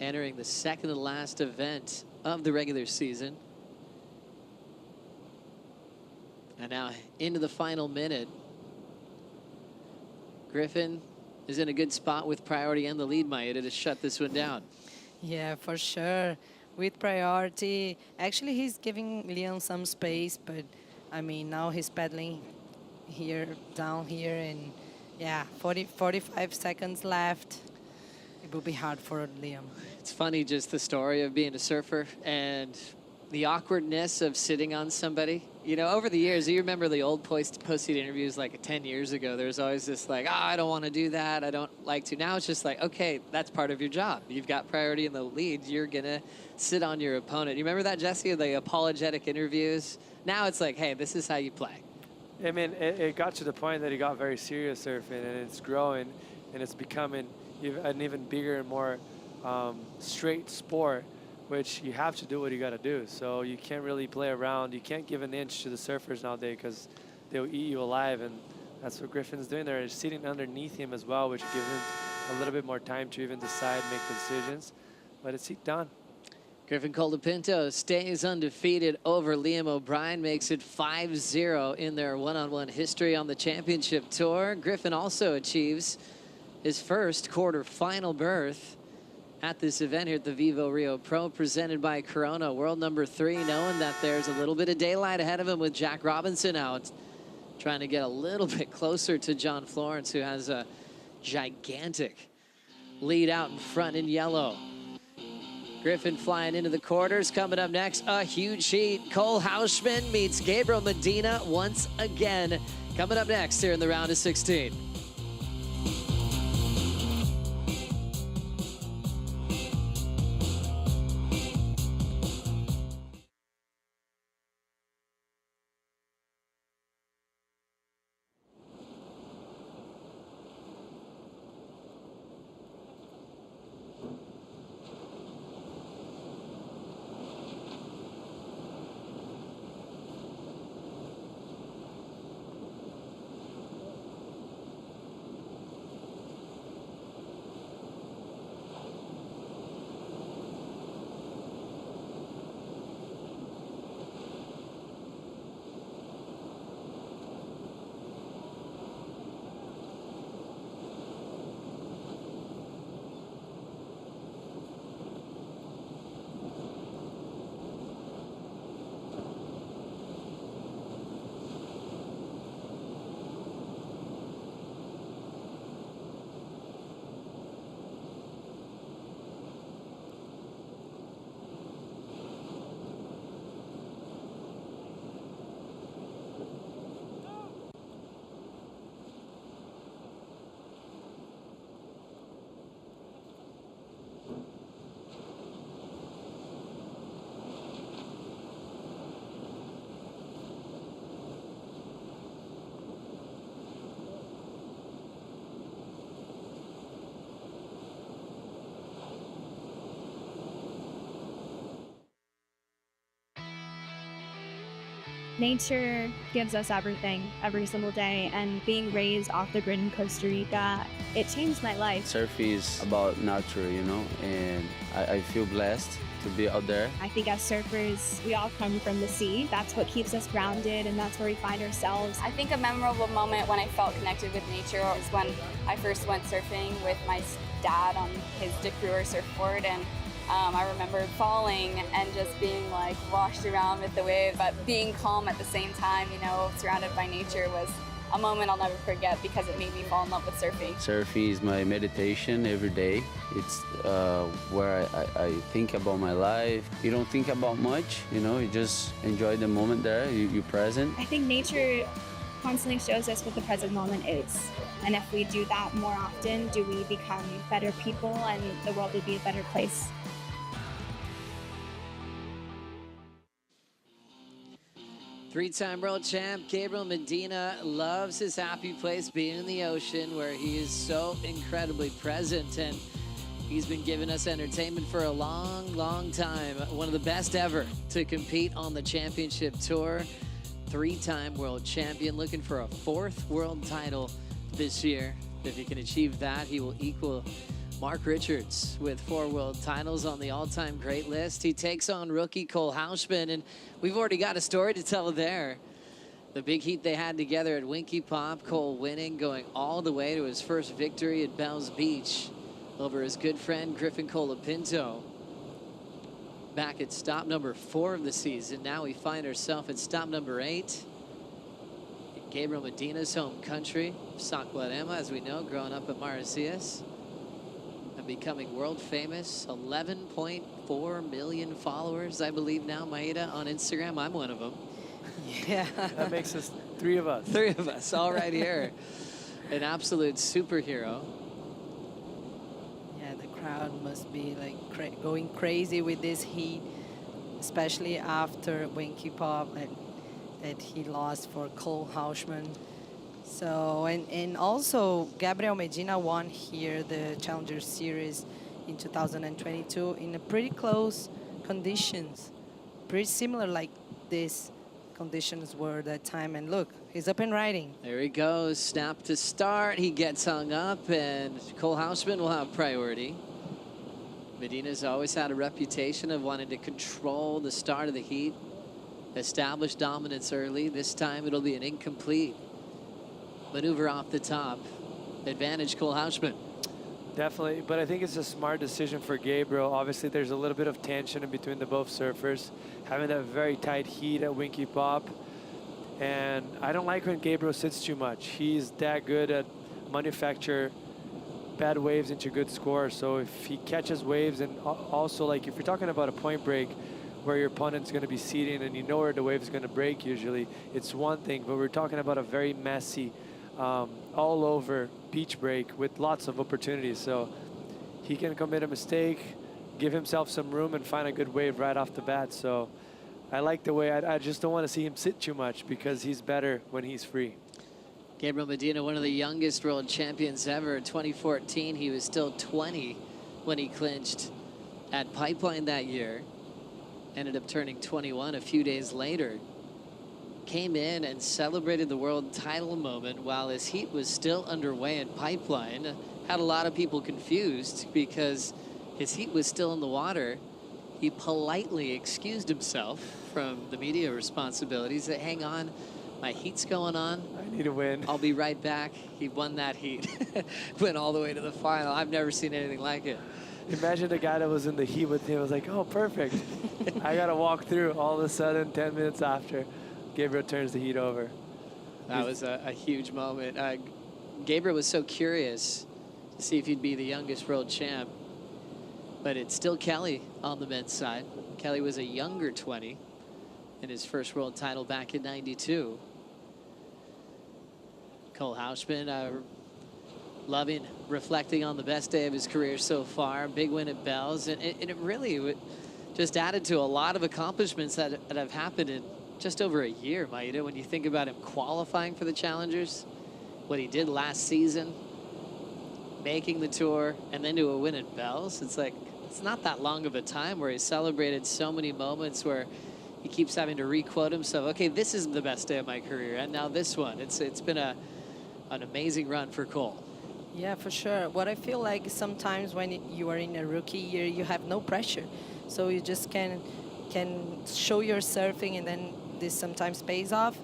Entering the second to last event of the regular season. And now into the final minute. Griffin is in a good spot with priority and the lead, Maya, to shut this one down. Yeah, for sure. With priority, actually he's giving Liam some space, but I mean, now he's pedaling here, down here, and yeah, 45 seconds left. It will be hard for Liam. It's funny, just the story of being a surfer and the awkwardness of sitting on somebody. You know, over the years, you remember the old post-seat interviews like 10 years ago, there's always this like, oh, I don't want to do that, I don't like to. Now it's just like, okay, that's part of your job. You've got priority in the lead, you're going to sit on your opponent. You remember that, Jesse, the apologetic interviews? Now it's like, hey, this is how you play. I mean, it got to the point that he got very serious surfing, and it's growing, and it's becoming an even bigger and more straight sport, which you have to do what you got to do. So you can't really play around. You can't give an inch to the surfers nowadays because they'll eat you alive, and that's what Griffin's doing there. He's sitting underneath him as well, which gives him a little bit more time to even decide, make decisions. But it's done. Griffin Colapinto stays undefeated over Liam O'Brien, makes it 5-0 in their one-on-one history on the championship tour. Griffin also achieves his first quarterfinal berth at this event here at the Vivo Rio Pro, presented by Corona, world number 3, knowing that there's a little bit of daylight ahead of him with Jack Robinson out, trying to get a little bit closer to John Florence, who has a gigantic lead out in front in yellow. Griffin flying into the quarters. Coming up next, a huge heat. Cole Hausman meets Gabriel Medina once again. Coming up next here in the round of 16. Nature gives us everything every single day, and being raised off the grid in Costa Rica, it changed my life. Surf is about nature, you know, and I feel blessed to be out there. I think as surfers, we all come from the sea. That's what keeps us grounded, and that's where we find ourselves. I think a memorable moment when I felt connected with nature was when I first went surfing with my dad on his Dick Brewer surfboard, and I remember falling and just being like washed around with the wave, but being calm at the same time, you know, surrounded by nature was a moment I'll never forget because it made me fall in love with surfing. Surfing is my meditation every day. It's where I think about my life. You don't think about much, you know, you just enjoy the moment there, you're present. I think nature constantly shows us what the present moment is. And if we do that more often, do we become better people and the world would be a better place. Three-time world champ Gabriel Medina loves his happy place being in the ocean, where he is so incredibly present, and he's been giving us entertainment for a long, long time. One of the best ever to compete on the championship tour. Three-time world champion, looking for a 4th world title this year. If he can achieve that, he will equal Mark Richards with 4 world titles on the all-time great list. He takes on rookie Cole Hausman, and we've already got a story to tell there. The big heat they had together at Winky Pop, Cole winning, going all the way to his first victory at Bells Beach over his good friend Griffin Colapinto. Back at stop number 4 of the season. Now we find ourselves at stop number 8. In Gabriel Medina's home country, Saquarema, as we know, growing up at Maresias and becoming world famous. 11.4 million followers, I believe now, Maeda, on Instagram. I'm one of them. Yeah. That makes us 3 of us. 3 of us, all right here. An absolute superhero. Yeah, the crowd must be like going crazy with this heat, especially after Winky Pop that he lost for Cole Hausman. So, and also Gabriel Medina won here the Challenger Series in 2022 in a pretty close conditions, pretty similar like this conditions were that time. And look, he's up and riding. There he goes, snap to start. He gets hung up, and Cole Hausman will have priority. Medina's always had a reputation of wanting to control the start of the heat, establish dominance early. This time it'll be an incomplete maneuver off the top. Advantage Cole Hausman. Definitely, but I think it's a smart decision for Gabriel. Obviously, there's a little bit of tension in between the both surfers, having that very tight heat at Winky Pop. And I don't like when Gabriel sits too much. He's that good at manufacture bad waves into good scores. So if he catches waves, and also like if you're talking about a point break where your opponent's going to be seating and you know where the wave is going to break usually, it's one thing. But we're talking about a very messy, all over beach break with lots of opportunities. So he can commit a mistake, give himself some room, and find a good wave right off the bat. So I like the way, I just don't want to see him sit too much because he's better when he's free. Gabriel Medina, one of the youngest world champions ever. In 2014, he was still 20 when he clinched at Pipeline that year. Ended up turning 21 a few days later. Came in and celebrated the world title moment while his heat was still underway at Pipeline. Had a lot of people confused because his heat was still in the water. He politely excused himself from the media responsibilities. Said, hang on, my heat's going on. I need a win. I'll be right back. He won that heat. Went all the way to the final. I've never seen anything like it. Imagine the guy that was in the heat with him was like, oh, perfect. I got to walk through. All of a sudden, 10 minutes after, Gabriel turns the heat over. That was a huge moment. Gabriel was so curious to see if he'd be the youngest world champ. But it's still Kelly on the men's side. Kelly was a younger 20 in his first world title back in '92. Cole Hausman, loving reflecting on the best day of his career so far. Big win at Bells. And it really just added to a lot of accomplishments that have happened in just over a year, Maeda. When you think about him qualifying for the Challengers, what he did last season, making the tour, and then to a win at Bells. It's like, it's not that long of a time where he celebrated so many moments where he keeps having to re-quote himself. Okay, this is the best day of my career, and now this one. It's been an amazing run for Cole. Yeah, for sure. What I feel like sometimes when you are in a rookie year, you have no pressure. So you just can show your surfing, and then this sometimes pays off.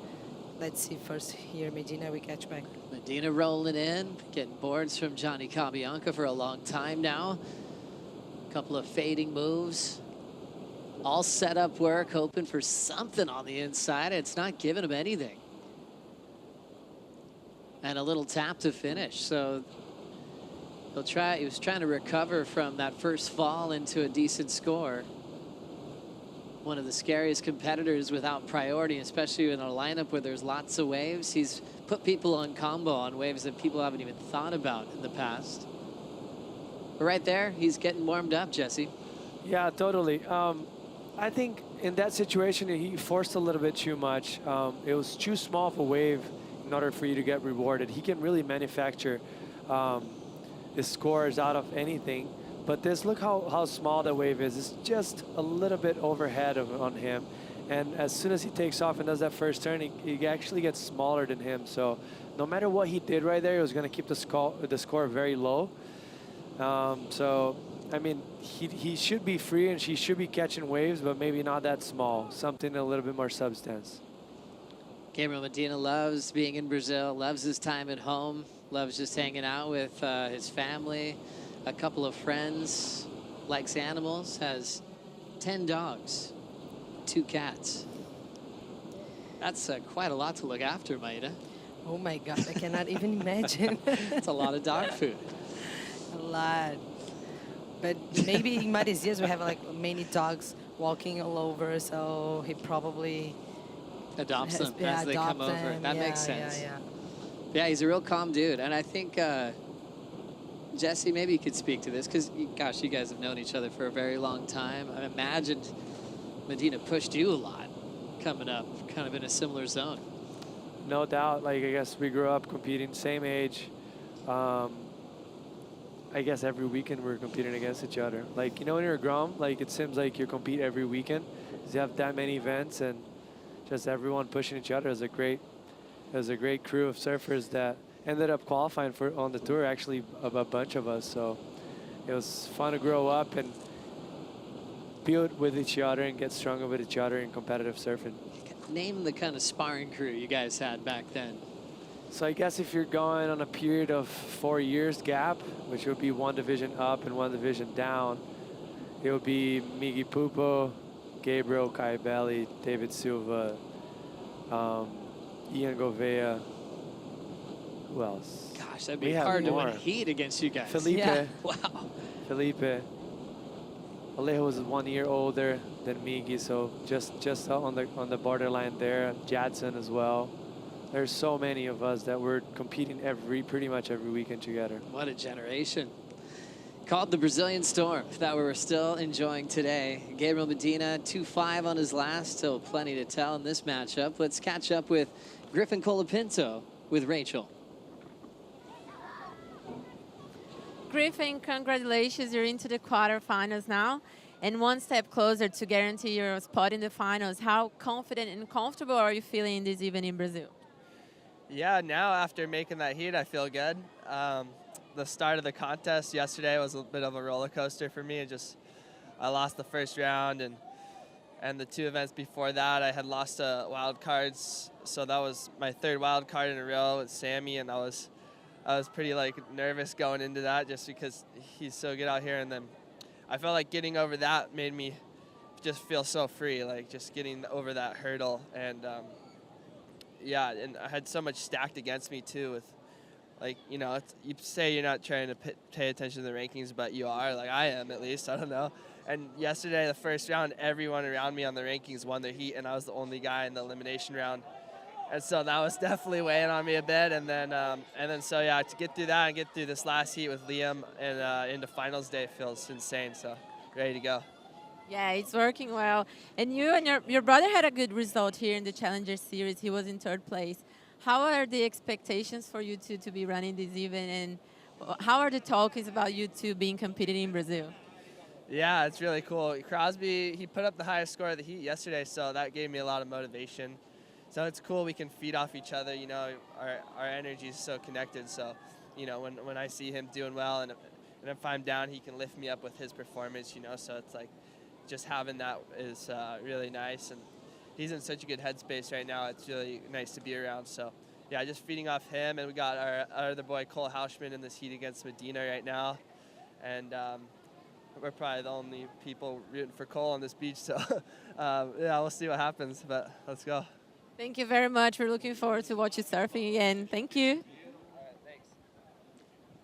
Let's see first here, Medina, we catch back. Medina rolling in, getting boards from Johnny Cabianca for a long time now. A couple of fading moves. All set up work, hoping for something on the inside. It's not giving him anything. And a little tap to finish. So he'll try. He was trying to recover from that first fall into a decent score. One of the scariest competitors without priority, especially in a lineup where there's lots of waves. He's put people on combo on waves that people haven't even thought about in the past. But right there, he's getting warmed up, Jesse. Yeah, totally. I think in that situation, he forced a little bit too much. It was too small of a wave in order for you to get rewarded. He can really manufacture his scores out of anything. But this, look how small the wave is. It's just a little bit overhead on him. And as soon as he takes off and does that first turn, he actually gets smaller than him. So no matter what he did right there, he was going to keep the score very low. So, I mean, he should be free and he should be catching waves, but maybe not that small. Something a little bit more substance. Gabriel Medina loves being in Brazil, loves his time at home, loves just hanging out with his family, a couple of friends, likes animals, has 10 dogs, 2 cats. That's quite a lot to look after, Maida. Oh my God, I cannot even imagine. That's a lot of dog food. A lot. But maybe in Marizias we have like many dogs walking all over, so he probably Adopts them yeah, as they adopt come over. them. That Yeah, makes sense. Yeah, Yeah, he's a real calm dude. And I think, Jesse, maybe you could speak to this, because, gosh, you guys have known each other for a very long time. I imagined Medina pushed you a lot coming up, kind of in a similar zone. No doubt. Like, I guess we grew up competing, same age. I guess every weekend we're competing against each other. Like, you know, when you're a Grom, like, it seems like you compete every weekend because you have that many events and just everyone pushing each other. It was a great crew of surfers that ended up qualifying for on the tour, actually, a bunch of us. So it was fun to grow up and build with each other and get stronger with each other in competitive surfing. Name the kind of sparring crew you guys had back then. So I guess if you're going on a period of 4 years gap, which would be 1 division up and 1 division down, it would be Migi Pupo, Gabriel Caibelli, David Silva, Ian Gouveia. Who else? Gosh, that'd be hard to win heat against you guys. Felipe. Yeah. Wow. Felipe. Alejo was 1 year older than Migi, so just on the borderline there. Jadson as well. There's so many of us that were competing pretty much every weekend together. What a generation. Called the Brazilian Storm that we're still enjoying today. Gabriel Medina, 2-5 on his last, still plenty to tell in this matchup. Let's catch up with Griffin Colapinto with Rachel. Griffin, congratulations. You're into the quarterfinals now and 1 step closer to guarantee your spot in the finals. How confident and comfortable are you feeling in this event in Brazil? Yeah, now after making that heat, I feel good. The start of the contest yesterday was a bit of a roller coaster for me. I lost the first round, and the 2 events before that, I had lost wild cards. So that was my 3rd wild card in a row with Sammy, and I was pretty nervous going into that just because he's so good out here. And then I felt like getting over that made me just feel so free, like just getting over that hurdle. And yeah, and I had so much stacked against me too with, you say you're not trying to pay attention to the rankings, but you are, like I am at least, I don't know. And yesterday, the first round, everyone around me on the rankings won their heat, and I was the only guy in the elimination round. And so that was definitely weighing on me a bit. And then so yeah, to get through that and get through this last heat with Liam and into finals day feels insane. So ready to go. Yeah, it's working well. And you and your brother had a good result here in the Challenger Series. He was in 3rd place. How are the expectations for you two to be running this event, and how are the talkings about you two being competing in Brazil? Yeah, it's really cool. Crosby, he put up the highest score of the heat yesterday, so that gave me a lot of motivation. So it's cool we can feed off each other. You know, our energy is so connected. So, you know, when I see him doing well and if I'm down, he can lift me up with his performance, you know. So it's like just having that is really nice. And he's in such a good headspace right now. It's really nice to be around. So, yeah, just feeding off him. And we got our other boy, Cole Hauschman, in this heat against Medina right now. And we're probably the only people rooting for Cole on this beach. So, yeah, we'll see what happens. But let's go. Thank you very much. We're looking forward to watch you surfing again. Thank you.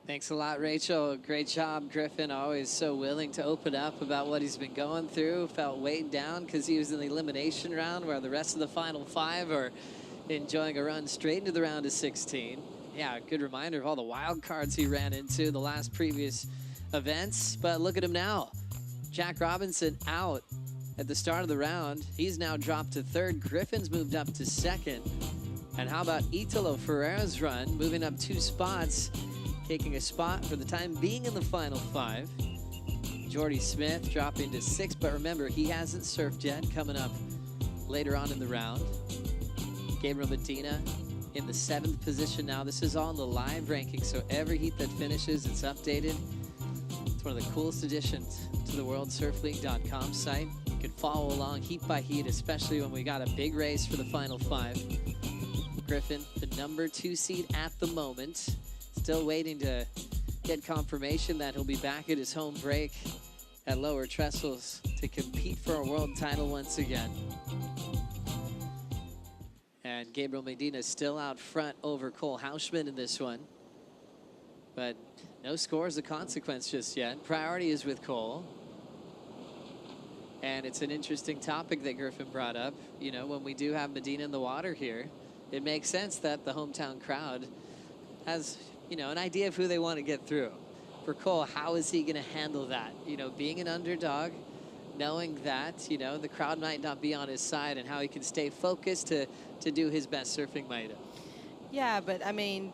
Thanks a lot, Rachel. Great job, Griffin. Always so willing to open up about what he's been going through. Felt weighed down because he was in the elimination round, where the rest of the final 5 are enjoying a run straight into the round of 16. Yeah, good reminder of all the wild cards he ran into the last previous events. But look at him now. Jack Robinson out at the start of the round. He's now dropped to 3rd. Griffin's moved up to 2nd. And how about Italo Ferrera's run, moving up 2 spots, taking a spot for the time being in the final 5. Jordy Smith dropping to 6th, but remember, he hasn't surfed yet, coming up later on in the round. Gabriel Medina in the 7th position now. This is all in the live ranking, so every heat that finishes, it's updated. It's one of the coolest additions to the WorldSurfLeague.com site. You can follow along heat by heat, especially when we got a big race for the final 5. Griffin, the #2 seed at the moment. Still waiting to get confirmation that he'll be back at his home break at Lower Trestles to compete for a world title once again. And Gabriel Medina is still out front over Cole Hausman in this one. But no scores of consequence just yet. Priority is with Cole. And it's an interesting topic that Griffin brought up. You know, when we do have Medina in the water here, it makes sense that the hometown crowd has, you know, an idea of who they want to get through. For Cole, how is he going to handle that? You know, being an underdog, knowing that, you know, the crowd might not be on his side, and how he can stay focused to do his best surfing, Maida. Yeah, but I mean,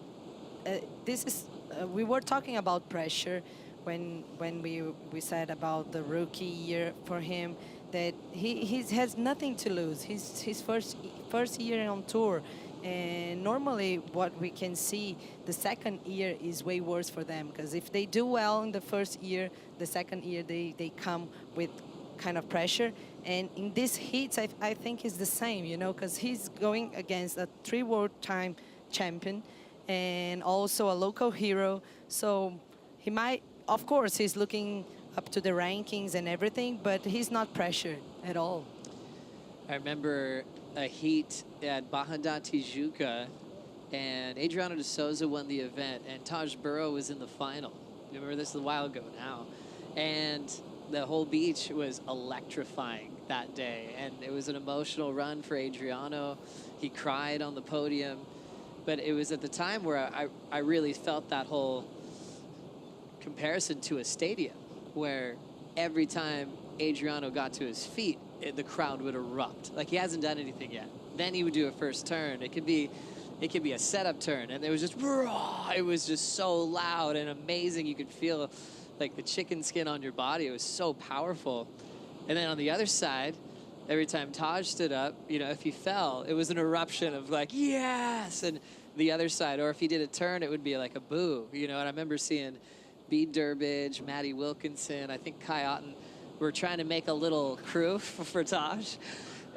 this is, we were talking about pressure when we said about the rookie year for him, that he has nothing to lose. His first year on tour. And normally what we can see, the second year is way worse for them, because if they do well in the first year, the second year they come with kind of pressure. And in these heats, I think it's the same, you know, because he's going against a 3 world time champion and also a local hero. So he might, of course, he's looking up to the rankings and everything, but he's not pressured at all. I remember a heat at Bahanda Tijuca, and Adriano de Souza won the event, and Taj Burrow was in the final. Remember, this is a while ago now. And the whole beach was electrifying that day, and it was an emotional run for Adriano. He cried on the podium, but it was at the time where I really felt that whole comparison to a stadium, where every time Adriano got to his feet, the crowd would erupt. Like, he hasn't done anything yet. Then he would do a first turn. It could be a setup turn, and it was just raw. It was just so loud and amazing. You could feel like the chicken skin on your body. It was so powerful. And then on the other side, every time Taj stood up, you know, if he fell, it was an eruption of like, yes! And the other side, or if he did a turn, it would be like a boo. You know, and I remember seeing Bede Durbridge, Maddie Wilkinson, I think Kai Otten were trying to make a little crew for Taj.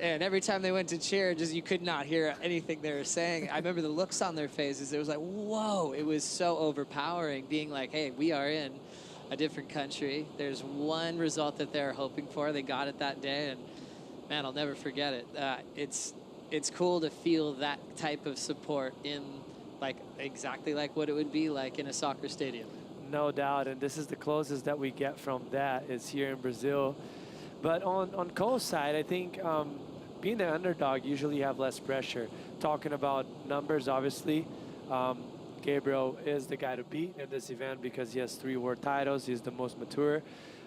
And every time they went to cheer, just you could not hear anything they were saying. I remember the looks on their faces. It was like, whoa, it was so overpowering, being like, hey, we are in a different country. There's one result that they're hoping for. They got it that day, and man, I'll never forget it. It's cool to feel that type of support in like exactly like what it would be like in a soccer stadium. No doubt, and this is the closest that we get from that is here in Brazil. But on Cole's side, I think being the underdog, usually you have less pressure. Talking about numbers, obviously, Gabriel is the guy to beat in this event because he has 3 world titles. He's the most mature,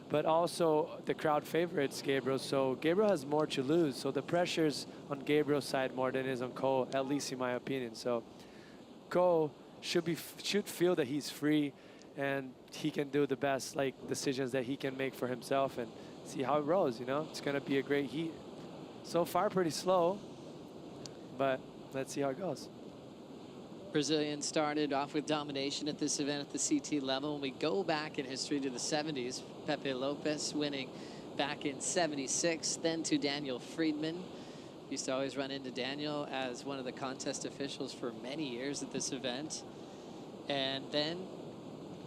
but also the crowd favorites Gabriel. So Gabriel has more to lose. So the pressure's on Gabriel's side more than it is on Cole, at least in my opinion. So Cole should feel that he's free and he can do the best like decisions that he can make for himself and see how it rolls. You know, it's gonna be a great heat. So far, pretty slow, but let's see how it goes. Brazilian started off with domination at this event at the CT level. When we go back in history to the 70s, Pepe Lopez winning back in 76, then to Daniel Friedman. Used to always run into Daniel as one of the contest officials for many years at this event. And then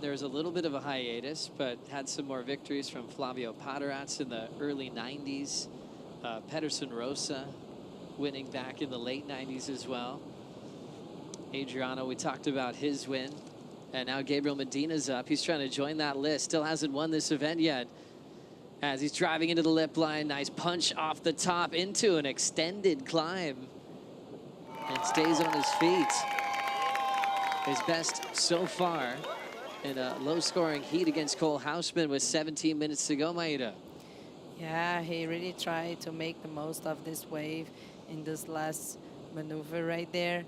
there was a little bit of a hiatus, but had some more victories from Flavio Paderats in the early 90s. Pedersen Rosa winning back in the late 90s as well. Adriano, we talked about his win. And now Gabriel Medina's up. He's trying to join that list. Still hasn't won this event yet. As he's driving into the lip line. Nice punch off the top into an extended climb. And stays on his feet. His best so far in a low-scoring heat against Cole Hausman with 17 minutes to go, Maida. Yeah, he really tried to make the most of this wave in this last maneuver right there.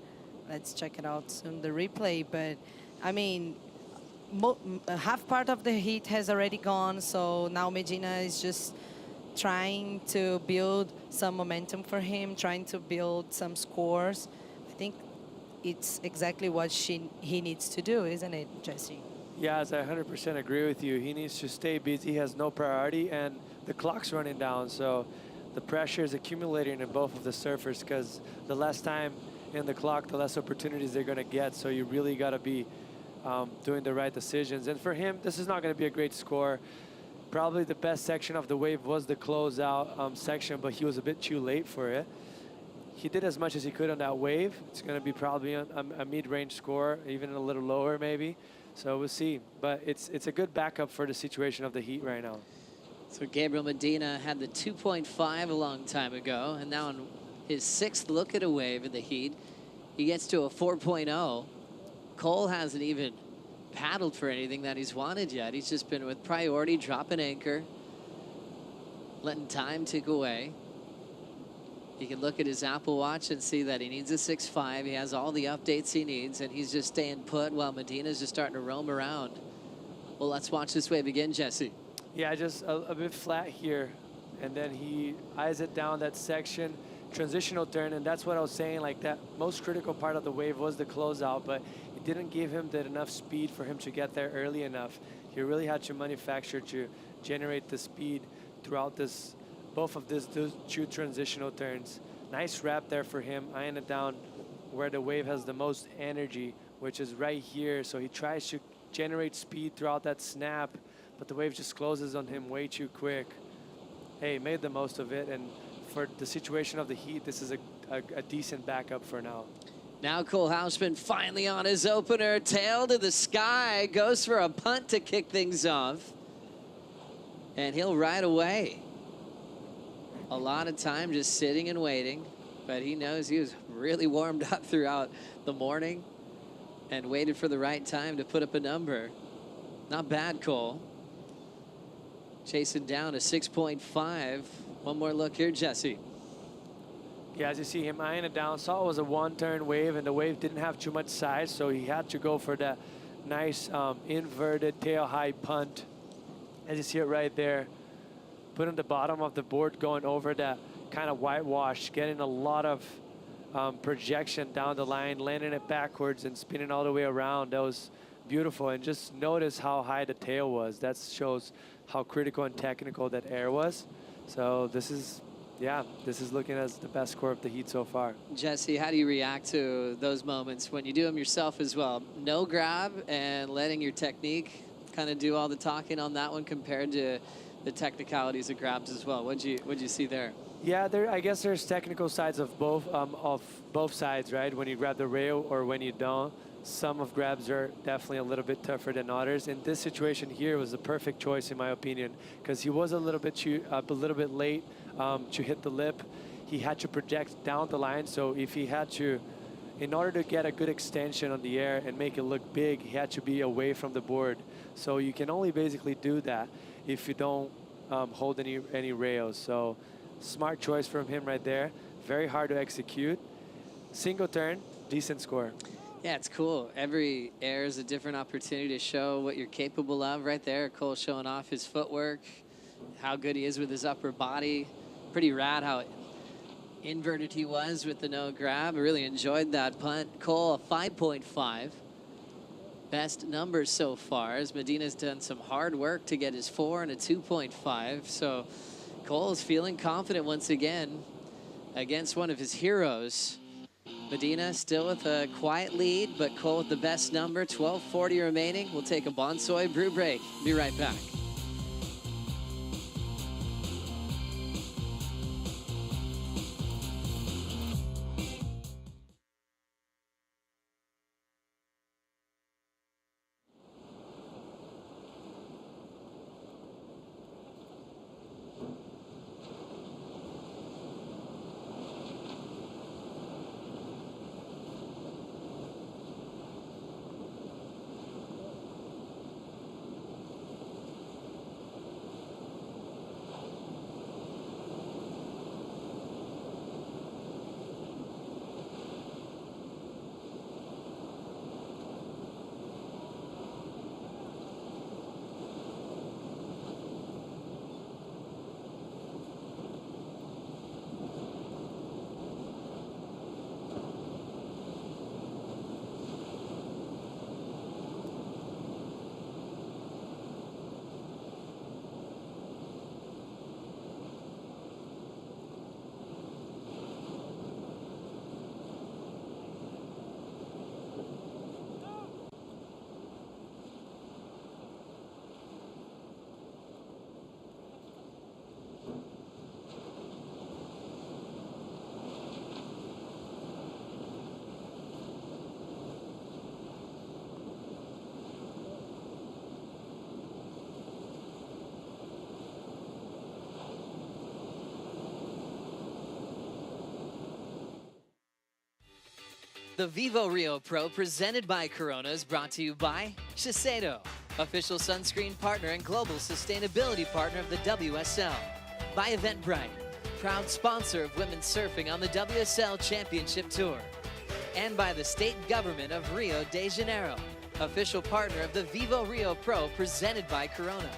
Let's check it out soon, the replay. But, I mean, half part of the heat has already gone, so now Medina is just trying to build some momentum for him, trying to build some scores. I think it's exactly what he needs to do, isn't it, Jesse? Yes, I 100% agree with you. He needs to stay busy. He has no priority, and the clock's running down, so the pressure is accumulating in both of the surfers because the last time in the clock, the less opportunities they're going to get. So you really got to be doing the right decisions. And for him, this is not going to be a great score. Probably the best section of the wave was the closeout section, but he was a bit too late for it. He did as much as he could on that wave. It's going to be probably a mid-range score, even a little lower maybe. So we'll see. But it's a good backup for the situation of the heat right now. So Gabriel Medina had the 2.5 a long time ago, and now on his 6th look at a wave in the heat, he gets to a 4.0. Cole hasn't even paddled for anything that he's wanted yet. He's just been with priority, dropping anchor, letting time tick away. He can look at his Apple Watch and see that he needs a 6.5. He has all the updates he needs, and he's just staying put while Medina's just starting to roam around. Well, let's watch this wave again, Jesse. Yeah, just a bit flat here. And then he eyes it down that section, transitional turn, and that's what I was saying, like that most critical part of the wave was the closeout, but it didn't give him enough speed for him to get there early enough. He really had to manufacture to generate the speed throughout this, both of those two transitional turns. Nice wrap there for him, eyeing it down where the wave has the most energy, which is right here. So he tries to generate speed throughout that snap, but the wave just closes on him way too quick. Hey, made the most of it, and for the situation of the heat, this is a decent backup for now. Now Cole Hausman finally on his opener, tail to the sky, goes for a punt to kick things off, and he'll ride away. A lot of time just sitting and waiting, but he knows he was really warmed up throughout the morning and waited for the right time to put up a number. Not bad, Cole. Chasing down a 6.5. One more look here, Jesse. Yeah, as you see him eyeing it down, saw it was a one-turn wave, and the wave didn't have too much size, so he had to go for that nice inverted tail-high punt. As you see it right there, putting the bottom of the board going over that kind of whitewash, getting a lot of projection down the line, landing it backwards and spinning all the way around. That was beautiful. And just notice how high the tail was. That shows how critical and technical that air was. So this is, yeah, this is looking as the best score of the heat so far. Jesse, how do you react to those moments when you do them yourself as well? No grab and letting your technique kind of do all the talking on that one compared to the technicalities of grabs as well. What'd you see there? Yeah, I guess there's technical sides of both sides, right? When you grab the rail or when you don't. Some of grabs are definitely a little bit tougher than others. In this situation here, it was the perfect choice in my opinion, because he was a little bit late to hit the lip. He had to project down the line, so if he had to, in order to get a good extension on the air and make it look big, he had to be away from the board. So you can only basically do that if you don't hold any rails. So smart choice from him right there. Very hard to execute. Single turn, decent score. Yeah, it's cool. Every air is a different opportunity to show what you're capable of right there. Cole showing off his footwork, how good he is with his upper body. Pretty rad how inverted he was with the no grab. I really enjoyed that punt. Cole, a 5.5. Best numbers so far, as Medina's done some hard work to get his 4 and a 2.5. So Cole's feeling confident once again against one of his heroes. Medina still with a quiet lead, but Cole with the best number, 12:40 remaining. We'll take a Bonsoy brew break. Be right back. The Vivo Rio Pro presented by Corona is brought to you by Shiseido, official sunscreen partner and global sustainability partner of the WSL. By Eventbrite, proud sponsor of women's surfing on the WSL Championship Tour. And by the state government of Rio de Janeiro, official partner of the Vivo Rio Pro presented by Corona.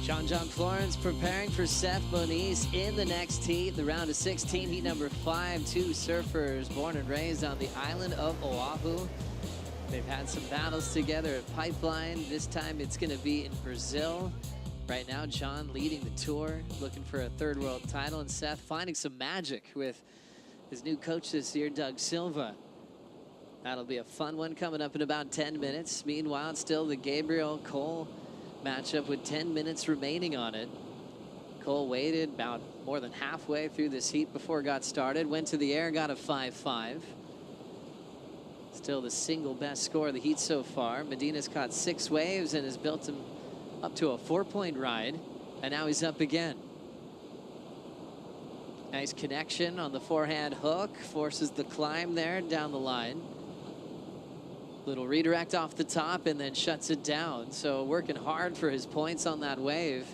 John Florence preparing for Seth Moniz in the next heat, the round of 16, heat number 5. Two surfers born and raised on the island of Oahu. They've had some battles together at Pipeline. This time it's going to be in Brazil. Right now, John leading the tour, looking for a third world title, and Seth finding some magic with his new coach this year, Doug Silva. That'll be a fun one coming up in about 10 minutes. Meanwhile, it's still the Gabriel Cole matchup with 10 minutes remaining on it. Cole waited about more than halfway through this heat before it got started. Went to the air, got a 5.5. Still the single best score of the heat so far. Medina's caught 6 waves and has built him up to a 4-point ride. And now he's up again. Nice connection on the forehand hook. Forces the climb there down the line. Little redirect off the top and then shuts it down. So working hard for his points on that wave,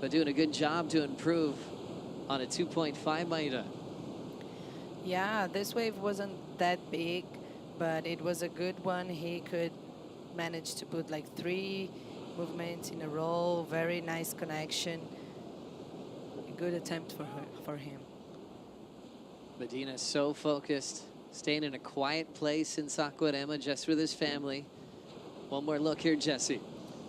but doing a good job to improve on a 2.5 Maida. Yeah, this wave wasn't that big, but it was a good one. He could manage to put like 3 movements in a row. Very nice connection. A good attempt for him. Medina so focused. Staying in a quiet place in Saquarema just with his family. One more look here, Jesse.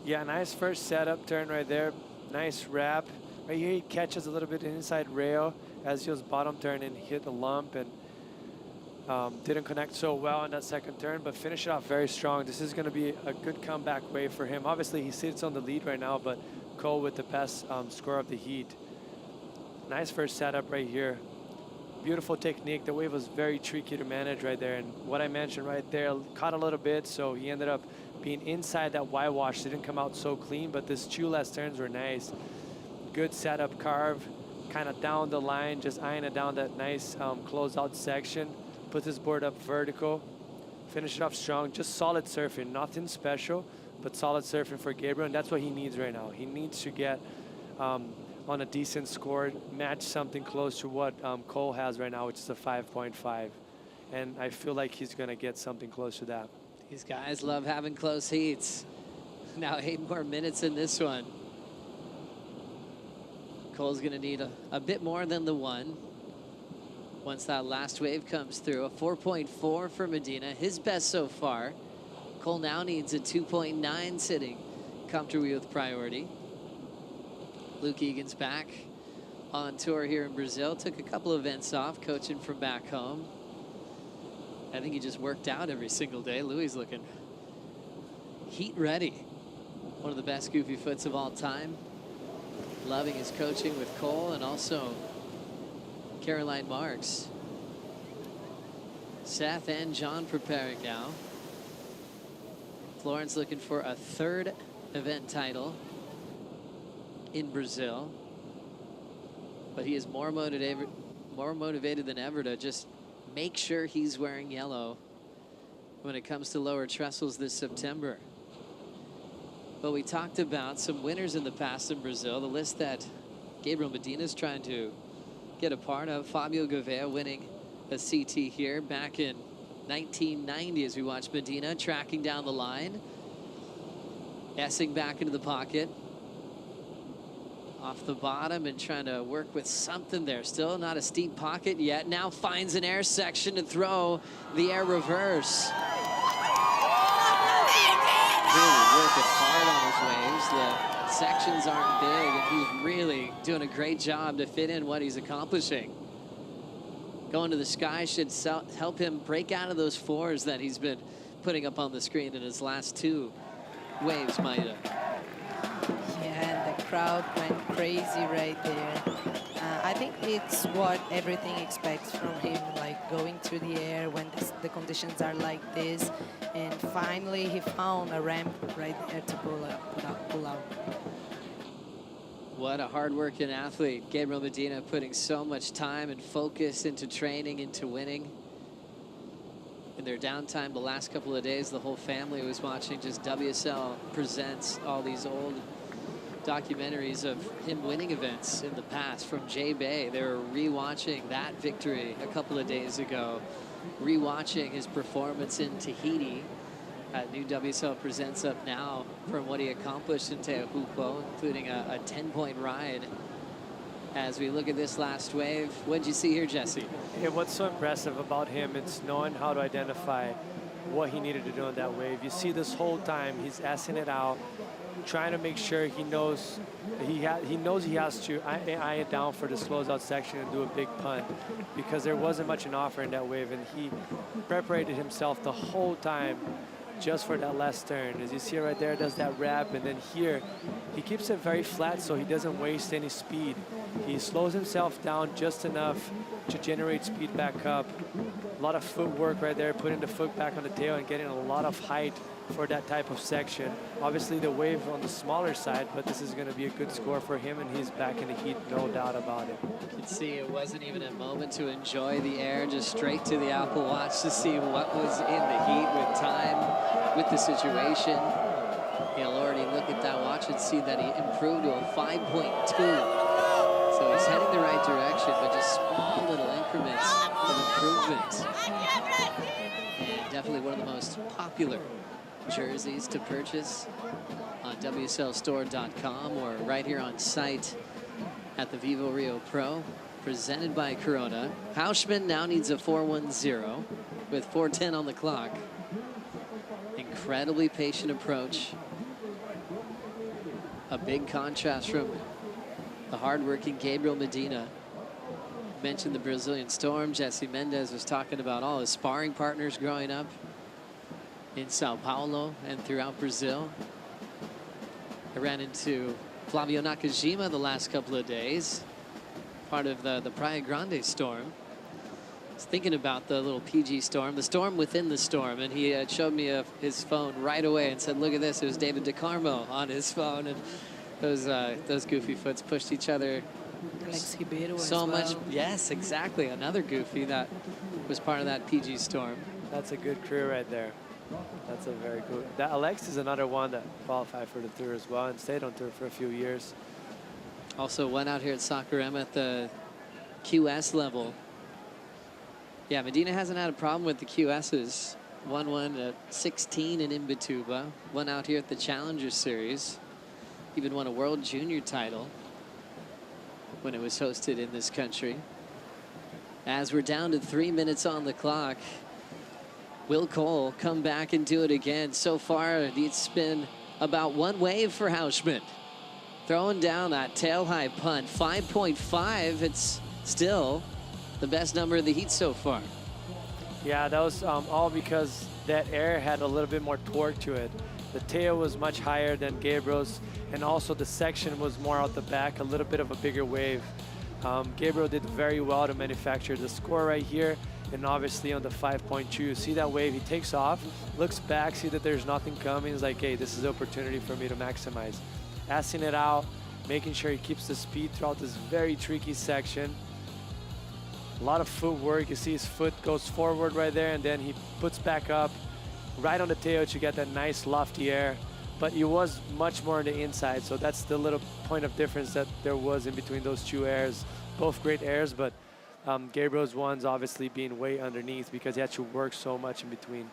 Yeah, nice first setup turn right there. Nice wrap. Right here he catches a little bit inside rail as he was bottom turn and hit the lump and didn't connect so well on that second turn, but finish it off very strong. This is going to be a good comeback wave for him. Obviously he sits on the lead right now, but Cole with the best score of the heat. Nice first setup right here. Beautiful technique. The wave was very tricky to manage right there, and what I mentioned right there, caught a little bit, so he ended up being inside that Y wash. Didn't come out so clean, but this 2 last turns were nice. Good setup carve, kind of down the line, just eyeing it down that nice closeout section. Put his board up vertical, finish it off strong. Just solid surfing, nothing special, but solid surfing for Gabriel, and that's what he needs right now. He needs to get on a decent score, match something close to what Cole has right now, which is a 5.5. And I feel like he's going to get something close to that. These guys love having close heats. Now 8 more minutes in this one. Cole's going to need a bit more than the 1. Once that last wave comes through, a 4.4 for Medina, his best so far. Cole now needs a 2.9 sitting comfortably with priority. Luke Egan's back on tour here in Brazil. Took a couple of events off, coaching from back home. I think he just worked out every single day. Louis looking heat ready. One of the best goofy foots of all time. Loving his coaching with Cole and also Caroline Marks. Seth and John preparing now. Florence looking for a 3rd event title in Brazil, but he is more motivated than ever to just make sure he's wearing yellow when it comes to lower trestles this September. But we talked about some winners in the past in Brazil, the list that Gabriel Medina is trying to get a part of. Fabio Gouveia winning a CT here back in 1990 as we watch Medina tracking down the line. Essing back into the pocket. Off the bottom and trying to work with something there. Still not a steep pocket yet. Now finds an air section to throw the air reverse. Really working hard on his waves. The sections aren't big and he's really doing a great job to fit in what he's accomplishing. Going to the sky should help him break out of those 4s that he's been putting up on the screen in his last 2 waves, Maida. Yeah, and the crowd went crazy right there. I think it's what everything expects from him, like going through the air when the conditions are like this. And finally, he found a ramp right there to pull out. What a hard-working athlete. Gabriel Medina putting so much time and focus into training, into winning. In their downtime the last couple of days, the whole family was watching just WSL presents all these old documentaries of him winning events in the past from J-Bay. They were re-watching that victory a couple of days ago, re-watching his performance in Tahiti. New WSL presents up now from what he accomplished in Teahupo, including a 10-point ride. As we look at this last wave, what did you see here, Jesse? Yeah, what's so impressive about him, it's knowing how to identify what he needed to do on that wave. You see this whole time, he's S-ing it out, trying to make sure he knows he has to eye it down for this closeout section and do a big punt, because there wasn't much an offer in that wave, and he preparated himself the whole time just for that last turn. As you see right there, does that wrap, and then here he keeps it very flat so he doesn't waste any speed. He slows himself down just enough to generate speed back up. A lot of footwork right there, putting the foot back on the tail and getting a lot of height for that type of section. Obviously the wave on the smaller side, but this is going to be a good score for him, and he's back in the heat, no doubt about it. You can see it wasn't even a moment to enjoy the air, just straight to the Apple Watch to see what was in the heat with time, with the situation. He'll already look at that watch and see that he improved to a 5.2. So he's heading the right direction, but just small little increments of improvement. And definitely one of the most popular jerseys to purchase on WSLstore.com or right here on site at the Vivo Rio Pro, presented by Corona. Houshman now needs a 4:10 with 4:10 on the clock. Incredibly patient approach. A big contrast from the hardworking Gabriel Medina. Mentioned the Brazilian Storm. Jesse Mendez was talking about all his sparring partners growing up in Sao Paulo and throughout Brazil. I ran into Flavio Nakajima the last couple of days, part of the Praia Grande Storm. I was thinking about the little PG storm, the storm within the storm, and he showed me his phone right away and said, look at this, it was David DeCarmo on his phone, and those goofy foots pushed each other Alex Ribeiro so as much. well. Yes, exactly, another goofy that was part of that PG storm. That's a good crew right there. That's a very good. That Alex is another one that qualified for the tour as well and stayed on tour for a few years. Also went out here at Sakurema at the QS level. Yeah, Medina hasn't had a problem with the QSs. Won one at 16 in Imbituba. Won out here at the Challenger Series. Even won a World Junior title when it was hosted in this country. As we're down to 3 minutes on the clock, will Cole come back and do it again? So far, it's been about one wave for Houshman. Throwing down that tail-high punt, 5.5. It's still the best number of the heat so far. Yeah, that was all because that air had a little bit more torque to it. The tail was much higher than Gabriel's, and also the section was more out the back, a little bit of a bigger wave. Gabriel did very well to manufacture the score right here, and obviously on the 5.2, see that wave, he takes off, looks back, see that there's nothing coming, he's like, hey, this is an opportunity for me to maximize. Assing it out, making sure he keeps the speed throughout this very tricky section. A lot of footwork, you see his foot goes forward right there, and then he puts back up right on the tail to get that nice lofty air. But he was much more on the inside, so that's the little point of difference that there was in between those two airs. Both great airs, but Gabriel's one's obviously being way underneath because he had to work so much in between.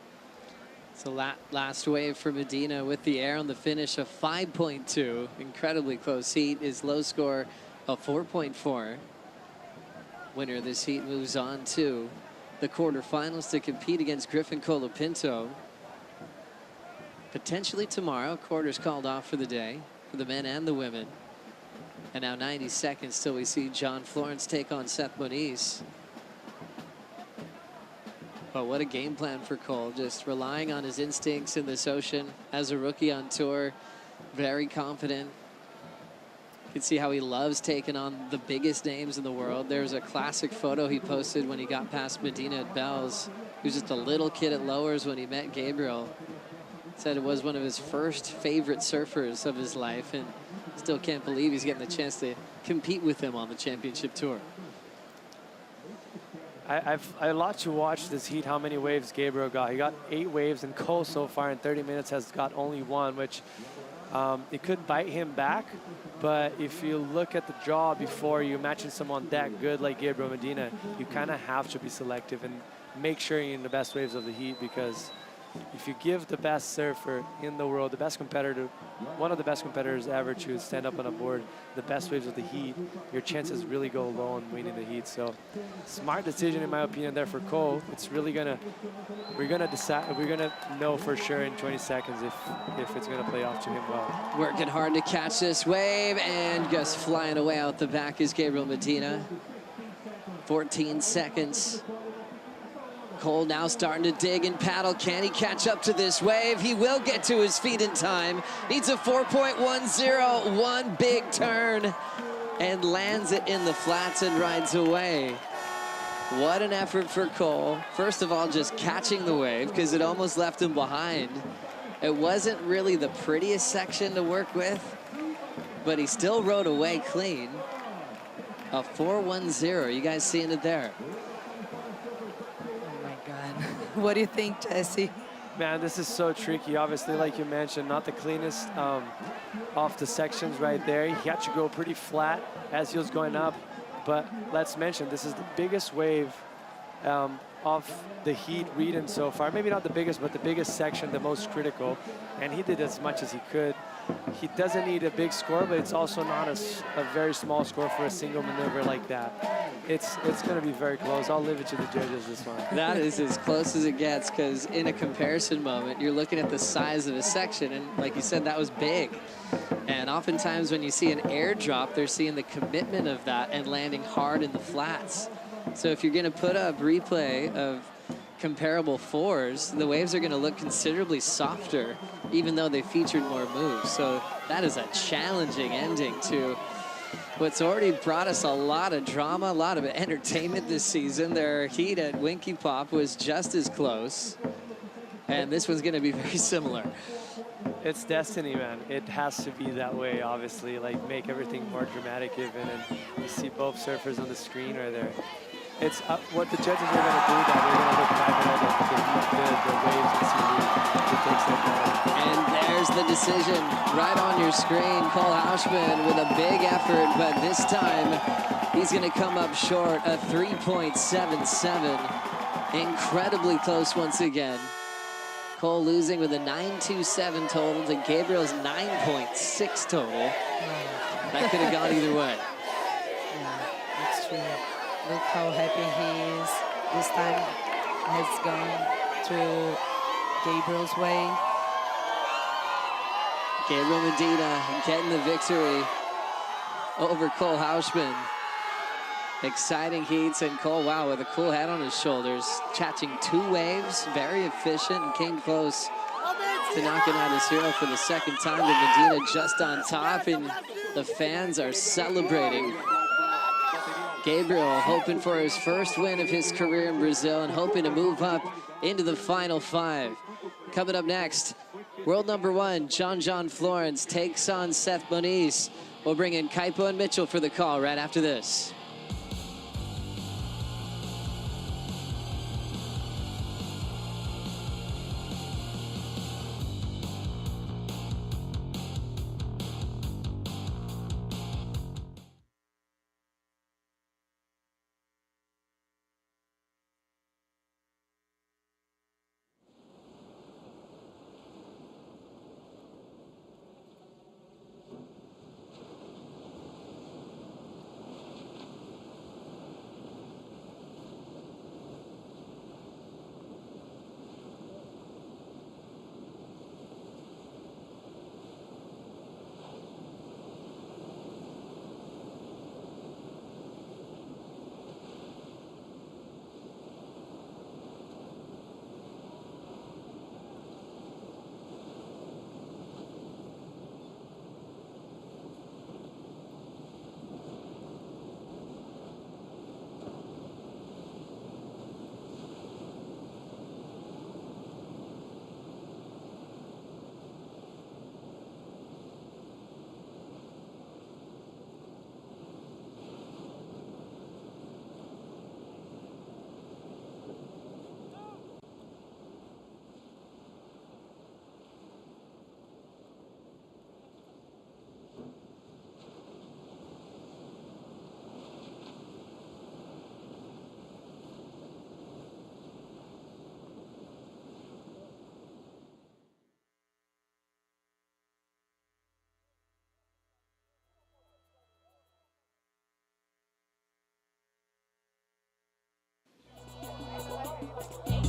So last wave for Medina with the air on the finish of 5.2. Incredibly close heat. His low score of 4.4. Winner of this heat moves on to the quarterfinals to compete against Griffin Colapinto. Potentially tomorrow. Quarters called off for the day for the men and the women. And now 90 seconds till we see John Florence take on Seth Moniz. But what a game plan for Cole, just relying on his instincts in this ocean. As a rookie on tour, very confident. You can see how he loves taking on the biggest names in the world. There's a classic photo he posted when he got past Medina at Bells. He was just a little kid at Lowers when he met Gabriel. Said it was one of his first favorite surfers of his life, and Still can't believe he's getting the chance to compete with him on the championship tour. I've a lot to watch this heat, how many waves Gabriel got. He got 8 waves, and Cole so far in 30 minutes has got only 1, which it could bite him back. But if you look at the draw before you matching someone that good like Gabriel Medina, you kind of have to be selective and make sure you're in the best waves of the heat, because if you give the best surfer in the world, the best competitor, one of the best competitors ever to stand up on a board, the best waves of the heat, your chances really go low on winning the heat. So smart decision in my opinion there for Cole. It's really we're gonna know for sure in 20 seconds if it's gonna play off to him well. Working hard to catch this wave, and just flying away out the back is Gabriel Medina. 14 seconds. Cole now starting to dig and paddle. Can he catch up to this wave? He will get to his feet in time. Needs a 4.10, one big turn, and lands it in the flats and rides away. What an effort for Cole. First of all, just catching the wave, because it almost left him behind. It wasn't really the prettiest section to work with, but he still rode away clean. A 4.10, you guys seeing it there? What do you think, Jesse? Man, this is so tricky. Obviously, like you mentioned, not the cleanest off the sections right there. He had to go pretty flat as he was going up. But let's mention, this is the biggest wave of the heat reading so far. Maybe not the biggest, but the biggest section, the most critical. And he did as much as he could. He doesn't need a big score, but it's also not a very small score for a single maneuver like that. It's going to be very close. I'll leave it to the judges this one. That is as close as it gets, because in a comparison moment, you're looking at the size of a section, and like you said, that was big. And oftentimes when you see an airdrop, they're seeing the commitment of that and landing hard in the flats. So if you're going to put up replay of comparable 4s, the waves are going to look considerably softer, even though they featured more moves. So that is a challenging ending to what's already brought us a lot of drama, a lot of entertainment this season. Their heat at Winky Pop was just as close, and this one's going to be very similar. It's destiny, man. It has to be that way, obviously. Like, make everything more dramatic even, and you see both surfers on the screen right there. It's what the judges are going to do, that they're going to look back at all the waves and see who takes that down. And there's the decision right on your screen. Cole Houshman with a big effort, but this time he's going to come up short, a 3.77. Incredibly close once again. Cole losing with a 9.27 total to Gabriel's 9.6 total. That could have gone either way. Yeah, that's true. Look how happy he is. This time has gone through Gabriel's way. Gabriel Medina getting the victory over Cole Houshman. Exciting heats, and Cole, wow, with a cool head on his shoulders, catching 2 waves, very efficient, and came close to knocking out his hero for the second time. And Medina just on top, and the fans are celebrating. Gabriel hoping for his first win of his career in Brazil and hoping to move up into the final 5. Coming up next, world number 1, John Florence takes on Seth Moniz. We'll bring in Kaipo and Mitchell for the call right after this.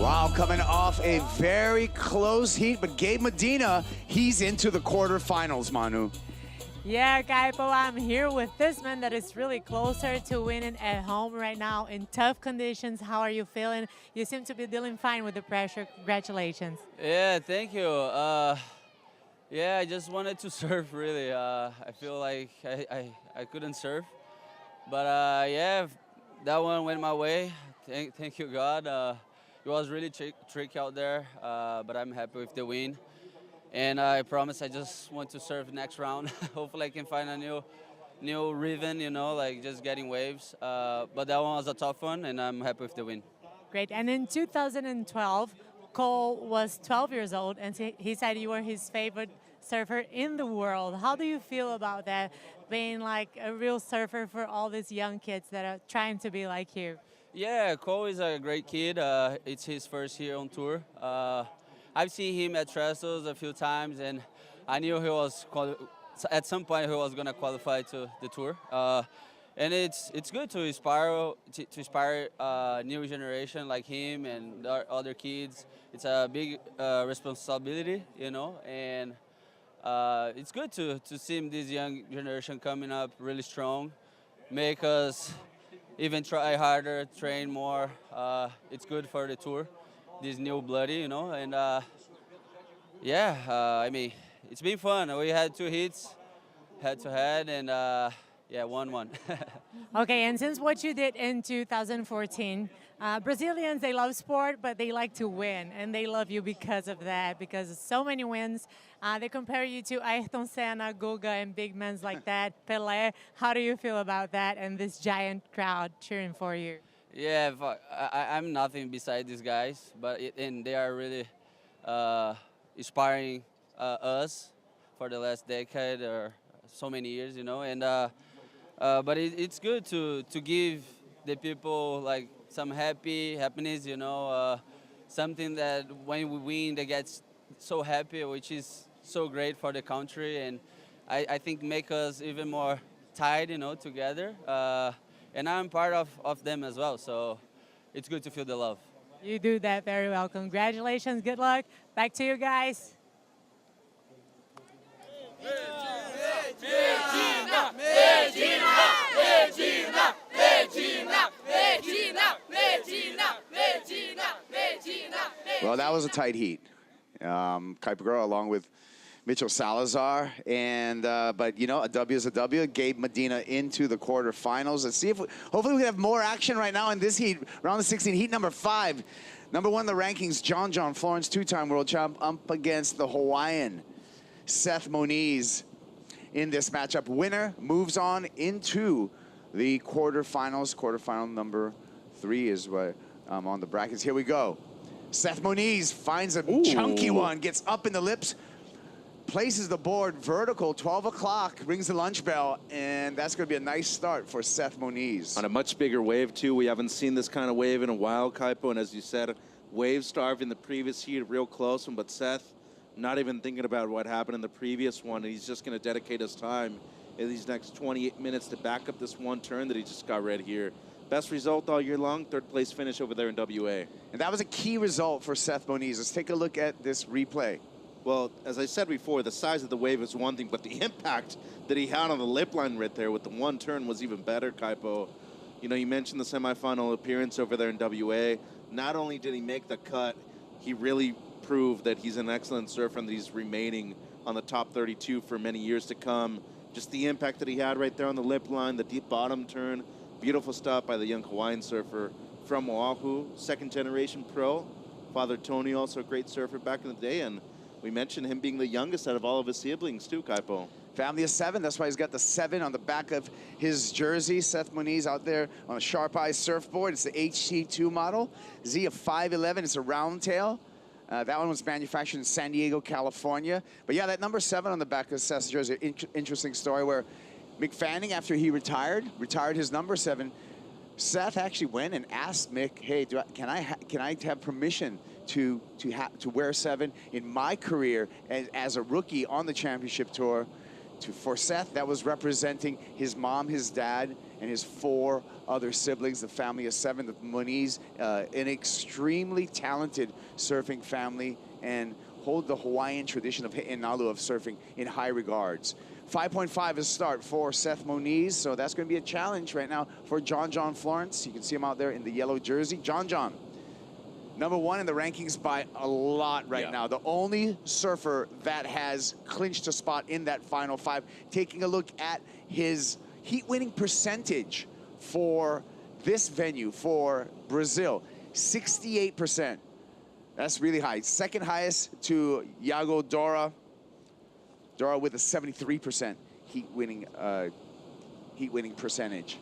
Wow, coming off a very close heat, but Gabe Medina, he's into the quarterfinals, Manu. Yeah, Kaipo, I'm here with this man that is really closer to winning at home right now in tough conditions. How are you feeling? You seem to be dealing fine with the pressure. Congratulations. Yeah, thank you. Yeah, I just wanted to serve, really. I feel like I couldn't serve. But yeah, that one went my way. Thank you, God. It was really tricky out there, but I'm happy with the win. And I promise I just want to serve next round. Hopefully I can find a new rhythm, you know, like just getting waves. But that one was a tough one, and I'm happy with the win. Great. And in 2012, Cole was 12 years old, and he said you were his favorite surfer in the world. How do you feel about that, being like a real surfer for all these young kids that are trying to be like you? Yeah, Cole is a great kid. It's his first year on tour. I've seen him at Trestles a few times, and I knew he was at some point he was going to qualify to the tour. And it's good to inspire new generation like him and other kids. It's a big responsibility, you know, and it's good to see this young generation coming up really strong, make us even try harder, train more. It's good for the tour, this new bloody, you know, and yeah, I mean, it's been fun. We had 2 heats, head-to-head, and yeah, 1-1. Okay, and since what you did in 2014, Brazilians, they love sport, but they like to win, and they love you because of that, because of so many wins. They compare you to Ayrton Senna, Guga, and big men like that, Pelé. How do you feel about that and this giant crowd cheering for you? Yeah, I'm nothing beside these guys, and they are really inspiring us for the last decade or so many years, you know. And but it's good to give the people like some happiness, you know, something that when we win they get so happy, which is so great for the country, and I think make us even more tied, you know, together. And I'm part of them as well, so it's good to feel the love. You do that very well. Congratulations, good luck. Back to you guys. Medina, Medina, Medina, Medina, Medina, Medina, Medina, Medina. Well, that was a tight heat. Kuiper along with Mitchell Salazar, and but you know, a W is a W. Gabe Medina into the quarterfinals. Let's see if hopefully we can have more action right now in this heat, round of 16, heat number 5. Number 1 in the rankings, John Florence, 2-time world champ, up against the Hawaiian Seth Moniz in this matchup. Winner moves on into the quarterfinals. Quarterfinal number 3 is what on the brackets. Here we go. Seth Moniz finds a chunky one, gets up in the lips, places the board vertical, 12 o'clock, rings the lunch bell, and that's going to be a nice start for Seth Moniz. On a much bigger wave, too. We haven't seen this kind of wave in a while, Kaipo, and as you said, wave starved in the previous heat, a real close one, but Seth not even thinking about what happened in the previous one, and he's just going to dedicate his time in these next 28 minutes to back up this one turn that he just got right here. Best result all year long, 3rd place finish over there in WA. And that was a key result for Seth Moniz. Let's take a look at this replay. Well, as I said before, the size of the wave is one thing, but the impact that he had on the lip line right there with the one turn was even better, Kaipo. You know, you mentioned the semifinal appearance over there in WA. Not only did he make the cut, he really proved that he's an excellent surfer and that he's remaining on the top 32 for many years to come. Just the impact that he had right there on the lip line, the deep bottom turn. Beautiful stuff by the young Hawaiian surfer from Oahu, 2nd generation pro. Father Tony, also a great surfer back in the day, and we mentioned him being the youngest out of all of his siblings too, Kaipo. Family of 7, that's why he's got the 7 on the back of his jersey. Seth Moniz out there on a Sharp Eye surfboard. It's the HT2 model. Z of 5'11", it's a round tail. That one was manufactured in San Diego, California. But yeah, that number 7 on the back of Seth's jersey, interesting story where Mick Fanning, after he retired his number 7. Seth actually went and asked Mick, "Hey, can I have permission to wear 7 in my career as a rookie on the championship tour?" for Seth, that was representing his mom, his dad, and his 4 other siblings, the family of 7, the Moniz, an extremely talented surfing family, and hold the Hawaiian tradition of Hi'inalu of surfing in high regards. 5.5 is start for Seth Moniz, so that's going to be a challenge right now for John Florence. You can see him out there in the yellow jersey. John, number 1 in the rankings by a lot right now. The only surfer that has clinched a spot in that final 5. Taking a look at his heat winning percentage for this venue, for Brazil, 68%. That's really high. Second highest to Yago Dora. Dora with a 73% heat winning percentage.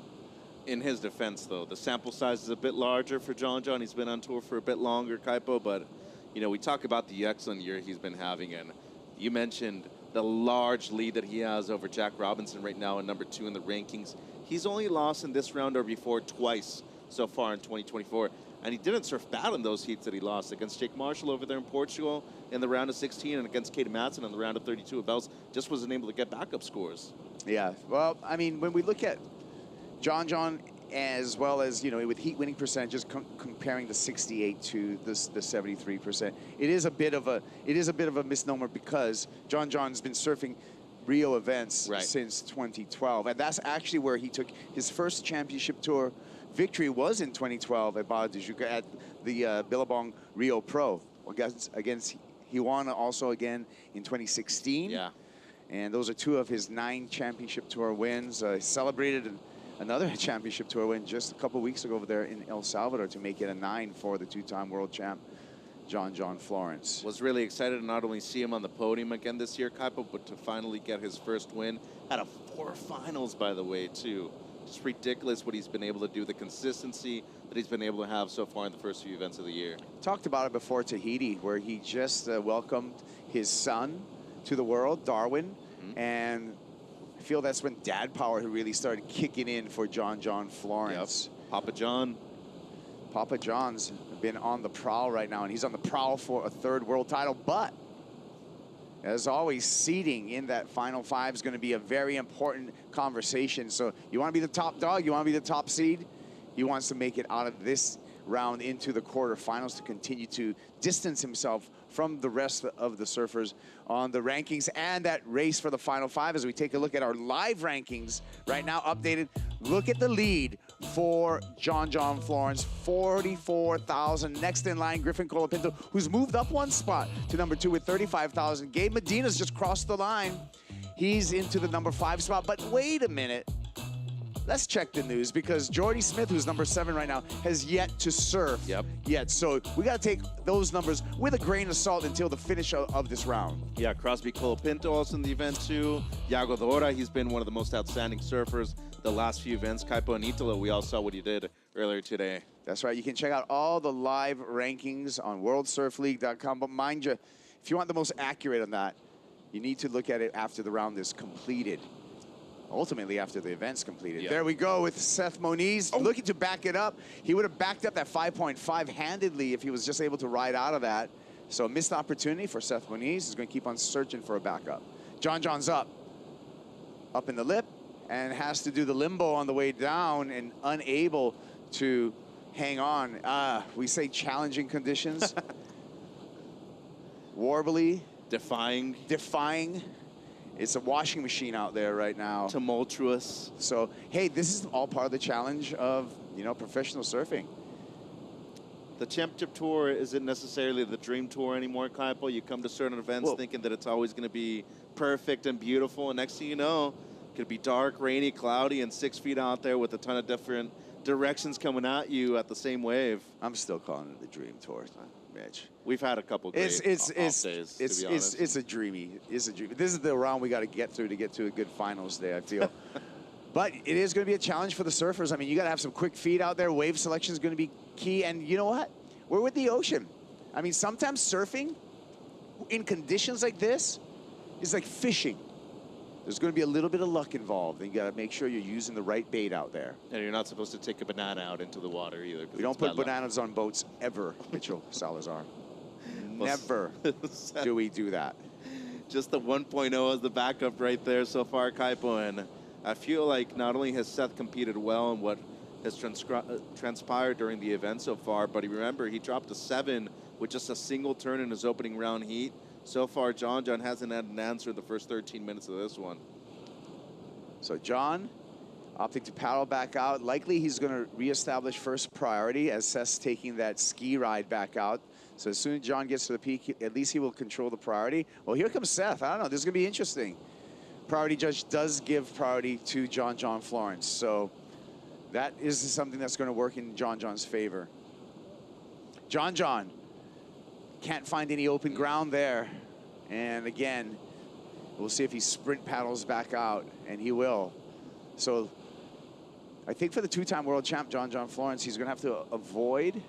In his defense, though, the sample size is a bit larger for John. He's been on tour for a bit longer, Kaipo, but, you know, we talk about the excellent year he's been having, and you mentioned the large lead that he has over Jack Robinson right now in number 2 in the rankings. He's only lost in this round or before twice so far in 2024, and he didn't surf bad in those heats that he lost against Jake Marshall over there in Portugal in the round of 16 and against Katie Madsen in the round of 32 at Bells. Just wasn't able to get backup scores. Yeah, well, I mean, when we look at John, as well as, you know, with heat winning percentages, comparing the 68 to the 73%, it is a bit of a misnomer because John's been surfing Rio events since 2012, and that's actually where he took his first championship tour victory was in 2012 at Barra de Juca at the Billabong Rio Pro against Hiwana, also again in 2016. Yeah, and those are 2 of his 9 championship tour wins. Celebrated another championship tour win just a couple weeks ago over there in El Salvador to make it a 9 for the 2-time world champ, John Florence. Was really excited to not only see him on the podium again this year, Kaipo, but to finally get his first win out of 4 finals, by the way, too. Just ridiculous what he's been able to do, the consistency that he's been able to have so far in the first few events of the year. Talked about it before Tahiti, where he just welcomed his son to the world, Darwin, and I feel that's when dad power really started kicking in for John Florence. Yep. Papa John's been on the prowl right now, and he's on the prowl for a 3rd world title, but as always, seeding in that final 5 is going to be a very important conversation. So you want to be the top dog, you want to be the top seed. He wants to make it out of this round into the quarterfinals to continue to distance himself from the rest of the surfers on the rankings and that race for the final 5. As we take a look at our live rankings right now, updated, look at the lead for John Florence, 44,000. Next in line, Griffin Colapinto, who's moved up 1 spot to number 2 with 35,000. Gabe Medina's just crossed the line. He's into the number 5 spot, but wait a minute. Let's check the news because Jordy Smith, who's number 7 right now, has yet to surf yet. So we got to take those numbers with a grain of salt until the finish of this round. Yeah, Crosby Colapinto also in the event too. Yago Dora, he's been one of the most outstanding surfers the last few events. Kaipo and Italo, we all saw what he did earlier today. That's right. You can check out all the live rankings on worldsurfleague.com. But mind you, if you want the most accurate on that, you need to look at it after the round is completed. Ultimately, after the event's completed. There we go with Seth Moniz looking to back it up. He would have backed up that 5.5 handedly if he was just able to ride out of that. So a missed opportunity for Seth Moniz. He's going to keep on searching for a backup. John's up in the lip, and has to do the limbo on the way down and unable to hang on. We say challenging conditions. Warbly. Defying. It's a washing machine out there right now. Tumultuous. So, hey, this is all part of the challenge of, you know, professional surfing. The championship tour isn't necessarily the dream tour anymore, Kaipo. You come to certain events thinking that it's always going to be perfect and beautiful, and next thing you know, it could be dark, rainy, cloudy, and 6 feet out there with a ton of different directions coming at you at the same wave. I'm still calling it the dream tour, Mitch. We've had a couple great off days, to be honest. It's a dreamy. This is the round we got to get through to get to a good finals day, I feel. But it is going to be a challenge for the surfers. I mean, you got to have some quick feet out there. Wave selection is going to be key. And you know what? We're with the ocean. I mean, sometimes surfing in conditions like this is like fishing. There's going to be a little bit of luck involved. And you got to make sure you're using the right bait out there. And you're not supposed to take a banana out into the water either. We don't put bananas on boats ever, Mitchell Salazar. Never do we do that. just the 1.0 as the backup right there so far, Kaipo. And I feel like not only has Seth competed well in what has transpired during the event so far, but remember, he dropped a 7 with just a single turn in his opening round heat. So far, John hasn't had an answer in the first 13 minutes of this one. So John opting to paddle back out. Likely he's going to reestablish first priority as Seth's taking that ski ride back out. So as soon as John gets to the peak, at least he will control the priority. Well, here comes Seth. I don't know. This is going to be interesting. Priority judge does give priority to John Florence. So that is something that's going to work in John's favor. John can't find any open ground there. And again, we'll see if he sprint paddles back out, and he will. So I think for the two-time world champ, John Florence, he's going to have to avoid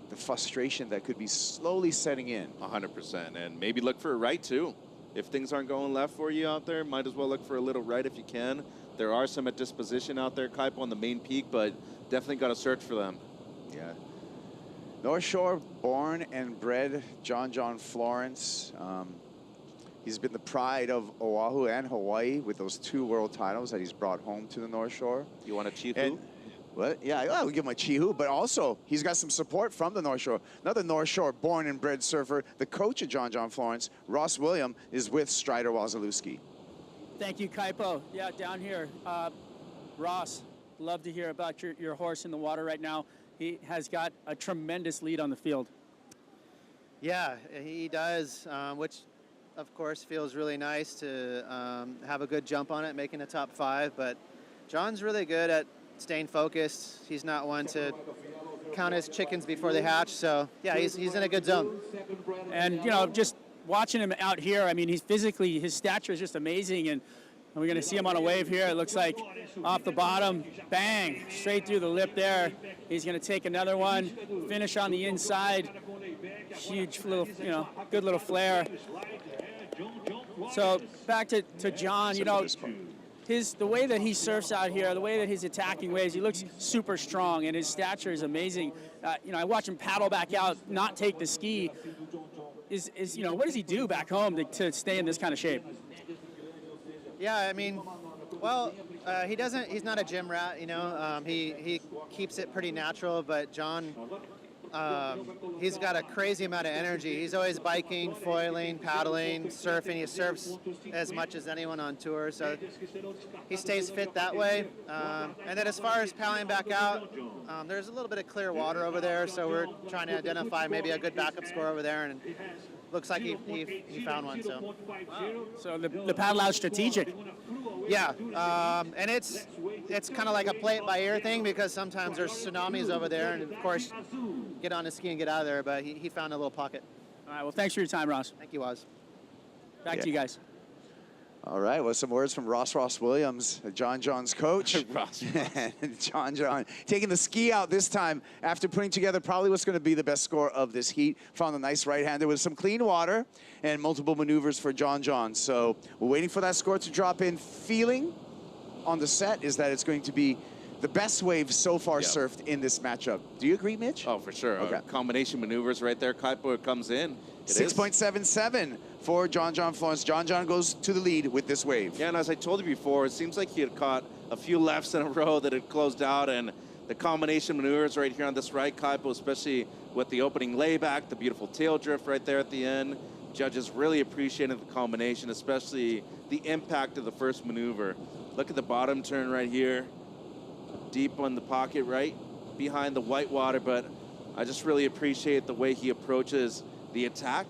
the frustration that could be slowly setting in. 100%, and maybe look for a right, too. If things aren't going left for you out there, might as well look for a little right if you can. There are some at disposition out there, Kaipo, on the main peak, but definitely got to search for them. Yeah. North Shore, born and bred John Florence. He's been the pride of Oahu and Hawaii with those 2 world titles that he's brought home to the North Shore. You want a Chihu? What? Yeah, I'll give him a Chihu, but also he's got some support from the North Shore. Another North Shore born and bred surfer, the coach of John Florence, Ross William, is with Strider Wasilewski. Thank you, Kaipo. Yeah, down here. Ross, love to hear about your horse in the water right now. He has got a tremendous lead on the field. Yeah, he does, which of course feels really nice to have a good jump on it, making the top 5. But John's really good at staying focused. He's not one to count his chickens before they hatch. So yeah, he's in a good zone. And you know, just watching him out here, I mean, he's physically, his stature is just amazing. And we're going to see him on a wave here. It looks like off the bottom, bang, straight through the lip there. He's going to take another one, finish on the inside. Huge little, you know, good little flare. So back to John, you know, the way that he surfs out here, the way that he's attacking waves, he looks super strong, and his stature is amazing. You know, I watch him paddle back out, not take the ski. You know, what does he do back home to stay in this kind of shape? Yeah, I mean, well, he's not a gym rat, you know. He keeps it pretty natural, but John, he's got a crazy amount of energy. He's always biking, foiling, paddling, surfing. He surfs as much as anyone on tour, so he stays fit that way. And then as far as paddling back out, there's a little bit of clear water over there, so we're trying to identify maybe a good backup score over there, and looks like he found one. So, so the paddle out strategic. Yeah, and it's kind of like a play it by ear thing, because sometimes there's tsunamis over there, and of course, get on his ski and get out of there. But he found a little pocket. All right. Well, thanks for your time, Ross. Thank you, Oz. Back to you guys. All right, well, some words from Ross Williams, John's coach. And John taking the ski out this time after putting together probably what's going to be the best score of this heat. Found a nice right-hander with some clean water and multiple maneuvers for John. So we're waiting for that score to drop in. Feeling on the set is that it's going to be the best wave so far surfed in this matchup. Do you agree, Mitch? Oh, for sure. Okay. Combination maneuvers right there. Kaipo comes in. 6.77 for John Florence. John goes to the lead with this wave. Yeah, and as I told you before, it seems like he had caught a few lefts in a row that had closed out, and the combination maneuvers right here on this right, Kaipo, especially with the opening layback, the beautiful tail drift right there at the end. Judges really appreciated the combination, especially the impact of the first maneuver. Look at the bottom turn right here. Deep on the pocket right behind the white water, but I just really appreciate the way he approaches the attack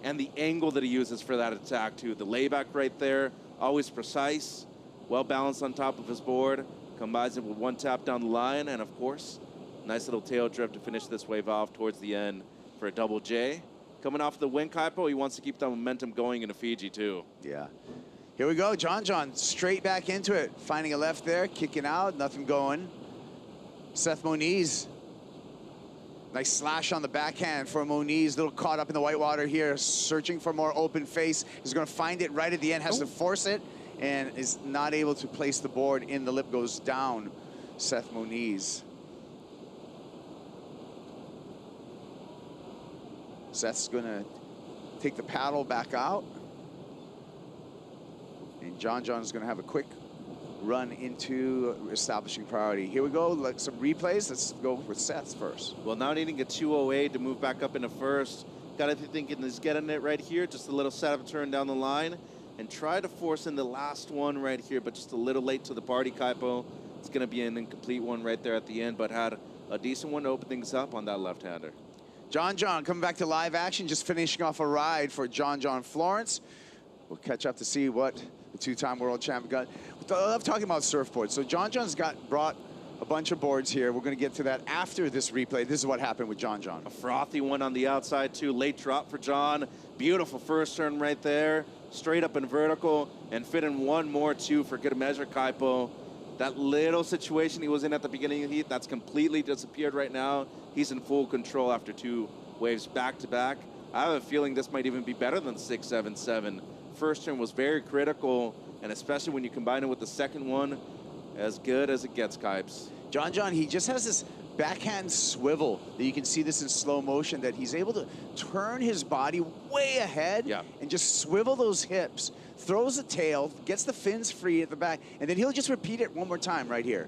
and the angle that he uses for that attack too. The layback right there, always precise, well balanced on top of his board, combines it with one tap down the line, and of course, nice little tail drift to finish this wave off towards the end for a double J. Coming off the win, Kaipo, he wants to keep the momentum going into Fiji too. Yeah. Here we go, John straight back into it, finding a left there, kicking out, nothing going. Seth Moniz, nice slash on the backhand for Moniz, little caught up in the white water here, searching for more open face. He's gonna find it right at the end, has to force it, and is not able to place the board in. The lip goes down, Seth Moniz. Seth's gonna take the paddle back out. And John is going to have a quick run into establishing priority. Here we go, like some replays. Let's go with Seth first. Well, now needing a 208 to move back up into first. Got to be thinking he's getting it right here. Just a little setup turn down the line. And try to force in the last one right here, but just a little late to the party, Kaipo. It's going to be an incomplete one right there at the end, but had a decent one to open things up on that left-hander. John coming back to live action, just finishing off a ride for John Florence. We'll catch up to see what the two-time world champion got. I love talking about surfboards. So John's brought a bunch of boards here. We're going to get to that after this replay. This is what happened with John. A frothy one on the outside, too. Late drop for John. Beautiful first turn right there. Straight up and vertical, and fit in one more, too, for good measure, Kaipo. That little situation he was in at the beginning of the heat, that's completely disappeared right now. He's in full control after 2 waves back-to-back. I have a feeling this might even be better than 6-7-7. First turn was very critical, and especially when you combine it with the second one, as good as it gets, Kipes. John, he just has this backhand swivel that you can see this in slow motion, that he's able to turn his body way ahead and just swivel those hips, throws the tail, gets the fins free at the back, and then he'll just repeat it one more time right here.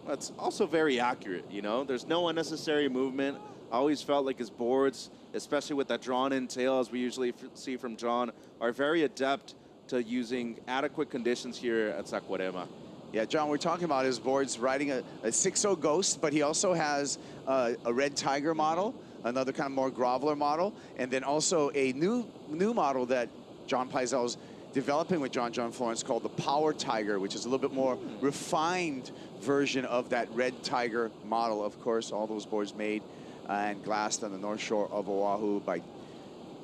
That's also very accurate, you know? There's no unnecessary movement. I always felt like his boards, especially with that drawn-in tail, as we usually see from John, are very adept to using adequate conditions here at Saquarema. Yeah, John, we're talking about his boards riding a 6.0 Ghost, but he also has a Red Tiger model, another kind of more groveler model, and then also a new model that John Paizel's developing with John Florence called the Power Tiger, which is a little bit more refined version of that Red Tiger model. Of course, all those boards made and glassed on the North Shore of Oahu by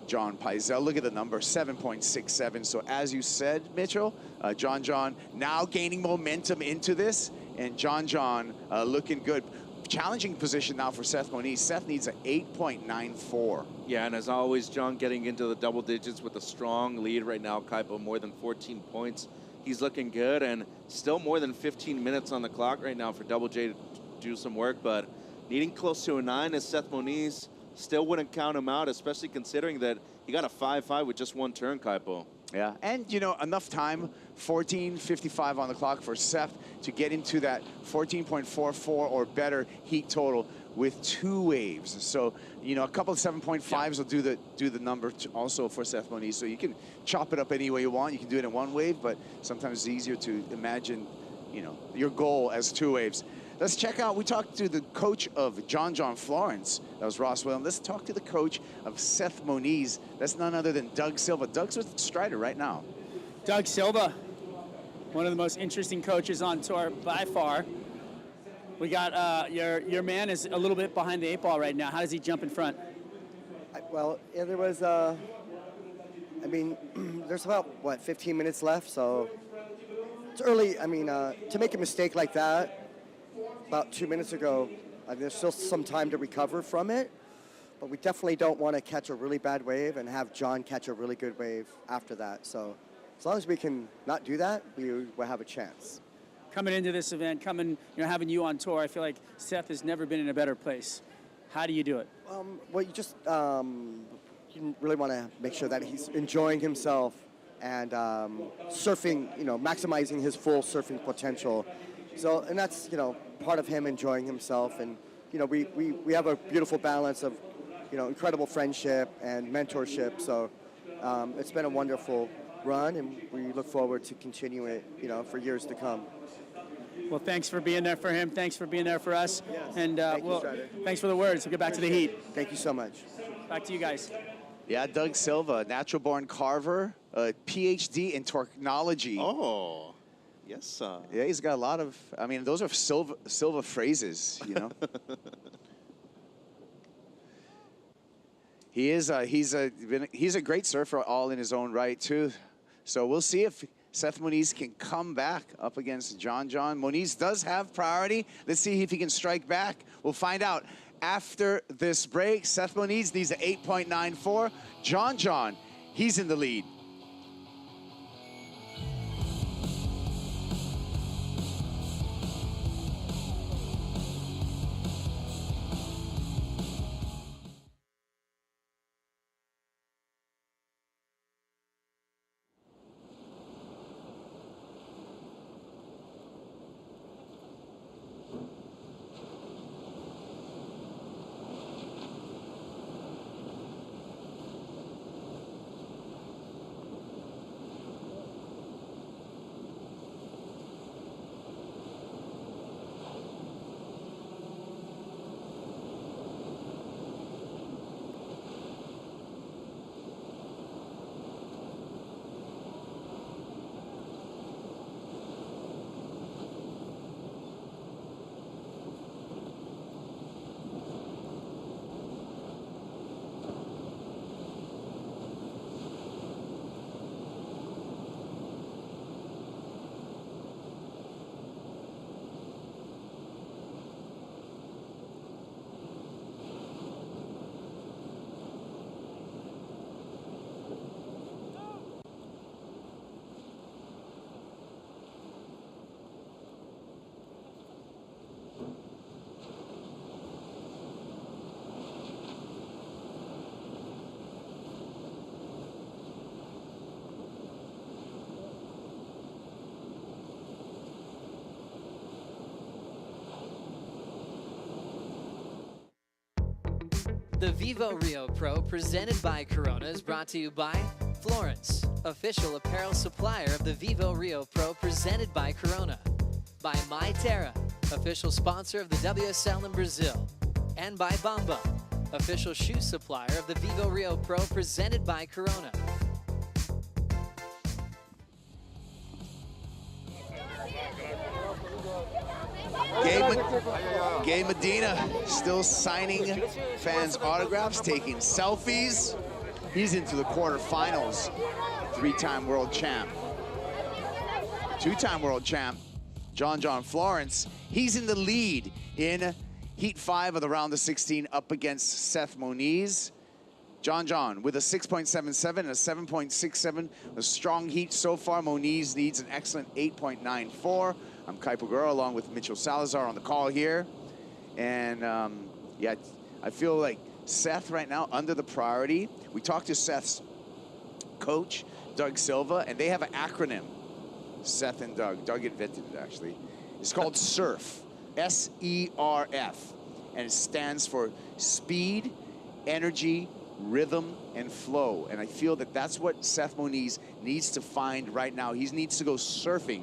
John Paizel. Look at the number, 7.67. So as you said, Mitchell, John now gaining momentum into this, and John looking good. Challenging position now for Seth Moniz. Seth needs an 8.94. Yeah, and as always, John getting into the double digits with a strong lead right now. Kaipo more than 14 points. He's looking good, and still more than 15 minutes on the clock right now for Double J to do some work, but needing close to a 9 is Seth Moniz. Still wouldn't count him out, especially considering that he got a 5.5 with just one turn, Kaipo. Yeah, and you know, enough time, 14:55 on the clock for Seth to get into that 14.44 or better heat total with 2 waves. So, you know, a couple of 7.5s will do the number also for Seth Moniz. So you can chop it up any way you want. You can do it in 1 wave, but sometimes it's easier to imagine, you know, your goal as 2 waves. Let's check out, we talked to the coach of John Florence, that was Ross Williams. Let's talk to the coach of Seth Moniz. That's none other than Doug Silva. Doug's with Strider right now. Doug Silva, one of the most interesting coaches on tour by far. We got, your man is a little bit behind the 8 ball right now. How does he jump in front? Well, yeah, there was, I mean, there's about, 15 minutes left, so it's early. I mean, to make a mistake like that, about 2 minutes ago, there's still some time to recover from it, but we definitely don't want to catch a really bad wave and have John catch a really good wave after that. So as long as we can not do that, we will have a chance. Coming into this event, having you on tour, I feel like Seth has never been in a better place. How do you do it? Well, you just you really want to make sure that he's enjoying himself and surfing, maximizing his full surfing potential. So, and that's, part of him enjoying himself. And, we have a beautiful balance of, incredible friendship and mentorship. So it's been a wonderful run, and we look forward to continuing it, for years to come. Well, thanks for being there for him. Thanks for being there for us. Yes. And thanks for the words. We'll get back to the heat. Thank you so much. Back to you guys. Yeah, Doug Silva, natural-born carver, a PhD in technology. Oh, yes. Yeah, he's got a lot of, those are Silva phrases, He's a great surfer all in his own right, too. So we'll see if Seth Moniz can come back up against John. Moniz does have priority. Let's see if he can strike back. We'll find out after this break. Seth Moniz needs an 8.94. John, he's in the lead. The Vivo Rio Pro presented by Corona is brought to you by Florence, official apparel supplier of the Vivo Rio Pro presented by Corona. By MyTerra, official sponsor of the WSL in Brazil. And by Bamba, official shoe supplier of the Vivo Rio Pro presented by Corona. Gabe Medina still signing fans' autographs, taking selfies. He's into the quarterfinals. Three-time world champ. Two-time world champ, John Florence. He's in the lead in Heat 5 of the round of 16 up against Seth Moniz. John with a 6.77 and a 7.67. A strong heat so far. Moniz needs an excellent 8.94. I'm Kai Pagura along with Mitchell Salazar on the call here. And yeah, I feel like Seth right now under the priority. We talked to Seth's coach, Doug Silva, and they have an acronym. Seth and Doug. Doug invented it, actually. It's called SERF. S-E-R-F. And it stands for speed, energy, rhythm, and flow. And I feel that that's what Seth Moniz needs to find right now. He needs to go surfing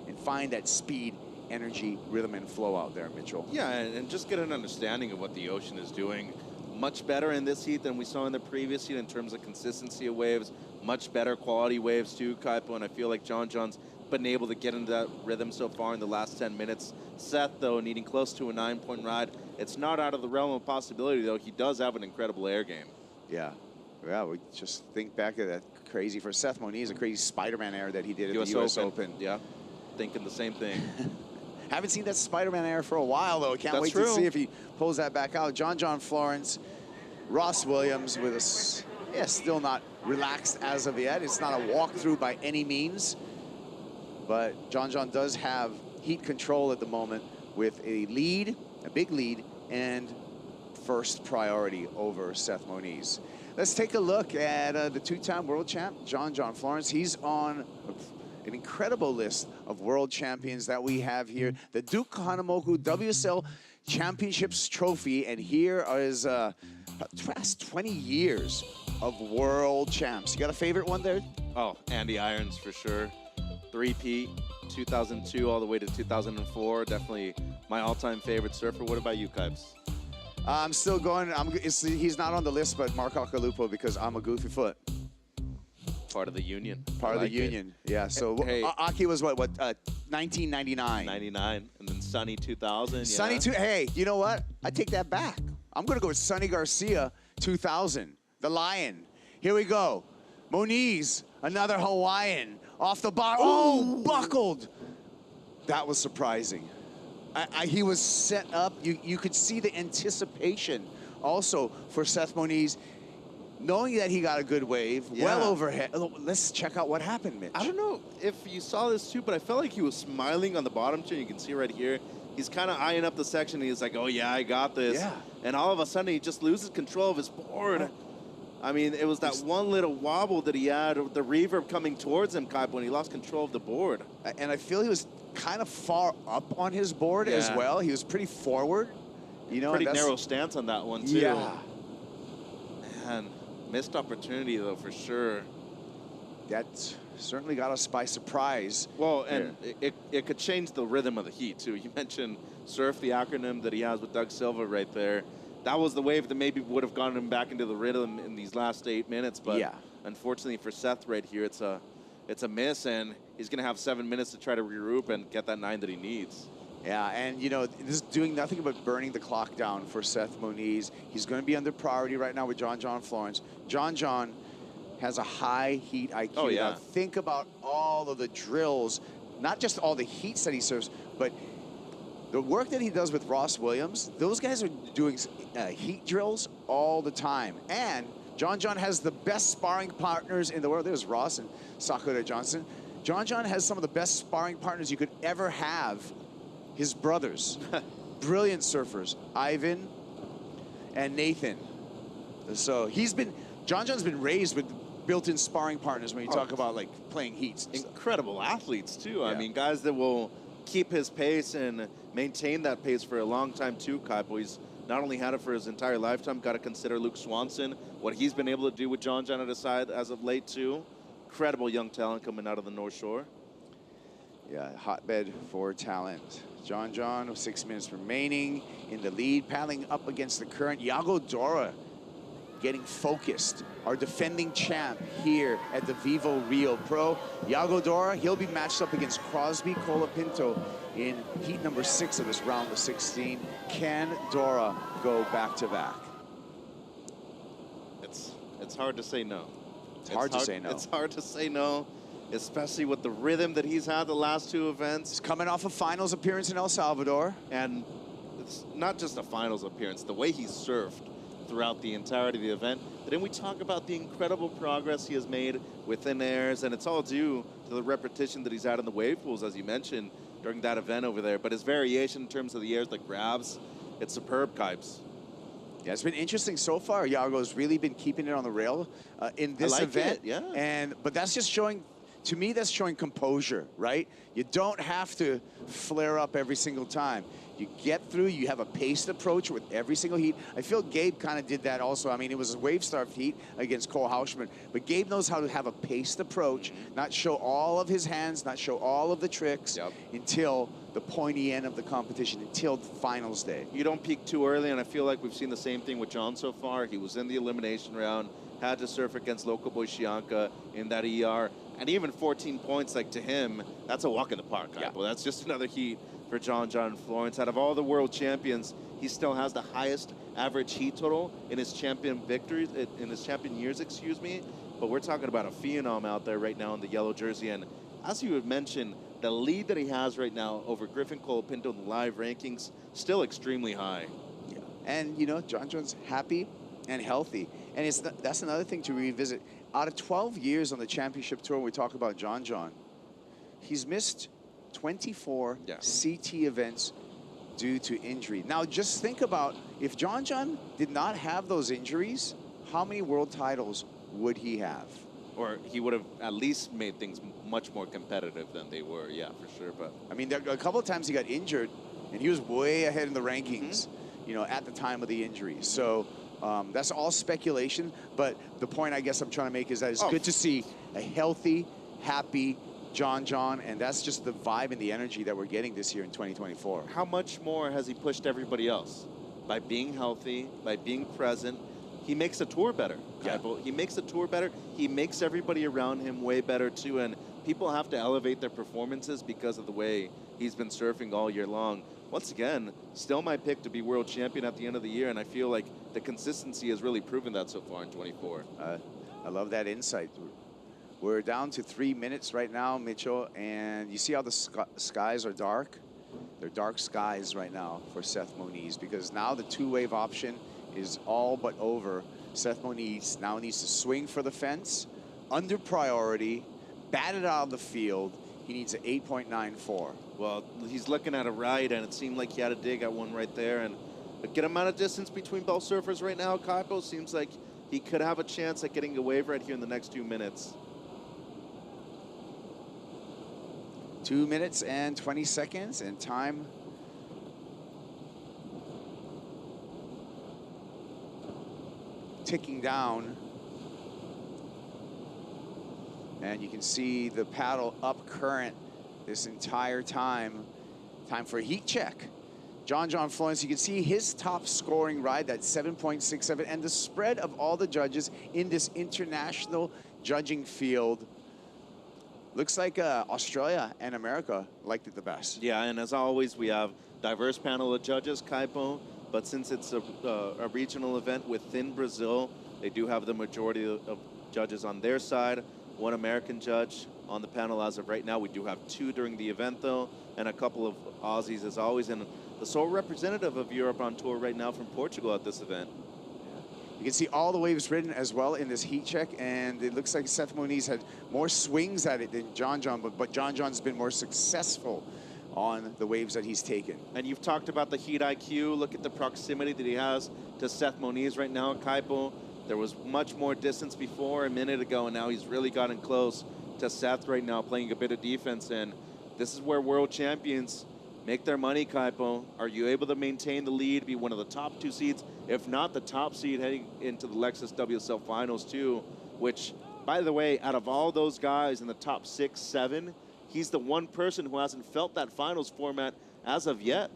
and find that speed, energy, rhythm, and flow out there, Mitchell. Yeah, and just get an understanding of what the ocean is doing. Much better in this heat than we saw in the previous heat in terms of consistency of waves. Much better quality waves too, Kaipo, and I feel like John's been able to get into that rhythm so far in the last 10 minutes. Seth, though, needing close to a 9-point ride. It's not out of the realm of possibility, though. He does have an incredible air game. Yeah. Yeah, we just think back at that crazy, for Seth Moniz, a crazy Spider-Man air that he did at the US Open. Yeah, thinking the same thing. Haven't seen that Spider-Man air for a while, though. Can't wait to see if he pulls that back out. John Florence, Ross Williams with us. Yeah, still not relaxed as of yet. It's not a walkthrough by any means. But John does have heat control at the moment with a lead, a big lead, and first priority over Seth Moniz. Let's take a look at the two-time world champ, John Florence. He's on an incredible list of world champions that we have here. The Duke Hanamoku WSL Championships trophy, and here is past 20 years of world champs. You got a favorite one there? Oh, Andy Irons for sure. Three-peat, 2002 all the way to 2004. Definitely my all-time favorite surfer. What about you, Kipes? I'm still going. He's not on the list, but Mark Akalupo, because I'm a goofy foot. Part of the union. Part of the union. Yeah. So hey, Aki was what 1999. 99, and then Sonny 2000. Sonny Hey, you know what? I take that back. I'm gonna go with Sonny Garcia 2000, the Lion. Here we go. Moniz, another Hawaiian off the bar. Oh, buckled. That was surprising. He was set up. You could see the anticipation also for Seth Moniz, knowing that he got a good wave, well overhead. Let's check out what happened, Mitch. I don't know if you saw this too, but I felt like he was smiling on the bottom chain. You can see right here. He's kind of eyeing up the section. He's like, oh, yeah, I got this. Yeah. And all of a sudden, he just loses control of his board. I mean, it was that one little wobble that he had, the reverb coming towards him, Kai, when he lost control of the board. And I feel he was kind of far up on his board as well. He was pretty forward. You know, pretty narrow stance on that one, too. Yeah. Man, missed opportunity, though, for sure. That certainly got us by surprise. Well, and it could change the rhythm of the heat, too. You mentioned SURF, the acronym that he has with Doug Silva right there. That was the wave that maybe would have gotten him back into the rhythm in these last 8 minutes. But unfortunately for Seth right here, it's a miss, and he's going to have 7 minutes to try to regroup and get that 9 that he needs. Yeah, and, you know, this is doing nothing but burning the clock down for Seth Moniz. He's going to be under priority right now with John Florence. John has a high heat IQ. Oh, yeah. Now, think about all of the drills, not just all the heats that he serves, but the work that he does with Ross Williams. Those guys are doing heat drills all the time. And John has the best sparring partners in the world. There's Ross and Sakura Johnson. John has some of the best sparring partners you could ever have. His brothers, brilliant surfers, Ivan and Nathan. So John's been raised with built-in sparring partners when you talk about like playing heats. Incredible athletes too. Yeah. I mean, guys that will keep his pace and maintain that pace for a long time too, Kaipo. He's not only had it for his entire lifetime, got to consider Luke Swanson, what he's been able to do with John at his side as of late too. Incredible young talent coming out of the North Shore. Yeah, hotbed for talent. John with 6 minutes remaining in the lead, paddling up against the current. Yago Dora getting focused. Our defending champ here at the Vivo Rio Pro. Yago Dora, he'll be matched up against Crosby Colapinto in heat number 6 of this round of 16. Can Dora go back-to-back? It's hard to say no. It's hard to say no. It's hard to say no, especially with the rhythm that he's had the last 2 events. He's coming off a finals appearance in El Salvador. And it's not just a finals appearance, the way he surfed throughout the entirety of the event. But then we talk about the incredible progress he has made within airs, and it's all due to the repetition that he's had in the wave pools, as you mentioned, during that event over there. But his variation in terms of the airs, the grabs, it's superb, Kipes. Yeah, it's been interesting so far. Yago's really been keeping it on the rail in this event. But that's just showing, to me, that's showing composure, right? You don't have to flare up every single time. You get through, you have a paced approach with every single heat. I feel Gabe kind of did that also. I mean, it was a wave start heat against Cole Hausman, but Gabe knows how to have a paced approach, not show all of his hands, not show all of the tricks until the pointy end of the competition, until the finals day. You don't peak too early, and I feel like we've seen the same thing with John so far. He was in the elimination round, had to surf against local boy Shianka in that ER, and even 14 points, like to him, that's a walk in the park. Yeah. That's just another heat for John Florence. Out of all the world champions, he still has the highest average heat total in his champion victories, in his champion years, excuse me. But we're talking about a phenom out there right now in the yellow jersey. And as you had mentioned, the lead that he has right now over Griffin Colapinto in the live rankings, still extremely high. Yeah. And, you know, John's happy and healthy. And that's another thing to revisit. Out of 12 years on the championship tour, we talk about John, he's missed 24 CT events due to injury. Now, just think about if John did not have those injuries, how many world titles would he have? Or he would have at least made things much more competitive than they were, yeah, for sure. But I mean, a couple of times he got injured, and he was way ahead in the rankings, you know, at the time of the injury. So that's all speculation. But the point I guess I'm trying to make is that it's good to see a healthy, happy John, and that's just the vibe and the energy that we're getting this year in 2024. How much more has he pushed everybody else? By being healthy, by being present, he makes the tour better. Yeah. He makes the tour better. He makes everybody around him way better too, and people have to elevate their performances because of the way he's been surfing all year long. Once again, still my pick to be world champion at the end of the year, and I feel like the consistency has really proven that so far in 24. I love that insight. We're down to 3 minutes right now, Mitchell, and you see how the skies are dark? They're dark skies right now for Seth Moniz, because now the two-wave option is all but over. Seth Moniz now needs to swing for the fence, under priority, bat it out of the field. He needs an 8.94. Well, he's looking at a right, and it seemed like he had a dig at one right there. And a good amount of distance between bell surfers right now. Kaipo seems like he could have a chance at getting a wave right here in the next 2 minutes. 2 minutes and 20 seconds, and time ticking down. And you can see the paddle up current this entire time. Time for a heat check. John Florence, you can see his top scoring ride, that 7.67, and the spread of all the judges in this international judging field. Looks like Australia and America liked it the best. Yeah, and as always, we have diverse panel of judges, Kaipo, but since it's a regional event within Brazil, they do have the majority of judges on their side. One American judge on the panel as of right now. We do have 2 during the event, though, and a couple of Aussies as always, and the sole representative of Europe on tour right now from Portugal at this event. You can see all the waves ridden as well in this heat check, and it looks like Seth Moniz had more swings at it than John, but John's been more successful on the waves that he's taken. And you've talked about the heat IQ. Look at the proximity that he has to Seth Moniz right now, Kaipo. There was much more distance before a minute ago, and now he's really gotten close to Seth right now, playing a bit of defense. And this is where world champions make their money, Kaipo. Are you able to maintain the lead, be one of the top 2 seeds, if not the top seed heading into the Lexus WSL Finals too, which, by the way, out of all those guys in the top 6, 7, he's the one person who hasn't felt that finals format as of yet.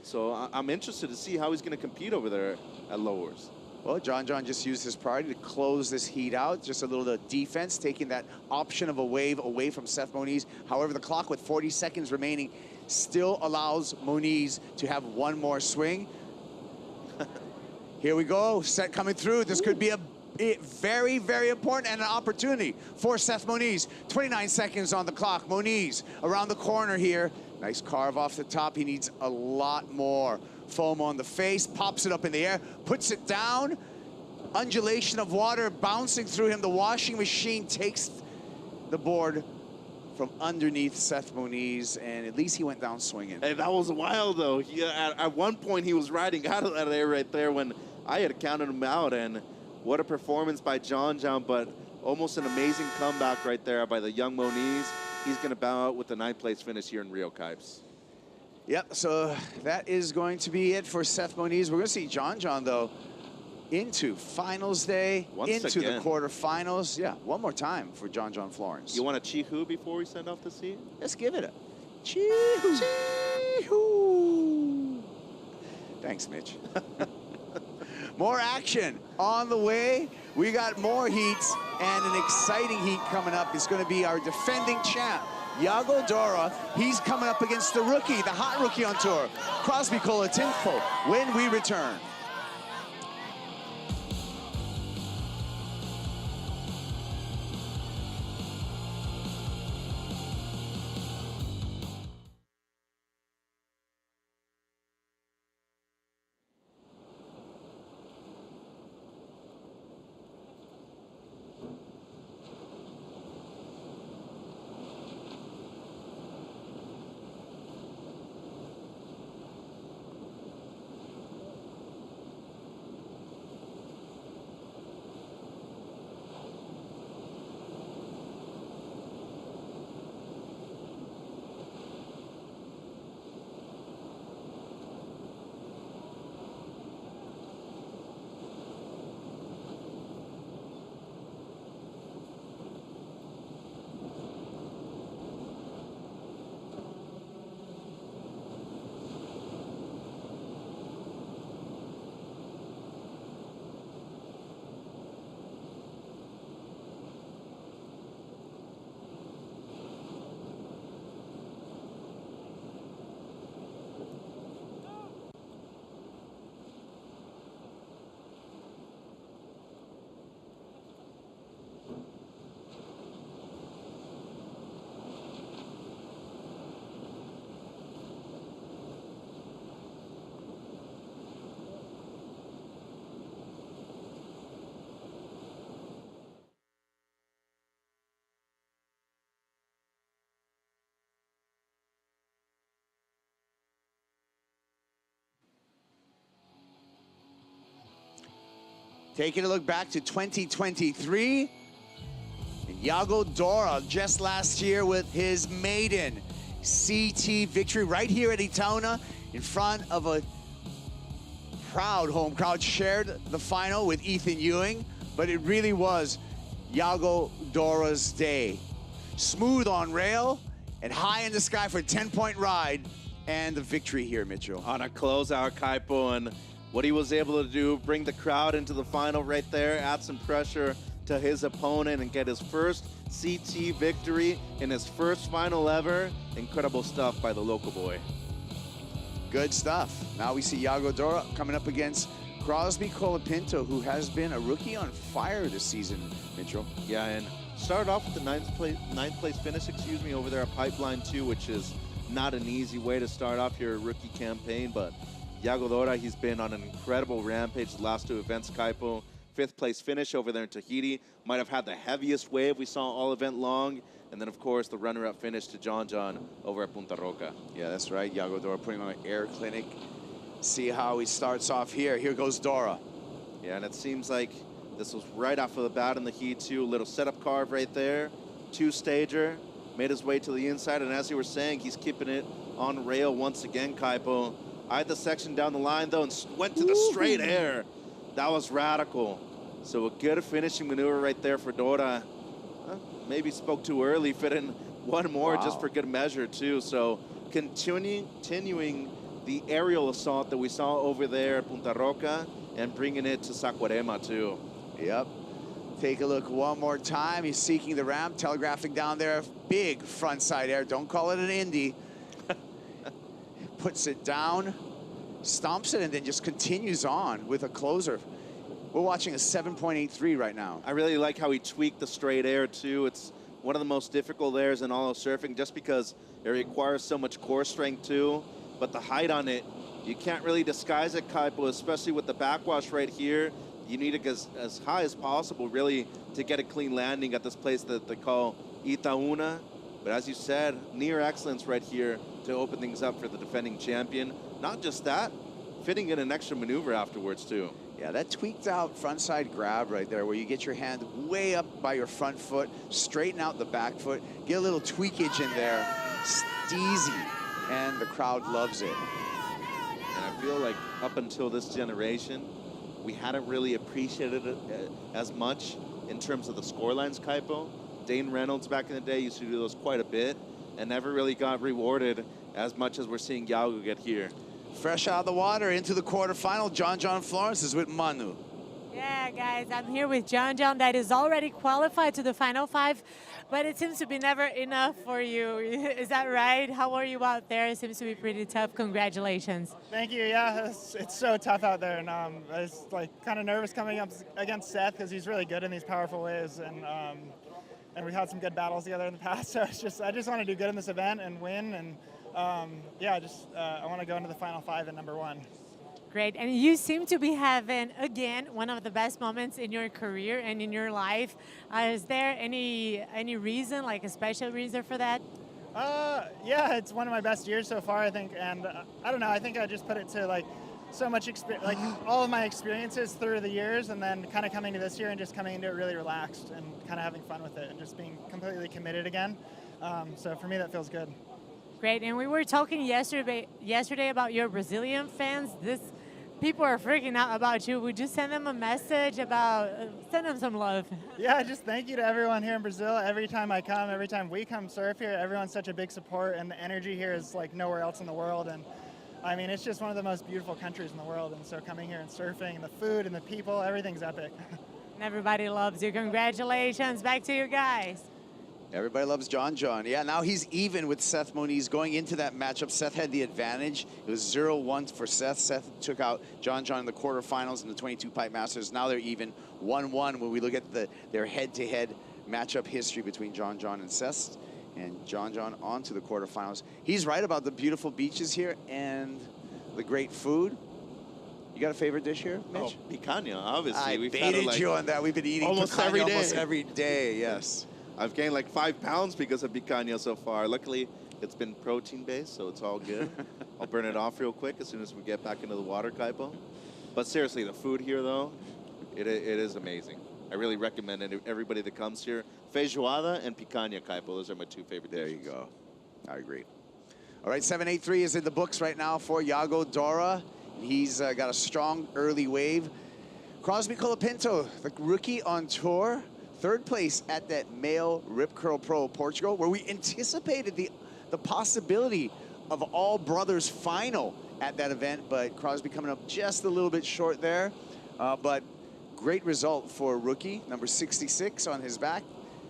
So I'm interested to see how he's going to compete over there at lowers. Well, John just used his priority to close this heat out. Just a little defense, taking that option of a wave away from Seth Moniz. However, the clock with 40 seconds remaining still allows Moniz to have one more swing. Here we go, Seth coming through. This could be a very, very important and an opportunity for Seth Moniz. 29 seconds on the clock. Moniz around the corner here. Nice carve off the top. He needs a lot more. Foam on the face, pops it up in the air, puts it down. Undulation of water bouncing through him. The washing machine takes the board from underneath Seth Moniz, and at least he went down swinging. Hey, that was wild, though. At one point, he was riding out of that air right there when I had counted him out, and what a performance by John, but almost an amazing comeback right there by the young Moniz. He's going to bow out with the 9th place finish here in Rio, Kipes. Yep, so that is going to be it for Seth Moniz. We're going to see John, though, into finals day, into the quarterfinals. Yeah, one more time for John Florence. You want a Chihu before we send off the seat? Let's give it a Chihu. Chihu. Thanks, Mitch. More action on the way. We got more heats and an exciting heat coming up. It's going to be our defending champ, Yago Dora. He's coming up against the rookie, the hot rookie on tour, Crosby Colapinto, when we return. Taking a look back to 2023. And Yago Dora just last year with his maiden CT victory right here at Itaona in front of a proud home crowd. Shared the final with Ethan Ewing, but it really was Yago Dora's day. Smooth on rail and high in the sky for a 10-point ride and the victory here, Mitchell. On a closeout, Kaipo, and what he was able to do, bring the crowd into the final right there, add some pressure to his opponent and get his first CT victory in his first final ever. Incredible stuff by the local boy. Good stuff. Now we see Yago Dora coming up against Crosby Colapinto, who has been a rookie on fire this season, Mitchell. Yeah, and started off with the ninth place finish, over there at Pipeline 2, which is not an easy way to start off your rookie campaign, but Yago Dora, he's been on an incredible rampage the last 2 events, Kaipo. 5th place finish over there in Tahiti. Might have had the heaviest wave we saw all event long. And then, of course, the runner-up finish to John over at Punta Roca. Yeah, that's right. Yago Dora putting on an air clinic. See how he starts off here. Here goes Dora. Yeah, and it seems like this was right off of the bat in the heat, too. Little setup carve right there. 2-stager. Made his way to the inside, and as you were saying, he's keeping it on rail once again, Kaipo. Eyed the section down the line, though, and went to the straight air. That was radical. So a good finishing maneuver right there for Dora. Maybe spoke too early, fit in one more just for good measure, too. So continuing the aerial assault that we saw over there at Punta Roca and bringing it to Saquarema, too. Yep. Take a look one more time. He's seeking the ramp, telegraphing down there. Big frontside air. Don't call it an Indy. Puts it down, stomps it, and then just continues on with a closer. We're watching a 7.83 right now. I really like how he tweaked the straight air, too. It's one of the most difficult airs in all of surfing just because it requires so much core strength, too. But the height on it, you can't really disguise it, Kaipo, especially with the backwash right here. You need it as high as possible, really, to get a clean landing at this place that they call Itaúna. But as you said, near excellence right here to open things up for the defending champion. Not just that, fitting in an extra maneuver afterwards, too. Yeah, that tweaked out frontside grab right there where you get your hand way up by your front foot, straighten out the back foot, get a little tweakage in there, steezy, and the crowd loves it. And I feel like up until this generation, we hadn't really appreciated it as much in terms of the scorelines, Kaipo. Dane Reynolds back in the day used to do those quite a bit and never really got rewarded as much as we're seeing Yago get here. Fresh out of the water into the quarterfinal, John Florence is with Manu. Yeah, guys, I'm here with John that is already qualified to the final 5, but it seems to be never enough for you. Is that right? How are you out there? It seems to be pretty tough. Congratulations. Thank you. Yeah, it's so tough out there, and I was like kind of nervous coming up against Seth because he's really good in these powerful waves, and we've had some good battles together in the past. So I just want to do good in this event and win, and yeah, I want to go into the final 5 at #1. Great, and you seem to be having, again, one of the best moments in your career and in your life. Is there any reason, like a special reason for that? Yeah, it's one of my best years so far, I think, and I don't know, I think I just put it to like so much experience, like all of my experiences through the years, and then kind of coming to this year and just coming into it really relaxed and kind of having fun with it and just being completely committed again. So for me, that feels good. Great, and we were talking yesterday about your Brazilian fans. People are freaking out about you. Would you send them a message about, send them some love? Yeah, just thank you to everyone here in Brazil. Every time I come, every time we come surf here, everyone's such a big support, and the energy here is like nowhere else in the world. And I mean, it's just one of the most beautiful countries in the world. And so coming here and surfing, and the food and the people, everything's epic. And everybody loves you. Congratulations. Back to you guys. Everybody loves John. Yeah, now he's even with Seth Moniz going into that matchup. Seth had the advantage. It was 0-1 for Seth. Seth took out John in the quarterfinals in the 22 Pipe Masters. Now they're even 1-1 when we look at their head-to-head matchup history between John and Seth. And John on to the quarterfinals. He's right about the beautiful beaches here and the great food. You got a favorite dish here, Mitch? Oh, picanha, obviously. I We've baited had you on that. We've been eating almost every day. almost every day, yes. I've gained like 5 pounds because of picanha so far. Luckily, it's been protein-based, so it's all good. I'll burn it off real quick as soon as we get back into the water, Kaipo. But seriously, the food here, though, it is amazing. I really recommend it. Everybody that comes here, feijoada and picanha, Kaipo. Those are my 2 favorite dishes. There you go. I agree. All right, 783 is in the books right now for Yago Dora. He's got a strong early wave. Crosby Colapinto, the rookie on tour. 3rd place at that male Rip Curl Pro Portugal, where we anticipated the possibility of all brothers final at that event, but Crosby coming up just a little bit short there. But great result for a rookie, number 66 on his back.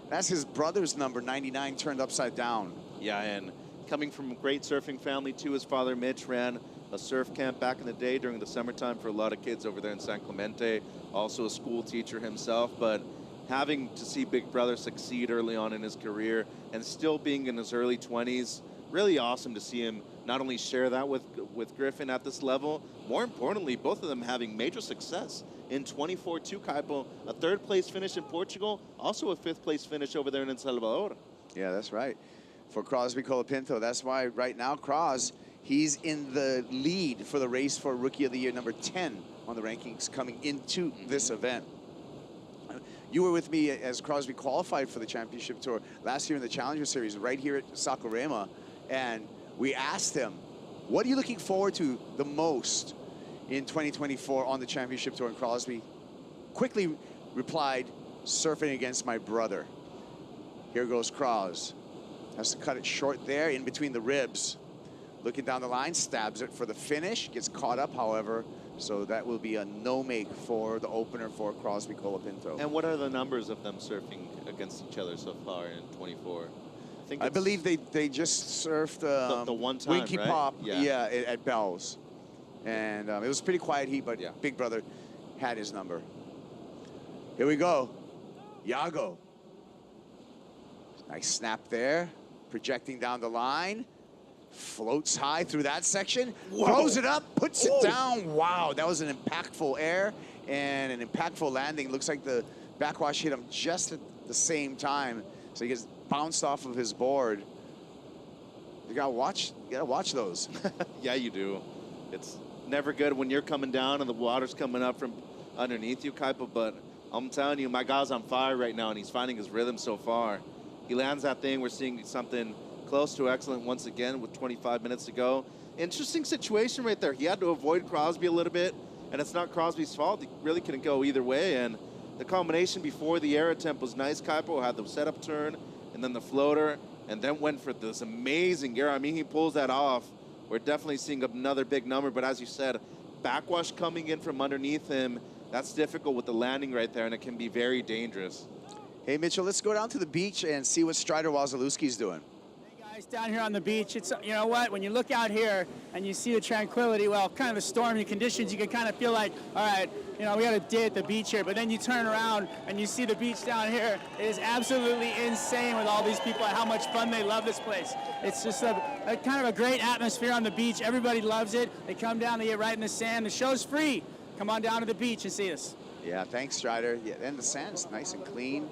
That's his brother's number, 99, turned upside down. Yeah, and coming from a great surfing family too, his father Mitch ran a surf camp back in the day during the summertime for a lot of kids over there in San Clemente, also a school teacher himself, but having to see Big Brother succeed early on in his career and still being in his early 20s, really awesome to see him not only share that with Griffin at this level, more importantly, both of them having major success in 24-2, Kaipo, a 3rd place finish in Portugal, also a 5th place finish over there in El Salvador. Yeah, that's right. For Crosby Colapinto, that's why right now, Cros, he's in the lead for the race for Rookie of the Year, number 10 on the rankings coming into this event. You were with me as Crosby qualified for the championship tour last year in the Challenger Series right here at Saquarema. And we asked him, what are you looking forward to the most in 2024 on the championship tour? And Crosby quickly replied, surfing against my brother. Here goes Cros. Has to cut it short there in between the ribs. Looking down the line, stabs it for the finish, gets caught up, however, so that will be a no-make for the opener for Crosby Colapinto. And what are the numbers of them surfing against each other so far in 24? I believe they just surfed the one time, Winky right? Pop, Yeah. at Bell's. And it was a pretty quiet heat, but Big Brother had his number. Here we go. Yago. Nice snap there. Projecting down the line. Floats high through that section. Throws it up, puts it down. Wow, that was an impactful air and an impactful landing. Looks like the backwash hit him just at the same time. So he gets bounced off of his board. You gotta watch those. Yeah, you do. It's never good when you're coming down and the water's coming up from underneath you, Kaipo, but I'm telling you, my guy's on fire right now and he's finding his rhythm so far. He lands that thing, we're seeing something close to excellent once again with 25 minutes to go. Interesting situation right there. He had to avoid Crosby a little bit, and it's not Crosby's fault. He really couldn't go either way, and the combination before the air attempt was nice. Kaipo had the setup turn, and then the floater, and then went for this amazing air. I mean, he pulls that off. We're definitely seeing another big number, but as you said, backwash coming in from underneath him, that's difficult with the landing right there, and it can be very dangerous. Hey, Mitchell, let's go down to the beach and see what Strider Wasilewski's doing. Down here on the beach, it's, you know what, when you look out here and you see the tranquility, well, kind of the stormy conditions, you can kind of feel like, all right, you know, we got a day at the beach here, but then you turn around and you see the beach down here. It is absolutely insane with all these people and how much fun they love this place. It's just a kind of a great atmosphere on the beach. Everybody loves it. They come down, they get right in the sand. The show's free. Come on down to the beach and see us. Yeah, thanks, Strider. Yeah, and the sand's nice and clean.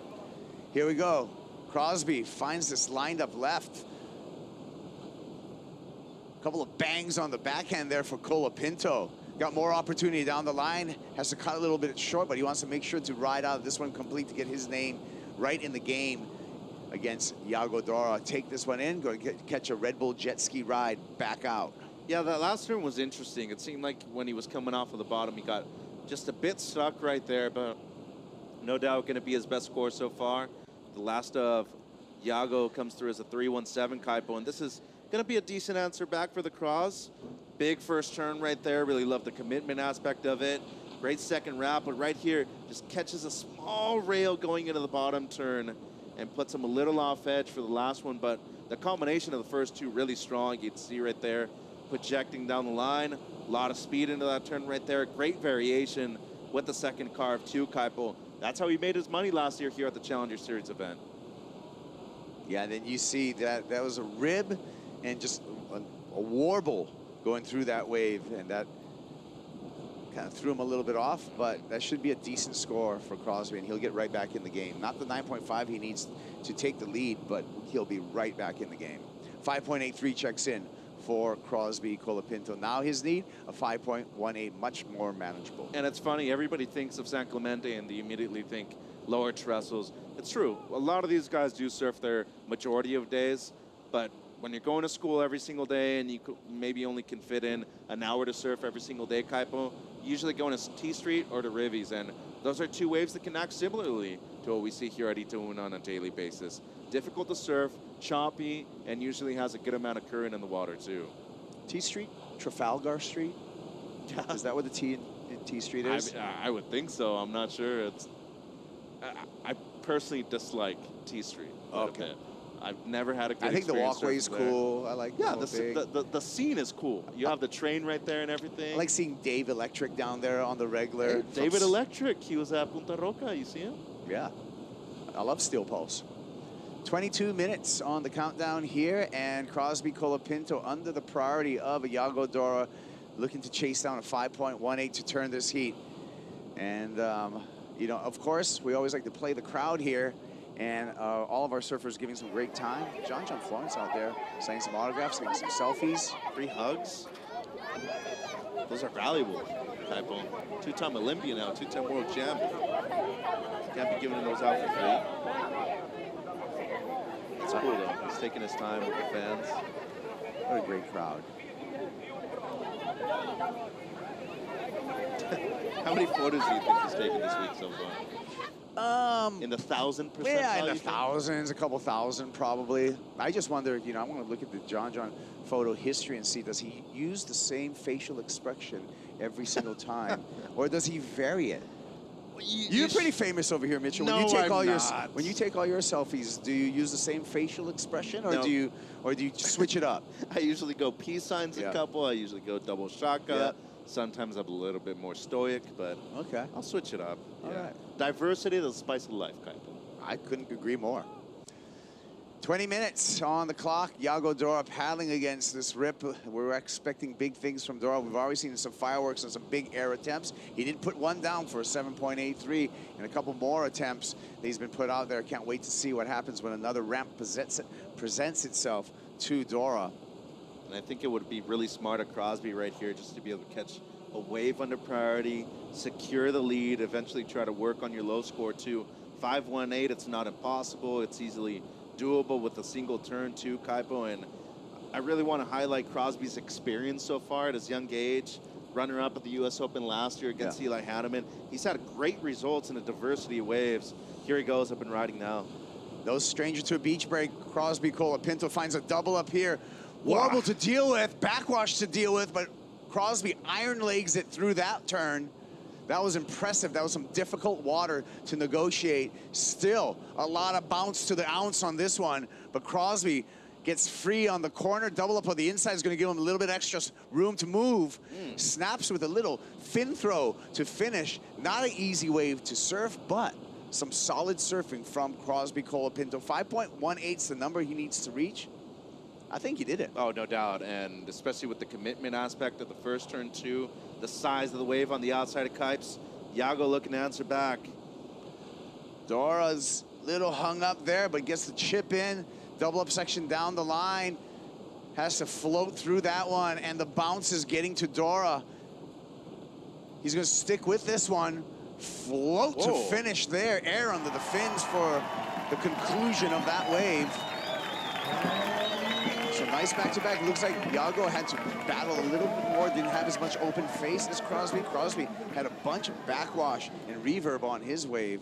Here we go. Crosby finds this lined up left. Couple of bangs on the backhand there for Colapinto. Got more opportunity down the line. Has to cut a little bit short, but he wants to make sure to ride out this one complete to get his name right in the game against Yago Dora. Take this one in, go catch a Red Bull jet ski ride back out. Yeah, that last turn was interesting. It seemed like when he was coming off of the bottom, he got just a bit stuck right there, but no doubt going to be his best score so far. The last of Yago comes through as a 3-1-7 Kaipo, and this is going to be a decent answer back for the Cross. Big first turn right there. Really love the commitment aspect of it. Great second wrap, but right here just catches a small rail going into the bottom turn and puts him a little off edge for the last one, but the combination of the first two really strong. You can see right there, projecting down the line. A lot of speed into that turn right there. Great variation with the second carve too, Kaipo. That's how he made his money last year here at the Challenger Series event. Yeah, and then you see that was a rib and just a warble going through that wave, and that kind of threw him a little bit off, but that should be a decent score for Crosby, and he'll get right back in the game. Not the 9.5 he needs to take the lead, but he'll be right back in the game. 5.83 checks in for Crosby Colapinto. Now his need, a 5.18, much more manageable. And it's funny, everybody thinks of San Clemente and they immediately think lower trestles. It's true, a lot of these guys do surf their majority of days, but when you're going to school every single day and you maybe only can fit in an hour to surf every single day, Kaipo, you usually go to T Street or to Rivies, and those are two waves that can act similarly to what we see here at Ewing on a daily basis. Difficult to surf, choppy, and usually has a good amount of current in the water too. T Street? Trafalgar Street? Yeah. Is that what the T Street is? I would think so. I'm not sure. I personally dislike T Street quite a bit. I've never had a good experience. I think the walkway's cool. I like the scene is cool. You have the train right there and everything. I like seeing Dave Electric down there on the regular. Hey, David Electric, he was at Punta Roca. You see him? Yeah. I love Steel Pulse. 22 minutes on the countdown here, and Crosby Colapinto under the priority of a Yago Dora, looking to chase down a 5.18 to turn this heat. And, you know, of course, we always like to play the crowd here, and all of our surfers giving some great time. John Florence out there signing some autographs, taking some selfies. Free hugs. Those are valuable, Kaipo. Two-time Olympian now, two-time world champ. Can't be giving those out for free. It's cool, though. He's taking his time with the fans. What a great crowd. How many photos do you think he's taken this week so far? In the 1,000%? Yeah, in the thousands, a couple thousand probably. I just wonder, you know, I want to look at the John photo history and see, does he use the same facial expression every single time? Or does he vary it? You're pretty famous over here, Mitchell. No, when you take I'm all your not. when you take all your selfies, do you use the same facial expression, or No. do you switch it up? I usually go peace signs a couple. I usually go double shaka. Yeah. Sometimes I'm a little bit more stoic, but okay, I'll switch it up. All yeah. right. Diversity, the spice of life, kind of. I couldn't agree more. 20 minutes on the clock. Yago Dora paddling against this rip. We're expecting big things from Dora. We've already seen some fireworks and some big air attempts. He did put one down for a 7.83 and a couple more attempts that he's been put out there. Can't wait to see what happens when another ramp presents itself to Dora. And I think it would be really smart of Crosby right here just to be able to catch a wave under priority, secure the lead, eventually try to work on your low score too. 5.18, it's not impossible. It's easily doable with a single turn too, Kaipo. And I really want to highlight Crosby's experience so far at his young age. Runner-up at the U.S. Open last year against Eli Hanneman. He's had great results in a diversity of waves. Here he goes up and riding now. No stranger to a beach break. Crosby Colapinto finds a double up here. Warble to deal with, backwash to deal with, but Crosby iron legs it through that turn. That was impressive. That was some difficult water to negotiate. Still, a lot of bounce to the ounce on this one, but Crosby gets free on the corner. Double up on the inside is going to give him a little bit extra room to move. Snaps with a little fin throw to finish. Not an easy wave to surf, but some solid surfing from Crosby Colapinto. 5.18 is the number he needs to reach. I think he did it. Oh, no doubt, and especially with the commitment aspect of the first turn too, the size of the wave on the outside of Kipes. Yago looking to answer back. Dora's little hung up there, but gets the chip in. Double up section down the line. Has to float through that one, and the bounce is getting to Dora. He's going to stick with this one. Float to finish there. Air under the fins for the conclusion of that wave. So nice back-to-back. Looks like Yago had to battle a little bit more, didn't have as much open face as Crosby. Crosby had a bunch of backwash and reverb on his wave.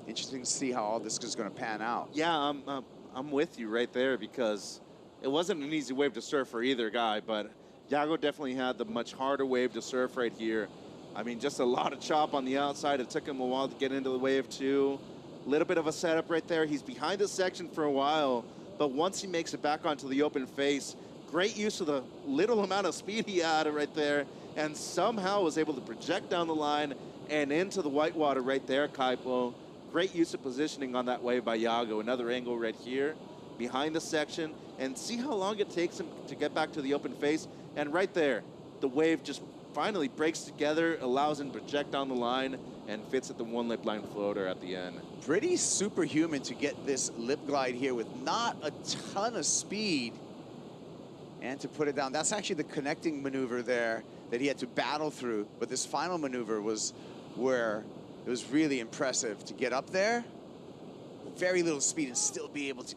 Interesting to see how all this is going to pan out. Yeah, I'm with you right there because it wasn't an easy wave to surf for either guy, but Yago definitely had the much harder wave to surf right here. I mean, just a lot of chop on the outside. It took him a while to get into the wave too. A little bit of a setup right there. He's behind the section for a while, but once he makes it back onto the open face, great use of the little amount of speed he had right there, and somehow was able to project down the line and into the whitewater right there, Kaipo. Great use of positioning on that wave by Yago. Another angle right here, behind the section, and see how long it takes him to get back to the open face. And right there, the wave just finally breaks together, allows him to project down the line, and fits at the one lip line floater at the end. Pretty superhuman to get this lip glide here with not a ton of speed and to put it down. That's actually the connecting maneuver there that he had to battle through, but this final maneuver was where it was really impressive to get up there, very little speed, and still be able to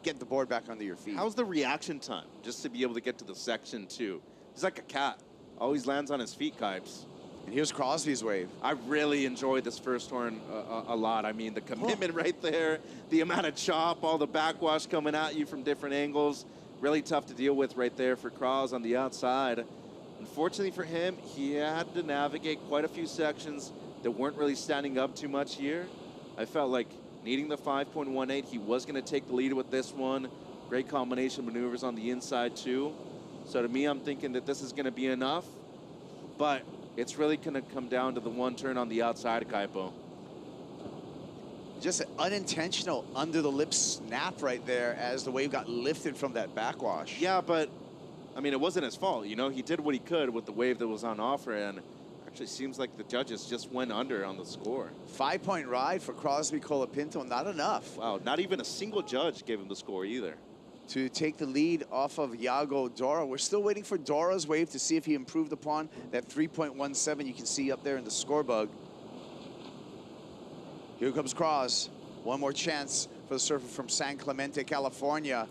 get the board back under your feet. How's the reaction time just to be able to get to the section too? He's like a cat, always lands on his feet, Kipes. And here's Crosby's wave. I really enjoyed this first horn a lot. I mean, the commitment right there, the amount of chop, all the backwash coming at you from different angles. Really tough to deal with right there for Cros on the outside. Unfortunately for him, he had to navigate quite a few sections that weren't really standing up too much here. I felt like needing the 5.18, he was going to take the lead with this one. Great combination of maneuvers on the inside too. So to me, I'm thinking that this is going to be enough. But it's really going to come down to the one turn on the outside of Kaipo. Just an unintentional under the lip snap right there as the wave got lifted from that backwash. Yeah, but I mean, it wasn't his fault. You know, he did what he could with the wave that was on offer, and actually seems like the judges just went under on the score. 5-point ride for Crosby Colapinto, not enough. Wow, not even a single judge gave him the score either. To take the lead off of Yago Dora. We're still waiting for Dora's wave to see if he improved upon that 3.17 you can see up there in the score bug. Here comes Cros. One more chance for the surfer from San Clemente, California.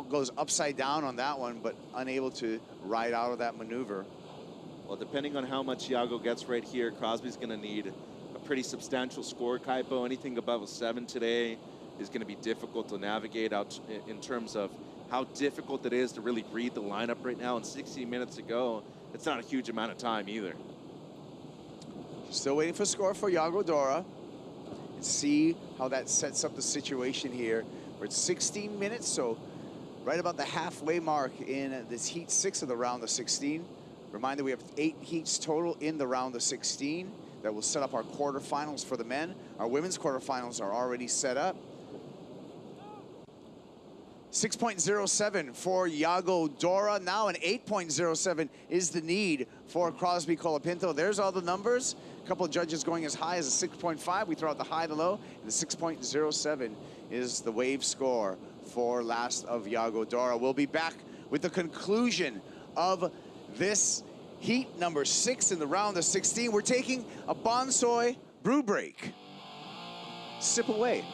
goes upside down on that one, but unable to ride out of that maneuver. Well, depending on how much Yago gets right here, Crosby's going to need a pretty substantial score, Kaipo. Anything above a 7 today is going to be difficult to navigate out in terms of how difficult it is to really read the lineup right now. And 60 minutes ago, it's not a huge amount of time either. Still waiting for score for Yago Dora. And see how that sets up the situation here. We're at 16 minutes, so right about the halfway mark in this heat 6 of the round of 16. Reminder, we have 8 heats total in the round of 16 that will set up our quarterfinals for the men. Our women's quarterfinals are already set up. 6.07 for Yago Dora. Now an 8.07 is the need for Crosby Colapinto. There's all the numbers. A couple of judges going as high as a 6.5. We throw out the high, the low, and the 6.07 is the wave score for last of Yago Dora. We'll be back with the conclusion of this heat number 6 in the round of 16. We're taking a bonsai brew break. Sip away.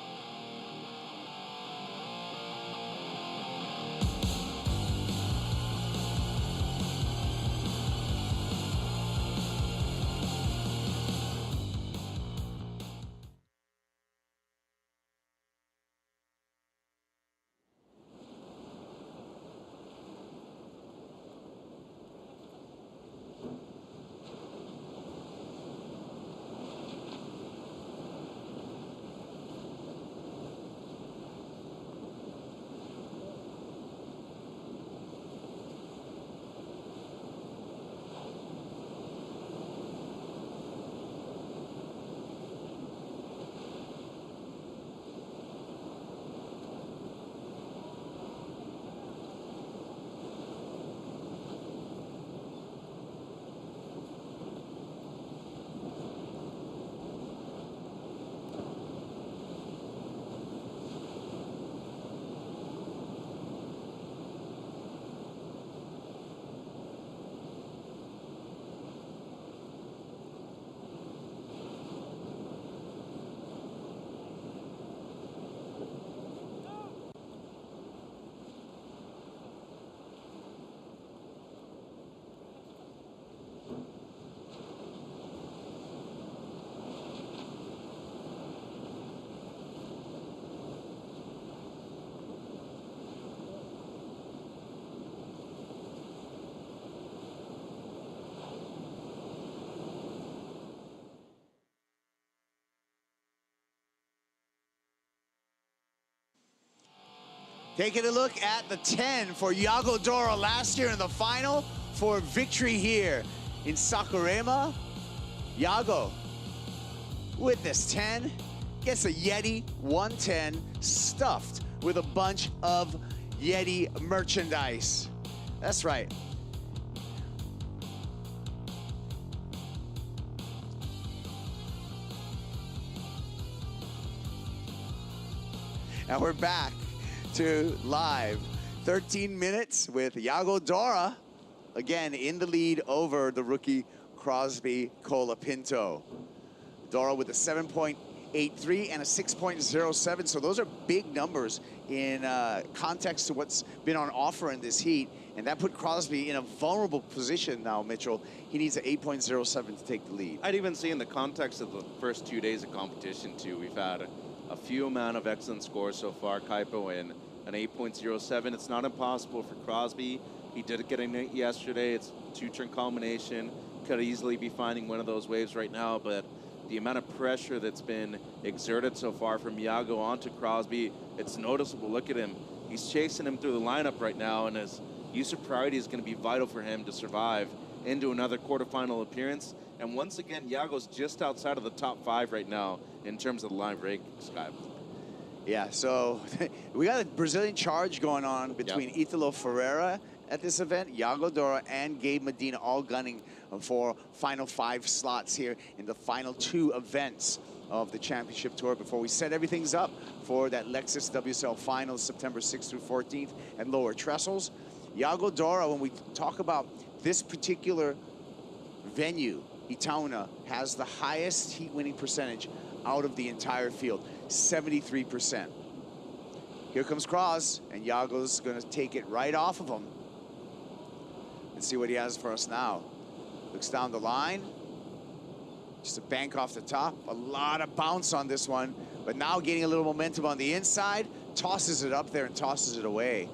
Taking a look at the 10 for Yago Dora last year in the final for victory here in Sakurama. Yago, with this 10, gets a Yeti 110 stuffed with a bunch of Yeti merchandise. That's right. And we're back to live 13 minutes with Yago Dora again in the lead over the rookie Crosby Colapinto. Dora with a 7.83 and a 6.07, so those are big numbers in context to what's been on offer in this heat, and that put Crosby in a vulnerable position now, Mitchell. He needs an 8.07 to take the lead. I'd even say in the context of the first 2 days of competition too, we've had a few amount of excellent scores so far. Kaipo in an 8.07. It's not impossible for Crosby. He did get a 8 yesterday. It's a 2-turn combination. Could easily be finding one of those waves right now, but the amount of pressure that's been exerted so far from Yago onto Crosby, it's noticeable. Look at him. He's chasing him through the lineup right now, and his use of priority is going to be vital for him to survive into another quarterfinal appearance. And once again, Yago's just outside of the top 5 right now in terms of the live rankings, Sky. Yeah, so we got a Brazilian charge going on between Italo Ferrera at this event, Yago Dora and Gabe Medina all gunning for final 5 slots here in the final 2 events of the championship tour before we set everything up for that Lexus WSL Finals September 6th through 14th at Lower Trestles. Yago Dora, when we talk about this particular venue, Itaúna has the highest heat winning percentage out of the entire field, 73%. Here comes Cross, and Yago's gonna take it right off of him. Let's see what he has for us now. Looks down the line. Just a bank off the top. A lot of bounce on this one, but now gaining a little momentum on the inside, tosses it up there and tosses it away.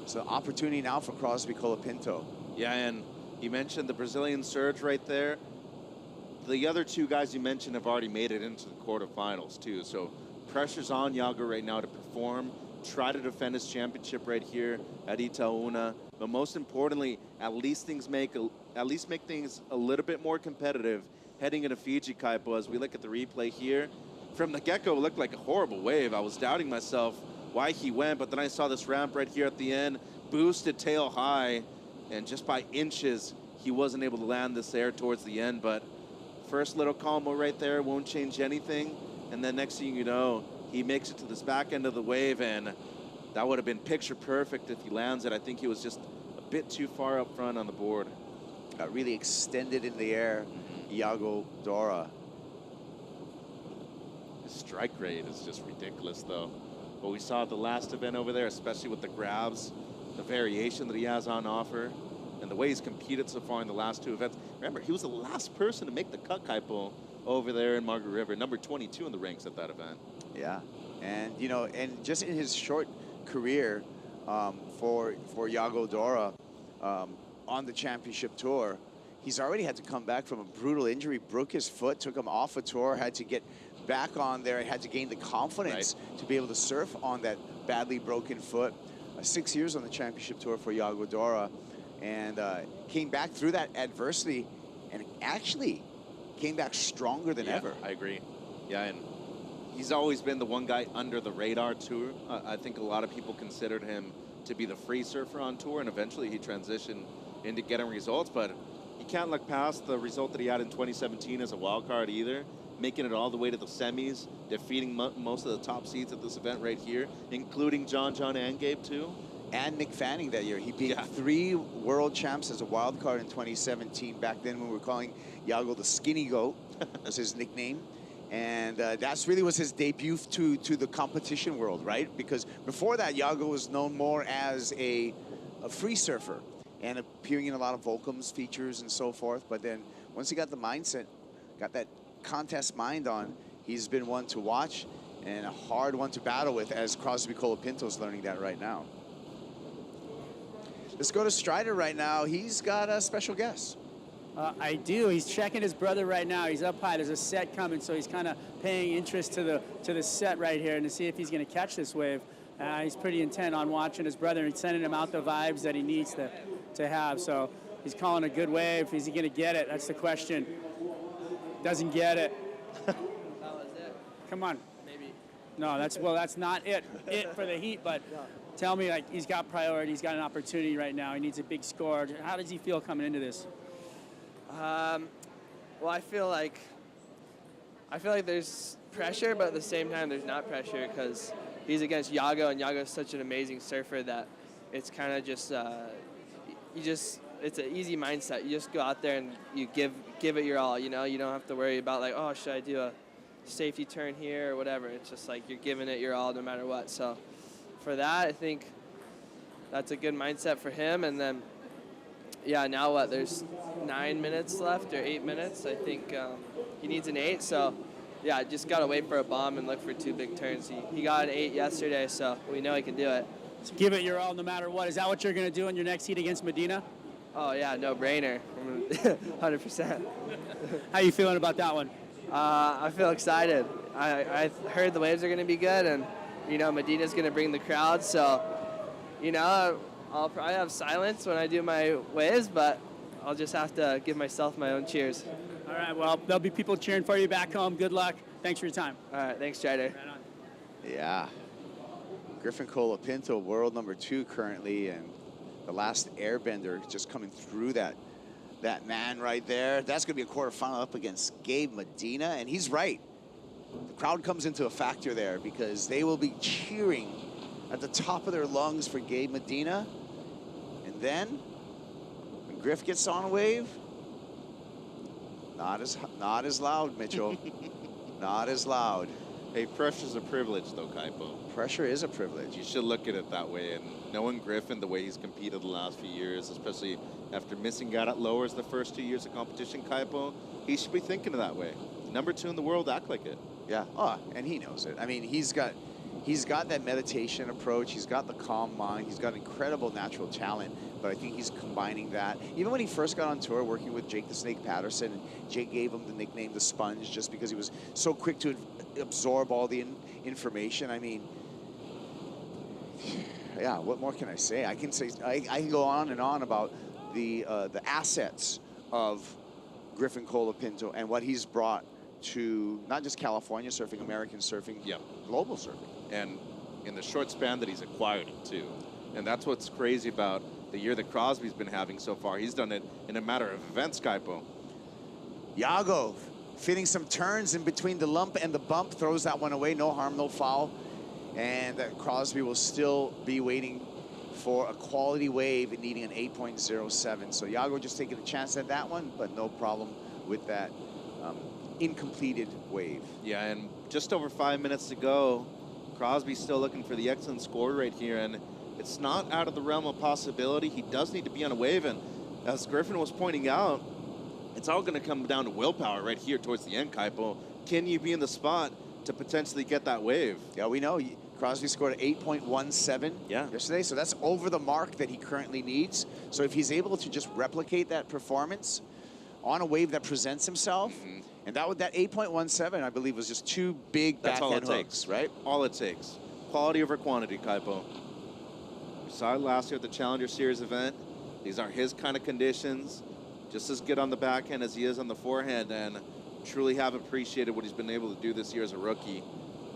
So opportunity now for Crosby Colapinto. Yeah, and you mentioned the Brazilian surge right there. The other two guys you mentioned have already made it into the quarterfinals too. So pressure's on Yago right now to perform, try to defend his championship right here at Itaúna. But most importantly, at least make things a little bit more competitive heading into Fiji, Kaipo. As we look at the replay here, from the get-go, it looked like a horrible wave. I was doubting myself why he went, but then I saw this ramp right here at the end, boosted tail high, and just by inches, he wasn't able to land this air towards the end. But first little combo right there won't change anything, and then next thing you know, he makes it to this back end of the wave, and that would have been picture perfect if he lands it. I think he was just a bit too far up front on the board. Got really extended in the air, Yago Dora. His strike rate is just ridiculous, though. What we saw at the last event over there, especially with the grabs, the variation that he has on offer, and the way he's competed so far in the last two events. Remember, he was the last person to make the cut, Kaipo, over there in Margaret River, number 22 in the ranks at that event. Yeah, and you know, and just in his short career for Yago Dora on the championship tour, he's already had to come back from a brutal injury, broke his foot, took him off a tour, had to get back on there, had to gain the confidence to be able to surf on that badly broken foot. 6 years on the championship tour for Yago Dora, and came back through that adversity and actually came back stronger than ever. I agree. Yeah, and he's always been the one guy under the radar tour. I think a lot of people considered him to be the free surfer on tour, and eventually he transitioned into getting results, but you can't look past the result that he had in 2017 as a wild card either, making it all the way to the semis, defeating most of the top seeds at this event right here, including John and Gabe too. And Nick Fanning that year. He beat 3 world champs as a wild card in 2017. Back then when we were calling Yago the Skinny Goat, was his nickname. And that's really was his debut to the competition world, right? Because before that, Yago was known more as a free surfer and appearing in a lot of Volcom's features and so forth. But then once he got the mindset, got that contest mind on, he's been one to watch and a hard one to battle with, as Crosby Colapinto's learning that right now. Let's go to Strider right now. He's got a special guest. I do. He's checking his brother right now. He's up high. There's a set coming, so he's kind of paying interest to the set right here and to see if he's going to catch this wave. He's pretty intent on watching his brother and sending him out the vibes that he needs to have. So he's calling a good wave. Is he going to get it? That's the question. Doesn't get it. That was it. Come on. Maybe. No, that's not it for the heat, but tell me, like, he's got priority. He's got an opportunity right now. He needs a big score. How does he feel coming into this? Well, I feel like there's pressure, but at the same time, there's not pressure because he's against Yago, and Yago's such an amazing surfer that it's kind of just, it's an easy mindset. You just go out there and you give it your all, you know? You don't have to worry about like, oh, should I do a safety turn here or whatever. It's just like you're giving it your all no matter what. So for that, I think that's a good mindset for him. And then, yeah, now what? There's 9 minutes left or 8 minutes. I think he needs an 8. So, yeah, just got to wait for a bomb and look for 2 big turns. He got an 8 yesterday, so we know he can do it. So give it your all no matter what. Is that what you're going to do in your next heat against Medina? Oh, yeah, no brainer. 100%. How you feeling about that one? I feel excited. I heard the waves are going to be good, and, you know, Medina's going to bring the crowd. So, you know, I'll probably have silence when I do my waves, but I'll just have to give myself my own cheers. All right, well, there'll be people cheering for you back home. Good luck. Thanks for your time. All right, thanks, Strider. Right on. Yeah. Griffin Colapinto, world number 2 currently, and the last airbender just coming through that man right there. That's going to be a quarterfinal up against Gabe Medina, and he's right. The crowd comes into a factor there because they will be cheering at the top of their lungs for Gabe Medina. And then, when Griff gets on a wave, not as loud, Mitchell. Not as loud. Hey, pressure's a privilege, though, Kaipo. Pressure is a privilege. You should look at it that way. And knowing Griffin, the way he's competed the last few years, especially after missing out at lowers the first 2 years of competition, Kaipo, he should be thinking of that way. Number 2 in the world, act like it. Yeah. Oh, and he knows it. I mean, he's got that meditation approach. He's got the calm mind. He's got incredible natural talent. But I think he's combining that. Even when he first got on tour working with Jake the Snake Patterson, and Jake gave him the nickname the Sponge just because he was so quick to absorb all the information. I mean, yeah, what more can I say? I can go on and on about the assets of Griffin Colapinto and what he's brought to not just California surfing, American surfing, global surfing. And in the short span that he's acquired it, too. And that's what's crazy about the year that Crosby's been having so far. He's done it in a matter of events, Kaipo. Yago fitting some turns in between the lump and the bump, throws that one away, no harm, no foul. And Crosby will still be waiting for a quality wave and needing an 8.07. So Yago just taking a chance at that one, but no problem with that incompleted wave. Yeah, and just over 5 minutes to go. Crosby's still looking for the excellent score right here, and it's not out of the realm of possibility. He does need to be on a wave, and as Griffin was pointing out, it's all going to come down to willpower right here towards the end, Kaipo. Can you be in the spot to potentially get that wave? Yeah, we know Crosby scored 8.17 yesterday, so that's over the mark that he currently needs. So if he's able to just replicate that performance on a wave that presents himself, and that 8.17, I believe, was just 2 big backhand hooks, right? All it takes. Quality over quantity, Kaipo. We saw it last year at the Challenger Series event. These are his kind of conditions. Just as good on the backhand as he is on the forehand, and truly have appreciated what he's been able to do this year as a rookie.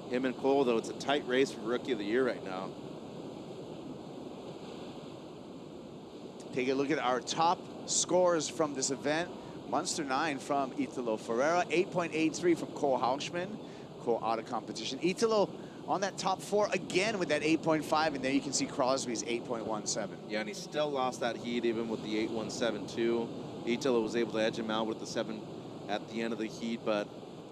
Him and Cole, though, it's a tight race for Rookie of the Year right now. Take a look at our top scores from this event. Munster 9 from Italo Ferrera, 8.83 from Cole Hauschman. Cole out of competition. Italo on that top 4 again with that 8.5, and there you can see Crosby's 8.17. Yeah, and he still lost that heat even with the 8.17 too. Italo was able to edge him out with the 7 at the end of the heat, but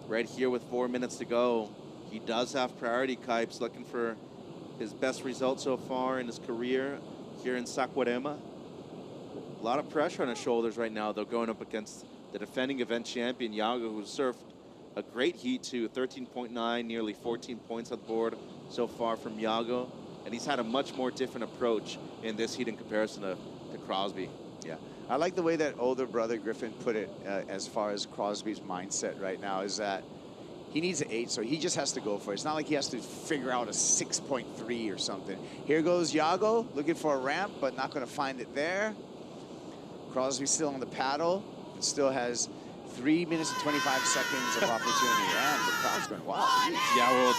right here with 4 minutes to go, he does have priority. Kipes looking for his best result so far in his career here in Saquarema. A lot of pressure on his shoulders right now, though, going up against the defending event champion, Yago, who surfed a great heat too, 13.9, nearly 14 points on the board so far from Yago. And he's had a much more different approach in this heat in comparison to Crosby. Yeah, I like the way that older brother Griffin put it as far as Crosby's mindset right now, is that he needs an 8, so he just has to go for it. It's not like he has to figure out a 6.3 or something. Here goes Yago, looking for a ramp, but not going to find it there. Crosby still on the paddle, and still has 3 minutes and 25 seconds of opportunity. And the crowd's going, wow. Geez. Yeah, well,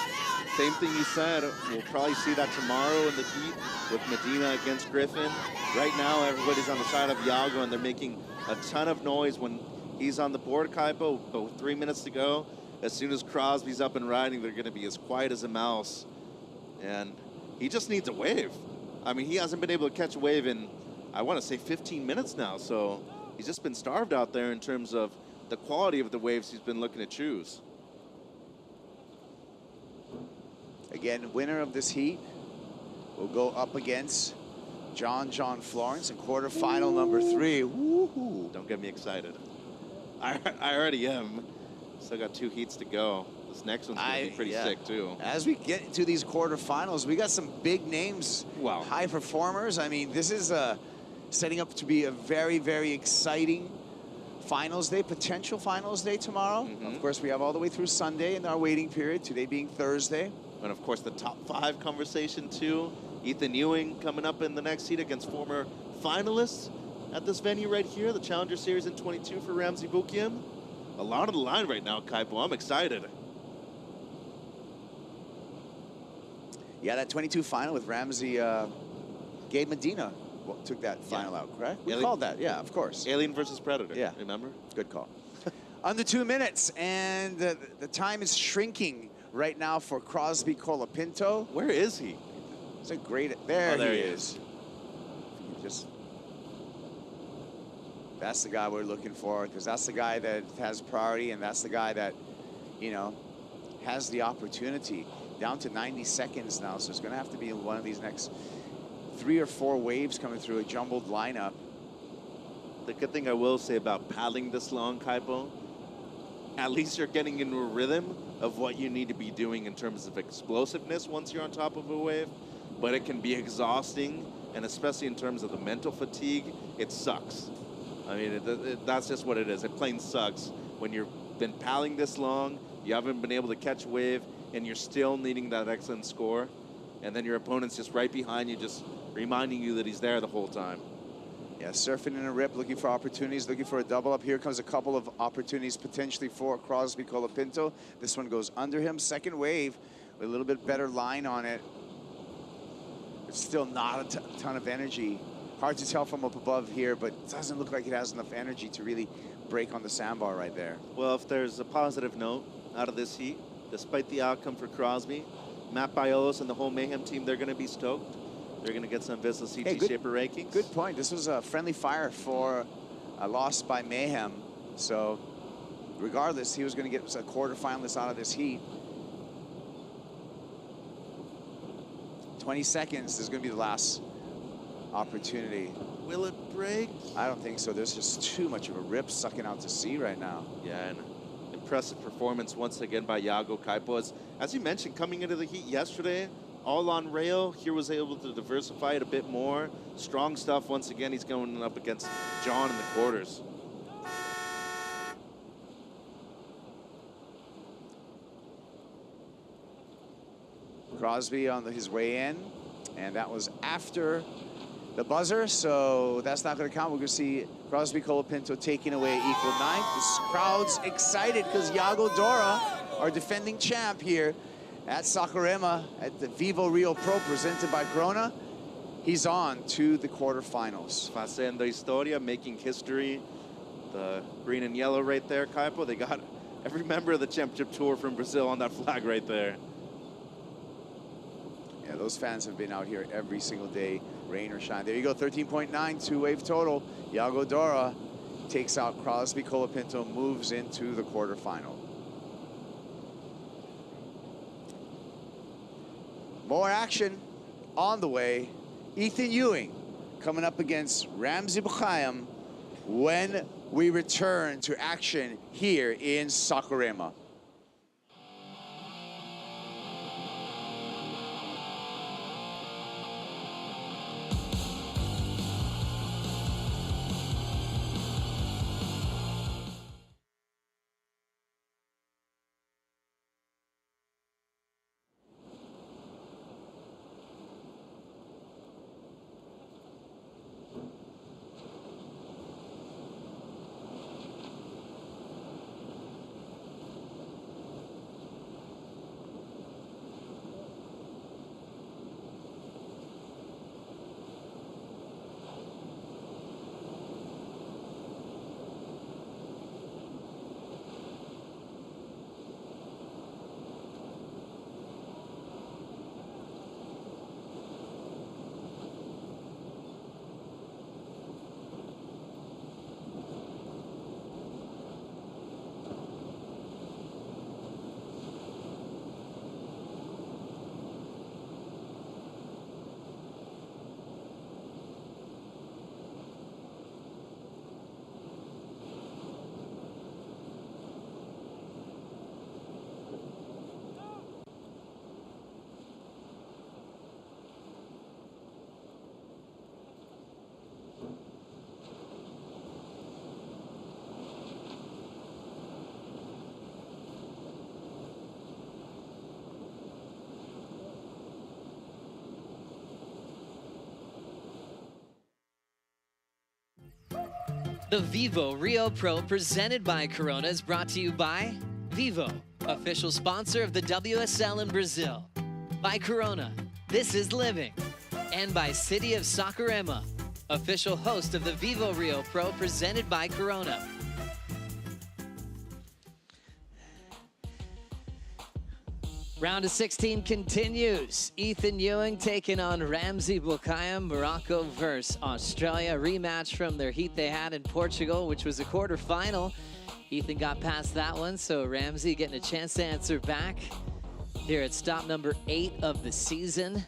same thing you said. We'll probably see that tomorrow in the heat with Medina against Griffin. Right now, everybody's on the side of Yago, and they're making a ton of noise when he's on the board, Kaipo, but with 3 minutes to go, as soon as Crosby's up and riding, they're going to be as quiet as a mouse. And he just needs a wave. I mean, he hasn't been able to catch a wave in, I want to say, 15 minutes now, so he's just been starved out there in terms of the quality of the waves he's been looking to choose. Again, winner of this heat will go up against John Florence in quarterfinal number 3. Woohoo! Don't get me excited. I already am. Still got 2 heats to go. This next one's going to be pretty sick, too. As we get into these quarterfinals, we got some big names, high performers. I mean, this is setting up to be a very, very exciting finals day, potential finals day tomorrow. Of course, we have all the way through Sunday in our waiting period, today being Thursday. And of course, the top 5 conversation too. Ethan Ewing coming up in the next heat against former finalists at this venue right here, the Challenger Series in 22 for Ramsey Buayam. A lot on the line right now, Kaipo. I'm excited. Yeah, that 22 final with Ramsey, Gabe Medina took that final out, correct? We called that, yeah, of course. Alien versus Predator, yeah. Remember? Good call. Under 2 minutes, and the time is shrinking right now for Crosby Colapinto. Where is he? It's a great, there he is. That's the guy we're looking for, because that's the guy that has priority, and that's the guy that, you know, has the opportunity. Down to 90 seconds now, so it's going to have to be one of these next 3 or 4 waves coming through a jumbled lineup. The good thing I will say about paddling this long, Kaipo, at least you're getting into a rhythm of what you need to be doing in terms of explosiveness once you're on top of a wave, but it can be exhausting, and especially in terms of the mental fatigue, it sucks. I mean, that's just what it is. It plain sucks when you've been paddling this long, you haven't been able to catch a wave, and you're still needing that excellent score, and then your opponent's just right behind you, just reminding you that he's there the whole time. Yeah, surfing in a rip, looking for opportunities, looking for a double up. Here comes a couple of opportunities potentially for Crosby Colapinto. This one goes under him. Second wave with a little bit better line on it. It's still not a ton of energy. Hard to tell from up above here, but it doesn't look like it has enough energy to really break on the sandbar right there. Well, if there's a positive note out of this heat, despite the outcome for Crosby, Matt Biolos and the whole Mayhem team, they're going to be stoked. They're going to get some Vissel CT Shaper rankings. Good point. This was a friendly fire for a loss by Mayhem. So regardless, he was going to get a quarterfinalist out of this heat. 20 seconds is going to be the last opportunity. Will it break? I don't think so. There's just too much of a rip sucking out to sea right now. Yeah, and impressive performance once again by Yago Kaipo. As you mentioned, coming into the heat yesterday, all on rail, here was able to diversify it a bit more. Strong stuff once again. He's going up against John in the quarters. Crosby on his way in, and that was after the buzzer, so that's not going to count. We're going to see Crosby Colapinto taking away equal ninth. This crowd's excited because Yago Dora, our defending champ here at Sakurema at the Vivo Rio Pro presented by Corona, he's on to the quarterfinals. Fazendo Historia, making history. The green and yellow right there, Kaipo. They got every member of the championship tour from Brazil on that flag right there. Yeah, those fans have been out here every single day, rain or shine. There you go, 13.9, two-wave total. Yago Dora takes out Crosby Colapinto, moves into the quarterfinal. More action on the way. Ethan Ewing coming up against Ramsey Buayam when we return to action here in Sakurema. The Vivo Rio Pro presented by Corona is brought to you by Vivo, official sponsor of the WSL in Brazil. By Corona, this is living. And by City of Sakurema, official host of the Vivo Rio Pro presented by Corona. Round of 16 continues. Ethan Ewing taking on Ramsey Buayam, Morocco versus Australia. Rematch from their heat they had in Portugal, which was a quarterfinal. Ethan got past that one, so Ramsey getting a chance to answer back here at stop number 8 of the season.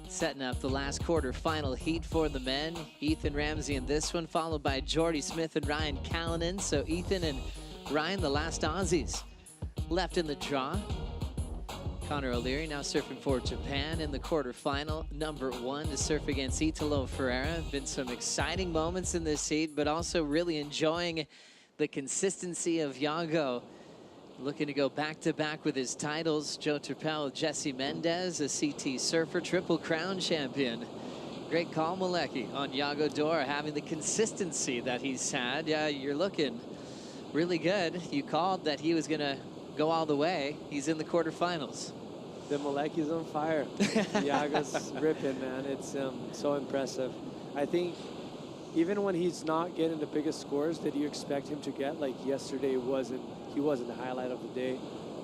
Setting up the last quarterfinal heat for the men. Ethan Ramsey in this one, followed by Jordy Smith and Ryan Kalin. So Ethan and Ryan, the last Aussies left in the draw. Connor O'Leary now surfing for Japan in the quarterfinal. Number 1 to surf against Italo Ferrera. Been some exciting moments in this heat, but also really enjoying the consistency of Yago. Looking to go back-to-back with his titles. Joe Turpel, Jesse Mendez, a CT surfer, Triple Crown champion. Great call, Malecki, on Yago Dora, having the consistency that he's had. Yeah, you're looking really good. You called that he was going to go all the way. He's in the quarterfinals. The Malecki's on fire. Yago's ripping, man. It's so impressive. I think even when he's not getting the biggest scores that you expect him to get, like yesterday he wasn't the highlight of the day,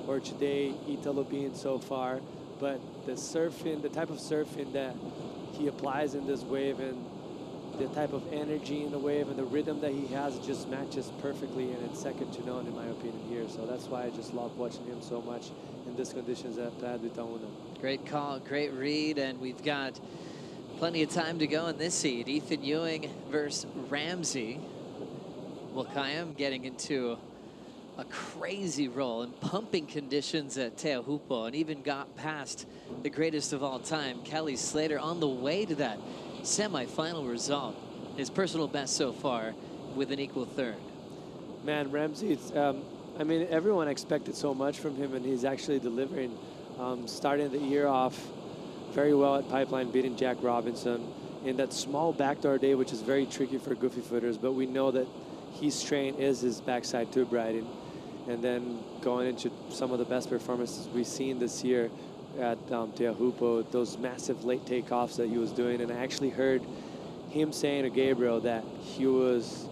or today Italo being so far, but the surfing, the type of surfing that he applies in this wave and the type of energy in the wave and the rhythm that he has just matches perfectly, and it's second to none in my opinion here. So that's why I just love watching him so much in these conditions at Itaúna. Great call, great read, and we've got plenty of time to go in this heat. Ethan Ewing versus Ramsey. Buayam getting into a crazy roll in pumping conditions at Teahupo, and even got past the greatest of all time, Kelly Slater, on the way to that semi-final result. His personal best so far with an equal third. Man, Ramsey, it's, I mean, everyone expected so much from him, and he's actually delivering. Starting the year off very well at Pipeline, beating Jack Robinson in that small backdoor day, which is very tricky for goofy footers, but we know that his strength is his backside tube riding. And then going into some of the best performances we've seen this year at Teahupo, those massive late takeoffs that he was doing. And I actually heard him saying to Gabriel that he was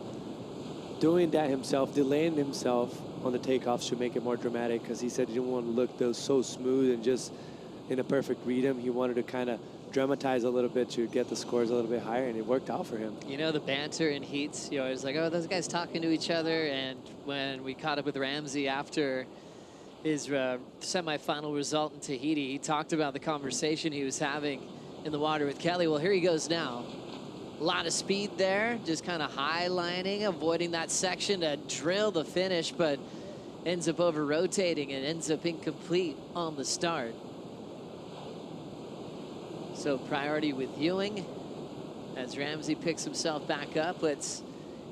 doing that himself, delaying himself on the takeoffs to make it more dramatic, because he said he didn't want to look those so smooth and just in a perfect rhythm. He wanted to kind of dramatize a little bit to get the scores a little bit higher, and it worked out for him. You know, the banter in heats, you're always like, oh, those guys talking to each other. And when we caught up with Ramsey after his semi-final result in Tahiti, he talked about the conversation he was having in the water with Kelly. Well, here he goes now. A lot of speed there, just kind of high-lining, avoiding that section to drill the finish, but ends up over-rotating and ends up incomplete on the start. So priority with Ewing as Ramsey picks himself back up. Let's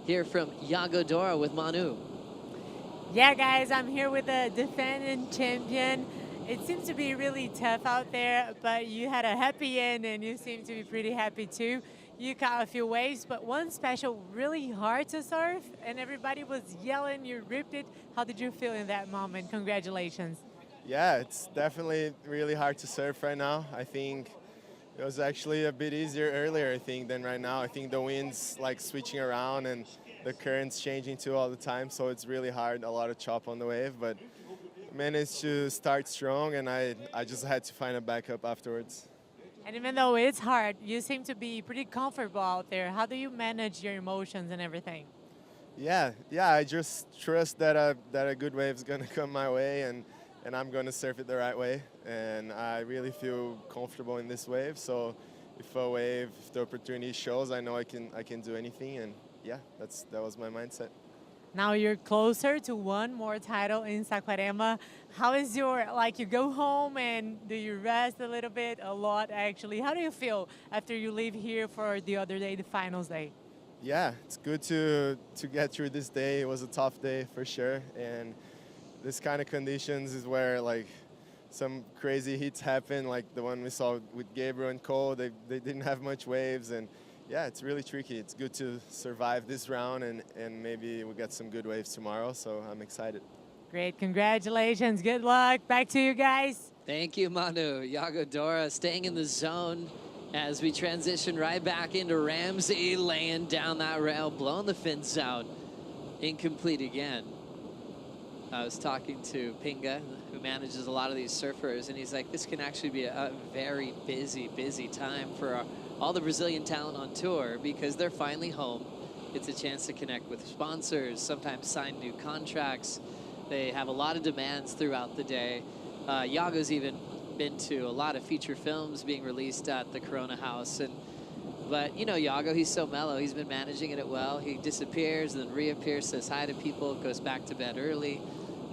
hear from Yago Dora with Manu. Yeah, guys, I'm here with the defending champion. It seems to be really tough out there, but you had a happy end and you seem to be pretty happy too. You caught a few waves, but one special really hard to surf, and everybody was yelling, you ripped it. How did you feel in that moment? Congratulations. Yeah, it's definitely really hard to surf right now. I think it was actually a bit easier earlier, I think, than right now. I think the wind's like switching around and the current's changing too all the time, so it's really hard, a lot of chop on the wave, but managed to start strong, and I just had to find a backup afterwards. And even though it's hard, you seem to be pretty comfortable out there. How do you manage your emotions and everything? Yeah, I just trust that a good wave's gonna come my way, and I'm gonna surf it the right way. And I really feel comfortable in this wave. So if the opportunity shows, I know I can do anything. And yeah, that was my mindset. Now you're closer to one more title in Saquarema. How is you go home and do you rest a little bit? A lot, actually. How do you feel after you leave here for the other day, the finals day? Yeah, it's good to get through this day. It was a tough day for sure. And this kind of conditions is where some crazy hits happen, like the one we saw with Gabriel and Cole. They didn't have much waves, and yeah, it's really tricky. It's good to survive this round, and maybe we'll get some good waves tomorrow, so I'm excited. Great, congratulations, good luck. Back to you guys. Thank you, Manu. Yago Dora staying in the zone as we transition right back into Ramsey, laying down that rail, blowing the fins out. Incomplete again. I was talking to Pinga, who manages a lot of these surfers, and he's like, this can actually be a very busy time for all the Brazilian talent on tour, because they're finally home It's a chance to connect with sponsors, sometimes sign new contracts. They have a lot of demands throughout the day. Yago's even been to a lot of feature films being released at the Corona House. But you know Yago, he's so mellow. He's been managing it well. He disappears, then reappears, says hi to people, goes back to bed early.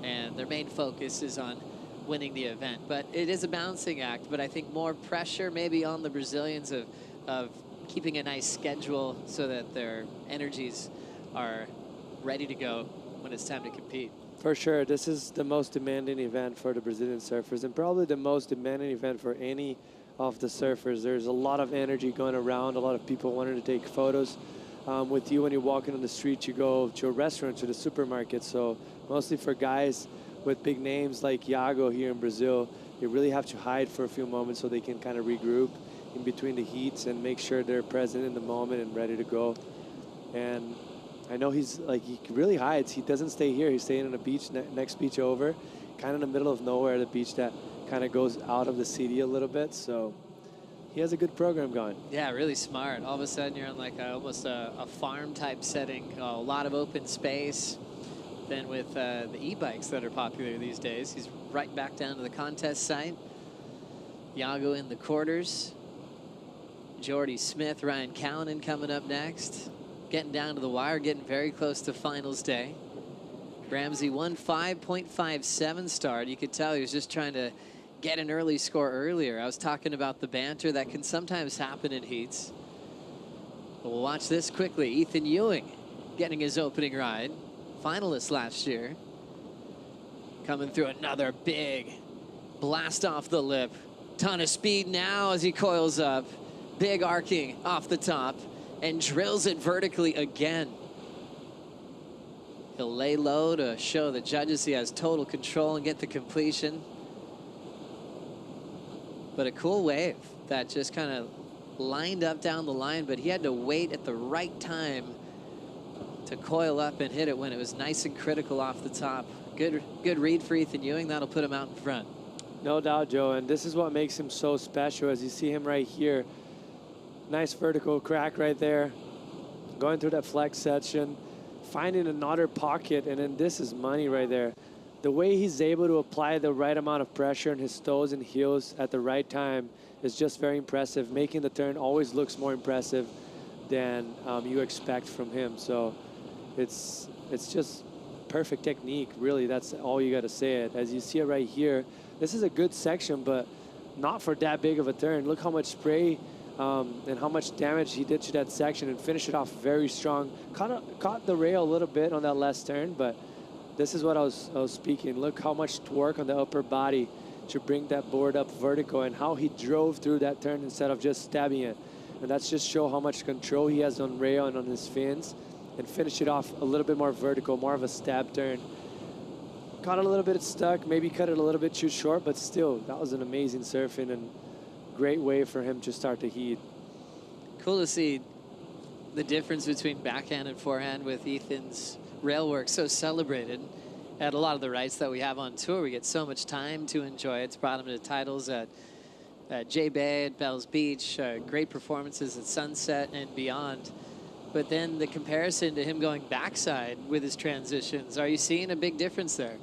And their main focus is on winning the event. But it is a balancing act, but I think more pressure maybe on the Brazilians of keeping a nice schedule so that their energies are ready to go when it's time to compete. For sure, this is the most demanding event for the Brazilian surfers and probably the most demanding event for any of the surfers. There's a lot of energy going around, a lot of people wanting to take photos with you when you're walking on the street. You go to a restaurant, to the supermarket, so mostly for guys with big names like Yago here in Brazil, you really have to hide for a few moments so they can kind of regroup in between the heats and make sure they're present in the moment and ready to go. And I know he's like, he really hides. He doesn't stay here. He's staying on a beach, next beach over, kind of in the middle of nowhere, the beach that kind of goes out of the city a little bit. So he has a good program going. Yeah, really smart. All of a sudden you're on like almost a farm type setting, a lot of open space. Then with the e-bikes that are popular these days, he's right back down to the contest site. Yago in the quarters. Jordy Smith, Ryan Kalin coming up next. Getting down to the wire, getting very close to finals day. Ramsey won 5.57 start. You could tell he was just trying to get an early score earlier. I was talking about the banter that can sometimes happen in heats. But we'll watch this quickly. Ethan Ewing getting his opening ride. Finalist last year. Coming through another big blast off the lip. Ton of speed now as he coils up. Big arcing off the top and drills it vertically again. He'll lay low to show the judges he has total control and get the completion. But a cool wave that just kind of lined up down the line, but he had to wait at the right time to coil up and hit it when it was nice and critical off the top. Good read for Ethan Ewing. That'll put him out in front. No doubt, Joe, and this is what makes him so special. As you see him right here, nice vertical crack right there, going through that flex section, finding another pocket, and then this is money right there. The way he's able to apply the right amount of pressure on his toes and heels at the right time is just very impressive. Making the turn always looks more impressive than you expect from him. So it's just perfect technique, really. That's all you got to say it. As you see it right here, this is a good section, but not for that big of a turn. Look how much spray and how much damage he did to that section and finished it off very strong. Caught the rail a little bit on that last turn, but this is what I was speaking. Look how much torque on the upper body to bring that board up vertical and how he drove through that turn instead of just stabbing it. And that's just show how much control he has on rail and on his fins, and finish it off a little bit more vertical, more of a stab turn. Caught it a little bit stuck, maybe cut it a little bit too short, but still, that was an amazing surfing and great way for him to start the heat. Cool to see the difference between backhand and forehand with Ethan's rail work so celebrated. At a lot of the rides that we have on tour, we get so much time to enjoy. It's brought him to titles at J-Bay, at Bells Beach, great performances at Sunset and beyond. But then the comparison to him going backside with his transitions, are you seeing a big difference there?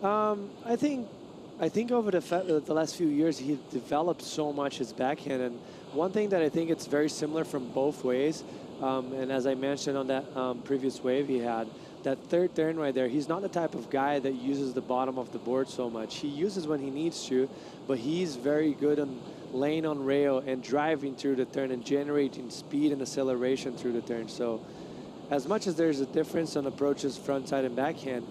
I think over the last few years, he developed so much his backhand. And one thing that I think it's very similar from both ways, and as I mentioned on that previous wave he had, that third turn right there, he's not the type of guy that uses the bottom of the board so much. He uses when he needs to, but he's very good on laying on rail and driving through the turn and generating speed and acceleration through the turn. So as much as there's a difference on approaches frontside and backhand,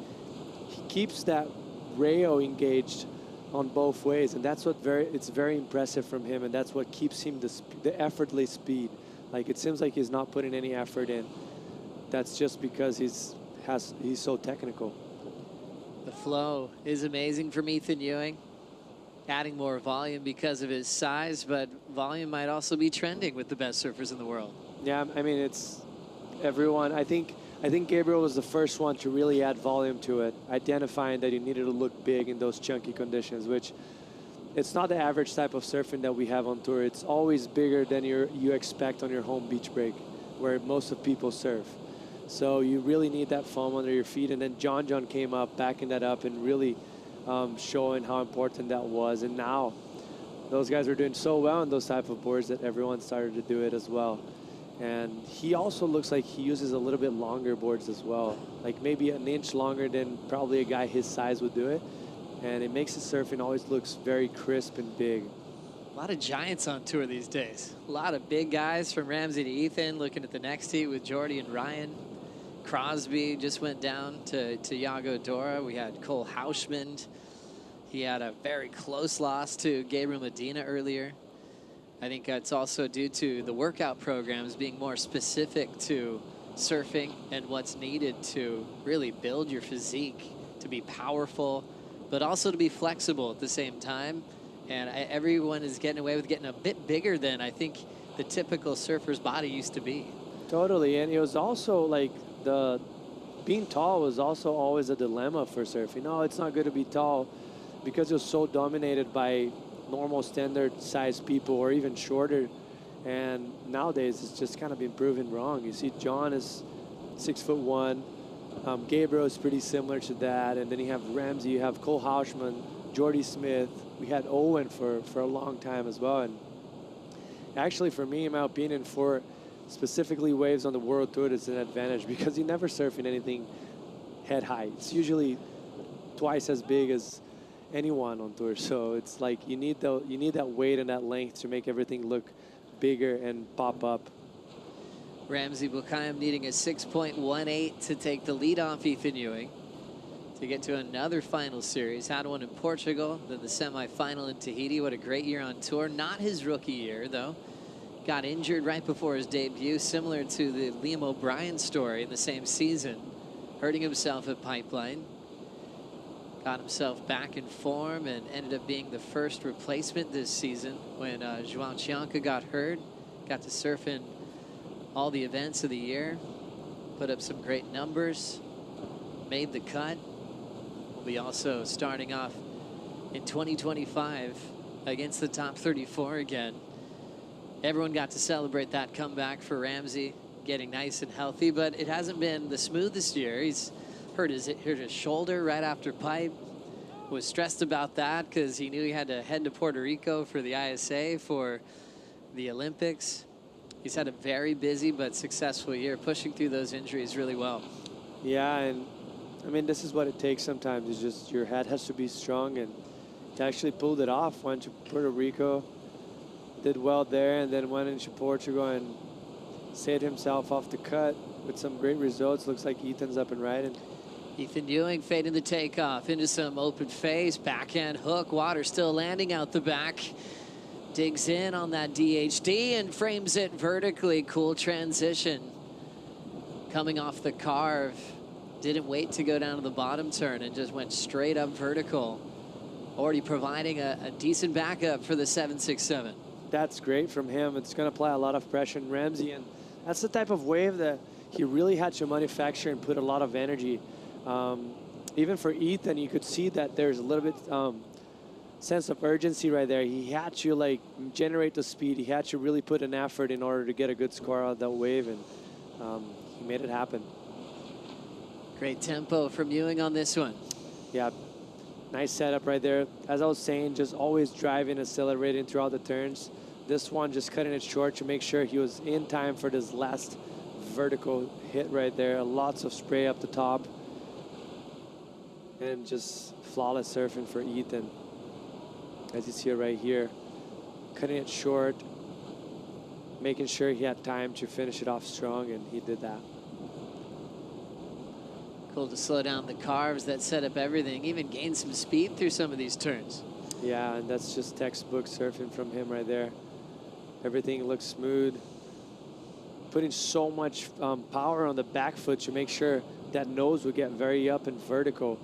he keeps that rail engaged on both ways, and that's what it's very impressive from him, and that's what keeps him the effortless speed. Like, it seems like he's not putting any effort in. That's just because he's so technical. The flow is amazing from Ethan Ewing. Adding more volume because of his size, but volume might also be trending with the best surfers in the world. Yeah, I mean, it's everyone. I think Gabriel was the first one to really add volume to it, identifying that you needed to look big in those chunky conditions, which it's not the average type of surfing that we have on tour. It's always bigger than you expect on your home beach break, where most of people surf. So you really need that foam under your feet. And then John came up, backing that up and really showing how important that was. And now those guys were doing so well on those type of boards that everyone started to do it as well. And he also looks like he uses a little bit longer boards as well, like maybe an inch longer than probably a guy his size would do it. And it makes his surfing always looks very crisp and big. A lot of giants on tour these days. A lot of big guys from Ramsey to Ethan, looking at the next heat with Jordy and Ryan. Crosby just went down to Yago, Dora. We had Cole Hausman. He had a very close loss to Gabriel Medina earlier. I think that's also due to the workout programs being more specific to surfing and what's needed to really build your physique, to be powerful, but also to be flexible at the same time. And everyone is getting away with getting a bit bigger than I think the typical surfer's body used to be. Totally, and it was also like being tall was also always a dilemma for surfing. No, it's not good to be tall because you're so dominated by normal standard sized people or even shorter. And nowadays it's just kind of been proven wrong. You see John is 6'1", Gabriel is pretty similar to that, and then you have Ramsey, you have Cole Hausman, Jordy Smith. We had Ewing for a long time as well. And actually for me, in my opinion, for specifically waves on the World Tour, it's an advantage because you never surf in anything head high. It's usually twice as big as anyone on tour. So it's like you need that weight and that length to make everything look bigger and pop up. Ramsey Buayam needing a 6.18 to take the lead off Ethan Ewing to get to another final series. Had one in Portugal, then the semifinal in Tahiti. What a great year on tour. Not his rookie year, though. Got injured right before his debut, similar to the Liam O'Brien story in the same season. Hurting himself at Pipeline. Got himself back in form and ended up being the first replacement this season when João Chianca got hurt. Got to surf in all the events of the year. Put up some great numbers. Made the cut. Will be also starting off in 2025 against the top 34 again. Everyone got to celebrate that comeback for Ramsey, getting nice and healthy, but it hasn't been the smoothest year. He's hurt his shoulder right after Pipe. Was stressed about that because he knew he had to head to Puerto Rico for the ISA for the Olympics. He's had a very busy but successful year, pushing through those injuries really well. Yeah, and I mean, this is what it takes sometimes. It's just your head has to be strong, and he actually pulled it off. Went to Puerto Rico, did well there, and then went into Portugal and saved himself off the cut with some great results. Looks like Ethan's up and riding. Ethan Ewing fading the takeoff into some open face, backhand hook, water still landing out the back. Digs in on that DHD and frames it vertically. Cool transition. Coming off the carve. Didn't wait to go down to the bottom turn and just went straight up vertical. Already providing a decent backup for the 767. That's great from him. It's going to apply a lot of pressure on Ramsey, and that's the type of wave that he really had to manufacture and put a lot of energy. Even for Ethan, you could see that there's a little bit sense of urgency right there. He had to like generate the speed. He had to really put an effort in order to get a good score out of that wave, and he made it happen. Great tempo from Ewing on this one. Yeah, nice setup right there. As I was saying, just always driving, accelerating throughout the turns. This one just cutting it short to make sure he was in time for this last vertical hit right there. Lots of spray up the top. And just flawless surfing for Ethan. As you see it right here. Cutting it short. Making sure he had time to finish it off strong, and he did that. Cool to slow down the carves that set up everything. Even gain some speed through some of these turns. Yeah, and that's just textbook surfing from him right there. Everything looks smooth. Putting so much power on the back foot to make sure that nose would get very up and vertical.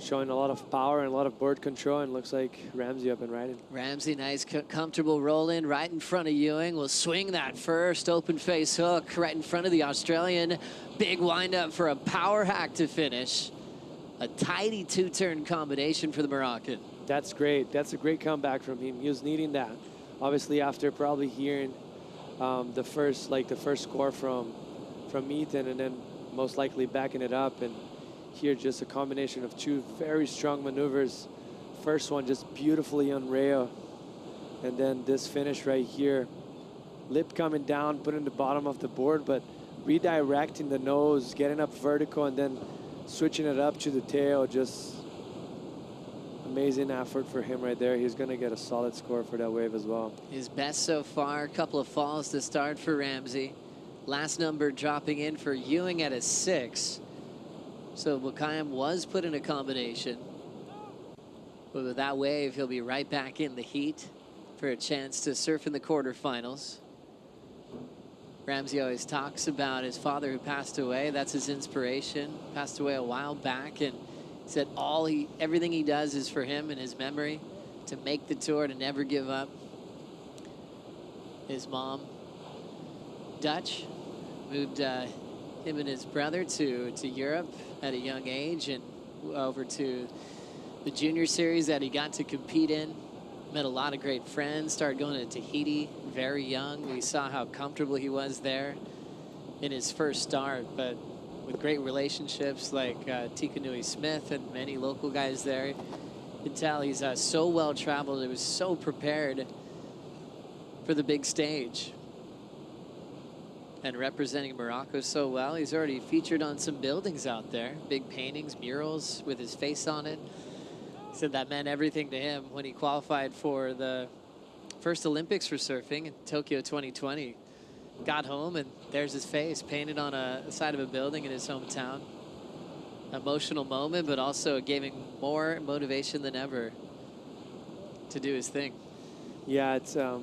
Showing a lot of power and a lot of board control, and looks like Ramsey up and riding. Ramsey, nice comfortable roll in right in front of Ewing. Will swing that first open face hook right in front of the Australian. Big wind up for a power hack to finish. A tidy two-turn combination for the Moroccan. That's great. That's a great comeback from him. He was needing that. Obviously, after probably hearing the first score from from Ethan, and then most likely backing it up. And here, just a combination of two very strong maneuvers. First one just beautifully on rail, and then this finish right here. Lip coming down, putting the bottom of the board, but redirecting the nose, getting up vertical, and then switching it up to the tail. Just amazing effort for him right there. He's going to get a solid score for that wave as well. His best so far. A couple of falls to start for Ramsey. Last number dropping in for Ewing at a 6. So Buayam was put in a combination. But with that wave, he'll be right back in the heat for a chance to surf in the quarterfinals. Ramsey always talks about his father who passed away. That's his inspiration. Passed away a while back, and said everything he does is for him and his memory, to make the tour, to never give up. His mom, Dutch, moved him and his brother to Europe at a young age, and over to the junior series that he got to compete in. Met a lot of great friends, started going to Tahiti very young. We saw how comfortable he was there in his first start, but with great relationships like Tikanui Smith and many local guys there. You can tell he's so well traveled. He was so prepared for the big stage. And representing Morocco so well. He's already featured on some buildings out there. Big paintings, murals with his face on it. Said that meant everything to him when he qualified for the first Olympics for surfing in Tokyo 2020. Got home and there's his face painted on a side of a building in his hometown. Emotional moment, but also gave him more motivation than ever to do his thing. Yeah, it's, I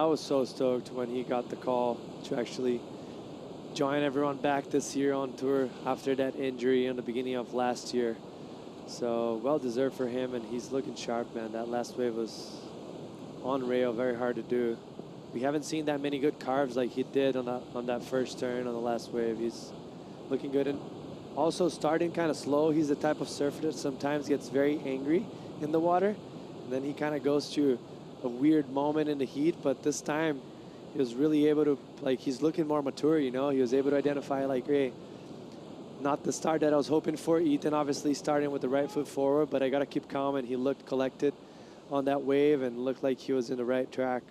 was so stoked when he got the call to actually join everyone back this year on tour after that injury in the beginning of last year. So well deserved for him, and he's looking sharp, man. That last wave was on rail, very hard to do. We haven't seen that many good carves like he did on that first turn on the last wave. He's looking good, and also starting kind of slow. He's the type of surfer that sometimes gets very angry in the water, and then he kind of goes to a weird moment in the heat. But this time he was really able to, like, he's looking more mature, you know. He was able to identify, like, hey, not the start that I was hoping for. Ethan obviously starting with the right foot forward, but I got to keep calm, and he looked collected on that wave and looked like he was in the right track.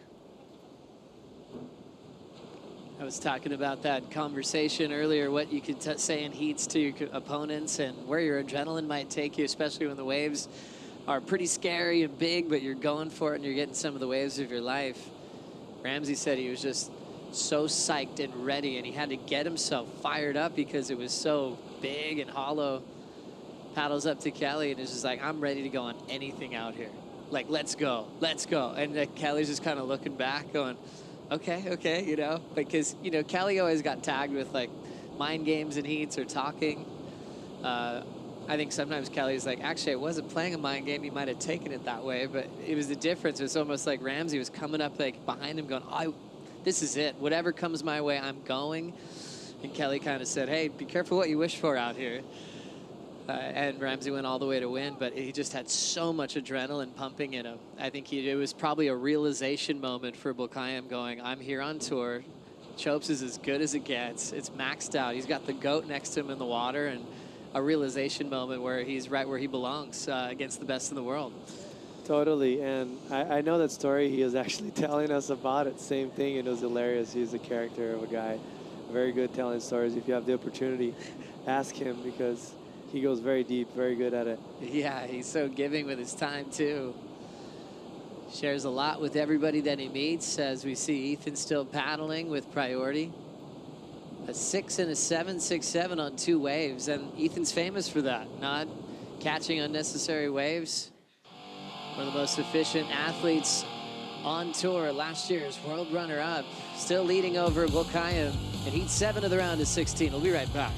I was talking about that conversation earlier, what you could say in heats to your opponents and where your adrenaline might take you, especially when the waves are pretty scary and big, but you're going for it and you're getting some of the waves of your life. Ramsey said he was just so psyched and ready, and he had to get himself fired up because it was so big and hollow. Paddles up to Kelly and is just like, I'm ready to go on anything out here. Like, let's go, let's go. And Kelly's just kind of looking back going, okay, you know, because, you know, Kelly always got tagged with like mind games and heats or talking. I think sometimes Kelly's like, actually, I wasn't playing a mind game. He might have taken it that way, but it was the difference. It was almost like Ramsey was coming up like behind him going, this is it. Whatever comes my way, I'm going. And Kelly kind of said, hey, be careful what you wish for out here. And Ramsey went all the way to win, but he just had so much adrenaline pumping in him. I think it was probably a realization moment for Buayam going, I'm here on tour. Chopes is as good as it gets. It's maxed out. He's got the goat next to him in the water, and a realization moment where he's right where he belongs against the best in the world. Totally, and I know that story. He was actually telling us about it, same thing, and it was hilarious. He's a character of a guy, very good telling stories. If you have the opportunity, ask him, because he goes very deep, very good at it. Yeah, he's so giving with his time, too. Shares a lot with everybody that he meets, as we see Ethan still paddling with priority. A 6 and a 7, 6-7 on 2 waves, and Ethan's famous for that, not catching unnecessary waves. One of the most efficient athletes on tour, last year's world runner-up, still leading over Buayam, and heat 7 of the round of 16. We'll be right back.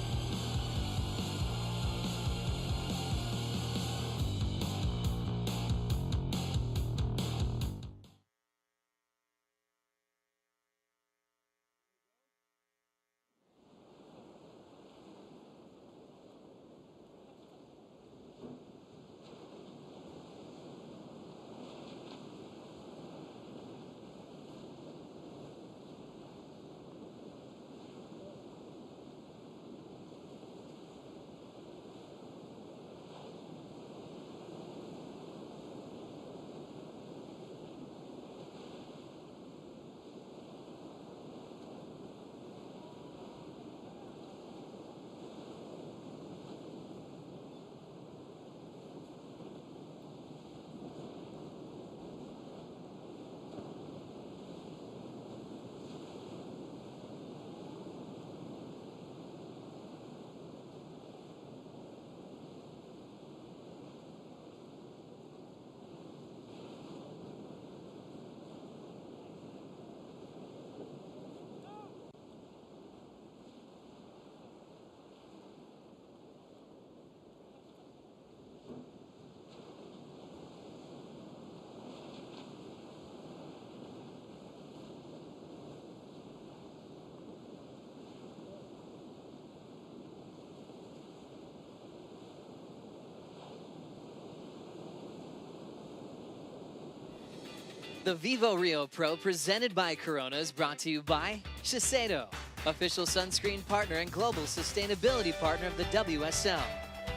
The Vivo Rio Pro presented by Corona is brought to you by Shiseido, official sunscreen partner and global sustainability partner of the WSL.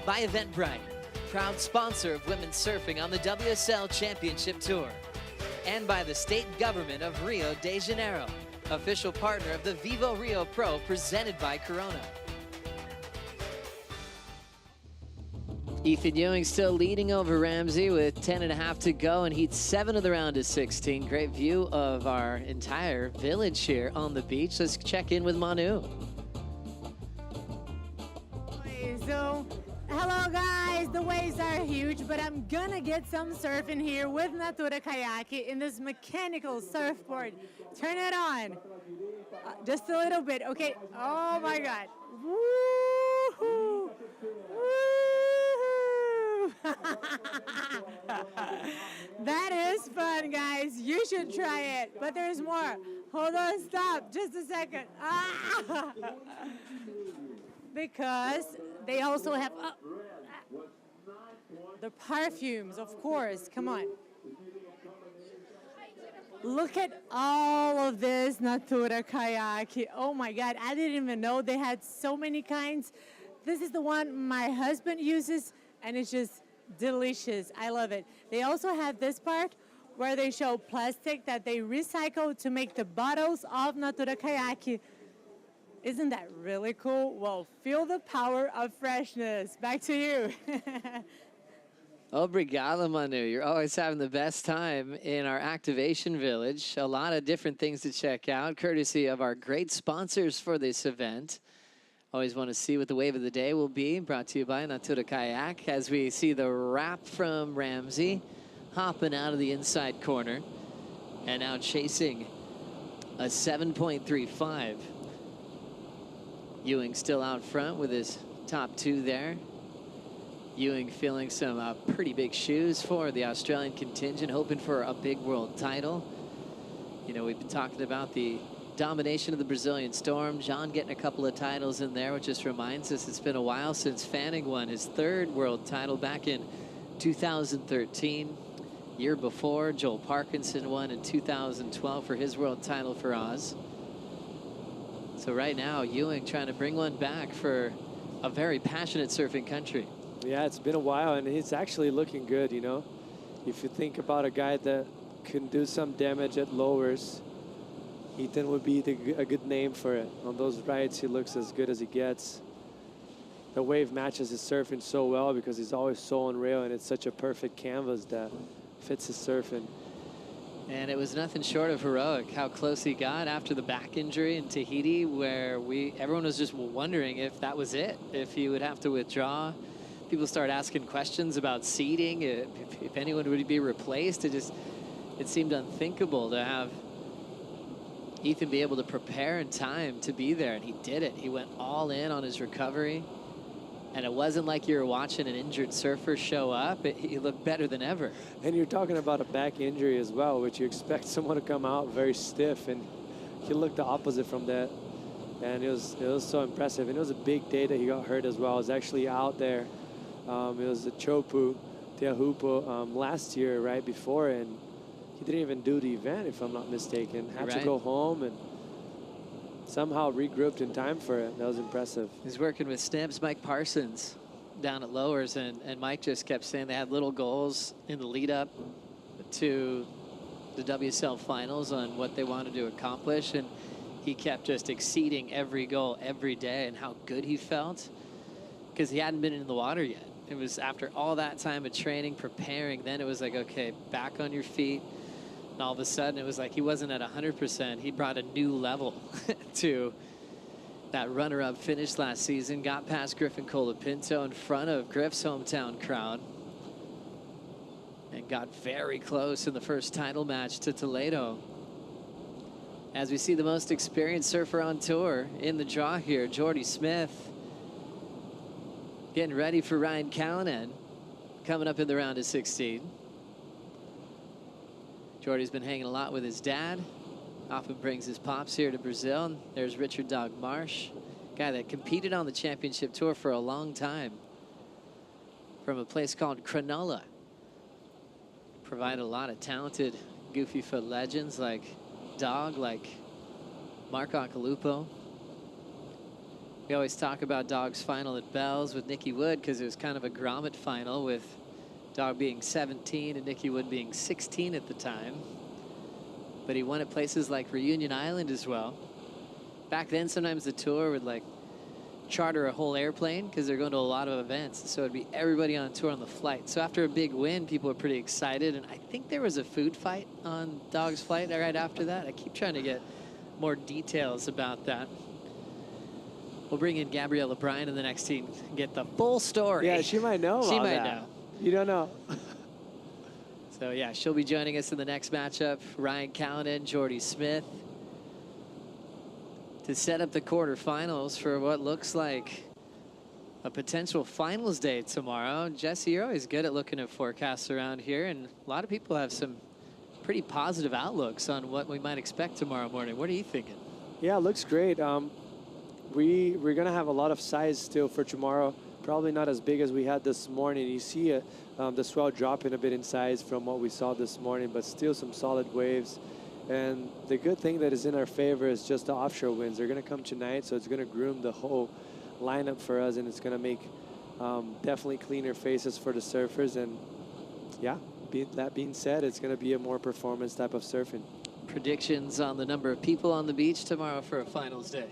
By Eventbrite, proud sponsor of women's surfing on the WSL Championship Tour. And by the state government of Rio de Janeiro, official partner of the Vivo Rio Pro presented by Corona. Ethan Ewing still leading over Ramsey with 10.5 to go in Heat 7 of the round of 16. Great view of our entire village here on the beach. Let's check in with Manu. So, hello guys, the waves are huge, but I'm gonna get some surfing here with Natura Kayak in this mechanical surfboard. Turn it on. Just a little bit, okay? Oh my God. Woo-hoo. That is fun, guys. You should try it, but there's more. Hold on, stop, just a second. Because they also have the perfumes, of course. Come on. Look at all of this Natura Kayak. Oh my God, I didn't even know they had so many kinds. This is the one my husband uses, and it's just delicious. I love it. They also have this part where they show plastic that they recycle to make the bottles of Natura Kayak. Isn't that really cool? Well, feel the power of freshness. Back to you. Obrigado, Manu. You're always having the best time in our activation village. A lot of different things to check out, courtesy of our great sponsors for this event. Always want to see what the wave of the day will be. Brought to you by Natura Kayak as we see the wrap from Ramsey hopping out of the inside corner and now chasing a 7.35. Ewing still out front with his top two there. Ewing feeling some pretty big shoes for the Australian contingent, hoping for a big world title. You know, we've been talking about the domination of the Brazilian Storm. John getting a couple of titles in there, which just reminds us it's been a while since Fanning won his third world title back in 2013. Year before, Joel Parkinson won in 2012 for his world title for Oz. So right now, Ewing trying to bring one back for a very passionate surfing country. Yeah, it's been a while, and he's actually looking good, you know. If you think about a guy that can do some damage at lowers, Ethan would be a good name for it. On those rides, he looks as good as he gets. The wave matches his surfing so well because he's always so on rail, and it's such a perfect canvas that fits his surfing. And it was nothing short of heroic how close he got after the back injury in Tahiti, where everyone was just wondering if that was it, if he would have to withdraw. People start asking questions about seeding, if anyone would be replaced. It seemed unthinkable to have Ethan be able to prepare in time to be there, and he did it. He went all in on his recovery, and it wasn't like you were watching an injured surfer show up. He looked better than ever. And you're talking about a back injury as well, which you expect someone to come out very stiff, and he looked the opposite from that. And it was so impressive. And it was a big day that he got hurt as well. I was actually out there. It was the Chopu Teahupo last year, right before, and he didn't even do the event, if I'm not mistaken. Had to go home and somehow regrouped in time for it. That was impressive. He's working with Snibs, Mike Parsons down at Lowers, and Mike just kept saying they had little goals in the lead up to the WSL finals on what they wanted to accomplish, and he kept just exceeding every goal every day, and how good he felt because he hadn't been in the water yet. It was after all that time of training, preparing, then it was like, okay, back on your feet. And all of a sudden, it was like he wasn't at 100%. He brought a new level to that runner-up finish last season. Got past Griffin Colapinto in front of Griff's hometown crowd. And got very close in the first title match to Toledo. As we see the most experienced surfer on tour in the draw here, Jordy Smith, getting ready for Ryan Callanan, coming up in the round of 16. Jordy's been hanging a lot with his dad. Often brings his pops here to Brazil. And there's Richard Dog Marsh, guy that competed on the championship tour for a long time from a place called Canoa. Provided a lot of talented goofy foot legends like Dog, like Marco Ancalupo. We always talk about Dog's final at Bells with Nicky Wood because it was kind of a grommet final with Dog being 17 and Nicky Wood being 16 at the time. But he won at places like Reunion Island as well. Back then, sometimes the tour would like charter a whole airplane because they're going to a lot of events. So it'd be everybody on tour on the flight. So after a big win, people were pretty excited. And I think there was a food fight on Dog's flight right after that. I keep trying to get more details about that. We'll bring in Gabriella Bryan in the next team and get the full story. Yeah, she might know. She all might that. know. You don't know. So yeah, she'll be joining us in the next matchup. Ryan Callanan, Jordy Smith, to set up the quarterfinals for what looks like a potential finals day tomorrow. Jesse, you're always good at looking at forecasts around here, and a lot of people have some pretty positive outlooks on what we might expect tomorrow morning. What are you thinking? Yeah, it looks great. We're gonna have a lot of size still for tomorrow. Probably not as big as we had this morning. You see the swell dropping a bit in size from what we saw this morning, but still some solid waves. And the good thing that is in our favor is just the offshore winds. They're gonna come tonight, so it's gonna groom the whole lineup for us, and it's gonna make definitely cleaner faces for the surfers. And yeah, that being said, it's gonna be a more performance type of surfing. Predictions on the number of people on the beach tomorrow for a finals day?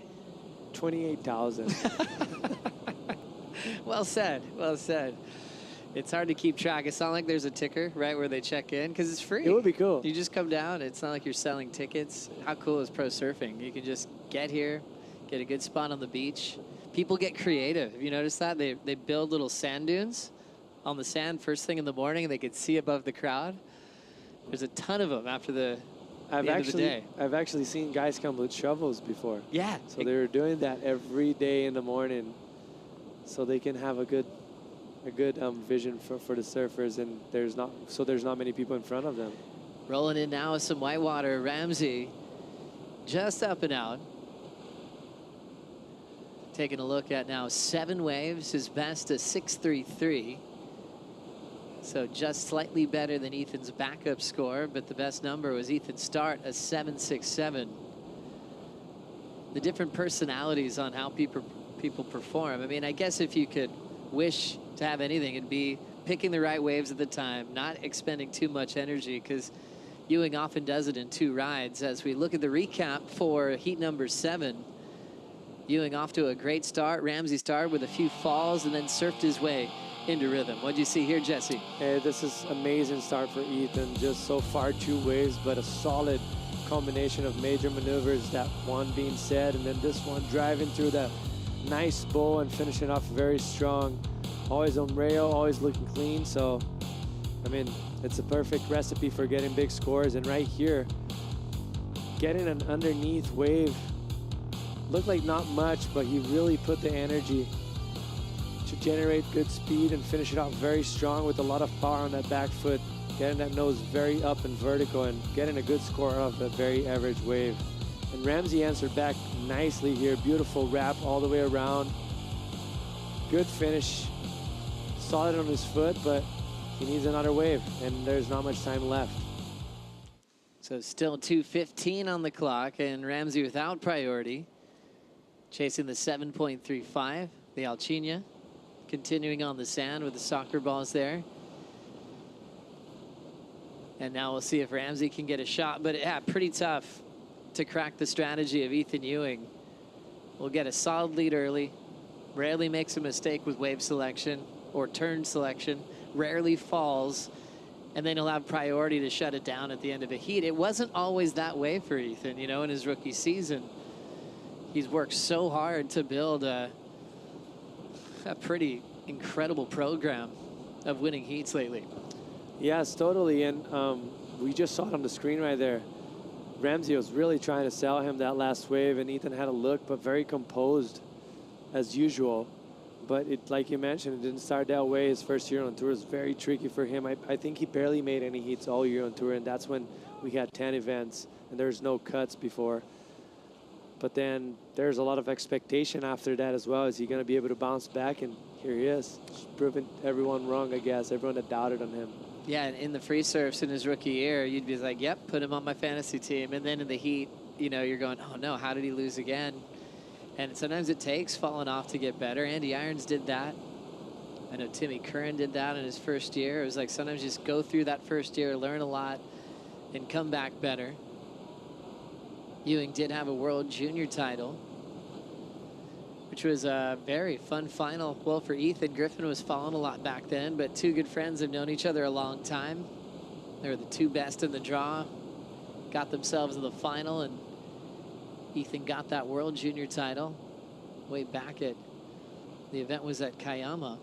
28,000. Well said, well said. It's hard to keep track. It's not like there's a ticker right where they check in because it's free. It would be cool. You just come down. It's not like you're selling tickets. How cool is pro surfing? You can just get here, get a good spot on the beach. People get creative. Have you noticed that? They build little sand dunes on the sand first thing in the morning, and they can see above the crowd. There's a ton of them after the end of the day. I've actually seen guys come with shovels before. Yeah. So they were doing that every day in the morning, so they can have a good vision for the surfers, and there's not many people in front of them. Rolling in now with some whitewater. Ramsey just up and out. Taking a look at now 7 waves, his best a 6.33. So just slightly better than Ethan's backup score, but the best number was Ethan's start, a 7.67. The different personalities on how people perform. I mean, I guess if you could wish to have anything, it'd be picking the right waves at the time, not expending too much energy, because Ewing often does it in 2 rides. As we look at the recap for heat number 7, Ewing off to a great start. Ramsey started with a few falls and then surfed his way into rhythm. What'd you see here, Jesse? Hey, this is amazing start for Ethan. Just so far 2 waves, but a solid combination of major maneuvers, that one being said, and then this one driving through the nice bowl and finishing off very strong. Always on rail, always looking clean. So, I mean, it's a perfect recipe for getting big scores. And right here, getting an underneath wave looked like not much, but he really put the energy to generate good speed and finish it out very strong with a lot of power on that back foot, getting that nose very up and vertical and getting a good score off a very average wave. And Ramsey answered back nicely here. Beautiful wrap all the way around. Good finish. Solid on his foot, but he needs another wave, and there's not much time left. So still 2:15 on the clock, and Ramsey without priority. Chasing the 7.35, the Alcina. Continuing on the sand with the soccer balls there. And now we'll see if Ramsey can get a shot, but yeah, pretty tough to crack the strategy of Ethan Ewing. We'll get a solid lead early. Rarely makes a mistake with wave selection or turn selection. Rarely falls. And then he'll have priority to shut it down at the end of a heat. It wasn't always that way for Ethan, you know, in his rookie season. He's worked so hard to build a pretty incredible program of winning heats lately. Yes, totally. And we just saw it on the screen right there. Ramsey was really trying to sell him that last wave, and Ethan had a look, but very composed as usual. But it, like you mentioned, it didn't start that way. His first year on tour was very tricky for him. I think he barely made any heats all year on tour, and that's when we had 10 events, and there's no cuts before. But then there's a lot of expectation after that as well. Is he going to be able to bounce back? And here he is, just proving everyone wrong, I guess, everyone that doubted on him. Yeah, in the free surfs in his rookie year, you'd be like, yep, put him on my fantasy team. And then in the heat, you know, you're going, oh no, how did he lose again? And sometimes it takes falling off to get better. Andy Irons did that. I know Timmy Curran did that in his first year. It was like sometimes just go through that first year, learn a lot, and come back better. Ewing did have a World Junior title, which was a very fun final. Well, for Ethan, Griffin was following a lot back then, but two good friends have known each other a long time. They were the two best in the draw, got themselves to the final, and Ethan got that World Junior title way back at, the event was at Kayama.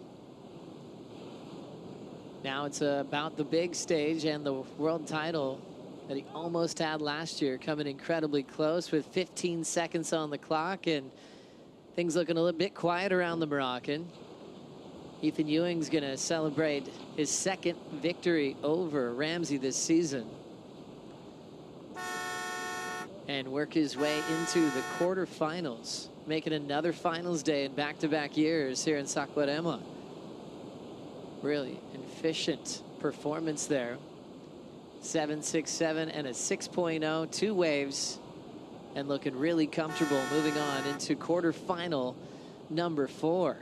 Now it's about the big stage and the world title that he almost had last year, coming incredibly close with 15 seconds on the clock, and things looking a little bit quiet around the Moroccan. Ethan Ewing's gonna celebrate his second victory over Ramsey this season and work his way into the quarterfinals, making another finals day in back-to-back years here in Saquarema. Really efficient performance there. 7.67 and a 6.0, 2 waves, and looking really comfortable moving on into quarterfinal number 4.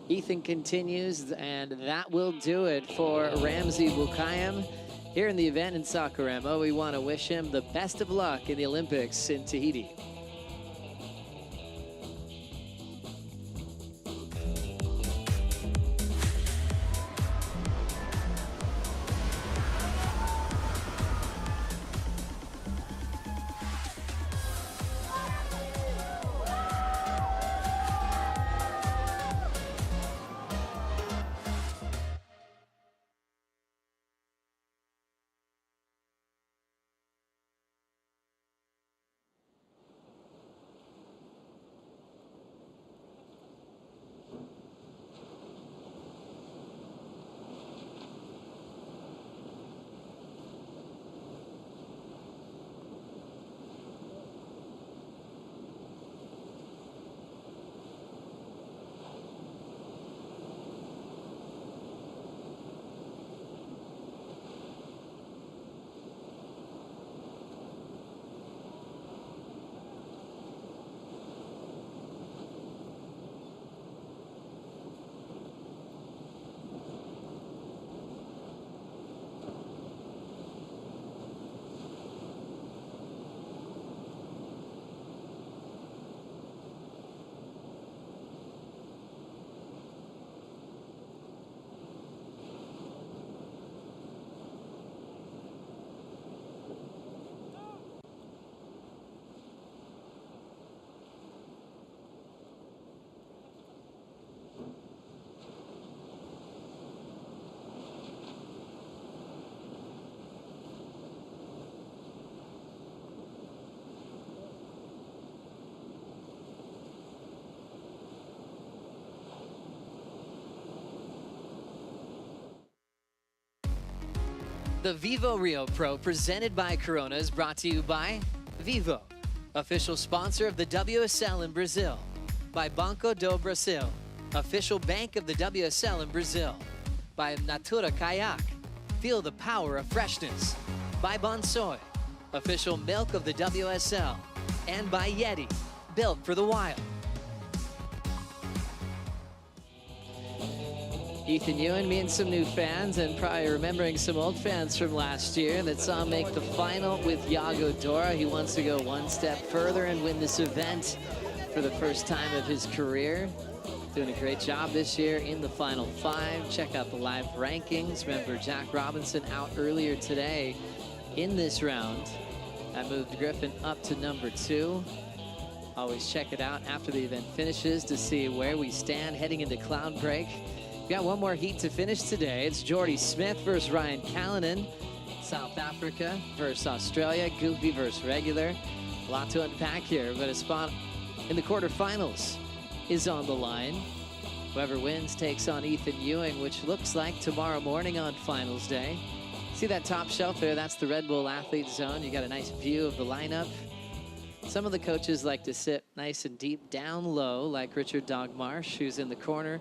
Ethan continues, and that will do it for Ramsey Buayam here in the event in Saquarema. We want to wish him the best of luck in the Olympics in Tahiti. The Vivo Rio Pro presented by Corona is brought to you by Vivo, official sponsor of the WSL in Brazil, by Banco do Brasil, official bank of the WSL in Brazil, by Natura Kayak, feel the power of freshness, by Bonsoy, official milk of the WSL, and by Yeti, built for the wild. Ethan Ewing meeting some new fans and probably remembering some old fans from last year that saw him make the final with Yago Dora. He wants to go one step further and win this event for the first time of his career. Doing a great job this year in the final 5. Check out the live rankings. Remember, Jack Robinson out earlier today in this round. I moved Griffin up to number 2. Always check it out after the event finishes to see where we stand heading into Cloud Break. We've got one more heat to finish today. It's Jordy Smith versus Ryan Kalin. South Africa versus Australia. Goofy versus regular. A lot to unpack here, but a spot in the quarterfinals is on the line. Whoever wins takes on Ethan Ewing, which looks like tomorrow morning on finals day. See that top shelf there? That's the Red Bull Athlete Zone. You got a nice view of the lineup. Some of the coaches like to sit nice and deep down low, like Richard Dogmarsh, who's in the corner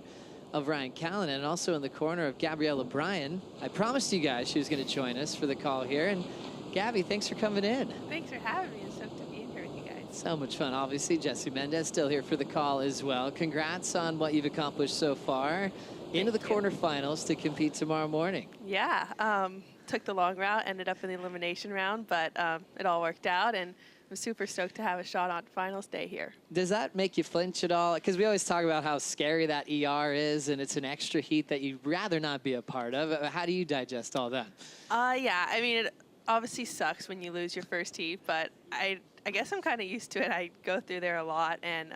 of Ryan Kalin, and also in the corner of Gabriella Bryan. I promised you guys she was going to join us for the call here, and Gabby, thanks for coming in. Thanks for having me. It's stoked to be in here with you guys. So much fun. Obviously, Jesse Mendez still here for the call as well. Congrats on what you've accomplished so far. Into the quarterfinals to compete tomorrow morning. Yeah, took the long route, ended up in the elimination round, but it all worked out, and I'm super stoked to have a shot on finals day here. Does that make you flinch at all? Because we always talk about how scary that ER is, and it's an extra heat that you'd rather not be a part of. How do you digest all that? Yeah, I mean, it obviously sucks when you lose your first heat, but I guess I'm kind of used to it. I go through there a lot, and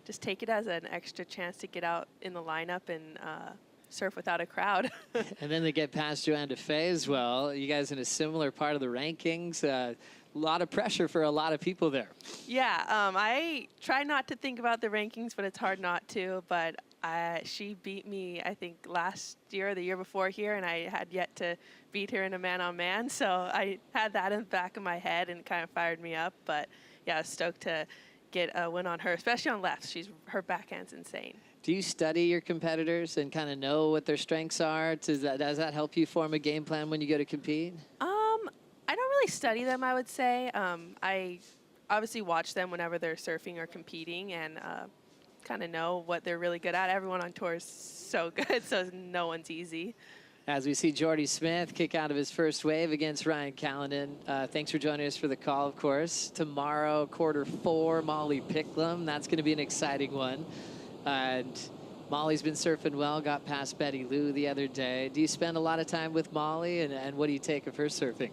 just take it as an extra chance to get out in the lineup and surf without a crowd. And then they get past Joanne DeFay as well. You guys in a similar part of the rankings. A lot of pressure for a lot of people there. Yeah, I try not to think about the rankings, but it's hard not to. But she beat me, I think, last year or the year before here, and I had yet to beat her in a man-on-man. So I had that in the back of my head, and it kind of fired me up. But yeah, I was stoked to get a win on her, especially on left. Her backhand's insane. Do you study your competitors and kind of know what their strengths are? Does that help you form a game plan when you go to compete? I don't really study them, I would say. I obviously watch them whenever they're surfing or competing, and kind of know what they're really good at. Everyone on tour is so good, so no one's easy. As we see Jordy Smith kick out of his first wave against Ryan Callanan. Thanks for joining us for the call, of course. Tomorrow, quarter 4, Molly Picklum. That's going to be an exciting one. And Molly's been surfing well, got past Betty Lou the other day. Do you spend a lot of time with Molly, and what do you take of her surfing?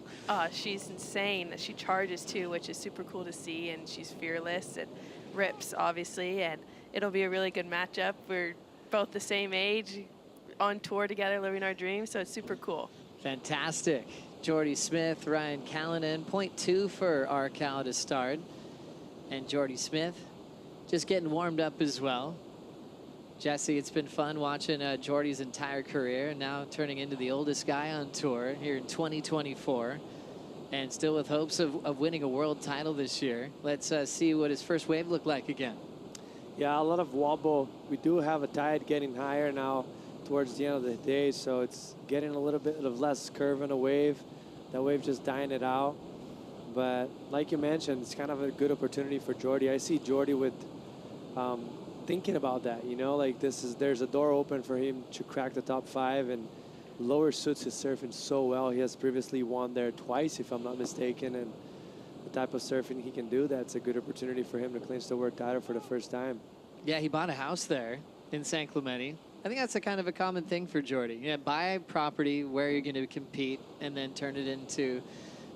She's insane. She charges too, which is super cool to see, and she's fearless and rips, obviously, and it'll be a really good matchup. We're both the same age, on tour together, living our dreams, so it's super cool. Fantastic. Jordy Smith, Ryan Callanan, 0.2 for our Cal to start. And Jordy Smith just getting warmed up as well. Jesse, it's been fun watching Jordy's entire career, and now turning into the oldest guy on tour here in 2024, and still with hopes of winning a world title this year. Let's see what his first wave looked like again. Yeah, a lot of wobble. We do have a tide getting higher now towards the end of the day, so it's getting a little bit of less curve in a wave. That wave just dying it out. But like you mentioned, it's kind of a good opportunity for Jordy. I see Jordy with thinking about that, you know, like there's a door open for him to crack the top 5, and lower suits his surfing so well. He has previously won there twice, if I'm not mistaken, and the type of surfing he can do, that's a good opportunity for him to clinch the world title for the first time. Yeah, he bought a house there in San Clemente. I think that's a kind of a common thing for Jordy. Yeah, buy property where you're going to compete and then turn it into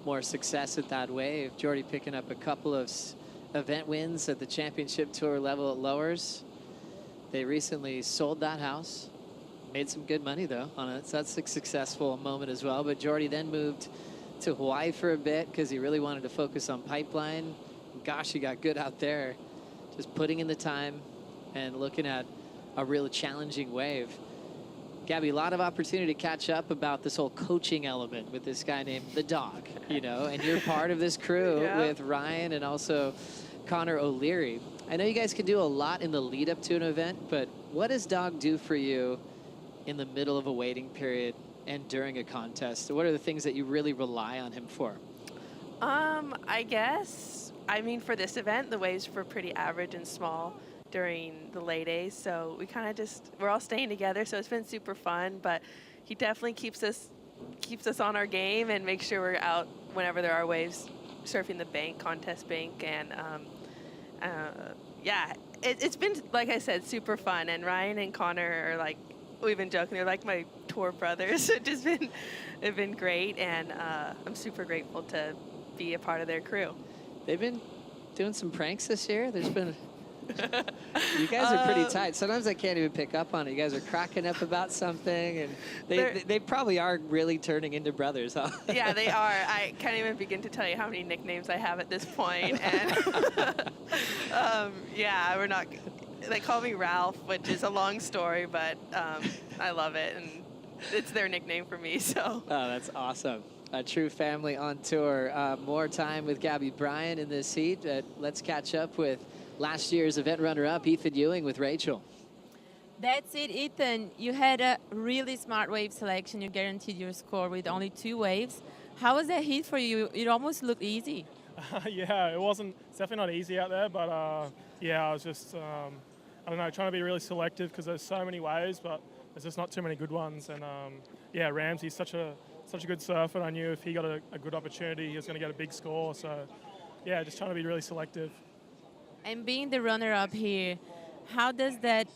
more success at that wave. Jordy picking up a couple of event wins at the championship tour level at lowers. They recently sold that house, made some good money though on it. So that's a successful moment as well. But Jordy then moved to Hawaii for a bit because he really wanted to focus on pipeline. Gosh, he got good out there, just putting in the time and looking at a real challenging wave. Gabby, a lot of opportunity to catch up about this whole coaching element with this guy named The Dog, you know, and you're part of this crew with Ryan and also Connor O'Leary. I know you guys can do a lot in the lead up to an event, but what does Dog do for you in the middle of a waiting period and during a contest? What are the things that you really rely on him for? I guess, I mean, for this event, the waves were pretty average and small during the late days, so we kind of we're all staying together, so it's been super fun. But he definitely keeps us on our game and makes sure we're out whenever there are waves, surfing the bank, contest bank, and yeah, it's been, like I said, super fun. And Ryan and Connor are like, we've been joking, they're like my tour brothers. They've been great, and I'm super grateful to be a part of their crew. They've been doing some pranks this year. There's been you guys are pretty tight. Sometimes I can't even pick up on it. You guys are cracking up about something, and they probably are really turning into brothers, huh? Yeah, they are. I can't even begin to tell you how many nicknames I have at this point. And yeah, we're not. They call me Ralph, which is a long story, but I love it, and it's their nickname for me. So. Oh, that's awesome. A true family on tour. More time with Gabby Bryan in this heat. Let's catch up with last year's event runner-up, Ethan Ewing, with Rachel. That's it, Ethan. You had a really smart wave selection. You guaranteed your score with only 2 waves. How was that heat for you? It almost looked easy. Yeah, it's definitely not easy out there, but yeah, I was just, I don't know, trying to be really selective because there's so many waves, but there's just not too many good ones. And yeah, Ramsey's such a good surfer, and I knew if he got a good opportunity, he was going to get a big score. So yeah, just trying to be really selective. And being the runner-up here, how does that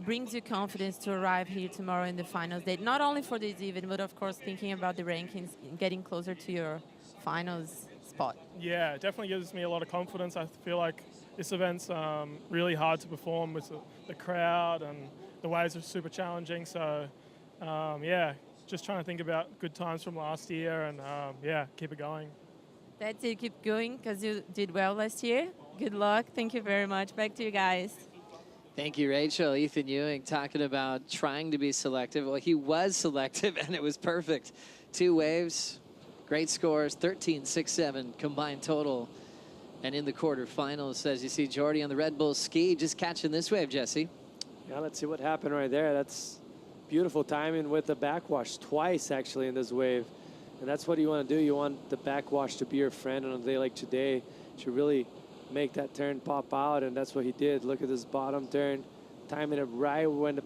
brings you confidence to arrive here tomorrow in the finals day? Not only for this event, but of course thinking about the rankings, getting closer to your finals spot. Yeah, it definitely gives me a lot of confidence. I feel like this event's really hard to perform with the crowd, and the waves are super challenging. So yeah, just trying to think about good times from last year, and yeah, keep it going. That's it. Keep going because you did well last year. Good luck. Thank you very much. Back to you guys. Thank you, Rachel. Ethan Ewing talking about trying to be selective. Well, he was selective, and it was perfect. 2 waves, great scores, 13-6-7 combined total. And in the quarterfinals, as you see Jordy on the Red Bull ski, just catching this wave, Jesse. Yeah, let's see what happened right there. That's beautiful timing with the backwash twice, actually, in this wave. And that's what you want to do. You want the backwash to be your friend on a day like today to really make that turn pop out, and that's what he did. Look at this bottom turn, timing it right when the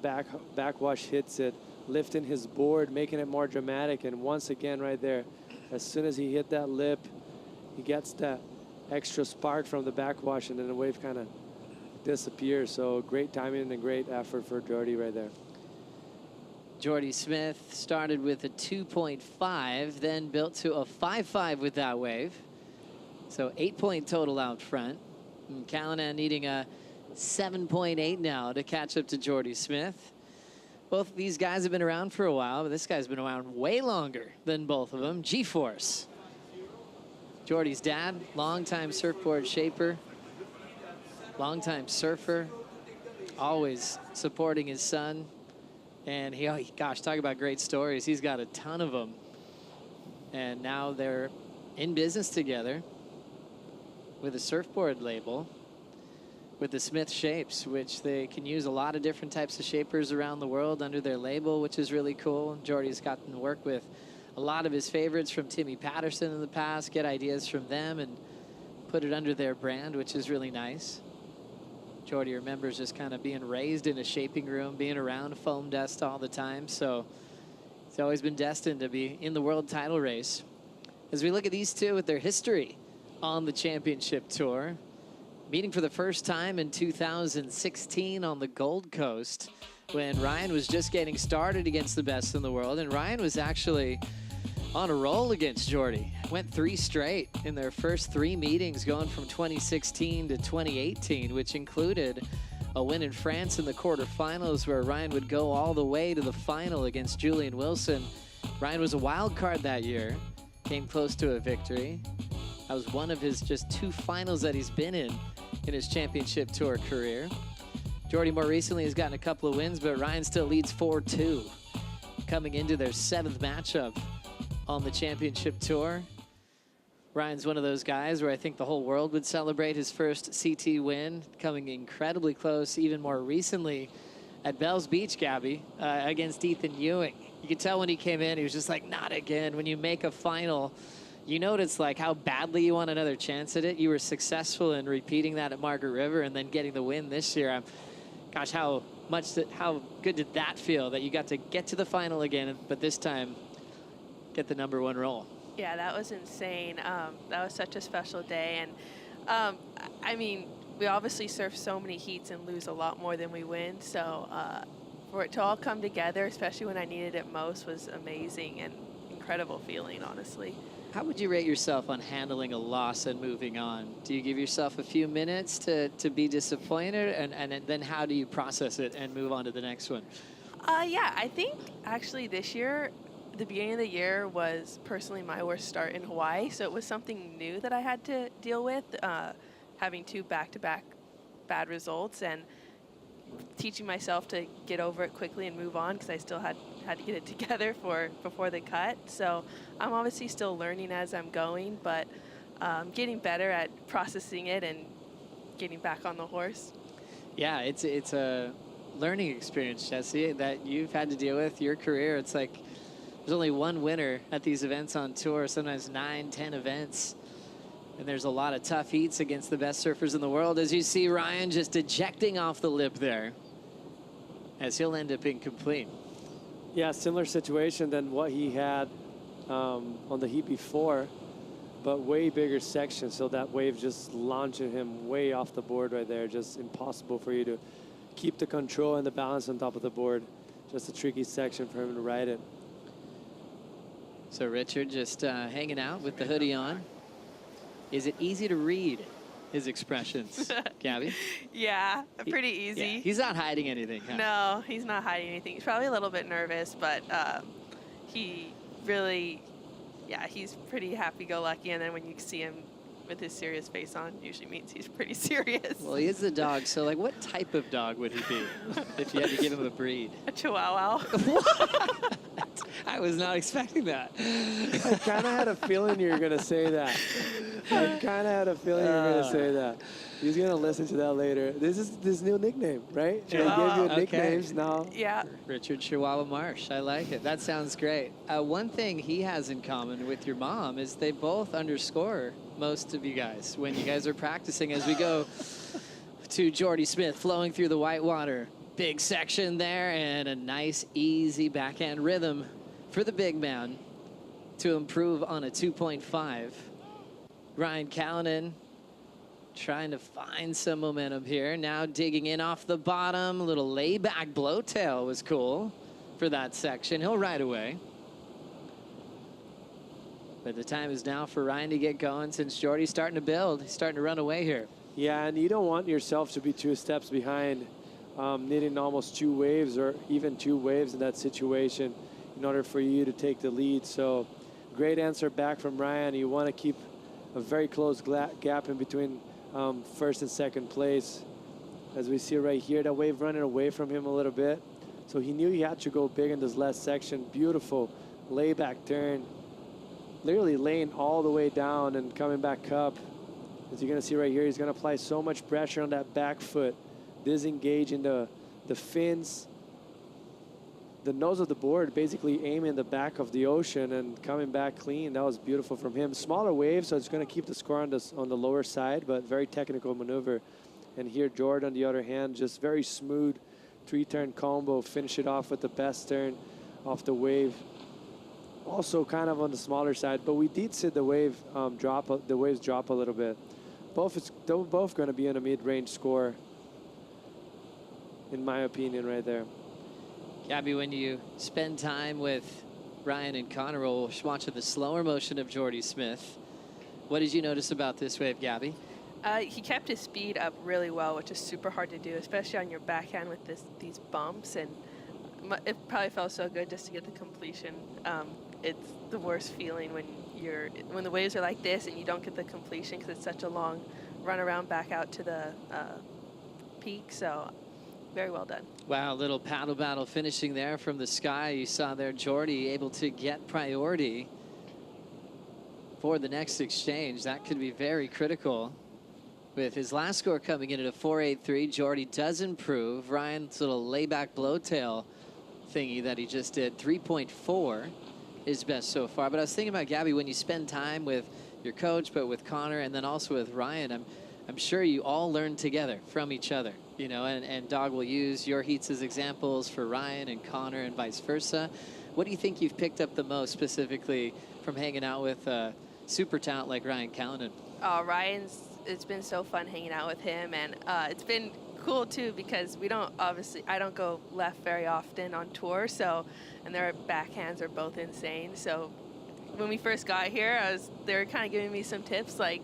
backwash hits it, lifting his board, making it more dramatic. And once again right there, as soon as he hit that lip, he gets that extra spark from the backwash, and then the wave kind of disappears. So great timing and great effort for Jordy right there. Jordy Smith started with a 2.5, then built to a 5.5 with that wave. So 8-point total out front. And Kalin needing a 7.8 now to catch up to Jordy Smith. Both of these guys have been around for a while, but this guy's been around way longer than both of them. G-Force. Jordy's dad, longtime surfboard shaper, longtime surfer, always supporting his son. And gosh, talk about great stories. He's got a ton of them. And now they're in business together with a surfboard label with the Smith Shapes, which they can use a lot of different types of shapers around the world under their label, which is really cool. Jordy's gotten to work with a lot of his favorites from Timmy Patterson in the past, get ideas from them and put it under their brand, which is really nice. Jordy remembers just kind of being raised in a shaping room, being around foam dust all the time. So he's always been destined to be in the world title race. As we look at these two with their history on the championship tour, meeting for the first time in 2016 on the Gold Coast when Ryan was just getting started against the best in the world. And Ryan was actually on a roll against Jordy. Went 3 straight in their first 3 meetings, going from 2016 to 2018, which included a win in France in the quarterfinals where Ryan would go all the way to the final against Julian Wilson. Ryan was a wild card that year, came close to a victory. That was one of his just 2 finals that he's been in his championship tour career. Jordy more recently has gotten a couple of wins, but Ryan still leads 4-2 coming into their 7th matchup on the championship tour. Ryan's one of those guys where I think the whole world would celebrate his first CT win, coming incredibly close even more recently at Bells Beach, Gabby, against Ethan Ewing. You could tell when he came in, he was just like, not again. When you make a final, you know what it's like, how badly you want another chance at it. You were successful in repeating that at Margaret River and then getting the win this year. Gosh, how good did that feel that you got to get to the final again, but this time get the #1 role? Yeah, that was insane. That was such a special day. And I mean, we obviously surf so many heats and lose a lot more than we win. So for it to all come together, especially when I needed it most, was amazing and incredible feeling, honestly. How would you rate yourself on handling a loss and moving on? Do you give yourself a few minutes to be disappointed? And then how do you process it and move on to the next one? Yeah, I think actually this year, the beginning of the year was personally my worst start in Hawaii. So it was something new that I had to deal with, having 2 back-to-back bad results and teaching myself to get over it quickly and move on because I still had to get it together before the cut. So I'm obviously still learning as I'm going, but getting better at processing it and getting back on the horse. Yeah, it's a learning experience, Jesse, that you've had to deal with your career. It's like there's only one winner at these events on tour, sometimes 9, 10 events. And there's a lot of tough heats against the best surfers in the world. As you see Ryan just ejecting off the lip there, as he'll end up incomplete. Yeah, similar situation than what he had on the heat before, but way bigger section. So that wave just launching him way off the board right there. Just impossible for you to keep the control and the balance on top of the board. Just a tricky section for him to ride it. So Richard just hanging out with the hoodie on. Is it easy to read his expressions, Gabby? Yeah, pretty easy. Yeah, he's not hiding anything, huh? No, he's not hiding anything. He's probably a little bit nervous, but he really, yeah, he's pretty happy-go-lucky. And then when you see him with his serious face on, usually means he's pretty serious. Well, he is the dog, so like what type of dog would he be if you had to give him a breed? A Chihuahua. I was not expecting that. I kind of had a feeling you were going to say that. I kind of had a feeling you were going to say that. He's going to listen to that later. This is this new nickname, right? They gave you nicknames now. Yeah. Richard Chihuahua Marsh. I like it. That sounds great. One thing he has in common with your mom is they both underscore most of you guys when you guys are practicing. As we go to Jordy Smith flowing through the white water. Big section there and a nice, easy backhand rhythm for the big man to improve on a 2.5. Ryan Kalin trying to find some momentum here. Now digging in off the bottom. A little layback blowtail was cool for that section. He'll ride away. But the time is now for Ryan to get going since Jordy's starting to build. He's starting to run away here. Yeah, and you don't want yourself to be 2 steps behind, needing almost 2 waves or even 2 waves in that situation in order for you to take the lead. So great answer back from Ryan. You want to keep a very close gap in between first and second place. As we see right here, that wave running away from him a little bit. So he knew he had to go big in this last section. Beautiful layback turn. Literally laying all the way down and coming back up. As you're going to see right here, he's going to apply so much pressure on that back foot, disengaging the fins, the nose of the board, basically aiming the back of the ocean and coming back clean. That was beautiful from him. Smaller wave, so it's going to keep the score on the lower side, but very technical maneuver. And here, Jordan, on the other hand, just very smooth 3-turn combo, finish it off with the best turn off the wave. Also kind of on the smaller side, but we did see the wave the waves drop a little bit. They're both going to be in a mid-range score, in my opinion, right there. Gabby, when you spend time with Ryan and Connor, we'll watch the slower motion of Jordy Smith. What did you notice about this wave, Gabby? He kept his speed up really well, which is super hard to do, especially on your backhand with these bumps. And it probably felt so good just to get the completion. It's the worst feeling when the waves are like this and you don't get the completion because it's such a long run around back out to the peak. So very well done. Wow, little paddle battle finishing there from the sky. You saw there Jordy able to get priority for the next exchange. That could be very critical. With his last score coming in at a 4.83, Jordy does improve. Ryan's little layback blowtail thingy that he just did, 3.4 is best so far. But I was thinking about, Gabby, when you spend time with your coach, but with Connor and then also with Ryan, I'm sure you all learn together from each other, you know, and Dog will use your heats as examples for Ryan and Connor and vice versa. What do you think you've picked up the most specifically from hanging out with super talent like Ryan Kalin? It's been so fun hanging out with him, and it's been cool too because I don't go left very often on tour, so, and their backhands are both insane. So when we first got here, they were kind of giving me some tips, like,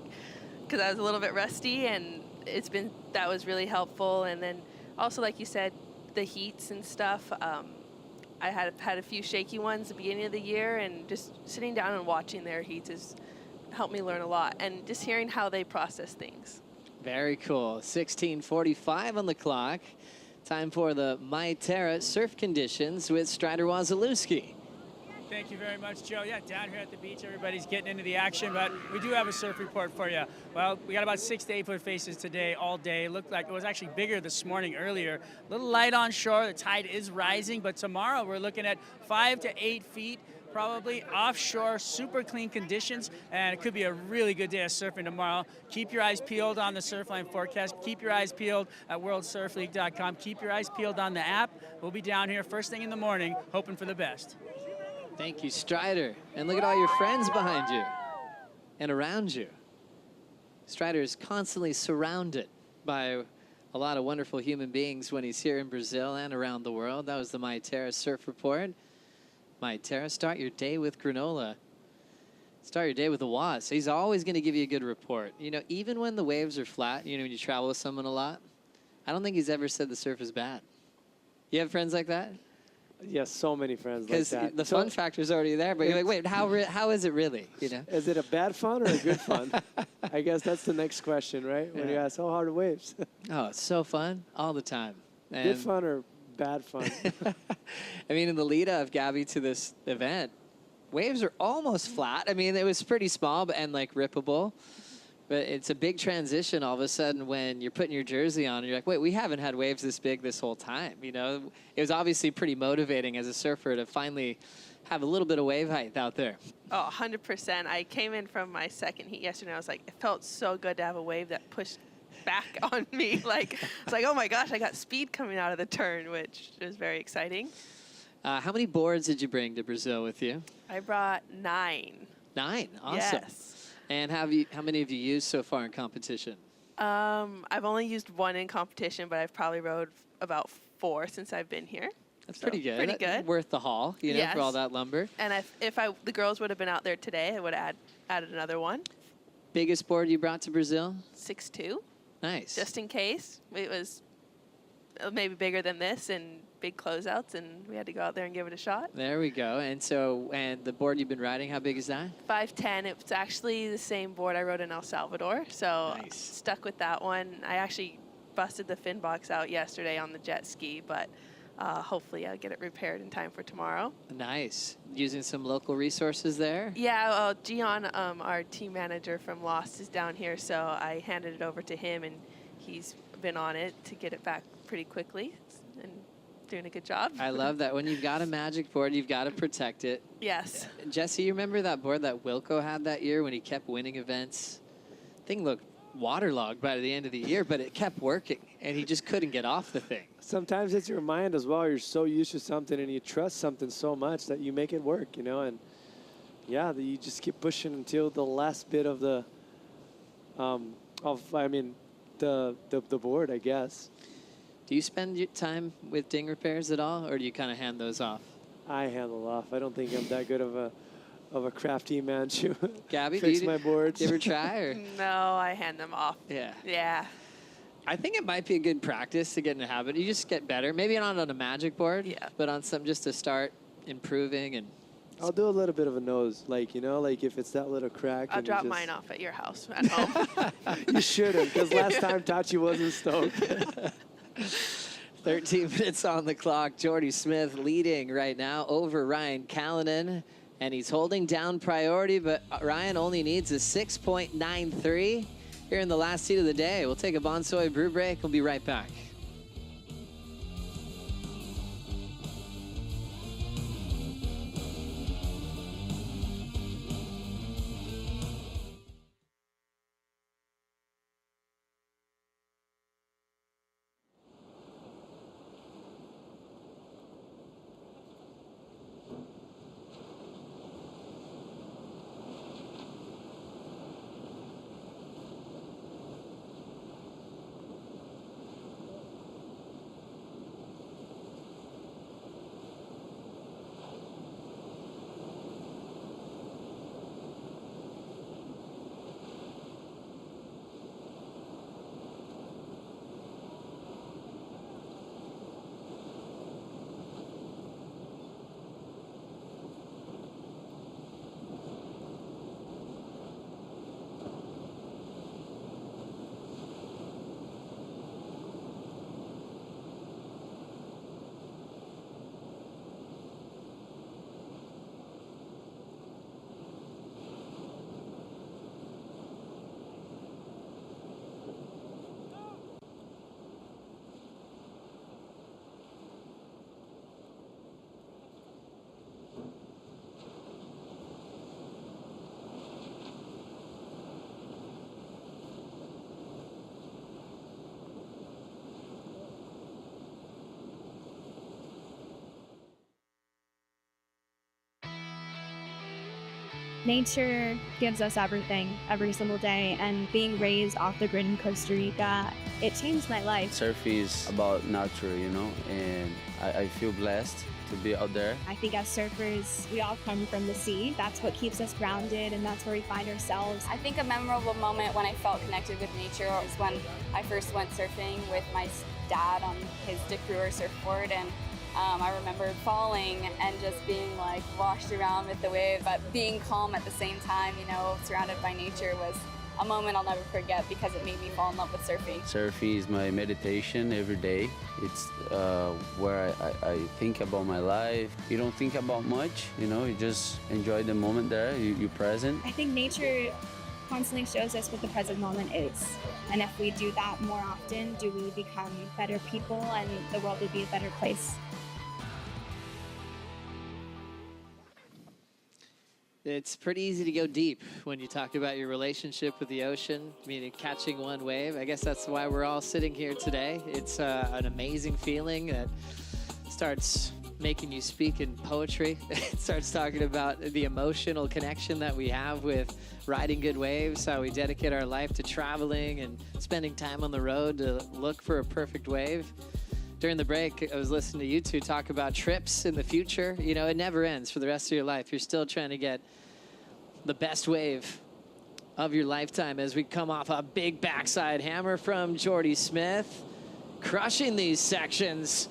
because I was a little bit rusty, and that was really helpful. And then also, like you said, the heats and stuff. I had a few shaky ones at the beginning of the year, and just sitting down and watching their heats has helped me learn a lot, and just hearing how they process things. Very cool. 16:45 on the clock. Time for the My Terra surf conditions with Strider Wazalewski. Thank you very much, Joe. Yeah, down here at the beach, everybody's getting into the action, but we do have a surf report for you. Well, we got about 6 to 8 foot faces today, all day. It looked like it was actually bigger this morning earlier. A little light on shore. The tide is rising, but tomorrow we're looking at 5 to 8 feet. Probably offshore, super clean conditions, and it could be a really good day of surfing tomorrow. Keep your eyes peeled on the Surfline forecast. Keep your eyes peeled at worldsurfleague.com. Keep your eyes peeled on the app. We'll be down here first thing in the morning, hoping for the best. Thank you, Strider. And look at all your friends behind you and around you. Strider is constantly surrounded by a lot of wonderful human beings when he's here in Brazil and around the world. That was the Maitera Surf Report. Maitera, start your day with granola. Start your day with a Waz. He's always going to give you a good report. You know, even when the waves are flat, you know, when you travel with someone a lot, I don't think he's ever said the surf is bad. You have friends like that? Yes, so many friends like Because that. the fun factor's already there, but you're like, wait, how is it really? You know? Is it a bad fun or a good fun? I guess that's the next question, right? When you ask, how hard are waves? Oh, it's so fun all the time. Good fun or bad fun? I mean, in the lead of Gabby to this event, waves are almost flat. I mean, it was pretty small and like rippable, but it's a big transition all of a sudden when you're putting your jersey on and you're like, wait, we haven't had waves this big this whole time. You know, it was obviously pretty motivating as a surfer to finally have a little bit of wave height out there. Oh, 100%. I came in from my second heat yesterday. I was like, it felt so good to have a wave that pushed back on me. Like, it's like, oh my gosh, I got speed coming out of the turn, which is very exciting. How many boards did you bring to Brazil with you? I brought 9. 9, awesome. Yes. And how many have you used so far in competition? I've only used 1 in competition, but I've probably rode about 4 since I've been here. That's pretty good. Pretty good. Worth the haul, you know, for all that lumber. And if the girls would have been out there today, I would have added another one. Biggest board you brought to Brazil? 6'2". Nice. Just in case. It was maybe bigger than this and big closeouts, and we had to go out there and give it a shot. There we go. And so, and the board you've been riding, how big is that? 5'10". It's actually the same board I rode in El Salvador, so stuck with that one. I actually busted the fin box out yesterday on the jet ski, but hopefully I'll get it repaired in time for tomorrow. Nice. Using some local resources there? Yeah, Gian, our team manager from Lost, is down here, so I handed it over to him, and he's been on it to get it back pretty quickly and doing a good job. I love that. When you've got a magic board, you've got to protect it. Yes. Jesse, you remember that board that Wilco had that year when he kept winning events? Thing looked waterlogged by the end of the year, but it kept working, and he just couldn't get off the thing. Sometimes it's your mind as well. You're so used to something and you trust something so much that you make it work, you know, and yeah, you just keep pushing until the last bit of the, the board, I guess. Do you spend your time with ding repairs at all, or do you kind of hand those off? I handle off. I don't think I'm that good of a crafty man to Gabby, fix my boards. Do you ever try? Or? No, I hand them off. Yeah. Yeah. I think it might be a good practice to get in a habit. You just get better. Maybe not on a magic board, but on some just to start improving. And I'll do a little bit of a nose, like, you know, like if it's that little crack. I'll drop mine off at your house at home. You shouldn't, because last time Tachi wasn't stoked. 13 minutes on the clock. Jordy Smith leading right now over Ryan Kalin, and he's holding down priority, but Ryan only needs a 6.93 here in the last heat of the day. We'll take a Bonsoy brew break. We'll be right back. Nature gives us everything every single day, and being raised off the grid in Costa Rica, it changed my life. Surf is about nature, you know, and I feel blessed to be out there. I think as surfers, we all come from the sea. That's what keeps us grounded, and that's where we find ourselves. I think a memorable moment when I felt connected with nature was when I first went surfing with my dad on his Dick Brewer surfboard, and I remember falling and just being like washed around with the wave, but being calm at the same time, you know, surrounded by nature was a moment I'll never forget because it made me fall in love with surfing. Surfing is my meditation every day. It's where I think about my life. You don't think about much, you know, you just enjoy the moment there, you're present. I think nature constantly shows us what the present moment is. And if we do that more often, do we become better people and the world would be a better place. It's pretty easy to go deep when you talk about your relationship with the ocean, meaning catching one wave. I guess that's why we're all sitting here today. It's an amazing feeling that starts making you speak in poetry. It starts talking about the emotional connection that we have with riding good waves, how we dedicate our life to traveling and spending time on the road to look for a perfect wave. During the break, I was listening to you two talk about trips in the future. You know, it never ends for the rest of your life. You're still trying to get the best wave of your lifetime as we come off a big backside hammer from Jordy Smith, crushing these sections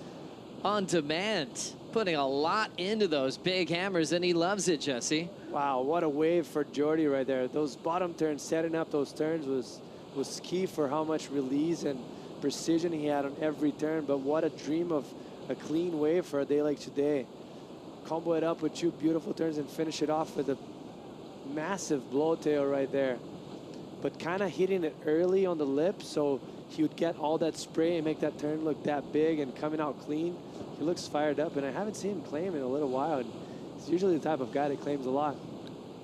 on demand, putting a lot into those big hammers, and he loves it, Jesse. Wow, what a wave for Jordy right there. Those bottom turns, setting up those turns was key for how much release and precision he had on every turn, but what a dream of a clean wave for a day like today. Combo it up with two beautiful turns and finish it off with a massive blowtail right there. But kind of hitting it early on the lip so he would get all that spray and make that turn look that big and coming out clean. He looks fired up, and I haven't seen him claim in a little while. And he's usually the type of guy that claims a lot.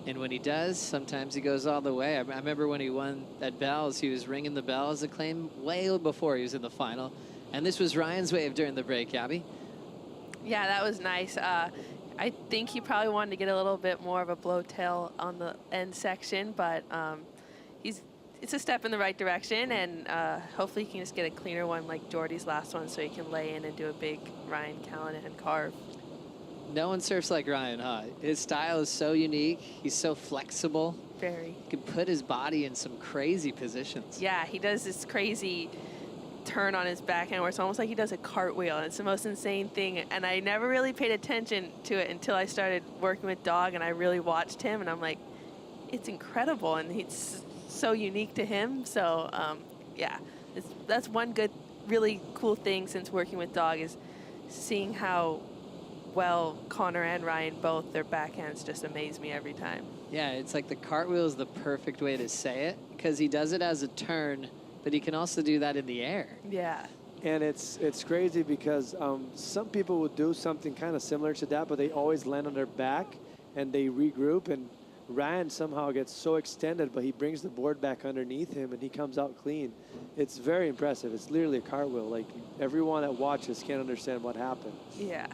And when he does, sometimes he goes all the way. I remember when he won at Bells, he was ringing the bell as a claim way before he was in the final. And this was Ryan's wave during the break, Abby. Yeah, that was nice. I think he probably wanted to get a little bit more of a blowtail on the end section, but it's a step in the right direction, and hopefully he can just get a cleaner one like Jordy's last one so he can lay in and do a big Ryan Callahan carve. No one surfs like Ryan, huh? His style is so unique. He's so flexible. Very. He can put his body in some crazy positions. Yeah, he does this crazy turn on his backhand where it's almost like he does a cartwheel, and it's the most insane thing. And I never really paid attention to it until I started working with Dog, and I really watched him, and I'm like, it's incredible, and it's so unique to him. So, yeah, that's one good, really cool thing since working with Dog is seeing how well Connor and Ryan both, their backhands just amaze me every time. Yeah, it's like the cartwheel is the perfect way to say it because he does it as a turn, but he can also do that in the air. Yeah. And it's crazy because some people would do something kind of similar to that, but they always land on their back and they regroup, and Ryan somehow gets so extended, but he brings the board back underneath him and he comes out clean. It's very impressive. It's literally a cartwheel. Like, everyone that watches can't understand what happened. Yeah.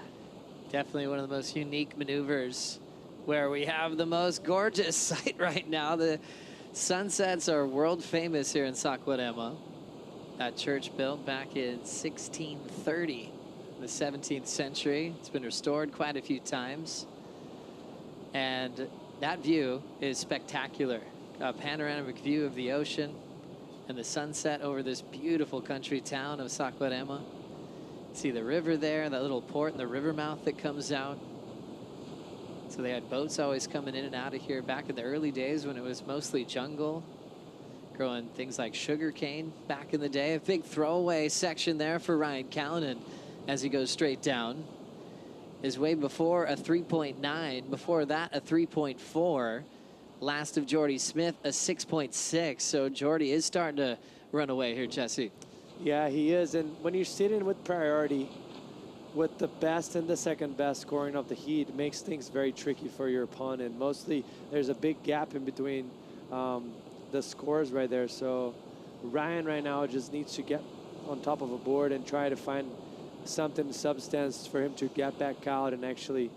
Definitely one of the most unique maneuvers where we have the most gorgeous sight right now. The sunsets are world famous here in Saquarema. That church built back in 1630, the 17th century. It's been restored quite a few times. And that view is spectacular. A panoramic view of the ocean and the sunset over this beautiful country town of Saquarema. See the river there, that little port and the river mouth that comes out. So they had boats always coming in and out of here back in the early days when it was mostly jungle, growing things like sugar cane back in the day. A big throwaway section there for Ryan Callahan as he goes straight down. His wave before a 3.9, before that a 3.4. Last of Jordy Smith, a 6.6. So Jordy is starting to run away here, Jesse. Yeah, he is. And when you're sitting with priority, with the best and the second best scoring of the heat, it makes things very tricky for your opponent. Mostly, there's a big gap in between the scores right there. So Ryan right now just needs to get on top of a board and try to find something substance for him to get back out and actually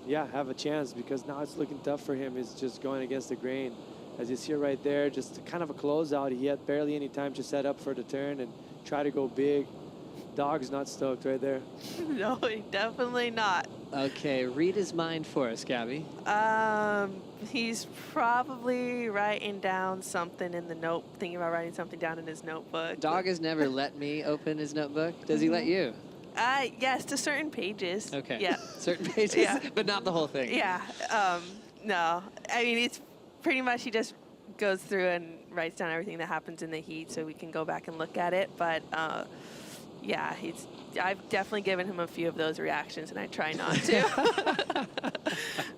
yeah, have a chance, because now it's looking tough for him. He's just going against the grain. As you see right there, just kind of a closeout. He had barely any time to set up for the turn and try to go big. Dog's not stoked right there. No, definitely not. Okay, read his mind for us, Gabby. He's probably writing down something in the note, thinking about writing something down in his notebook. Dog has never let me open his notebook. Does he let you? Yes, to certain pages. Okay. Yeah. Certain pages, Yeah. but not the whole thing. Yeah. No, I mean, it's pretty much he just goes through and writes down everything that happens in the heat so we can go back and look at it. But yeah, I've definitely given him a few of those reactions, and I try not to.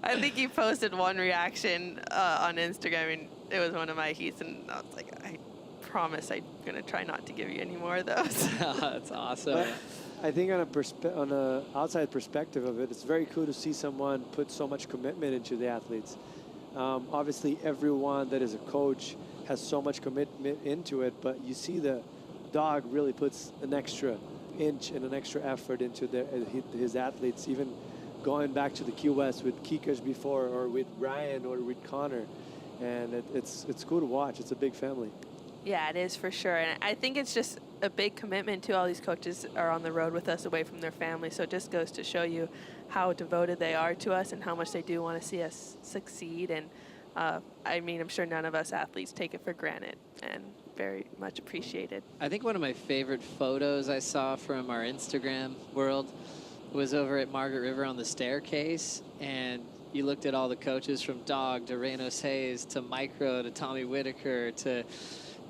I think he posted one reaction on Instagram, and it was one of my heats, and I was like, I promise I'm going to try not to give you any more of those. That's awesome. But I think on a outside perspective of it, it's very cool to see someone put so much commitment into the athletes. Obviously, everyone that is a coach has so much commitment into it, but you see the dog really puts an extra inch and an extra effort into his athletes, even going back to the Key West with Kikash before, or with Ryan, or with Connor. And it's cool to watch. It's a big family. Yeah, it is for sure. And I think it's just a big commitment to all these coaches are on the road with us away from their family. So it just goes to show you how devoted they are to us and how much they do want to see us succeed. And I mean, I'm sure none of us athletes take it for granted, and very much appreciated. I think one of my favorite photos I saw from our Instagram world was over at Margaret River on the staircase, and you looked at all the coaches from Dog to Reynos Hayes to Micro to Tommy Whitaker to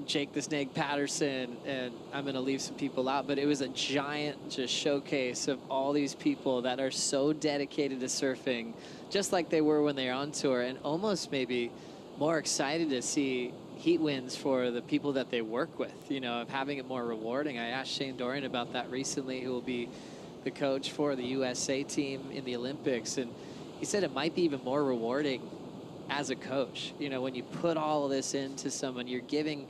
Jake the Snake Patterson, and I'm going to leave some people out, but it was a giant just showcase of all these people that are so dedicated to surfing, just like they were when they were on tour, and almost maybe more excited to see heat wins for the people that they work with, you know, of having it more rewarding. I asked Shane Dorian about that recently, who will be the coach for the USA team in the Olympics, and he said it might be even more rewarding as a coach. You know, when you put all of this into someone, you're giving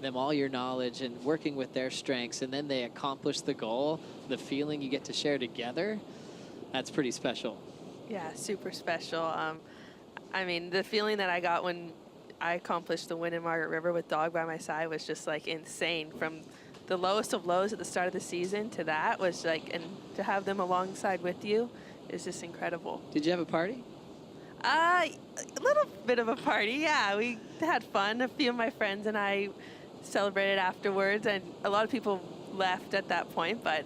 them all your knowledge and working with their strengths, and then they accomplish the goal, the feeling you get to share together, that's pretty special. Yeah, super special. I mean, the feeling that I got when I accomplished the win in Margaret River with Dog by my side was just like insane. From the lowest of lows at the start of the season to that was like, and to have them alongside with you is just incredible. Did you have a party? A little bit of a party, yeah. We had fun. A few of my friends and I celebrated afterwards, and a lot of people left at that point, but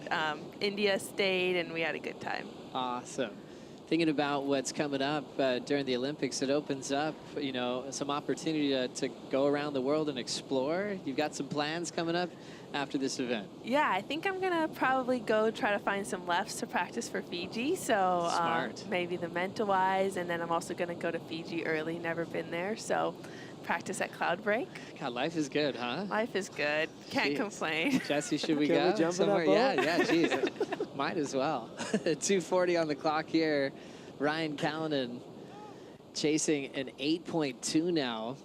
India stayed and we had a good time. Awesome. Thinking about what's coming up during the Olympics, it opens up, you know, some opportunity to go around the world and explore. You've got some plans coming up after this event. Yeah, I think I'm going to probably go try to find some lefts to practice for Fiji. So Smart. Maybe the mental-wise, and then I'm also going to go to Fiji early, never been there. So practice at Cloudbreak. God, life is good, huh? Life is good. Can't Jeez. complain. Jesse, should we Can go we jump in somewhere? that boat? Yeah, geez. Might as well. 2:40 on the clock here. Ryan Kalin chasing an 8.2 now.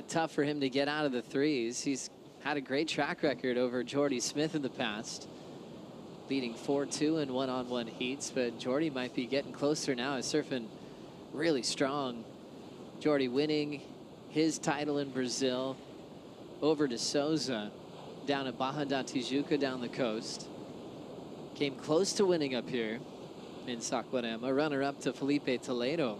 Tough for him to get out of the threes. He's had a great track record over Jordy Smith in the past, leading 4-2 in one-on-one heats, but Jordy might be getting closer now. He's surfing really strong. Jordy winning his title in Brazil over de Souza down at Barra da Tijuca down the coast. Came close to winning up here in Saquarema, runner-up to Felipe Toledo.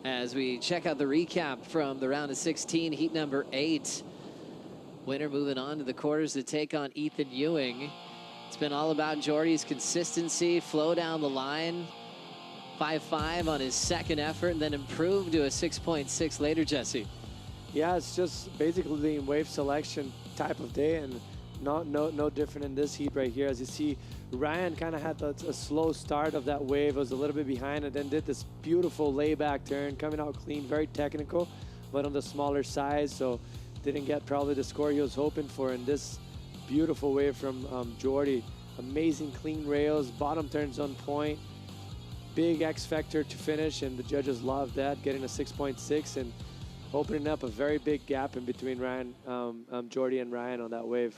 As we check out the recap from the round of 16, heat number 8. Winner moving on to the quarters to take on Ethan Ewing. It's been all about Jordy's consistency, flow down the line. 5.5 on his second effort, and then improved to a 6.6 later, Jesse. Yeah, it's just basically wave selection type of day, and no different in this heat right here. As you see, Ryan kind of had a slow start of that wave, was a little bit behind, and then did this beautiful layback turn, coming out clean, very technical, but on the smaller size, so didn't get probably the score he was hoping for in this beautiful wave from Jordy. Amazing clean rails, bottom turns on point, big X factor to finish, and the judges loved that, getting a 6.6 and opening up a very big gap in between Ryan, Jordy and Ryan on that wave.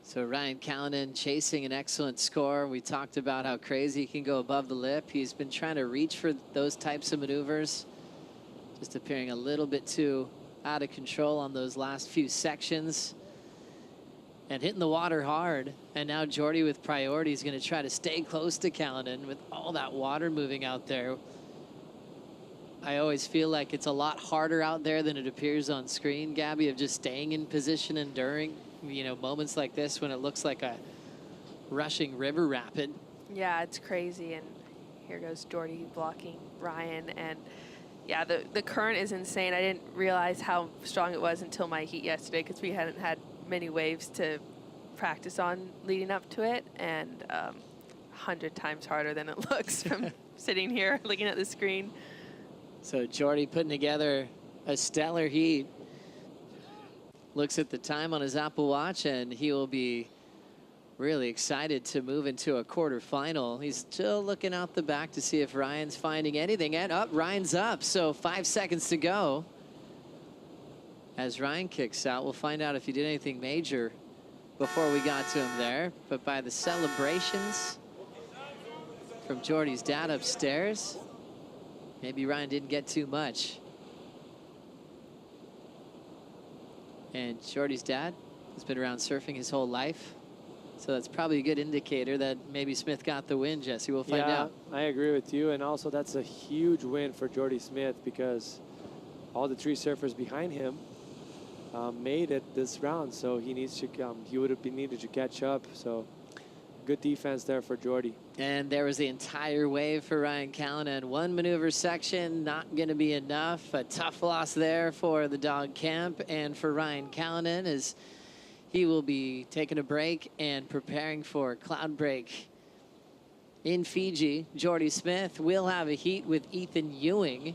So Ryan Kalin chasing an excellent score. We talked about how crazy he can go above the lip. He's been trying to reach for those types of maneuvers. Just appearing a little bit too out of control on those last few sections. And hitting the water hard. And now Jordy with priority is going to try to stay close to Kalin with all that water moving out there. I always feel like it's a lot harder out there than it appears on screen, Gabby, of just staying in position and during, you know, moments like this when it looks like a rushing river rapid. Yeah, it's crazy. And here goes Jordy blocking Ryan. And yeah, the current is insane. I didn't realize how strong it was until my heat yesterday because we hadn't had many waves to practice on leading up to it. And 100 times harder than it looks from sitting here looking at the screen. So Jordy putting together a stellar heat. Looks at the time on his Apple Watch, and he will be really excited to move into a quarterfinal. He's still looking out the back to see if Ryan's finding anything. And up, Ryan's up, so 5 seconds to go. As Ryan kicks out, we'll find out if he did anything major before we got to him there. But by the celebrations from Jordy's dad upstairs, maybe Ryan didn't get too much. And Jordy's dad has been around surfing his whole life. So that's probably a good indicator that maybe Smith got the win, Jesse. We'll find out. I agree with you. And also that's a huge win for Jordy Smith because all the 3 surfers behind him made it this round. So he needs to he would have been needed to catch up. So good defense there for Jordy. And there was the entire wave for Ryan Kalin. One maneuver section, not going to be enough. A tough loss there for the dog camp and for Ryan Kalin as he will be taking a break and preparing for cloud break in Fiji. Jordy Smith will have a heat with Ethan Ewing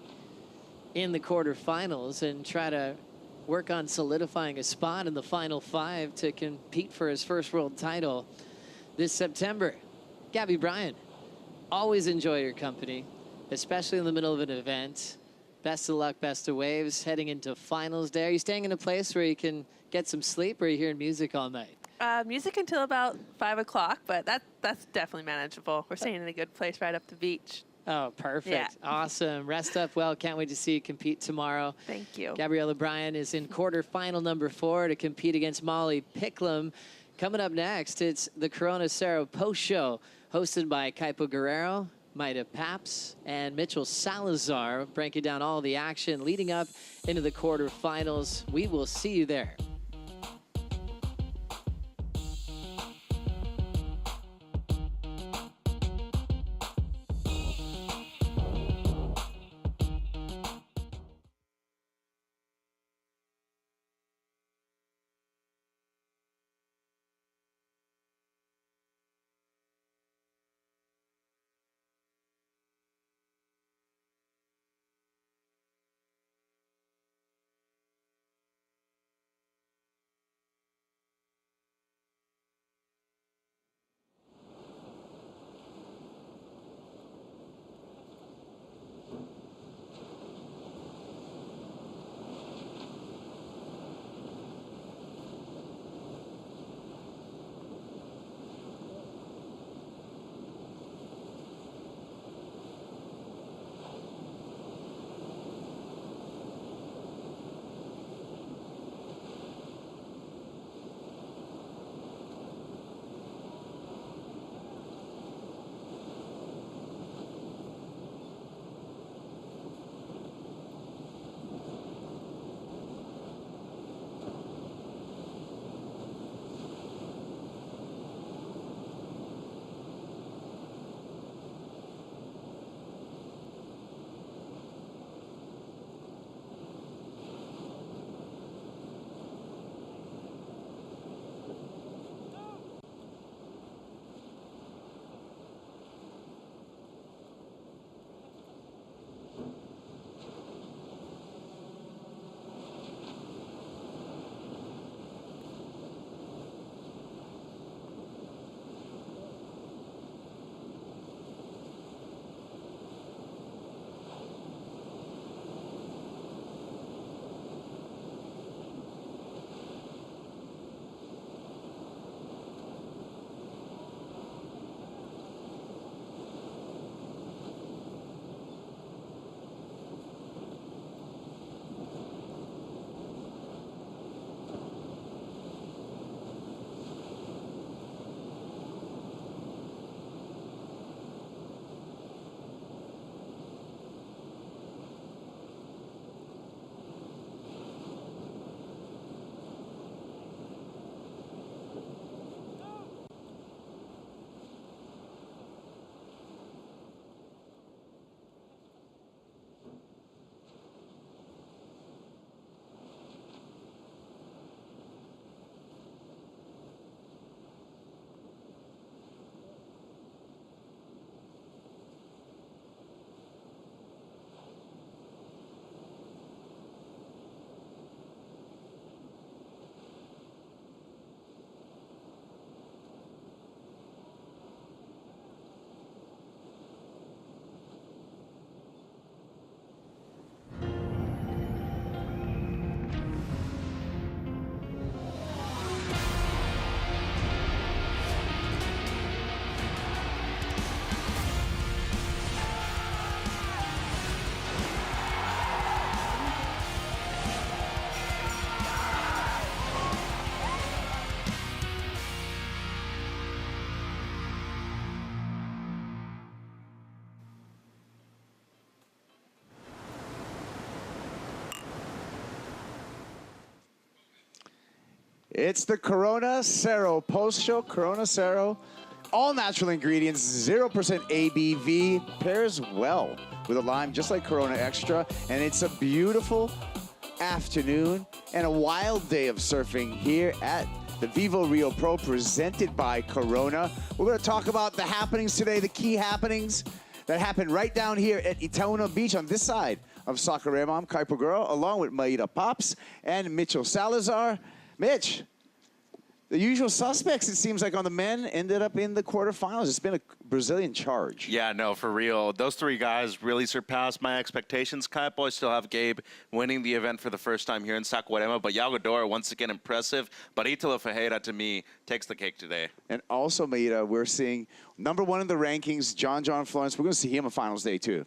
in the quarterfinals and try to work on solidifying a spot in the final 5 to compete for his first world title this September. Gabby Bryant, always enjoy your company, especially in the middle of an event. Best of luck, best of waves, heading into finals day. Are you staying in a place where you can get some sleep, or are you hearing music all night? Music until about 5 o'clock, but that's definitely manageable. We're staying in a good place right up the beach. Oh, perfect. Yeah. Awesome. Rest up well. Can't wait to see you compete tomorrow. Thank you. Gabriella Bryan is in quarterfinal number 4 to compete against Molly Picklum. Coming up next, it's the Corona Cerro Post Show, hosted by Kaipo Guerrero, Maida Paps, and Mitchell Salazar, breaking down all the action leading up into the quarterfinals. We will see you there. It's the Corona Cero post-show. Corona Cero, all natural ingredients, 0% ABV, pairs well with a lime, just like Corona Extra. And it's a beautiful afternoon and a wild day of surfing here at the Vivo Rio Pro, presented by Corona. We're going to talk about the happenings today, the key happenings that happened right down here at Italo Beach on this side of Sakurema. I'm Kai Paguro, along with Maida Pops and Mitchell Salazar. Mitch, the usual suspects, it seems like, on the men ended up in the quarterfinals. It's been a Brazilian charge. Yeah, no, for real. Those three guys really surpassed my expectations. Kaipo, I still have Gabe winning the event for the first time here in Saquarema, but Yago Dora, once again, impressive. But Italo Ferrera, to me, takes the cake today. And also, Maida, we're seeing #1 in the rankings, John Florence. We're going to see him on finals day, too.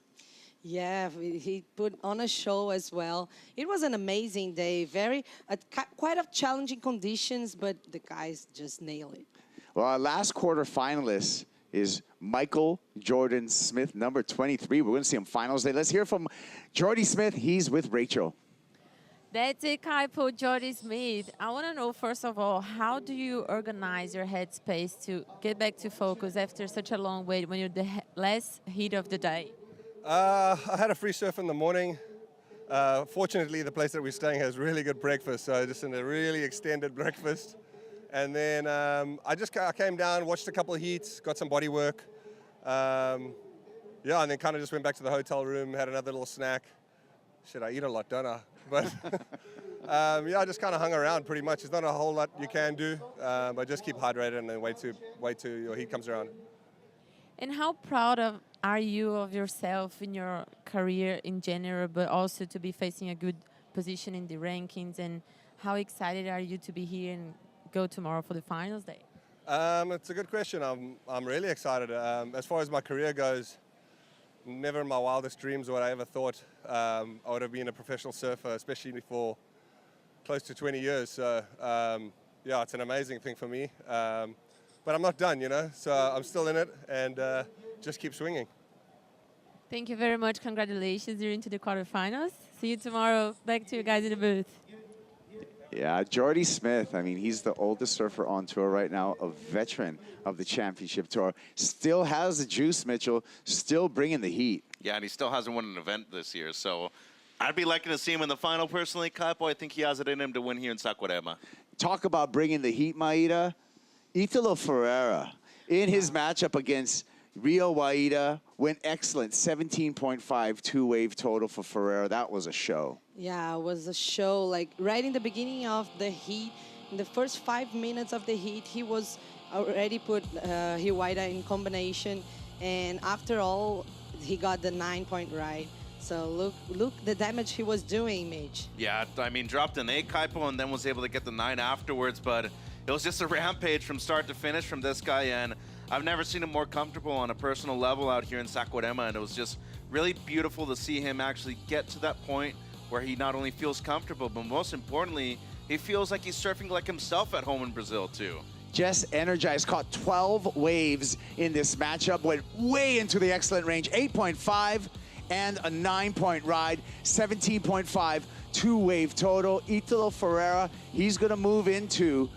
Yeah, he put on a show as well. It was an amazing day, quite of challenging conditions, but the guys just nailed it. Well, our last quarter finalist is Michael Jordan Smith, number 23. We're going to see him finals day. Let's hear from Jordy Smith. He's with Rachel. That's it, Kaipo, Jordy Smith. I want to know, first of all, how do you organize your headspace to get back to focus after such a long wait when you're the last heat of the day? I had a free surf in the morning. Fortunately, the place that we're staying has really good breakfast, so just in a really extended breakfast. And then I came down, watched a couple of heats, got some body work. Yeah, and then kind of just went back to the hotel room, had another little snack. Shit, I eat a lot, don't I? But yeah, I just kind of hung around pretty much. There's not a whole lot you can do, but just keep hydrated and then wait till your heat comes around. And how proud are you of yourself in your career in general, but also to be facing a good position in the rankings? And how excited are you to be here and go tomorrow for the finals day? It's a good question. I'm really excited. As far as my career goes, never in my wildest dreams would I ever thought I would have been a professional surfer, especially for close to 20 years. So yeah, it's an amazing thing for me. But I'm not done, so I'm still in it and just keep swinging. Thank you very much. Congratulations. You're into the quarterfinals. See you tomorrow. Back to you guys in the booth. Yeah, Jordy Smith, I mean, he's the oldest surfer on tour right now, a veteran of the championship tour. Still has the juice, Mitchell, still bringing the heat. Yeah, and he still hasn't won an event this year, so I'd be liking to see him in the final personally. Kaipo, I think he has it in him to win here in Saquarema. Talk about bringing the heat, Maida. Italo Ferrera, in his matchup against Rio Waida, went excellent. 17.5 two-wave total for Ferrera. That was a show. Yeah, it was a show. Like right in the beginning of the heat, in the first 5 minutes of the heat, he was already put Rio Waida in combination. And after all, he got the 9-point ride. So look the damage he was doing, Mitch. Yeah, I mean, dropped an 8 Kaipo and then was able to get the 9 afterwards, but it was just a rampage from start to finish from this guy, and I've never seen him more comfortable on a personal level out here in Saquarema, and it was just really beautiful to see him actually get to that point where he not only feels comfortable, but most importantly, he feels like he's surfing like himself at home in Brazil, too. Just energized, caught 12 waves in this matchup, went way into the excellent range, 8.5 and a 9-point ride, 17.5 two-wave total. Italo Ferrera, he's going to move into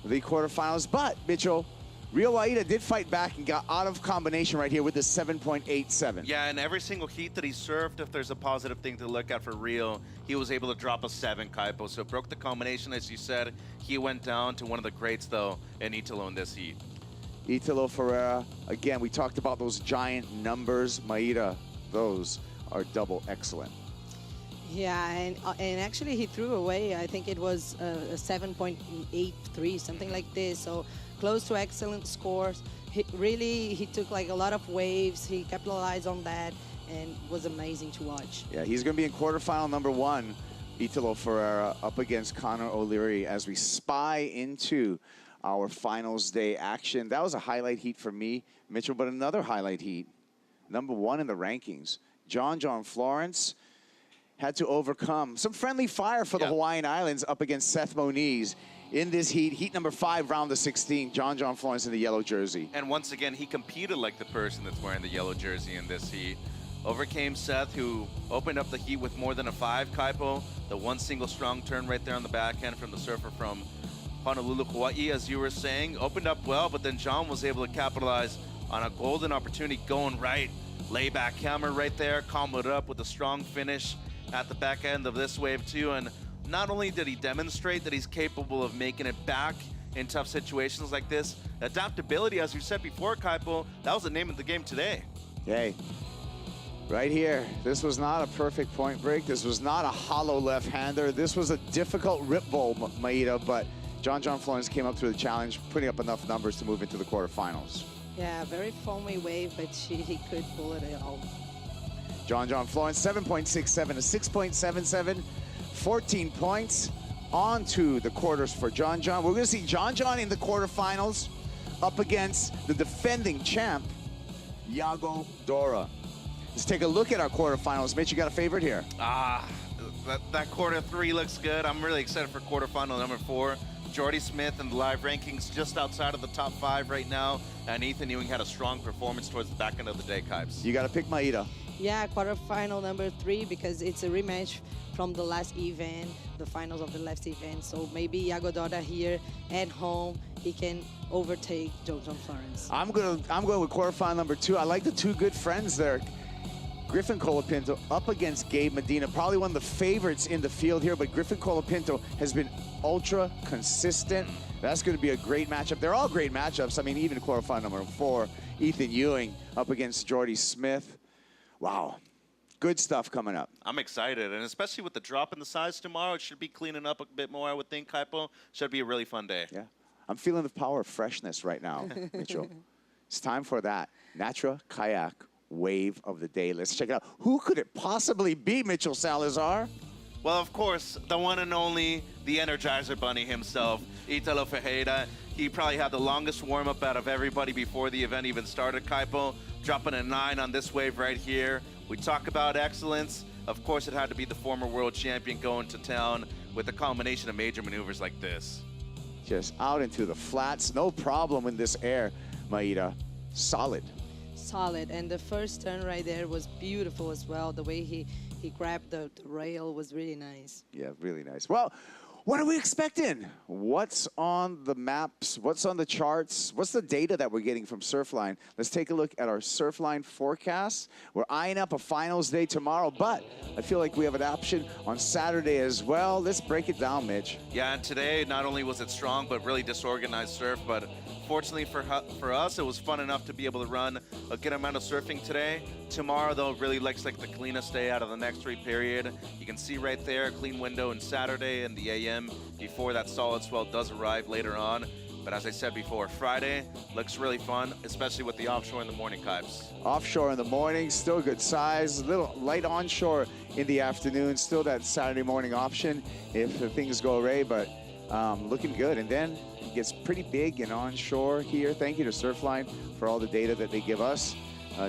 the quarterfinals, but Mitchell, Rio Waida did fight back and got out of combination right here with the 7.87. Yeah, and every single heat that he surfed, if there's a positive thing to look at for Rio, he was able to drop a 7 Kaipo. So broke the combination, as you said. He went down to one of the greats, though, in Italo in this heat. Italo Ferrera, again, we talked about those giant numbers. Maida, those are double excellent. Yeah, and actually he threw away, I think it was a 7.83, something like this. So close to excellent scores. He took like a lot of waves. He capitalized on that and was amazing to watch. Yeah, he's going to be in quarterfinal #1, Italo Ferrera, up against Conor O'Leary as we spy into our finals day action. That was a highlight heat for me, Mitchell, but another highlight heat. #1 in the rankings. John Florence had to overcome some friendly fire for the Hawaiian Islands up against Seth Moniz in this heat. Heat #5, round of 16. John Florence in the yellow jersey. And once again, he competed like the person that's wearing the yellow jersey in this heat. Overcame Seth, who opened up the heat with more than a 5 Kaipo. The one single strong turn right there on the backhand from the surfer from Honolulu, Hawaii, as you were saying, opened up well, but then John was able to capitalize on a golden opportunity going right. Layback hammer right there, comboed up with a strong finish at the back end of this wave too. And not only did he demonstrate that he's capable of making it back in tough situations like this, adaptability, as you said before, Kaipo, that was the name of the game today. Hey, right here, this was not a perfect point break. This was not a hollow left-hander. This was a difficult rip bowl, Maeda, but John Florence came up through the challenge, putting up enough numbers to move into the quarterfinals. Yeah, very foamy wave, but he could pull it all. John Florence, 7.67 to 6.77, 14 points. On to the quarters for John. We're going to see John in the quarterfinals up against the defending champ, Yago Dora. Let's take a look at our quarterfinals. Mitch, you got a favorite here? That quarter 3 looks good. I'm really excited for quarterfinal number 4. Jordy Smith in the live rankings just outside of the top 5 right now. And Ethan Ewing had a strong performance towards the back end of the day, Kipes. You got to pick Maeda. Yeah, quarterfinal number 3, because it's a rematch from the last event, the finals of the last event. So maybe Yago Dora here at home, he can overtake John Florence. I'm going with quarterfinal number 2. I like the two good friends there. Griffin Colapinto up against Gabe Medina, probably one of the favorites in the field here, but Griffin Colapinto has been ultra consistent. That's going to be a great matchup. They're all great matchups. I mean, even quarterfinal number 4, Ethan Ewing up against Jordy Smith. Wow. Good stuff coming up. I'm excited, and especially with the drop in the size tomorrow, it should be cleaning up a bit more, I would think, Kaipo. Should be a really fun day. Yeah. I'm feeling the power of freshness right now, Mitchell. It's time for that Natra Kayak wave of the day. Let's check it out. Who could it possibly be, Mitchell Salazar? Well, of course, the one and only, the Energizer Bunny himself, Italo Ferrera. He probably had the longest warm-up out of everybody before the event even started, Kaipo, dropping a 9 on this wave right here. We talk about excellence. Of course, it had to be the former world champion going to town with a combination of major maneuvers like this. Just out into the flats, no problem in this air, Maeda. Solid. Solid, and the first turn right there was beautiful as well. The way he grabbed the rail was really nice. Yeah, really nice. Well, what are we expecting? What's on the maps? What's on the charts? What's the data that we're getting from Surfline? Let's take a look at our Surfline forecast. We're eyeing up a finals day tomorrow, but I feel like we have an option on Saturday as well. Let's break it down, Mitch. Yeah, and today, not only was it strong, but really disorganized surf, but fortunately for us, it was fun enough to be able to run a good amount of surfing today. Tomorrow, though, really looks like the cleanest day out of the next 3 period. You can see right there, a clean window in Saturday and the AM before that solid swell does arrive later on. But as I said before, Friday looks really fun, especially with the offshore in the morning, Kipes. Offshore in the morning, still good size. A little light onshore in the afternoon. Still that Saturday morning option if things go awry, but looking good. And then it gets pretty big and onshore here. Thank you to Surfline for all the data that they give us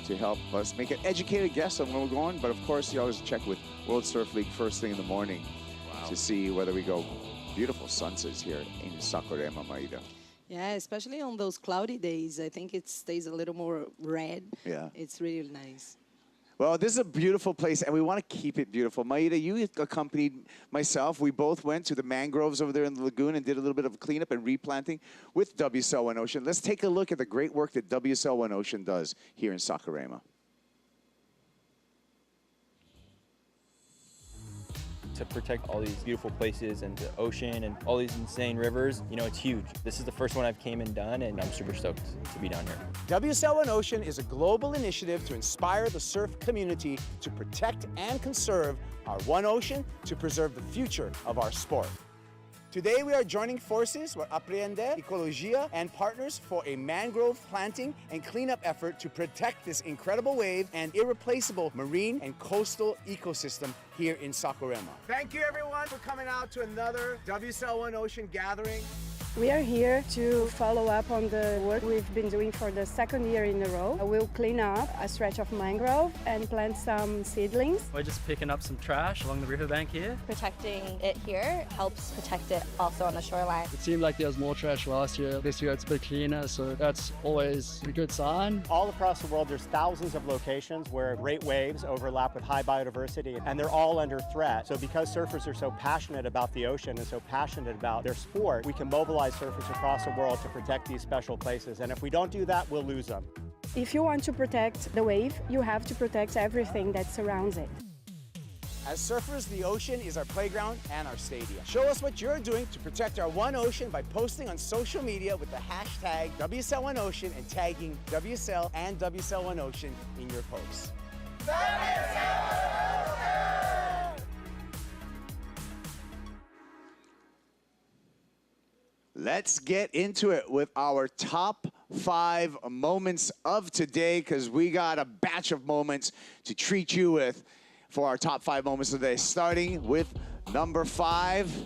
to help us make an educated guess on where we're going. But of course, you always check with World Surf League first thing in the morning to see whether we go. Beautiful sunsets here in Sakurema, Maeda. Yeah, especially on those cloudy days. I think it stays a little more red. Yeah. It's really nice. Well, this is a beautiful place, and we want to keep it beautiful. Maeda, you accompanied myself. We both went to the mangroves over there in the lagoon and did a little bit of cleanup and replanting with WSL One Ocean. Let's take a look at the great work that WSL One Ocean does here in Sakurema. To protect all these beautiful places and the ocean and all these insane rivers, you know, it's huge. This is the first one I've came and done, and I'm super stoked to be down here. WSL One Ocean is a global initiative to inspire the surf community to protect and conserve our one ocean to preserve the future of our sport. Today we are joining forces with Aprender Ecologia and partners for a mangrove planting and cleanup effort to protect this incredible wave and irreplaceable marine and coastal ecosystem here in Sakurema. Thank you everyone for coming out to another WSL One Ocean gathering. We are here to follow up on the work we've been doing for the 2nd year in a row. We'll clean up a stretch of mangrove and plant some seedlings. We're just picking up some trash along the riverbank here. Protecting it here helps protect it also on the shoreline. It seemed like there was more trash last year. This year it's a bit cleaner, so that's always a good sign. All across the world, there's thousands of locations where great waves overlap with high biodiversity, and they're all under threat. So because surfers are so passionate about the ocean and so passionate about their sport, we can mobilize mobilize surfers across the world to protect these special places. And if we don't do that, we'll lose them. If you want to protect the wave, you have to protect everything that surrounds it. As surfers, the ocean is our playground and our stadium. Show us what you're doing to protect our One Ocean by posting on social media with the hashtag WSL1Ocean and tagging WSL and WSL1Ocean in your posts. Let's get into it with our top 5 moments of today, because we got a batch of moments to treat you with for our top 5 moments of the day, starting with number 5.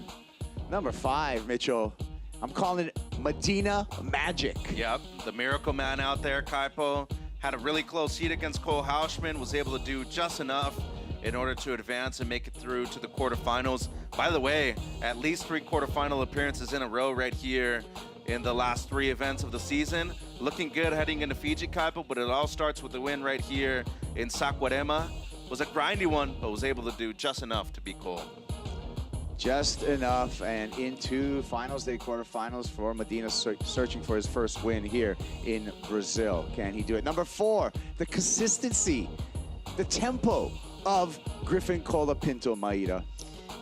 Number 5, Mitchell. I'm calling it Medina Magic. Yep, the miracle man out there, Kaipo, had a really close heat against Cole Hauschman, was able to do just enough in order to advance and make it through to the quarterfinals. By the way, at least 3 quarterfinal appearances in a row right here in the last 3 events of the season. Looking good heading into Fiji, Kaipo, but it all starts with the win right here in Saquarema. Was a grindy one, but was able to do just enough to beat Cole. Just enough, and into finals day quarterfinals for Medina, searching for his first win here in Brazil. Can he do it? Number 4, the consistency, the tempo of Griffin Colapinto, Maida.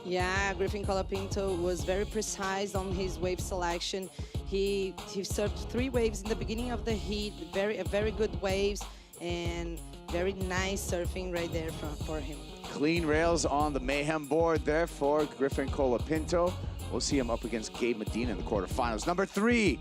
Yeah, Griffin Colapinto was very precise on his wave selection. He surfed 3 waves in the beginning of the heat, very good waves, and very nice surfing right there for him. Clean rails on the Mayhem board there for Griffin Colapinto. We'll see him up against Gabe Medina in the quarterfinals. Number 3,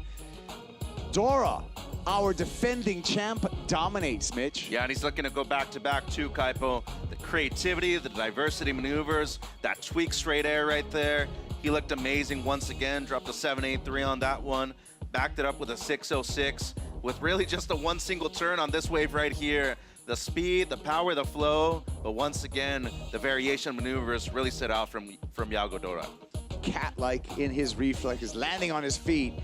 Dora, our defending champ, dominates, Mitch. Yeah, and he's looking to go back-to-back too, Kaipo. The creativity, the diversity maneuvers, that tweak straight air right there. He looked amazing once again, dropped a 783 on that one, backed it up with a 606 with really just a one single turn on this wave right here. The speed, the power, the flow, but once again, the variation maneuvers really stood out from Yago Dora. Cat-like in his reflexes, landing on his feet.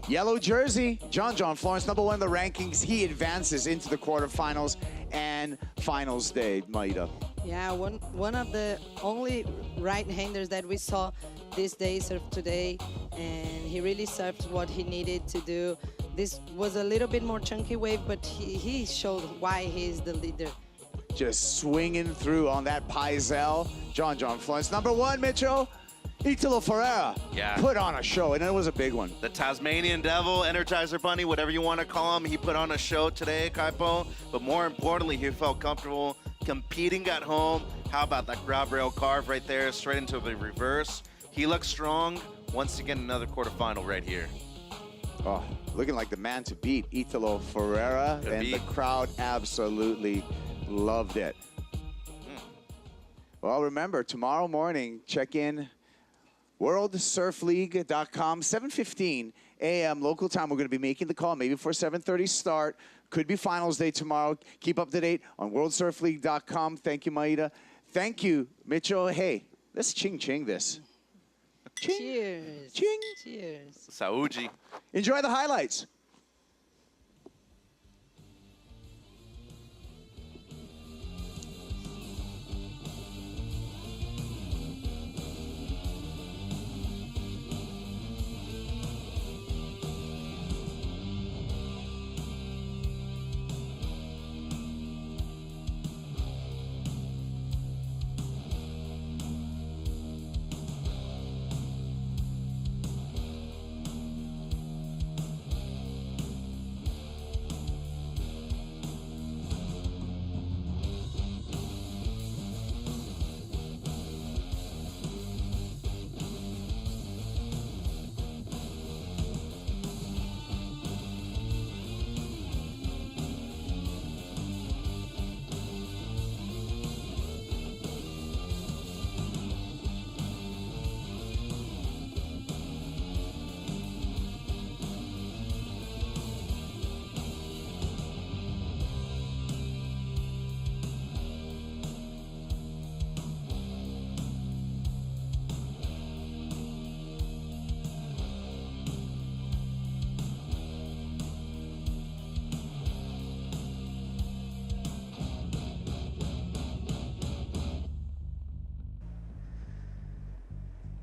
Yellow jersey, John Florence, number 1 in the rankings. He advances into the quarterfinals and finals day, Maida. Yeah, one of the only right-handers that we saw this day surf today, and he really surfed what he needed to do. This was a little bit more chunky wave, but he showed why he's the leader. Just swinging through on that Paizel. John Florence. Number 1, Mitchell, Italo Ferrera. Yeah. Put on a show, and it was a big one. The Tasmanian Devil, Energizer Bunny, whatever you want to call him, he put on a show today, Kaipo. But more importantly, he felt comfortable competing at home. How about that grab rail carve right there, straight into the reverse. He looks strong. Once again, another quarterfinal right here. Oh, looking like the man to beat, Italo Ferrera, and the crowd absolutely loved it. Well, remember, tomorrow morning, check in worldsurfleague.com, 7:15 a.m. local time. We're going to be making the call, maybe for 7:30 start. Could be finals day tomorrow. Keep up to date on worldsurfleague.com. Thank you, Maida. Thank you, Mitchell. Hey, let's ching this. Ching. Cheers. Ching. Cheers. Saúde. Enjoy the highlights.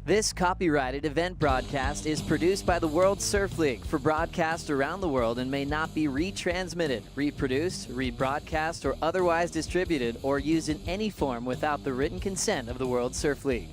This copyrighted event broadcast is produced by the World Surf League for broadcast around the world and may not be retransmitted, reproduced, rebroadcast, or otherwise distributed or used in any form without the written consent of the World Surf League.